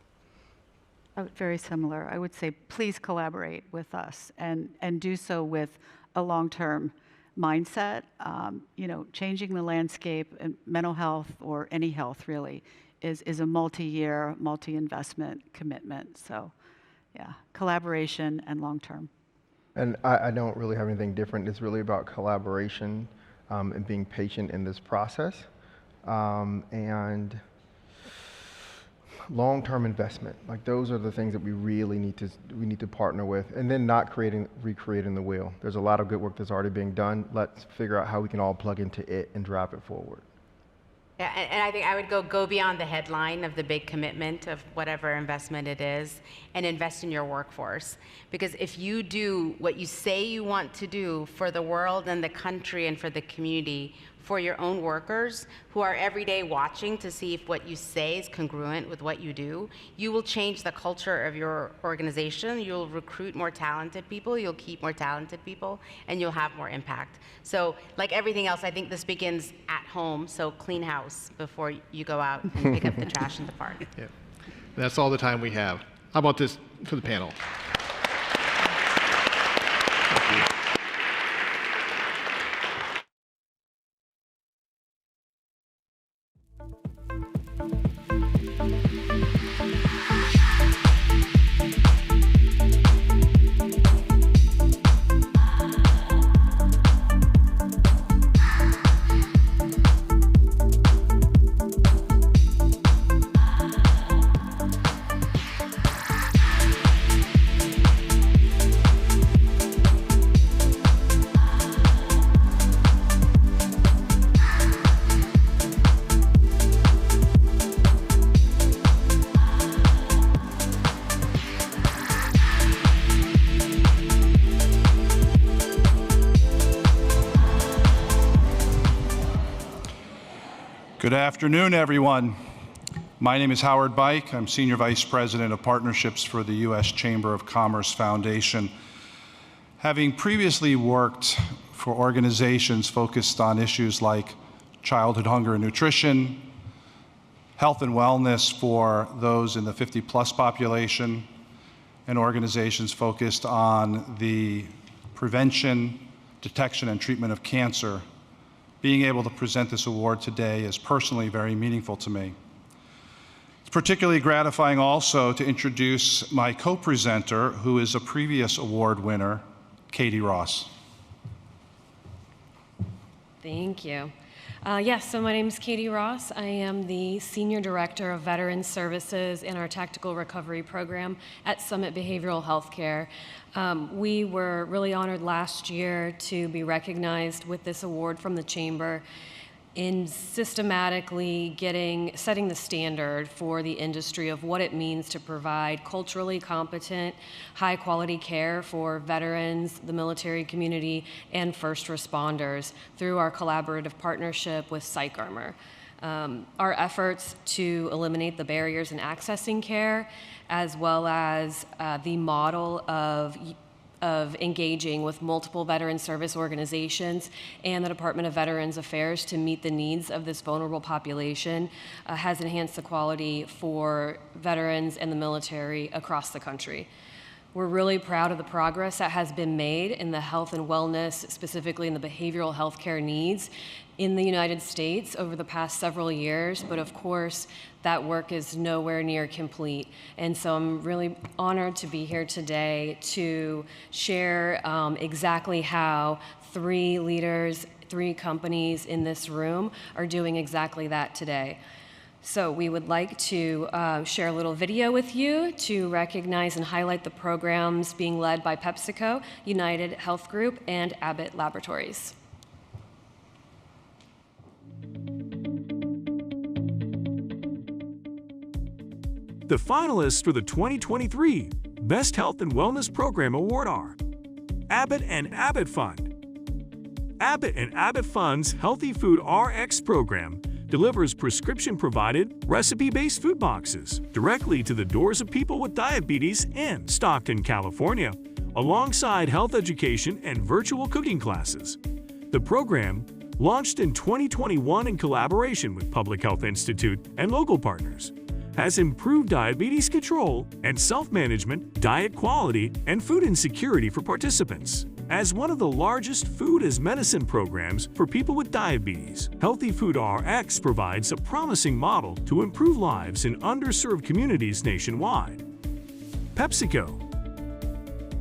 Very similar. I would say please collaborate with us and do so with a long-term mindset. Changing the landscape in mental health or any health really is a multi-year, multi-investment commitment. So yeah, collaboration and long-term. And I don't really have anything different. It's really about collaboration and being patient in this process, and long-term investment. Like those are the things that we really need to partner with, and then not recreating the wheel. There's a lot of good work that's already being done. Let's figure out how we can all plug into it and drive it forward. Yeah, and I think I would go beyond the headline of the big commitment of whatever investment it is and invest in your workforce. Because if you do what you say you want to do for the world and the country and for the community, for your own workers who are every day watching to see if what you say is congruent with what you do, you will change the culture of your organization. You'll recruit more talented people, you'll keep more talented people, and you'll have more impact. So like everything else, I think this begins at home, so clean house before you go out and pick up the trash in the park. Yeah. That's all the time we have. How about this for the panel? Good afternoon, everyone. My name is Howard Bike. I'm Senior Vice President of Partnerships for the U.S. Chamber of Commerce Foundation. Having previously worked for organizations focused on issues like childhood hunger and nutrition, health and wellness for those in the 50-plus population, and organizations focused on the prevention, detection, and treatment of cancer, being able to present this award today is personally very meaningful to me. It's particularly gratifying also to introduce my co-presenter, who is a previous award winner, Katie Ross. Thank you. Yes, so my name is Katie Ross. I am the Senior Director of Veteran Services in our Tactical Recovery Program at Summit Behavioral Healthcare. We were really honored last year to be recognized with this award from the Chamber in systematically setting the standard for the industry of what it means to provide culturally competent, high-quality care for veterans, the military community, and first responders through our collaborative partnership with PsychArmor. Our efforts to eliminate the barriers in accessing care, as well as the model of engaging with multiple veteran service organizations and the Department of Veterans Affairs to meet the needs of this vulnerable population has enhanced the quality for veterans and the military across the country. We're really proud of the progress that has been made in the health and wellness, specifically in the behavioral health care needs in the United States over the past several years, but of course, that work is nowhere near complete. And so I'm really honored to be here today to share exactly how 3 leaders, 3 companies in this room are doing exactly that today. So we would like to share a little video with you to recognize and highlight the programs being led by PepsiCo, United Health Group, and Abbott Laboratories. The finalists for the 2023 Best Health and Wellness Program Award are Abbott and Abbott Fund. Abbott and Abbott Fund's Healthy Food RX program delivers prescription-provided, recipe-based food boxes directly to the doors of people with diabetes in Stockton, California, alongside health education and virtual cooking classes. The program, launched in 2021 in collaboration with Public Health Institute and local partners, has improved diabetes control and self-management, diet quality, and food insecurity for participants. As one of the largest food as medicine programs for people with diabetes, Healthy Food RX provides a promising model to improve lives in underserved communities nationwide. PepsiCo.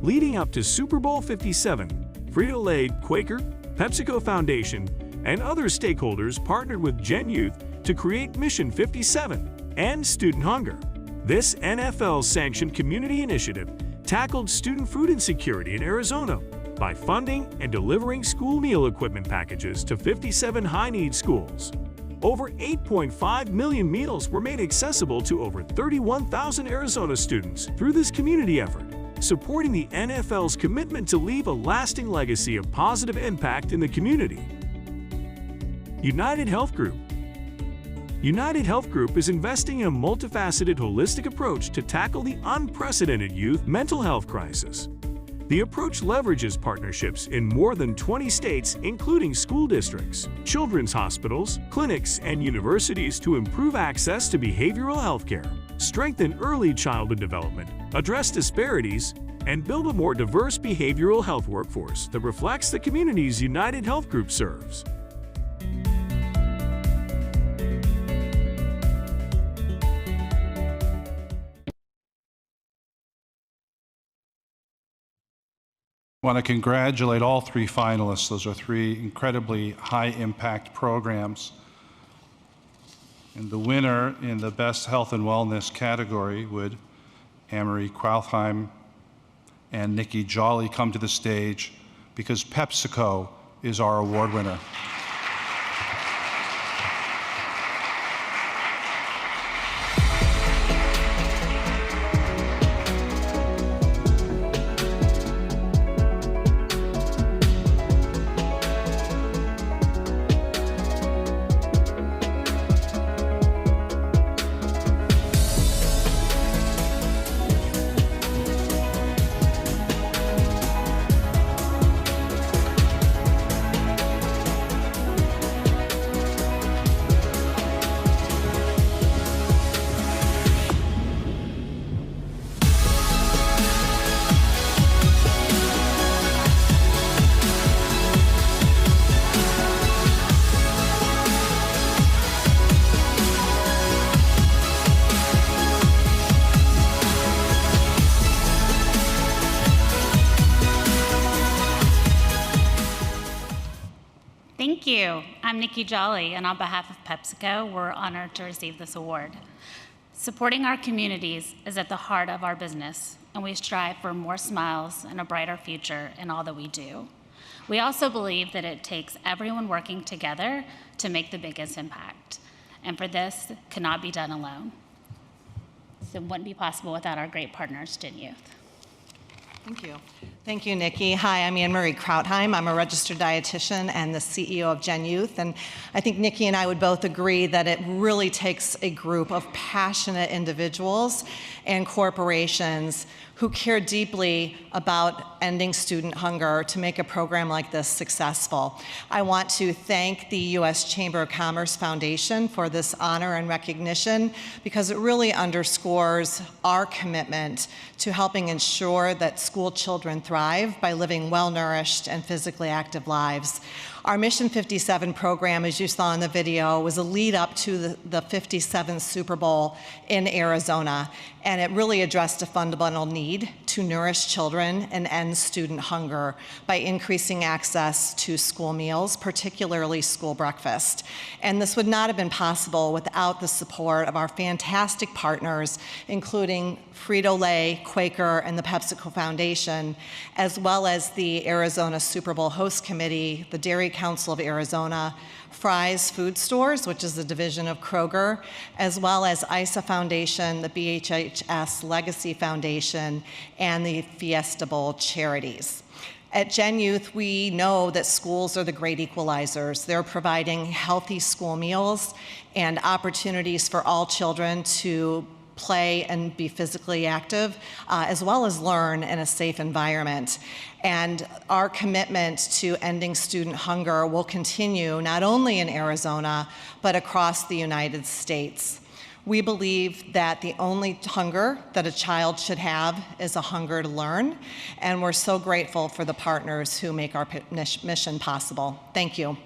Leading up to Super Bowl 57, Frito-Lay, Quaker, PepsiCo Foundation, and other stakeholders partnered with Gen Youth to create Mission 57 and Student Hunger. This NFL-sanctioned community initiative tackled student food insecurity in Arizona by funding and delivering school meal equipment packages to 57 high-need schools. Over 8.5 million meals were made accessible to over 31,000 Arizona students through this community effort, supporting the NFL's commitment to leave a lasting legacy of positive impact in the community. United Health Group. United Health Group is investing in a multifaceted, holistic approach to tackle the unprecedented youth mental health crisis. The approach leverages partnerships in more than 20 states, including school districts, children's hospitals, clinics, and universities to improve access to behavioral health care, strengthen early childhood development, address disparities, and build a more diverse behavioral health workforce that reflects the communities United Health Group serves. I want to congratulate all three finalists. Those are three incredibly high-impact programs. And the winner in the Best Health and Wellness category would Anne-Marie Krautheim and Nikki Jolly come to the stage because PepsiCo is our award winner. Thank you. I'm Nikki Jolly, and on behalf of PepsiCo, we're honored to receive this award. Supporting our communities is at the heart of our business, and we strive for more smiles and a brighter future in all that we do. We also believe that it takes everyone working together to make the biggest impact, and for this, it cannot be done alone. So it wouldn't be possible without our great partners, Gen Youth. Thank you. Thank you, Nikki. Hi, I'm Anne-Marie Krautheim. I'm a registered dietitian and the CEO of Gen Youth. And I think Nikki and I would both agree that it really takes a group of passionate individuals and corporations who care deeply about ending student hunger to make a program like this successful. I want to thank the U.S. Chamber of Commerce Foundation for this honor and recognition because it really underscores our commitment to helping ensure that school children thrive by living well-nourished and physically active lives. Our Mission 57 program, as you saw in the video, was a lead up to the 57th Super Bowl in Arizona, and it really addressed a fundamental need to nourish children and end student hunger by increasing access to school meals, particularly school breakfast. And this would not have been possible without the support of our fantastic partners, including Frito-Lay, Quaker, and the PepsiCo Foundation, as well as the Arizona Super Bowl Host Committee, the Dairy Council of Arizona, Fry's Food Stores, which is a division of Kroger, as well as ISA Foundation, the BHHS Legacy Foundation, and the Fiesta Bowl Charities. At Gen Youth, we know that schools are the great equalizers. They're providing healthy school meals and opportunities for all children to play and be physically active, as well as learn in a safe environment. And our commitment to ending student hunger will continue not only in Arizona, but across the United States. We believe that the only hunger that a child should have is a hunger to learn, and we're so grateful for the partners who make our mission possible. Thank you.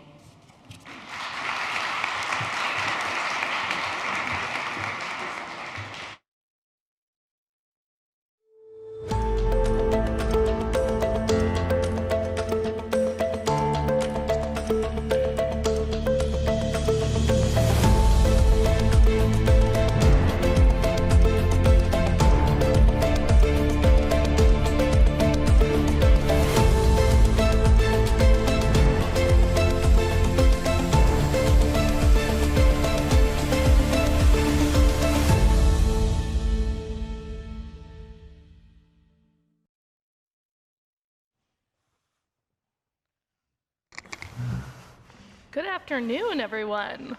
Good afternoon, everyone.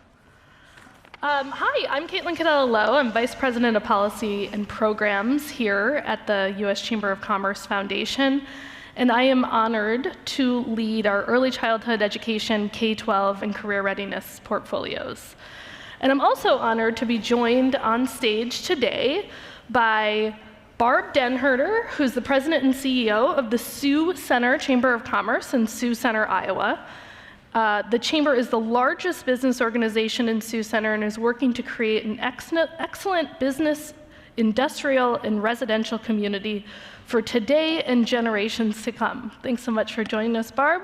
Hi, I'm Caitlin Cadella-Lowe. I'm Vice President of Policy and Programs here at the U.S. Chamber of Commerce Foundation, and I am honored to lead our early childhood education, K-12, and career readiness portfolios. And I'm also honored to be joined on stage today by Barb Denherter, who's the President and CEO of the Sioux Center Chamber of Commerce in Sioux Center, Iowa. The Chamber is the largest business organization in Sioux Center and is working to create an excellent business, industrial, and residential community for today and generations to come. Thanks so much for joining us, Barb.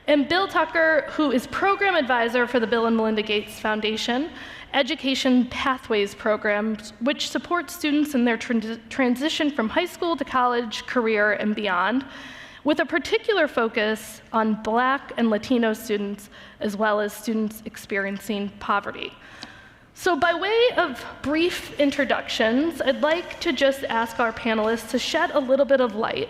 And Bill Tucker, who is Program Advisor for the Bill and Melinda Gates Foundation Education Pathways Program, which supports students in their transition from high school to college, career, and beyond, with a particular focus on Black and Latino students, as well as students experiencing poverty. So by way of brief introductions, I'd like to just ask our panelists to shed a little bit of light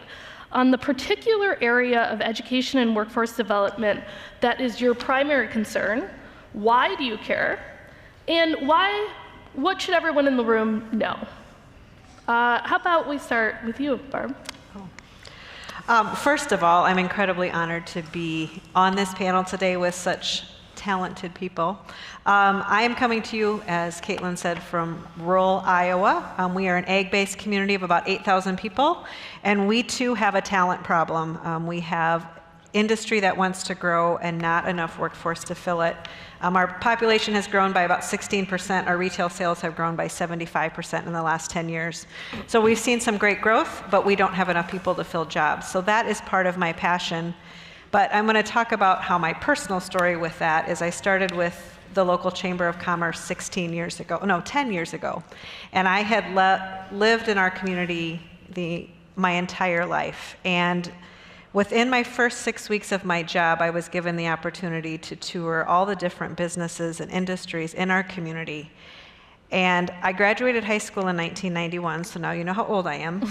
on the particular area of education and workforce development that is your primary concern. Why do you care? And what should everyone in the room know? How about we start with you, Barb? First of all, I'm incredibly honored to be on this panel today with such talented people. I am coming to you, as Caitlin said, from rural Iowa. We are an ag-based community of about 8,000 people, and we too have a talent problem. We have industry that wants to grow and not enough workforce to fill it. Our population has grown by about 16%. Our retail sales have grown by 75% in the last 10 years. So we've seen some great growth, but we don't have enough people to fill jobs. So that is part of my passion. But I'm going to talk about how my personal story with that is I started with the local Chamber of Commerce 10 years ago. And I had lived in our community my entire life. And within my first 6 weeks of my job, I was given the opportunity to tour all the different businesses and industries in our community. And I graduated high school in 1991, so now you know how old I am.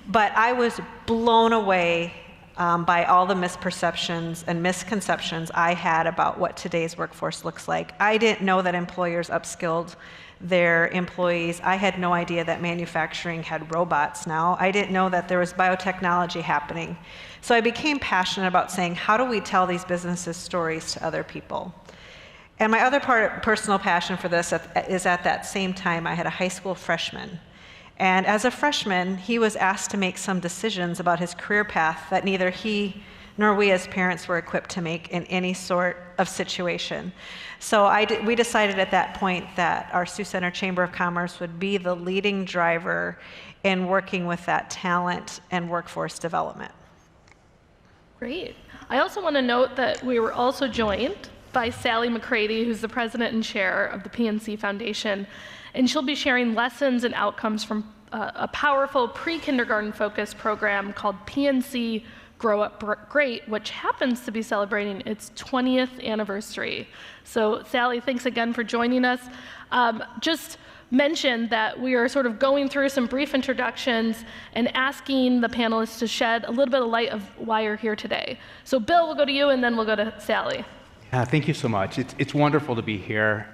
But I was blown away by all the misperceptions and misconceptions I had about what today's workforce looks like. I didn't know that employers upskilled their employees. I had no idea that manufacturing had robots now. I didn't know that there was biotechnology happening. So I became passionate about saying, how do we tell these businesses stories to other people? And my other personal passion for this is at that same time, I had a high school freshman. And as a freshman, he was asked to make some decisions about his career path that neither he nor we as parents were equipped to make in any sort of situation. So we decided at that point that our Sioux Center Chamber of Commerce would be the leading driver in working with that talent and workforce development. Great. I also want to note that we were also joined by Sally McCready, who's the president and chair of the PNC Foundation, and she'll be sharing lessons and outcomes from a powerful pre-kindergarten focused program called PNC Grow Up Great, which happens to be celebrating its 20th anniversary. So Sally, thanks again for joining us. Just mention that we are sort of going through some brief introductions and asking the panelists to shed a little bit of light of why you're here today. So Bill, we'll go to you and then we'll go to Sally. Thank you so much. It's wonderful to be here.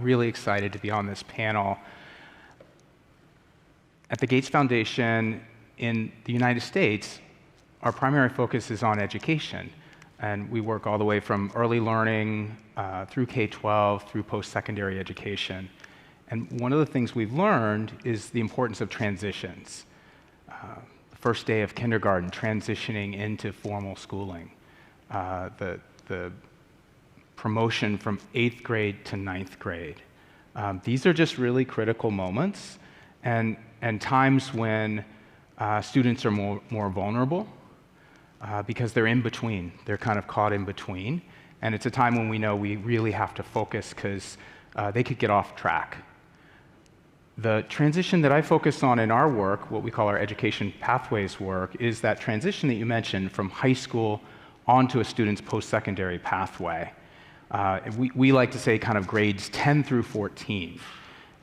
Really excited to be on this panel. At the Gates Foundation in the United States, our primary focus is on education. And we work all the way from early learning through K-12, through post-secondary education. And one of the things we've learned is the importance of transitions. The first day of kindergarten, transitioning into formal schooling. The promotion from 8th grade to 9th grade. These are just really critical moments and times when students are more vulnerable because they're in between. They're kind of caught in between. And it's a time when we know we really have to focus because they could get off track. The transition that I focus on in our work, what we call our education pathways work, is that transition that you mentioned from high school onto a student's post-secondary pathway. We like to say kind of grades 10 through 14.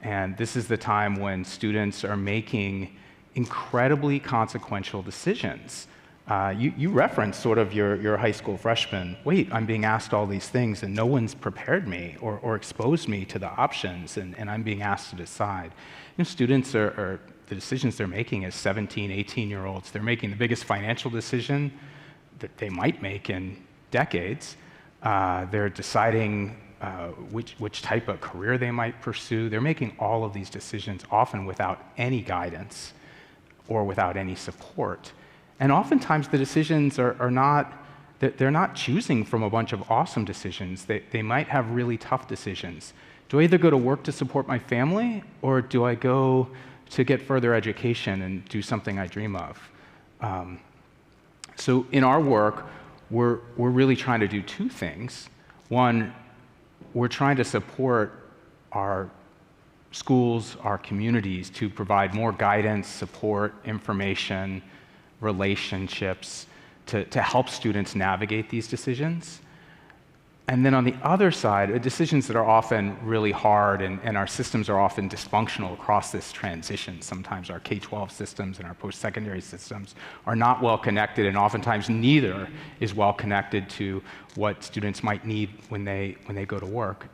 And this is the time when students are making incredibly consequential decisions. You referenced sort of your high school freshman. Wait, I'm being asked all these things and no one's prepared me or exposed me to the options and I'm being asked to decide. You know, students the decisions they're making as 17, 18-year-olds, they're making the biggest financial decision that they might make in decades. They're deciding which type of career they might pursue. They're making all of these decisions often without any guidance or without any support. And oftentimes the decisions are not, they're not choosing from a bunch of awesome decisions. They might have really tough decisions. Do I either go to work to support my family or do I go to get further education and do something I dream of? So in our work, we're really trying to do two things. One, we're trying to support our schools, our communities to provide more guidance, support, information, relationships to help students navigate these decisions. And then on the other side, decisions that are often really hard and our systems are often dysfunctional across this transition. Sometimes our K-12 systems and our post-secondary systems are not well connected, and oftentimes neither is well connected to what students might need when they go to work.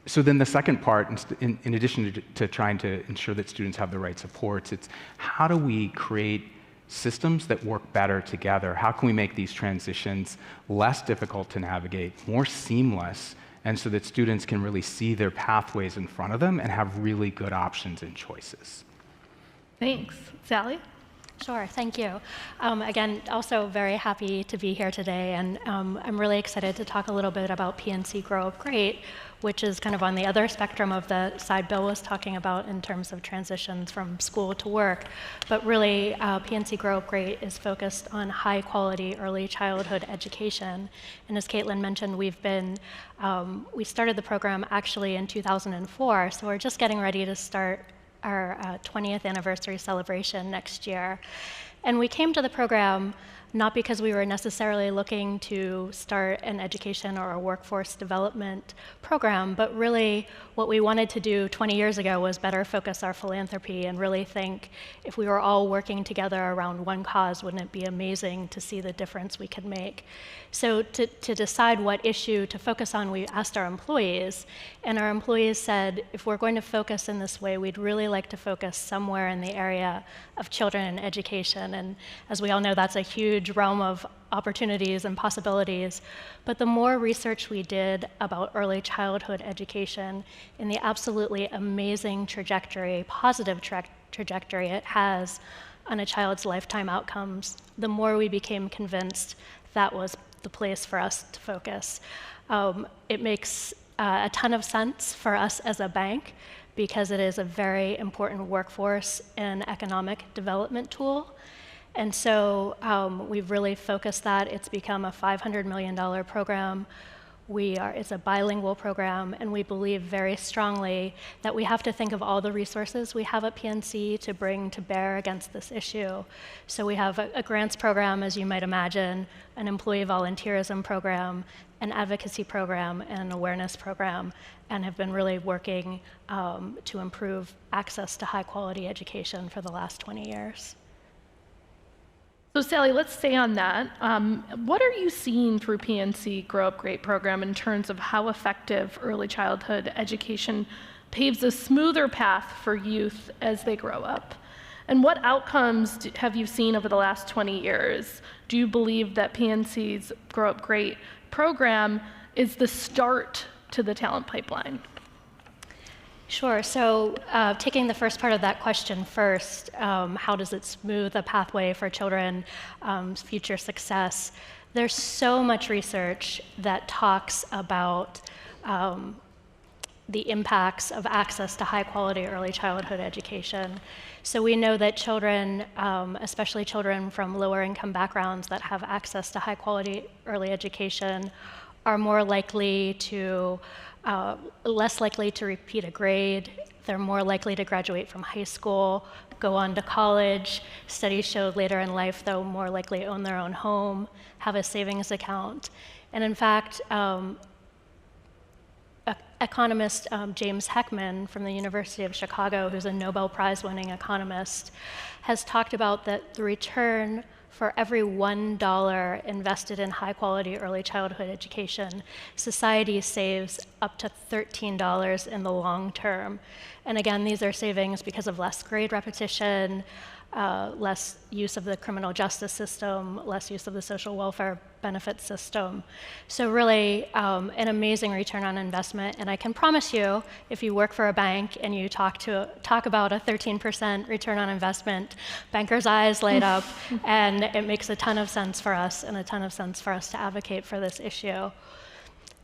So then the second part, in addition to trying to ensure that students have the right supports, it's how do we create systems that work better together? How can we make these transitions less difficult to navigate, more seamless, and so that students can really see their pathways in front of them and have really good options and choices? Thanks. Sally? Sure, thank you. Again, also very happy to be here today, and I'm really excited to talk a little bit about PNC Grow Up Great, which is kind of on the other spectrum of the side Bill was talking about in terms of transitions from school to work. But really, PNC Grow Up Great is focused on high quality early childhood education. And as Caitlin mentioned, we started the program actually in 2004, so we're just getting ready to start our 20th anniversary celebration next year. And we came to the program not because we were necessarily looking to start an education or a workforce development program, but really what we wanted to do 20 years ago was better focus our philanthropy and really think if we were all working together around one cause, wouldn't it be amazing to see the difference we could make? So to decide what issue to focus on, we asked our employees, and our employees said, if we're going to focus in this way, we'd really like to focus somewhere in the area of children and education. And as we all know, that's a huge realm of opportunities and possibilities. But the more research we did about early childhood education and the absolutely amazing trajectory, positive trajectory it has on a child's lifetime outcomes, the more we became convinced that was the place for us to focus. It makes a ton of sense for us as a bank because it is a very important workforce and economic development tool. And so we've really focused that. It's become a $500 million program. It's a bilingual program, and we believe very strongly that we have to think of all the resources we have at PNC to bring to bear against this issue. So we have a grants program, as you might imagine, an employee volunteerism program, an advocacy program, and an awareness program, and have been really working to improve access to high quality education for the last 20 years. So Sally, let's stay on that. What are you seeing through PNC Grow Up Great program in terms of how effective early childhood education paves a smoother path for youth as they grow up? And what outcomes have you seen over the last 20 years? Do you believe that PNC's Grow Up Great program is the start to the talent pipeline? Sure. So taking the first part of that question first, how does it smooth a pathway for children's future success? There's so much research that talks about the impacts of access to high-quality early childhood education. So we know that children, especially children from lower-income backgrounds that have access to high-quality early education, are more likely to, less likely to repeat a grade. They're more likely to graduate from high school, go on to college. Studies showed later in life they'll more likely own their own home, have a savings account. And in fact, economist James Heckman from the University of Chicago, who's a Nobel Prize-winning economist, has talked about that the return for every $1 invested in high-quality early childhood education, society saves up to $13 in the long term. And again, these are savings because of less grade repetition, less use of the criminal justice system, less use of the social welfare benefit system. So really an amazing return on investment. And I can promise you, if you work for a bank and you talk about a 13% return on investment, bankers' eyes light up, and it makes a ton of sense for us and a ton of sense for us to advocate for this issue.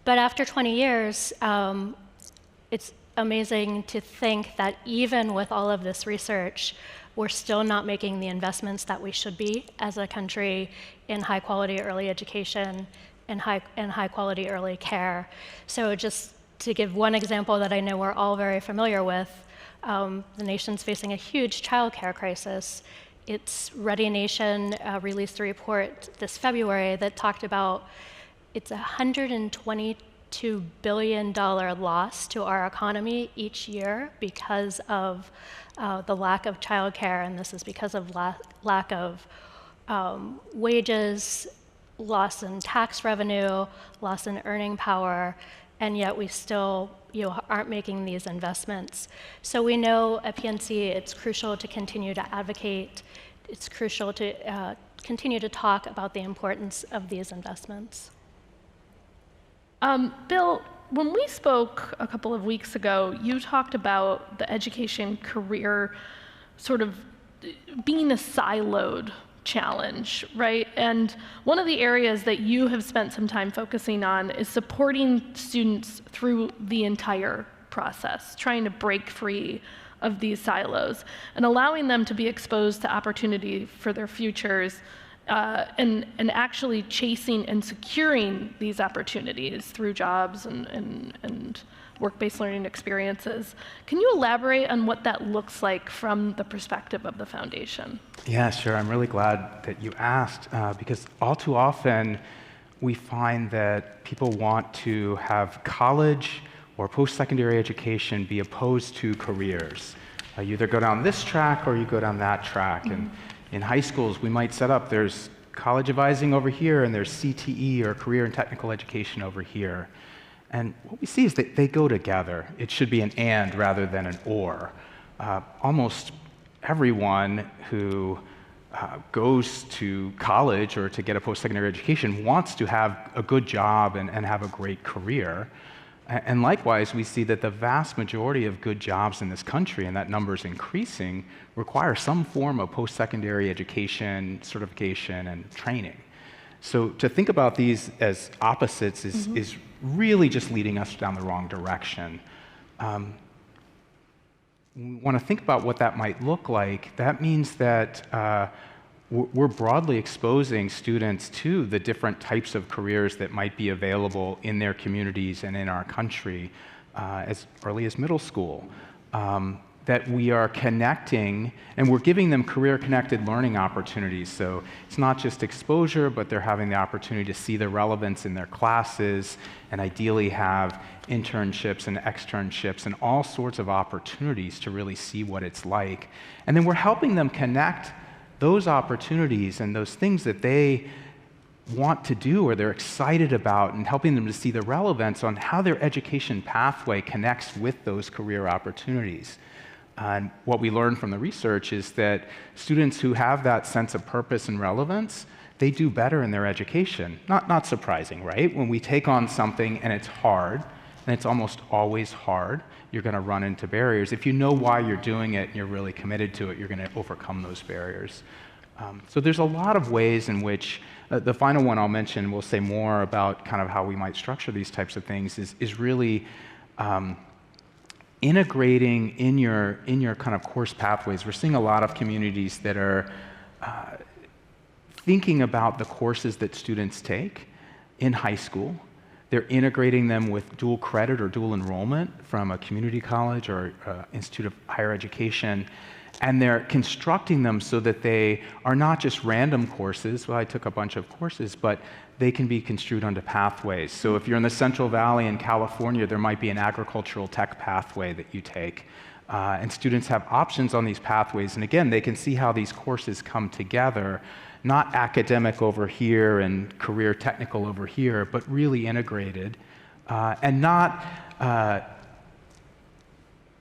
But after 20 years, it's amazing to think that even with all of this research, we're still not making the investments that we should be as a country in high quality early education and high quality early care. So just to give one example that I know we're all very familiar with, the nation's facing a huge childcare crisis. Its Ready Nation released a report this February that talked about it's a $122 billion loss to our economy each year because of the lack of childcare, and this is because of lack of wages, loss in tax revenue, loss in earning power, and yet we still aren't making these investments. So we know at PNC it's crucial to continue to advocate. It's crucial to continue to talk about the importance of these investments. Bill, when we spoke a couple of weeks ago, you talked about the education career sort of being a siloed challenge, right? And one of the areas that you have spent some time focusing on is supporting students through the entire process, trying to break free of these silos and allowing them to be exposed to opportunity for their futures and actually chasing and securing these opportunities through jobs and work-based learning experiences. Can you elaborate on what that looks like from the perspective of the foundation? Yeah, sure. I'm really glad that you asked because all too often we find that people want to have college or post-secondary education be opposed to careers. You either go down this track or you go down that track. Mm-hmm. And in high schools, we might set up, there's college advising over here, and there's CTE, or career and technical education, over here. And what we see is that they go together. It should be an and rather than an or. Almost everyone who goes to college or to get a post-secondary education wants to have a good job and have a great career. And likewise, we see that the vast majority of good jobs in this country, and that number is increasing, require some form of post-secondary education, certification, and training. So to think about these as opposites is really just leading us down the wrong direction. We want to think about what that might look like. That means that we're broadly exposing students to the different types of careers that might be available in their communities and in our country as early as middle school. That we are connecting, and we're giving them career-connected learning opportunities. So it's not just exposure, but they're having the opportunity to see the relevance in their classes and ideally have internships and externships and all sorts of opportunities to really see what it's like. And then we're helping them connect those opportunities and those things that they want to do or they're excited about, and helping them to see the relevance on how their education pathway connects with those career opportunities. And what we learned from the research is that students who have that sense of purpose and relevance, they do better in their education. Not surprising, right? When we take on something and it's hard, and it's almost always hard, you're going to run into barriers. If you know why you're doing it and you're really committed to it, you're going to overcome those barriers. So there's a lot of ways in which, the final one I'll mention, we'll say more about kind of how we might structure these types of things, is really integrating in your kind of course pathways. We're seeing a lot of communities that are thinking about the courses that students take in high school. They're integrating them with dual credit or dual enrollment from a community college or institute of higher education, and they're constructing them so that they are not just random courses. Well, I took a bunch of courses, but they can be construed onto pathways. So if you're in the Central Valley in California, there might be an agricultural tech pathway that you take. And students have options on these pathways. And again, they can see how these courses come together, not academic over here and career technical over here, but really integrated, and not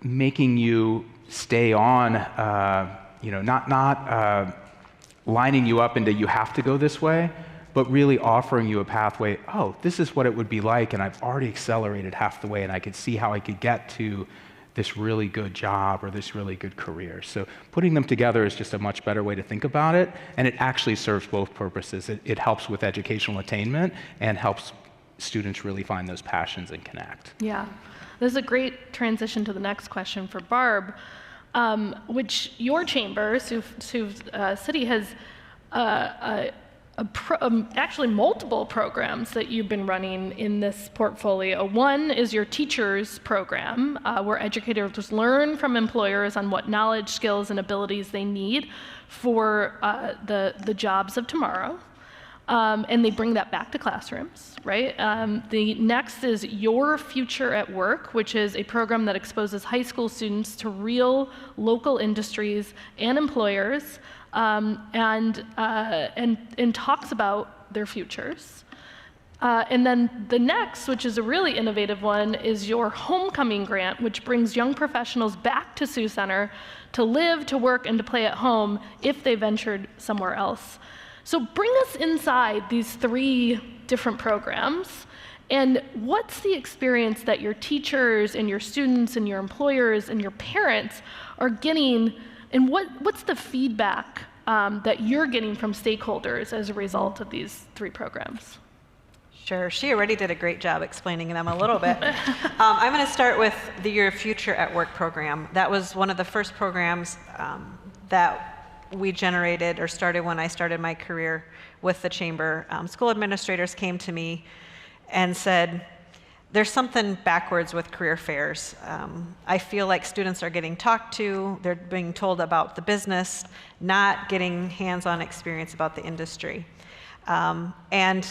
making you stay on, not lining you up into you have to go this way, but really offering you a pathway. Oh, this is what it would be like, and I've already accelerated half the way, and I could see how I could get to this really good job or this really good career. So putting them together is just a much better way to think about it, and it actually serves both purposes. It helps with educational attainment and helps students really find those passions and connect. Yeah, this is a great transition to the next question for Barb, which your chamber, Sioux City, has actually multiple programs that you've been running in this portfolio. One is your teachers program, where educators learn from employers on what knowledge, skills, and abilities they need for the jobs of tomorrow. And they bring that back to classrooms, right? The next is Your Future at Work, which is a program that exposes high school students to real local industries and employers, and talks about their futures. And then the next, which is a really innovative one, is your Homecoming Grant, which brings young professionals back to Sioux Center to live, to work, and to play at home if they ventured somewhere else. So bring us inside these three different programs, and what's the experience that your teachers and your students and your employers and your parents are getting, and what's the feedback that you're getting from stakeholders as a result of these three programs? Sure, she already did a great job explaining them a little bit. I'm going to start with the Your Future at Work program. That was one of the first programs that we generated or started when I started my career with the chamber. School administrators came to me and said, there's something backwards with career fairs. I feel like students are getting talked to, they're being told about the business, not getting hands-on experience about the industry. And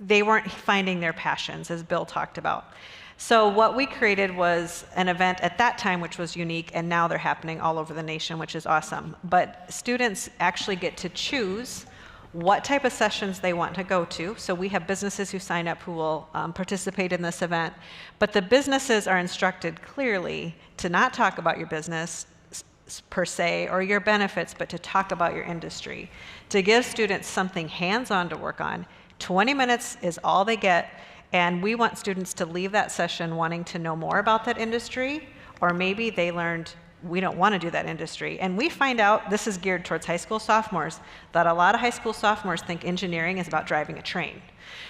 they weren't finding their passions, as Bill talked about. So what we created was an event at that time which was unique, and now they're happening all over the nation, which is awesome. But students actually get to choose what type of sessions they want to go to. So we have businesses who sign up who will participate in this event. But the businesses are instructed clearly to not talk about your business per se or your benefits, but to talk about your industry, to give students something hands-on to work on. 20 minutes is all they get. And we want students to leave that session wanting to know more about that industry, or maybe they learned we don't want to do that industry. And we find out, this is geared towards high school sophomores, that a lot of high school sophomores think engineering is about driving a train.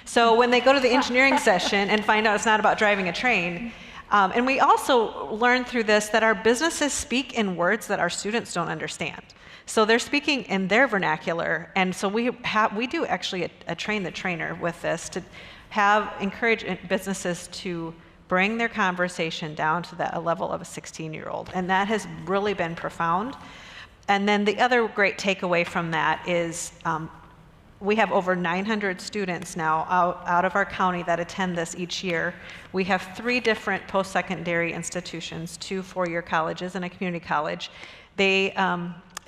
So when they go to the engineering session and find out it's not about driving a train, and we also learn through this that our businesses speak in words that our students don't understand. So they're speaking in their vernacular, and so we do actually a train the trainer with this to encourage businesses to bring their conversation down to a level of a 16-year-old. And that has really been profound. And then the other great takeaway from that is we have over 900 students now out of our county that attend this each year. We have 3 different post-secondary institutions, 2 four-year colleges and a community college. They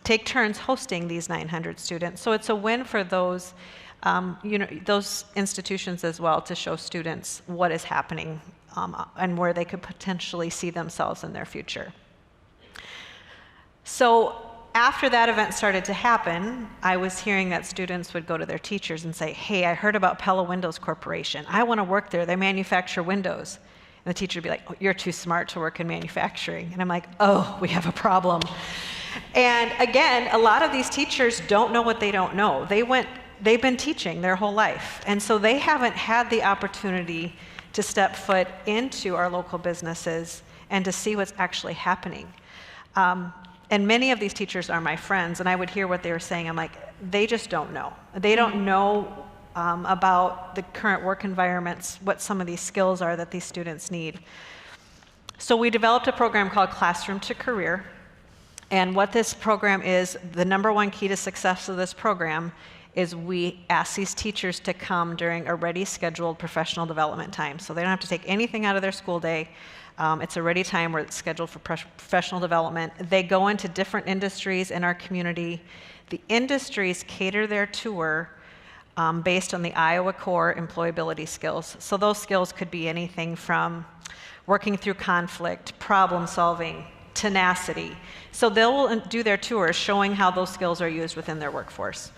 take turns hosting these 900 students. So it's a win for those, those institutions as well, to show students what is happening and where they could potentially see themselves in their future. So after that event started to happen, I was hearing that students would go to their teachers and say, hey, I heard about Pella Windows Corporation. I want to work there. They manufacture windows. And the teacher would be like, oh, you're too smart to work in manufacturing. And I'm like, oh, we have a problem. And again, a lot of these teachers don't know what they don't know. They've been teaching their whole life. And so they haven't had the opportunity to step foot into our local businesses and to see what's actually happening. And many of these teachers are my friends, and I would hear what they were saying. I'm like, they just don't know. They don't know about the current work environments, what some of these skills are that these students need. So we developed a program called Classroom to Career. And what this program is, the #1 key to success of this program is we ask these teachers to come during a ready scheduled professional development time. So they don't have to take anything out of their school day. It's a ready time where it's scheduled for professional development. They go into different industries in our community. The industries cater their tour based on the Iowa Core employability skills. So those skills could be anything from working through conflict, problem solving, tenacity. So they'll do their tours showing how those skills are used within their workforce.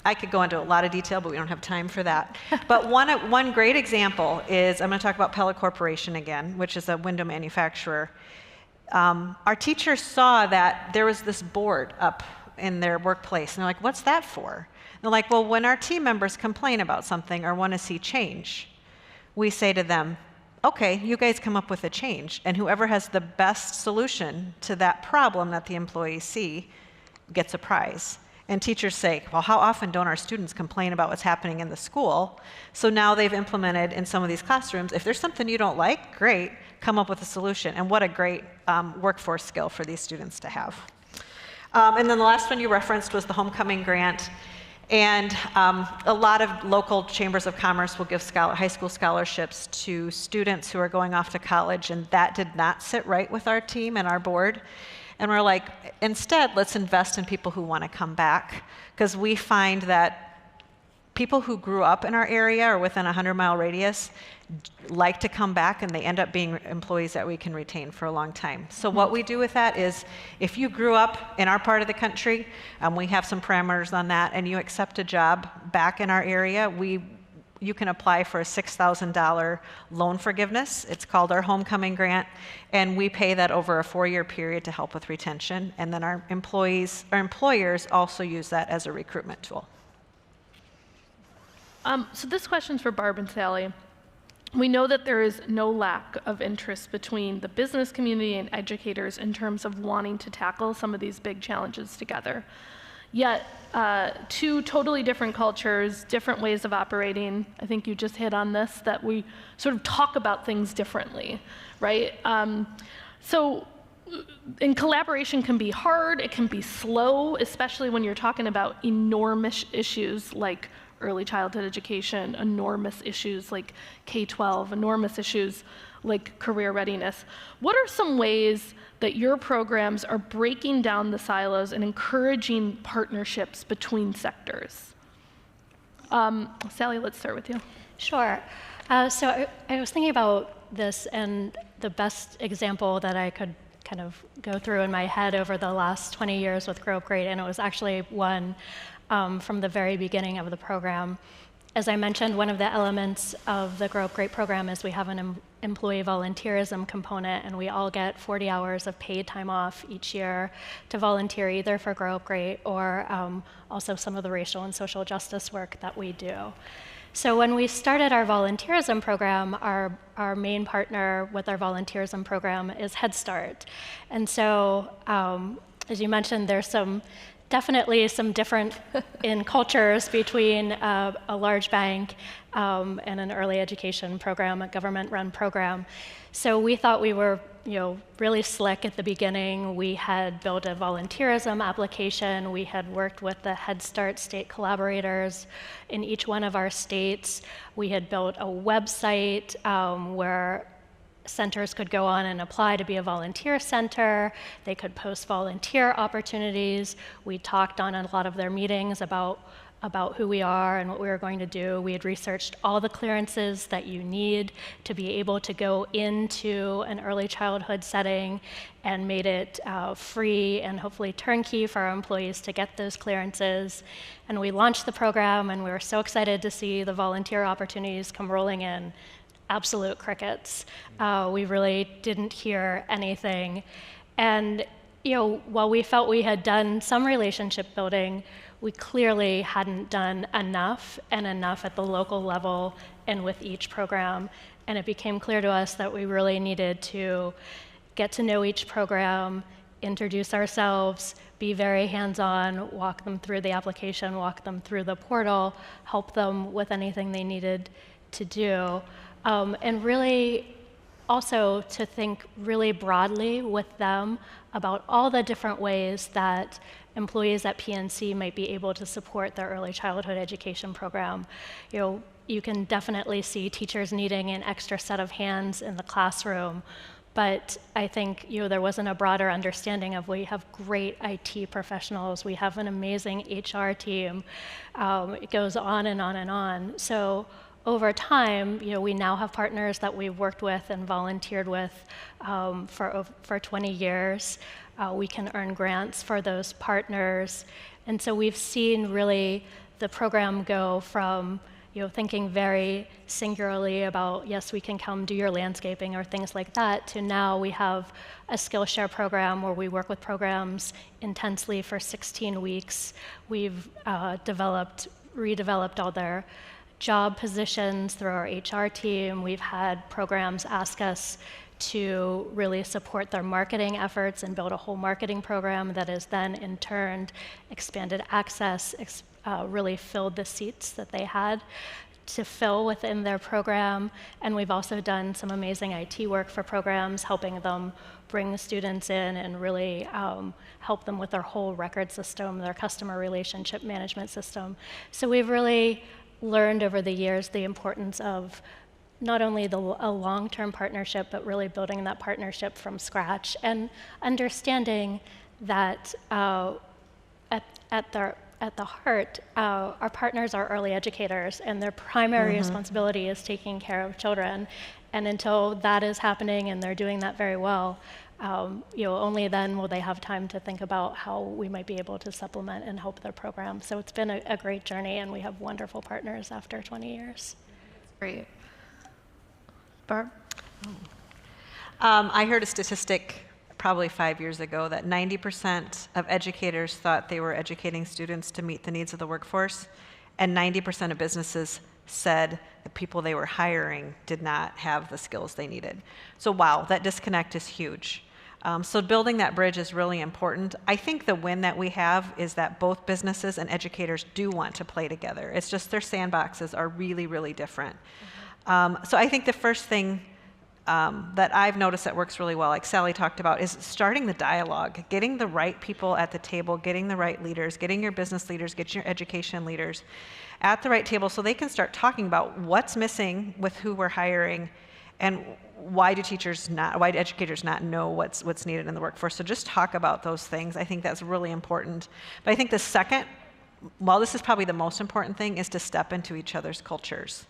I could go into a lot of detail, but we don't have time for that. But one great example is, I'm going to talk about Pella Corporation again, which is a window manufacturer. Our teachers saw that there was this board up in their workplace, and they're like, what's that for? And they're like, well, when our team members complain about something or want to see change, we say to them, okay, you guys come up with a change, and whoever has the best solution to that problem that the employees see gets a prize. And teachers say, well, how often don't our students complain about what's happening in the school? So now they've implemented in some of these classrooms, if there's something you don't like, great, come up with a solution. And what a great workforce skill for these students to have. And then the last one you referenced was the Homecoming Grant. And a lot of local chambers of commerce will give high school scholarships to students who are going off to college, and that did not sit right with our team and our board. And we're like, instead, let's invest in people who want to come back, because we find that people who grew up in our area or within a 100-mile radius like to come back, and they end up being employees that we can retain for a long time. So what we do with that is, if you grew up in our part of the country, we have some parameters on that, and you accept a job back in our area, you can apply for a $6,000 loan forgiveness. It's called our Homecoming Grant, and we pay that over a 4-year period to help with retention. And then our employers also use that as a recruitment tool. So this question's for Barb and Sally. We know that there is no lack of interest between the business community and educators in terms of wanting to tackle some of these big challenges together. Yet, two totally different cultures, different ways of operating. I think you just hit on this, that we sort of talk about things differently, right? So collaboration can be hard, it can be slow, especially when you're talking about enormous issues like early childhood education, enormous issues like K-12, enormous issues like career readiness. What are some ways that your programs are breaking down the silos and encouraging partnerships between sectors? Sally, let's start with you. Sure. So I was thinking about this, and the best example that I could kind of go through in my head over the last 20 years with Grow Up Great, and it was actually one from the very beginning of the program. As I mentioned, one of the elements of the Grow Up Great program is we have an employee volunteerism component, and we all get 40 hours of paid time off each year to volunteer either for Grow Up Great or also some of the racial and social justice work that we do. So when we started our volunteerism program, our main partner with our volunteerism program is Head Start. And so, as you mentioned, there's definitely some different in cultures between a large bank and an early education program, a government-run program. So we thought we were, really slick at the beginning. We had built a volunteerism application. We had worked with the Head Start state collaborators in each one of our states. We had built a website where centers could go on and apply to be a volunteer center. They could post volunteer opportunities. We talked on a lot of their meetings about who we are and what we were going to do. We had researched all the clearances that you need to be able to go into an early childhood setting, and made it free and hopefully turnkey for our employees to get those clearances. And we launched the program, and we were so excited to see the volunteer opportunities come rolling in. Absolute crickets. We really didn't hear anything. And while we felt we had done some relationship building, we clearly hadn't done enough, and enough at the local level and with each program. And it became clear to us that we really needed to get to know each program, introduce ourselves, be very hands-on, walk them through the application, walk them through the portal, help them with anything they needed to do. And really also to think really broadly with them about all the different ways that employees at PNC might be able to support their early childhood education program. You can definitely see teachers needing an extra set of hands in the classroom, but I think there wasn't a broader understanding of we have great IT professionals, we have an amazing HR team. It goes on and on and on. So over time, we now have partners that we've worked with and volunteered with for 20 years. We can earn grants for those partners. And so we've seen really the program go from thinking very singularly about, yes, we can come do your landscaping or things like that, to now we have a Skillshare program where we work with programs intensely for 16 weeks. We've redeveloped all their job positions through our HR team. We've had programs ask us to really support their marketing efforts and build a whole marketing program that has then in turn expanded access, really filled the seats that they had to fill within their program. And we've also done some amazing IT work for programs, helping them bring the students in and really help them with their whole record system, their customer relationship management system. So we've really learned over the years the importance of not only a long-term partnership, but really building that partnership from scratch and understanding that at the heart, our partners are early educators, and their primary responsibility is taking care of children. And until that is happening and they're doing that very well, only then will they have time to think about how we might be able to supplement and help their program. So it's been a great journey, and we have wonderful partners after 20 years. That's great. Barb? I heard a statistic probably 5 years ago that 90% of educators thought they were educating students to meet the needs of the workforce, and 90% of businesses said the people they were hiring did not have the skills they needed. So wow, that disconnect is huge. So building that bridge is really important. I think the win that we have is that both businesses and educators do want to play together. It's just their sandboxes are really, really different. So I think the first thing that I've noticed that works really well, like Sally talked about, is starting the dialogue, getting the right people at the table, getting the right leaders, getting your business leaders, getting your education leaders at the right table so they can start talking about what's missing with who we're hiring and why do educators not know what's needed in the workforce. So just talk about those things. I think that's really important. But I think the second, while this is probably the most important thing, is to step into each other's cultures.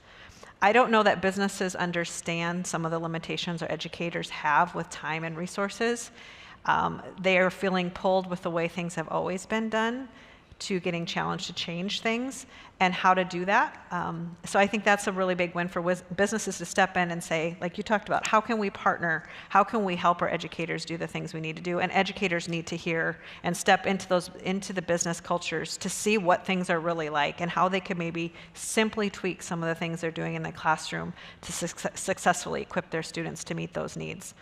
I don't know that businesses understand some of the limitations our educators have with time and resources. They are feeling pulled with the way things have always been done to getting challenged to change things and how to do that. So I think that's a really big win for businesses to step in and say, like you talked about, how can we partner? How can we help our educators do the things we need to do? And educators need to hear and step into the business cultures to see what things are really like and how they could maybe simply tweak some of the things they're doing in the classroom to successfully equip their students to meet those needs.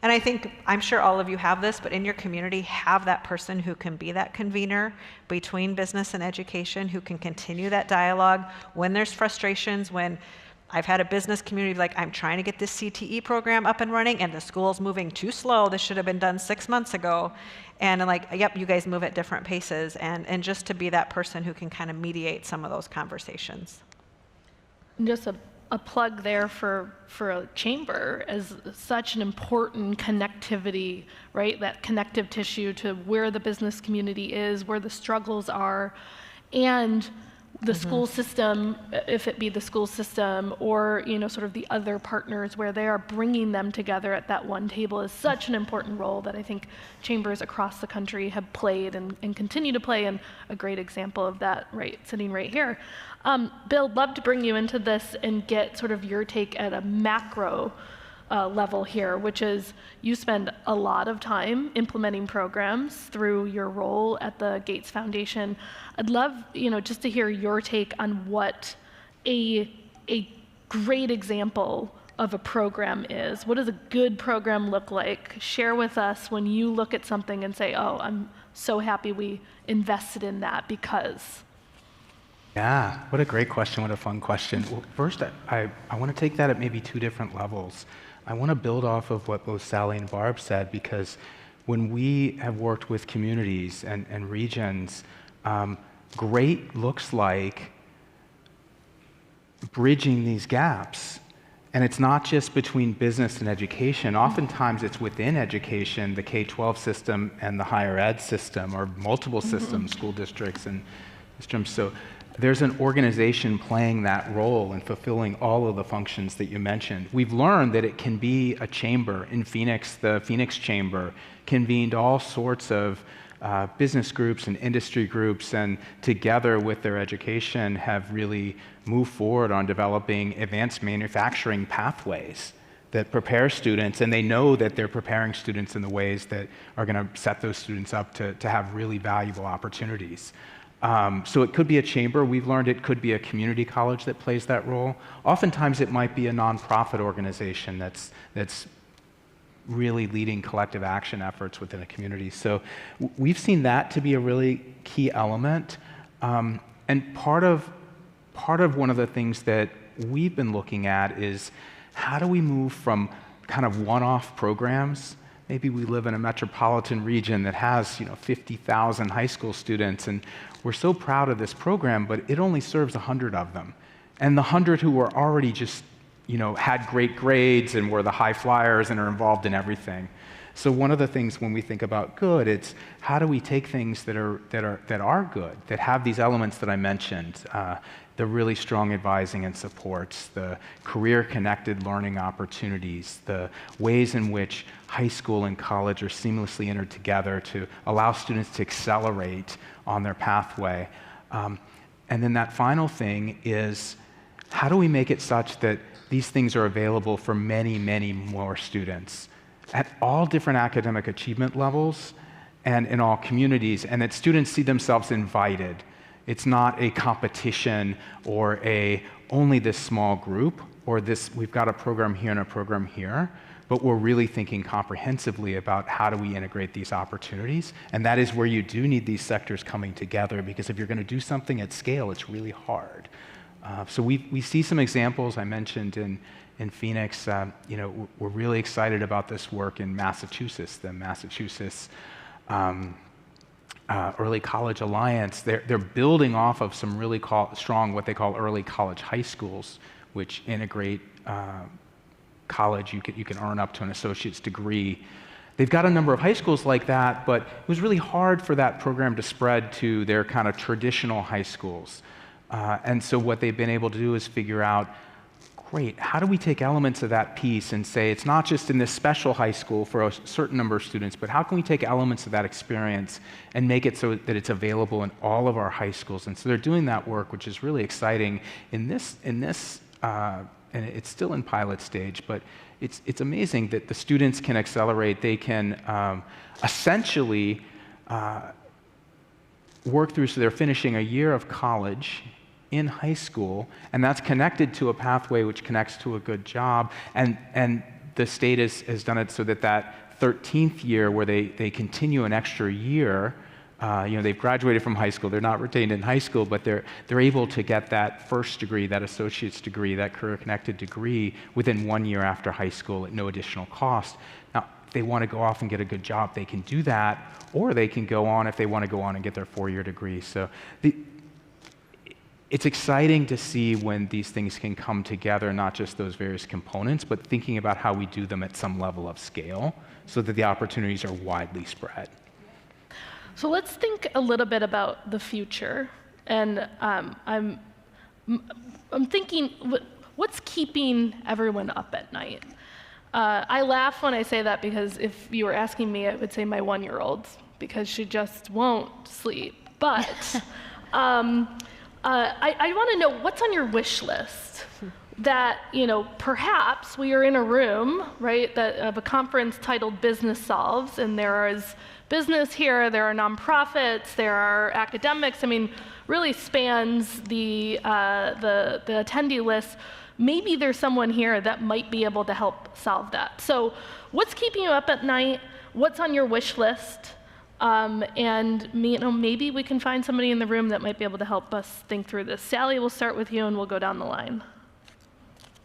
And I think, I'm sure all of you have this, but in your community, have that person who can be that convener between business and education, who can continue that dialogue when there's frustrations, when I've had a business community like, I'm trying to get this CTE program up and running, and the school's moving too slow. This should have been done 6 months ago. And I'm like, yep, you guys move at different paces. And just to be that person who can kind of mediate some of those conversations. Just a a plug there for a chamber as such an important connectivity, right? That connective tissue to where the business community is, where the struggles are, and the school system, if it be the school system or, sort of the other partners where they are bringing them together at that one table is such an important role that I think chambers across the country have played and continue to play, and a great example of that, right, sitting right here. Bill, love to bring you into this and get sort of your take at a macro level here, which is you spend a lot of time implementing programs through your role at the Gates Foundation. I'd love, just to hear your take on what a great example of a program is. What does a good program look like? Share with us when you look at something and say, oh, I'm so happy we invested in that because. Yeah, what a great question, what a fun question. Well, first, I want to take that at maybe two different levels. I want to build off of what both Sally and Barb said, because when we have worked with communities and regions, great looks like bridging these gaps. And it's not just between business and education. Oftentimes it's within education, the K-12 system and the higher ed system, or multiple systems, school districts and systems. So there's an organization playing that role and fulfilling all of the functions that you mentioned. We've learned that it can be a chamber. In Phoenix, the Phoenix Chamber convened all sorts of business groups and industry groups, and together with their education have really moved forward on developing advanced manufacturing pathways that prepare students, and they know that they're preparing students in the ways that are going to set those students up to have really valuable opportunities. So it could be a chamber. We've learned it could be a community college that plays that role. Oftentimes it might be a nonprofit organization that's really leading collective action efforts within a community. So we've seen that to be a really key element. And part of one of the things that we've been looking at is how do we move from kind of one-off programs. Maybe we live in a metropolitan region that has 50,000 high school students, and we're so proud of this program, but it only serves 100 of them. And the 100 who were already just had great grades and were the high flyers and are involved in everything. So one of the things when we think about good, it's how do we take things that are good, that have these elements that I mentioned, the really strong advising and supports, the career-connected learning opportunities, the ways in which high school and college are seamlessly entered together to allow students to accelerate on their pathway. And then that final thing is, how do we make it such that these things are available for many, many more students at all different academic achievement levels and in all communities, and that students see themselves invited. It's not a competition or only this small group or this, we've got a program here and a program here, but we're really thinking comprehensively about how do we integrate these opportunities. And that is where you do need these sectors coming together, because if you're going to do something at scale, it's really hard. So we see some examples I mentioned in Phoenix. We're really excited about this work in Massachusetts, the Massachusetts Early College Alliance. They're building off of some really strong, what they call early college high schools, which integrate college. You can earn up to an associate's degree. They've got a number of high schools like that, but it was really hard for that program to spread to their kind of traditional high schools. And so what they've been able to do is figure out, great, how do we take elements of that piece and say it's not just in this special high school for a certain number of students, but how can we take elements of that experience and make it so that it's available in all of our high schools? And so they're doing that work, which is really exciting in this, and it's still in pilot stage, but it's amazing that the students can accelerate. They can essentially work through, so they're finishing a year of college in high school, and that's connected to a pathway which connects to a good job, and the state has done it so that 13th year where they continue an extra year, they've graduated from high school, they're not retained in high school, but they're able to get that first degree, that associate's degree, that career-connected degree within 1 year after high school at no additional cost. Now, if they want to go off and get a good job, they can do that, or they can go on if they want to go on and get their 4-year degree. So it's exciting to see when these things can come together, not just those various components, but thinking about how we do them at some level of scale so that the opportunities are widely spread. So let's think a little bit about the future. And I'm thinking, what's keeping everyone up at night? I laugh when I say that because if you were asking me, I would say my 1-year-old, because she just won't sleep. But I want to know what's on your wish list that, perhaps we are in a room, right, of a conference titled Business Solves, and there is business here, there are nonprofits, there are academics. I mean, really spans the attendee list. Maybe there's someone here that might be able to help solve that. So what's keeping you up at night? What's on your wish list? And maybe we can find somebody in the room that might be able to help us think through this. Sally, we'll start with you and we'll go down the line.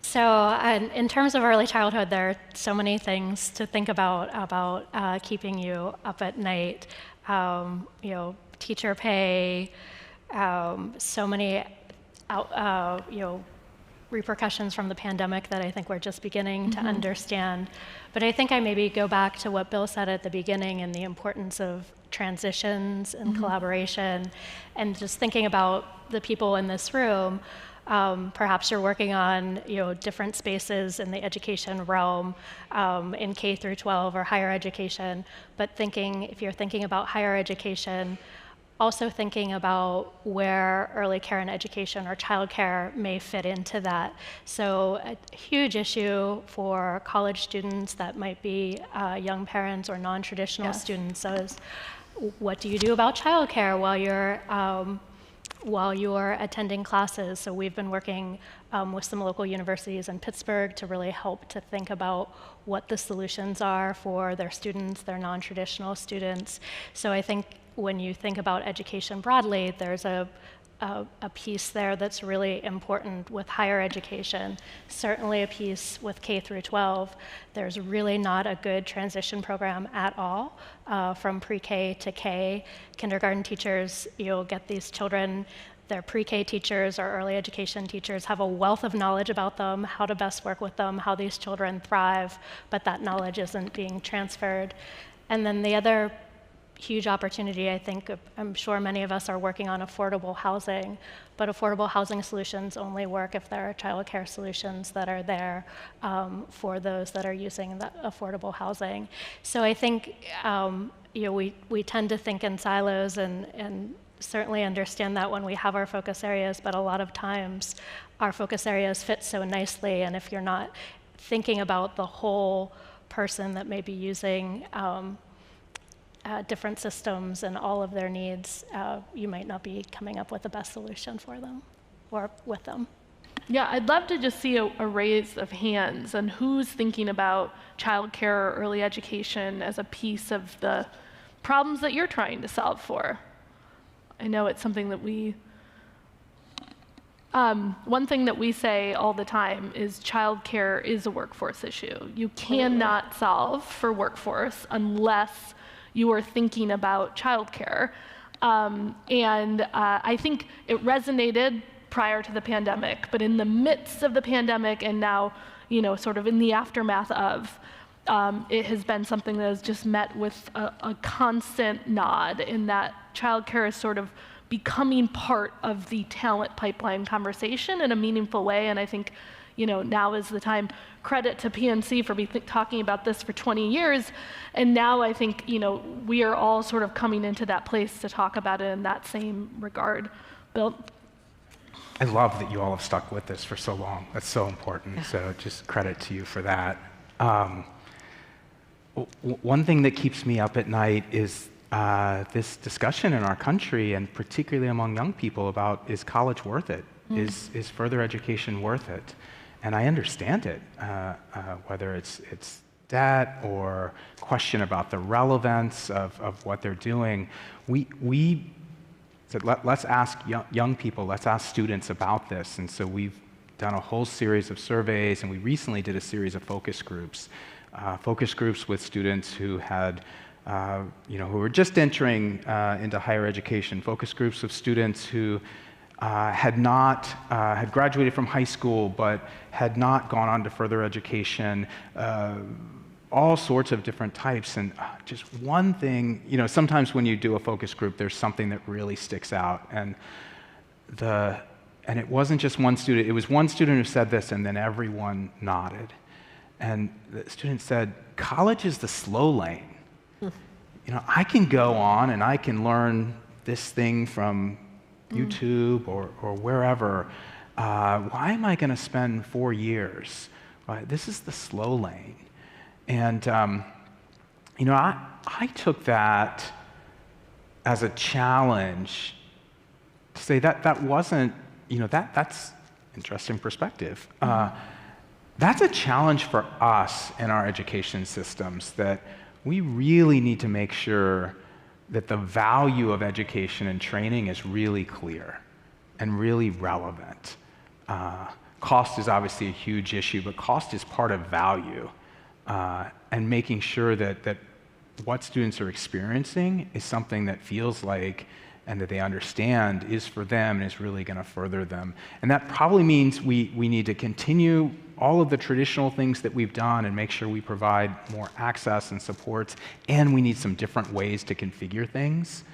So in terms of early childhood, there are so many things to think about keeping you up at night. Teacher pay, so many repercussions from the pandemic that I think we're just beginning to understand. But I think I maybe go back to what Bill said at the beginning and the importance of transitions and collaboration, and just thinking about the people in this room. Perhaps you're working on different spaces in the education realm, in K through 12 or higher education, but if you're thinking about higher education, also thinking about where early care and education or childcare may fit into that. So a huge issue for college students that might be young parents or non-traditional students is, what do you do about childcare while you're attending classes? So we've been working with some local universities in Pittsburgh to really help to think about what the solutions are for their students, their non-traditional students. So I think when you think about education broadly, there's a piece there that's really important with higher education, certainly a piece with K through 12. There's really not a good transition program at all from pre-K to K. Kindergarten teachers, you'll get these children, their pre-K teachers or early education teachers have a wealth of knowledge about them, how to best work with them, how these children thrive, but that knowledge isn't being transferred. And then the other huge opportunity, I'm sure many of us are working on affordable housing, but affordable housing solutions only work if there are childcare solutions that are there for those that are using the affordable housing. So I think we tend to think in silos and certainly understand that when we have our focus areas, but a lot of times our focus areas fit so nicely, and if you're not thinking about the whole person that may be using different systems and all of their needs, you might not be coming up with the best solution for them or with them. Yeah, I'd love to just see a raise of hands on who's thinking about childcare or early education as a piece of the problems that you're trying to solve for. I know it's something that one thing that we say all the time is childcare is a workforce issue. You cannot solve for workforce unless you are thinking about childcare. And I think it resonated prior to the pandemic, but in the midst of the pandemic and now, sort of in the aftermath of, it has been something that has just met with a constant nod in that childcare is sort of becoming part of the talent pipeline conversation in a meaningful way. And I think, now is the time. Credit to PNC for talking about this for 20 years. And now I think, we are all sort of coming into that place to talk about it in that same regard. Bill? I love that you all have stuck with this for so long. That's so important. So just credit to you for that. One thing that keeps me up at night is this discussion in our country, and particularly among young people, about, is college worth it? Is further education worth it? And I understand it, whether it's debt or question about the relevance of what they're doing. We said, let's ask young people, let's ask students about this. And so we've done a whole series of surveys, and we recently did a series of focus groups with students who had, who were just entering into higher education, focus groups of students who had graduated from high school, but had not gone on to further education, all sorts of different types. And just one thing, sometimes when you do a focus group, there's something that really sticks out. And it wasn't just one student, it was one student who said this, and then everyone nodded. And the student said, college is the slow lane. I can go on and I can learn this thing from YouTube or wherever. Why am I going to spend 4 years? This is the slow lane. And, I took that as a challenge to say that wasn't, that's interesting perspective. That's a challenge for us in our education systems, that we really need to make sure that the value of education and training is really clear and really relevant. Cost is obviously a huge issue, but cost is part of value. And making sure that what students are experiencing is something that feels like and that they understand is for them and is really going to further them. And that probably means we need to continue all of the traditional things that we've done and make sure we provide more access and supports, and we need some different ways to configure things.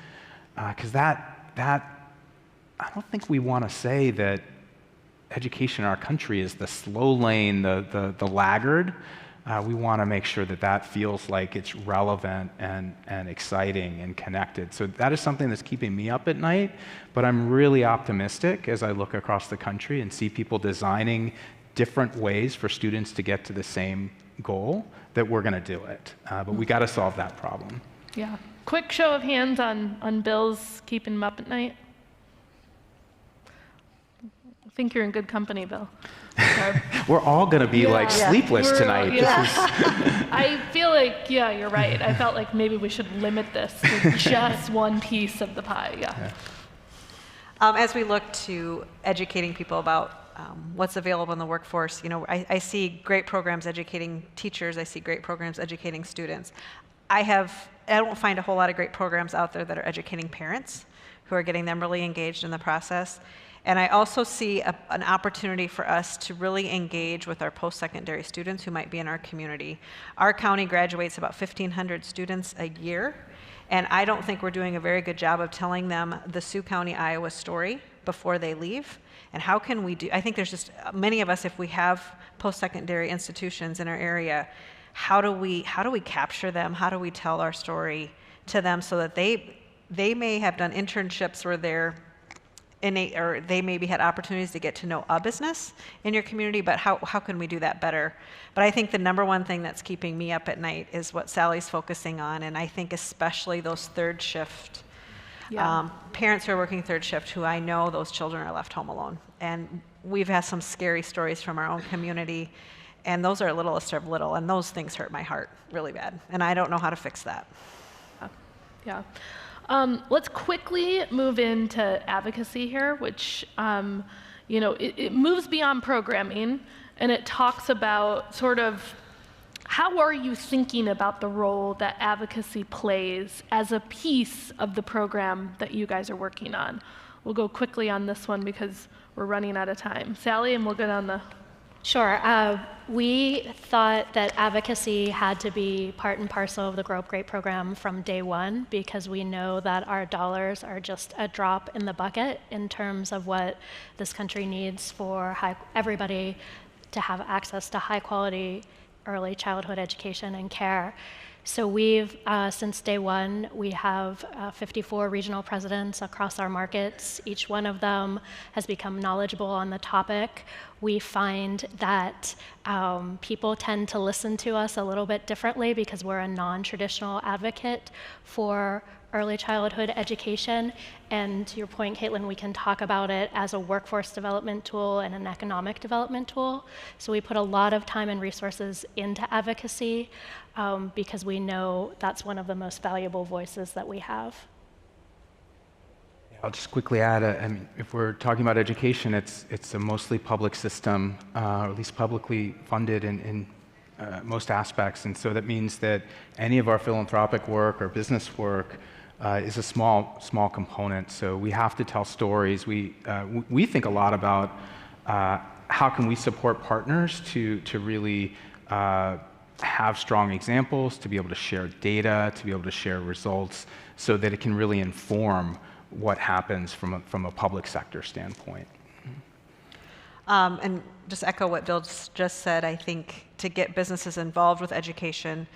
Because I don't think we want to say that education in our country is the slow lane, the laggard. We want to make sure that feels like it's relevant and exciting and connected. So that is something that's keeping me up at night, but I'm really optimistic as I look across the country and see people designing different ways for students to get to the same goal, that we're going to do it. But we got to solve that problem. Yeah. Quick show of hands on bills keeping them up at night. I think you're in good company, Bill. We're all going to be sleepless tonight. I feel like, you're right. I felt like maybe we should limit this to just one piece of the pie. As we look to educating people about what's available in the workforce, I see great programs educating teachers. I see great programs educating students. I don't find a whole lot of great programs out there that are educating parents who are getting them really engaged in the process. And I also see an opportunity for us to really engage with our post-secondary students who might be in our community. Our county graduates about 1,500 students a year, and I don't think we're doing a very good job of telling them the Sioux County, Iowa story before they leave. And how can we do, I think there's just many of us, if we have post-secondary institutions in our area, how do we capture them? How do we tell our story to them so that they may have done internships where or they maybe had opportunities to get to know a business in your community, but how can we do that better? But I think the number one thing that's keeping me up at night is what Sally's focusing on, and I think especially those third shift parents who are working third shift, who I know those children are left home alone. And we've had some scary stories from our own community, and those are littlest of little, and those things hurt my heart really bad, and I don't know how to fix that. Let's quickly move into advocacy here, which it moves beyond programming, and it talks about sort of how are you thinking about the role that advocacy plays as a piece of the program that you guys are working on. We'll go quickly on this one because we're running out of time. Sally, and we'll get on the... Sure. We thought that advocacy had to be part and parcel of the Grow Up Great program from day one, because we know that our dollars are just a drop in the bucket in terms of what this country needs for everybody to have access to high quality early childhood education and care. So we've, since day one, we have 54 regional presidents across our markets. Each one of them has become knowledgeable on the topic. We find that people tend to listen to us a little bit differently because we're a non-traditional advocate for early childhood education. And to your point, Caitlin, we can talk about it as a workforce development tool and an economic development tool. So we put a lot of time and resources into advocacy because we know that's one of the most valuable voices that we have. I'll just quickly add, if we're talking about education, it's a mostly public system, or at least publicly funded in most aspects. And so that means that any of our philanthropic work or business work is a small component. So we have to tell stories. We think a lot about how can we support partners to really have strong examples, to be able to share data, to be able to share results, so that it can really inform what happens from a public sector standpoint. And just echo what Bill just said, I think to get businesses involved with education,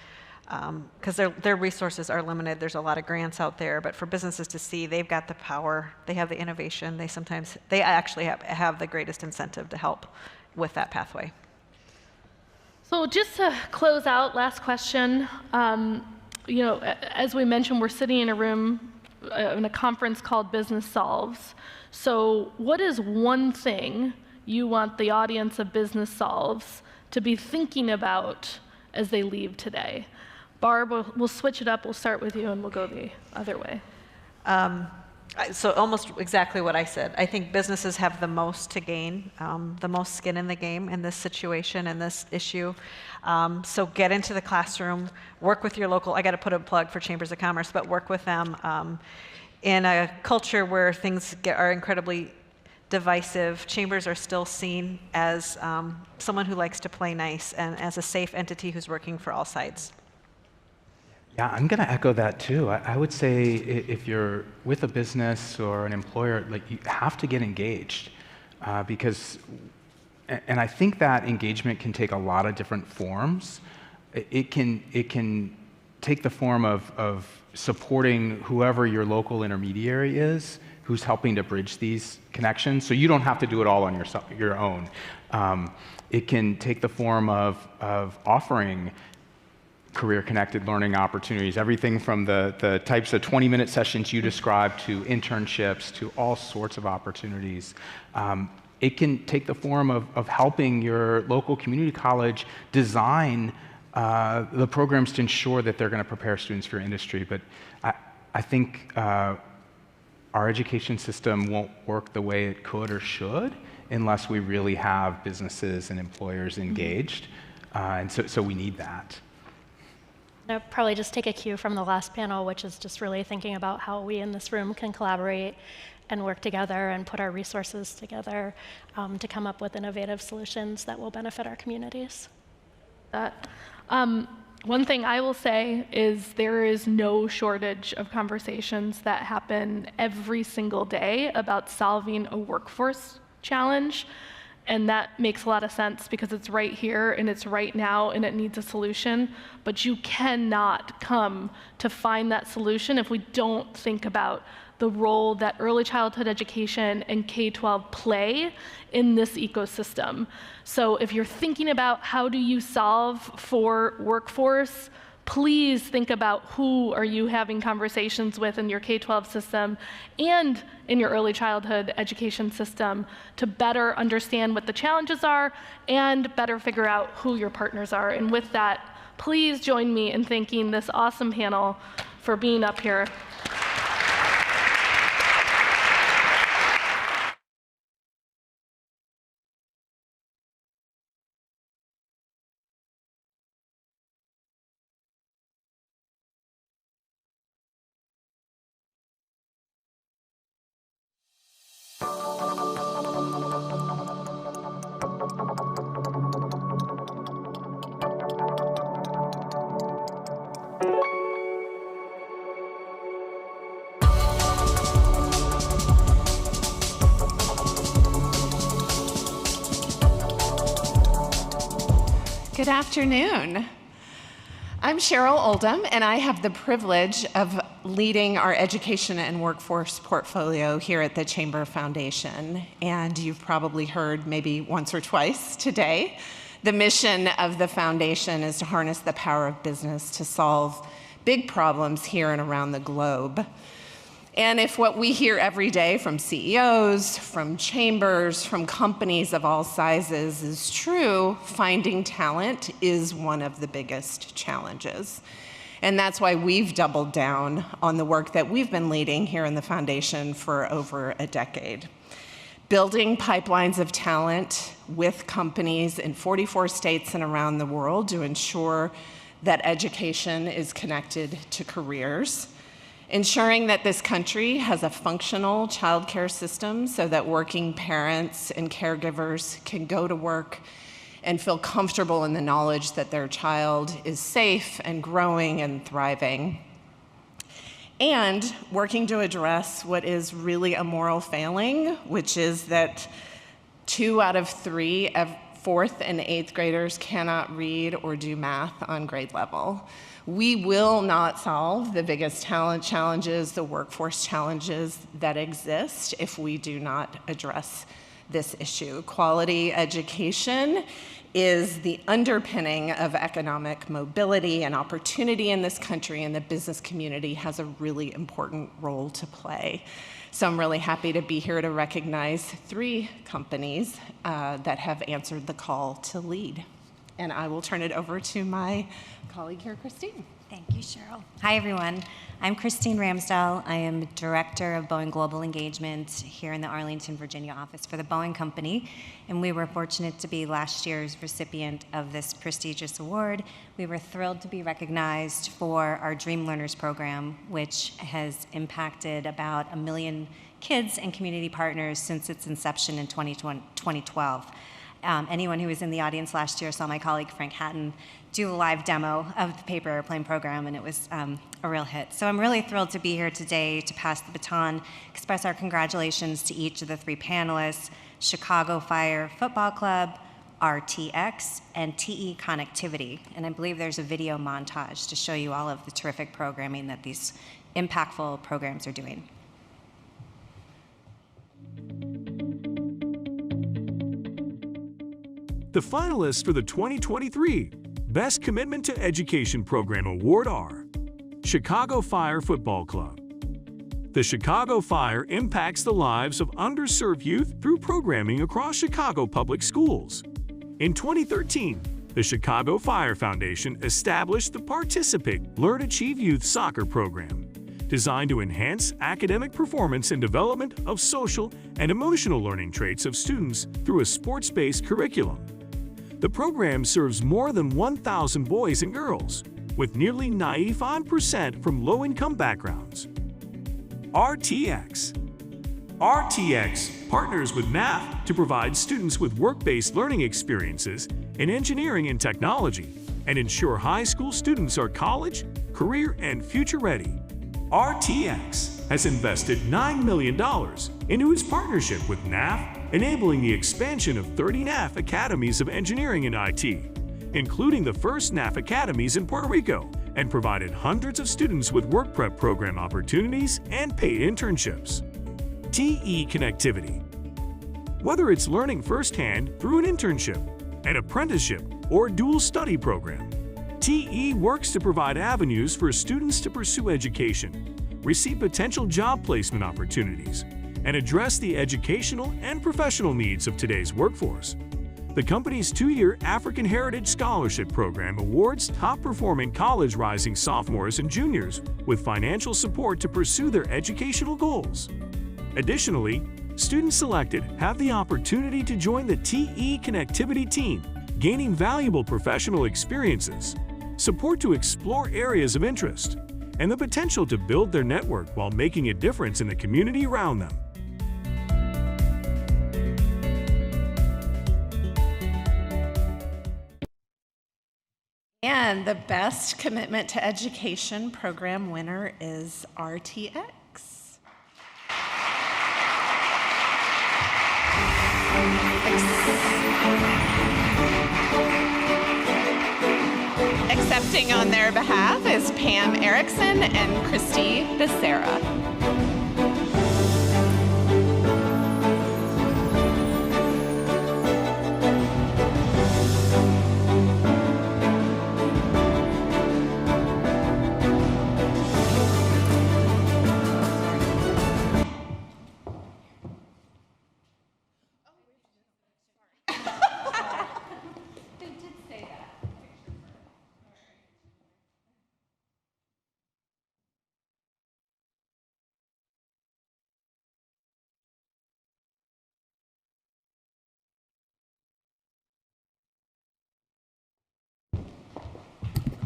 because their resources are limited, there's a lot of grants out there, but for businesses to see they've got the power, they have the innovation, they actually have the greatest incentive to help with that pathway. So just to close out, last question. As we mentioned, we're sitting in a room in a conference called Business Solves. So what is one thing you want the audience of Business Solves to be thinking about as they leave today? Barb, we'll switch it up. We'll start with you and we'll go the other way. So almost exactly what I said. I think businesses have the most to gain, the most skin in the game in this situation and this issue. So get into the classroom, work with your local, I got to put a plug for Chambers of Commerce, but work with them. In a culture where things are incredibly divisive, Chambers are still seen as someone who likes to play nice and as a safe entity who's working for all sides. Yeah, I'm going to echo that too. I would say if you're with a business or an employer, like, you have to get engaged because, and I think that engagement can take a lot of different forms. It can take the form of supporting whoever your local intermediary is, who's helping to bridge these connections. So you don't have to do it all on your own. It can take the form of offering career-connected learning opportunities, everything from the types of 20-minute sessions you described to internships to all sorts of opportunities. It can take the form of helping your local community college design the programs to ensure that they're going to prepare students for industry. But I think our education system won't work the way it could or should unless we really have businesses and employers engaged. And so we need that. I'll probably just take a cue from the last panel, which is just really thinking about how we in this room can collaborate and work together and put our resources together to come up with innovative solutions that will benefit our communities. One thing I will say is there is no shortage of conversations that happen every single day about solving a workforce challenge. And that makes a lot of sense because it's right here and it's right now and it needs a solution. But you cannot come to find that solution if we don't think about the role that early childhood education and K-12 play in this ecosystem. So if you're thinking about how do you solve for workforce, please think about who are you having conversations with in your K-12 system and in your early childhood education system to better understand what the challenges are and better figure out who your partners are. And with that, please join me in thanking this awesome panel for being up here. Good afternoon. I'm Cheryl Oldham, and I have the privilege of leading our education and workforce portfolio here at the Chamber Foundation. And you've probably heard maybe once or twice today, the mission of the foundation is to harness the power of business to solve big problems here and around the globe. And if what we hear every day from CEOs, from chambers, from companies of all sizes is true, finding talent is one of the biggest challenges. And that's why we've doubled down on the work that we've been leading here in the foundation for over a decade. Building pipelines of talent with companies in 44 states and around the world to ensure that education is connected to careers, ensuring that this country has a functional childcare system so that working parents and caregivers can go to work and feel comfortable in the knowledge that their child is safe and growing and thriving. And working to address what is really a moral failing, which is that 2 out of 3 4th and 8th graders cannot read or do math on grade level. We will not solve the biggest talent challenges, the workforce challenges that exist if we do not address this issue. Quality education is the underpinning of economic mobility and opportunity in this country, and the business community has a really important role to play. So I'm really happy to be here to recognize 3 companies that have answered the call to lead. And I will turn it over to my colleague here, Christine. Thank you, Cheryl. Hi, everyone. I'm Christine Ramsdell. I am Director of Boeing Global Engagement here in the Arlington, Virginia office for the Boeing Company. And we were fortunate to be last year's recipient of this prestigious award. We were thrilled to be recognized for our Dream Learners program, which has impacted about 1 million kids and community partners since its inception in 2012. Anyone who was in the audience last year saw my colleague Frank Hatton do a live demo of the Paper Airplane program, and it was a real hit. So I'm really thrilled to be here today to pass the baton, express our congratulations to each of the 3 panelists, Chicago Fire Football Club, RTX, and TE Connectivity. And I believe there's a video montage to show you all of the terrific programming that these impactful programs are doing. The finalists for the 2023 Best Commitment to Education Program Award are Chicago Fire Football Club. The Chicago Fire impacts the lives of underserved youth through programming across Chicago public schools. In 2013, the Chicago Fire Foundation established the Participate Learn Achieve Youth Soccer Program, designed to enhance academic performance and development of social and emotional learning traits of students through a sports-based curriculum. The program serves more than 1,000 boys and girls, with nearly 95% from low-income backgrounds. RTX. RTX partners with NAF to provide students with work-based learning experiences in engineering and technology and ensure high school students are college, career, and future-ready. RTX has invested $9 million into its partnership with NAF, enabling the expansion of 30 NAF Academies of Engineering and IT, including the first NAF Academies in Puerto Rico, and provided hundreds of students with work prep program opportunities and paid internships. TE Connectivity. Whether it's learning firsthand through an internship, an apprenticeship, or dual study program, TE works to provide avenues for students to pursue education, receive potential job placement opportunities, and address the educational and professional needs of today's workforce. The company's 2-year African Heritage Scholarship Program awards top-performing college rising sophomores and juniors with financial support to pursue their educational goals. Additionally, students selected have the opportunity to join the TE Connectivity team, gaining valuable professional experiences, support to explore areas of interest, and the potential to build their network while making a difference in the community around them. And the Best Commitment to Education program winner is RTX. Accepting on their behalf is Pam Erickson and Christy Becerra.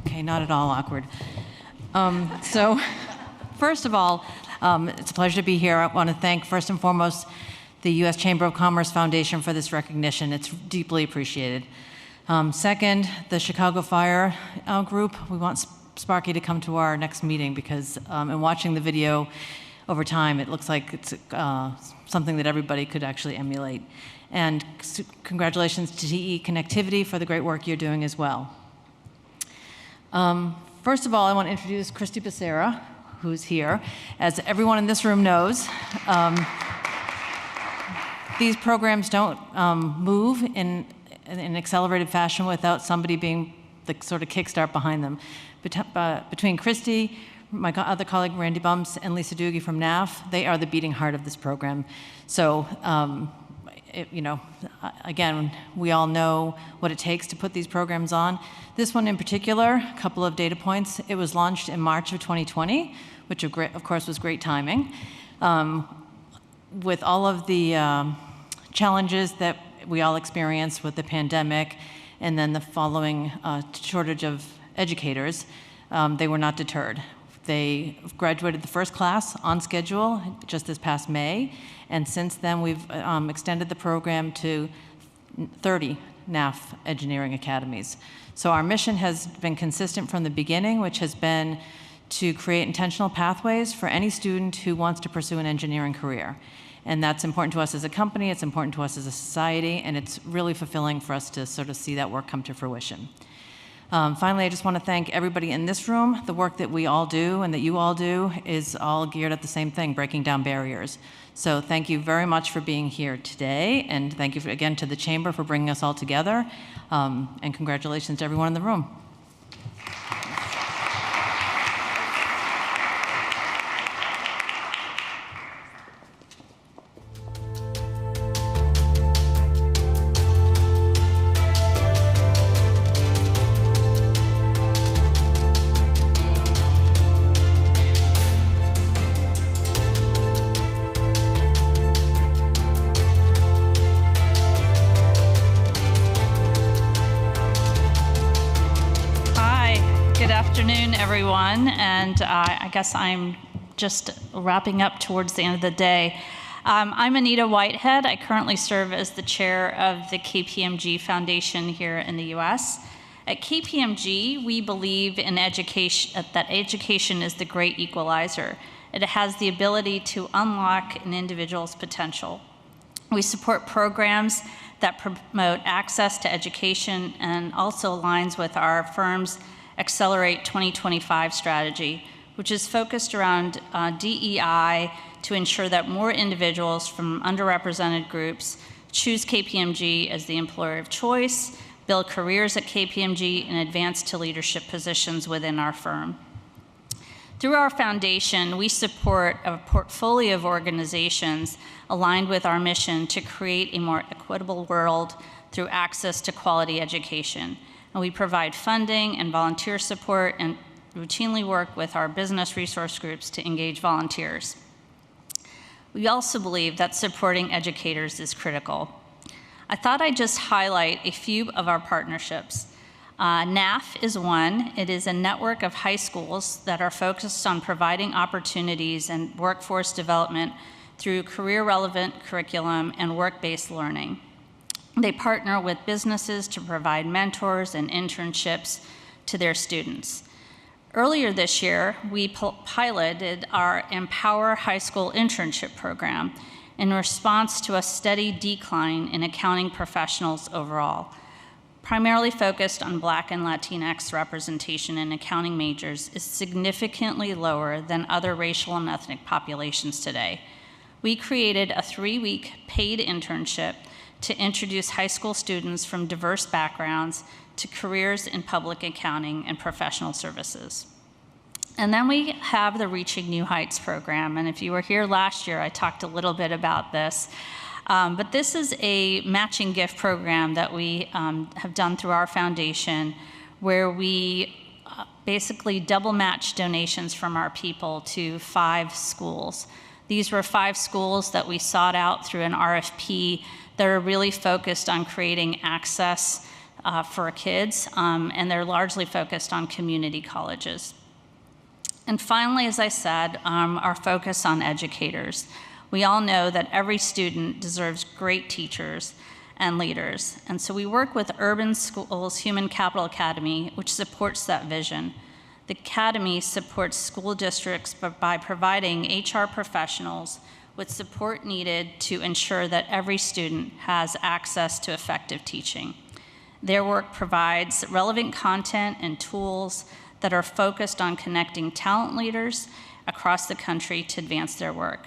Okay, not at all awkward. So First of all, it's a pleasure to be here. I want to thank, first and foremost, the U.S. Chamber of Commerce Foundation for this recognition. It's deeply appreciated. Second, the Chicago Fire Group. We want Sparky to come to our next meeting because in watching the video over time, it looks like it's something that everybody could actually emulate. And congratulations to TE Connectivity for the great work you're doing as well. First of all, I want to introduce Christy Becerra, who's here. As everyone in this room knows, these programs don't move in an accelerated fashion without somebody being the sort of kickstart behind them. Between Christy, my other colleague Randy Bumps, and Lisa Doogie from NAF, they are the beating heart of this program. So, again, we all know what it takes to put these programs on. This one in particular, a couple of data points. It was launched in March of 2020, which of course was great timing. With all of the challenges that we all experienced with the pandemic and then the following shortage of educators, they were not deterred. They graduated the first class on schedule just this past May, and since then we've extended the program to 30 NAF engineering academies. So our mission has been consistent from the beginning, which has been to create intentional pathways for any student who wants to pursue an engineering career. And that's important to us as a company, it's important to us as a society, and it's really fulfilling for us to sort of see that work come to fruition. Finally, I just want to thank everybody in this room. The work that we all do and that you all do is all geared at the same thing, breaking down barriers. So thank you very much for being here today, and thank you again to the Chamber for bringing us all together, and congratulations to everyone in the room. And I guess I'm just wrapping up towards the end of the day. I'm Anita Whitehead. I currently serve as the chair of the KPMG Foundation here in the US. At KPMG, we believe in education, that education is the great equalizer. It has the ability to unlock an individual's potential. We support programs that promote access to education and also aligns with our firm's Accelerate 2025 strategy, which is focused around DEI to ensure that more individuals from underrepresented groups choose KPMG as the employer of choice, build careers at KPMG, and advance to leadership positions within our firm. Through our foundation, we support a portfolio of organizations aligned with our mission to create a more equitable world through access to quality education. And we provide funding and volunteer support and routinely work with our business resource groups to engage volunteers. We also believe that supporting educators is critical. I thought I'd just highlight a few of our partnerships. NAF is one. It is a network of high schools that are focused on providing opportunities and workforce development through career-relevant curriculum and work-based learning. They partner with businesses to provide mentors and internships to their students. Earlier this year, we piloted our Empower High School internship program in response to a steady decline in accounting professionals overall. Primarily focused on Black and Latinx representation in accounting majors is significantly lower than other racial and ethnic populations today. We created a 3-week paid internship to introduce high school students from diverse backgrounds to careers in public accounting and professional services. And then we have the Reaching New Heights program. And if you were here last year, I talked a little bit about this. But this is a matching gift program that we have done through our foundation, where we basically double match donations from our people to 5 schools. These were 5 schools that we sought out through an RFP that are really focused on creating access for kids, and they're largely focused on community colleges. And finally, as I said, our focus on educators. We all know that every student deserves great teachers and leaders. And so we work with Urban Schools Human Capital Academy, which supports that vision. The Academy supports school districts by providing HR professionals with support needed to ensure that every student has access to effective teaching. Their work provides relevant content and tools that are focused on connecting talent leaders across the country to advance their work.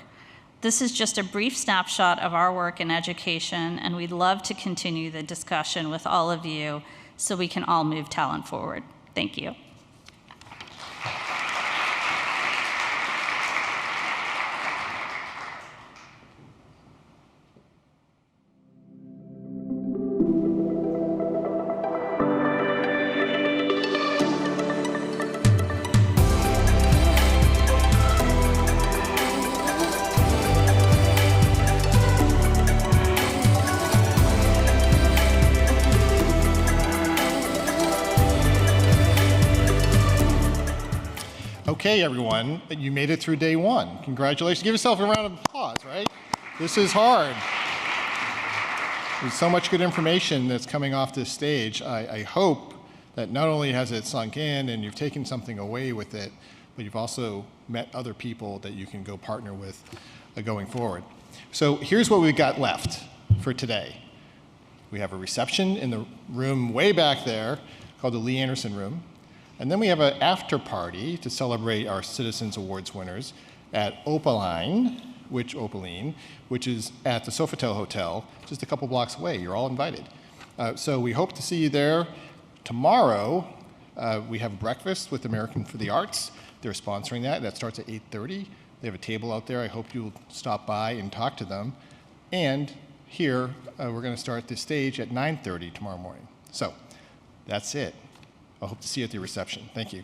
This is just a brief snapshot of our work in education, and we'd love to continue the discussion with all of you so we can all move talent forward. Thank you. Okay, everyone, you made it through day one. Congratulations. Give yourself a round of applause, right? This is hard. There's so much good information that's coming off this stage. I hope that not only has it sunk in and you've taken something away with it, but you've also met other people that you can go partner with going forward. So here's what we've got left for today. We have a reception in the room way back there called the Lee Anderson Room. And then we have an after party to celebrate our Citizens Awards winners at Opaline, which is at the Sofitel Hotel, just a couple blocks away. You're all invited. So we hope to see you there. Tomorrow, we have breakfast with American for the Arts. They're sponsoring that. That starts at 8:30. They have a table out there. I hope you'll stop by and talk to them. And here, we're going to start the stage at 9:30 tomorrow morning. So that's it. I hope to see you at the reception. Thank you.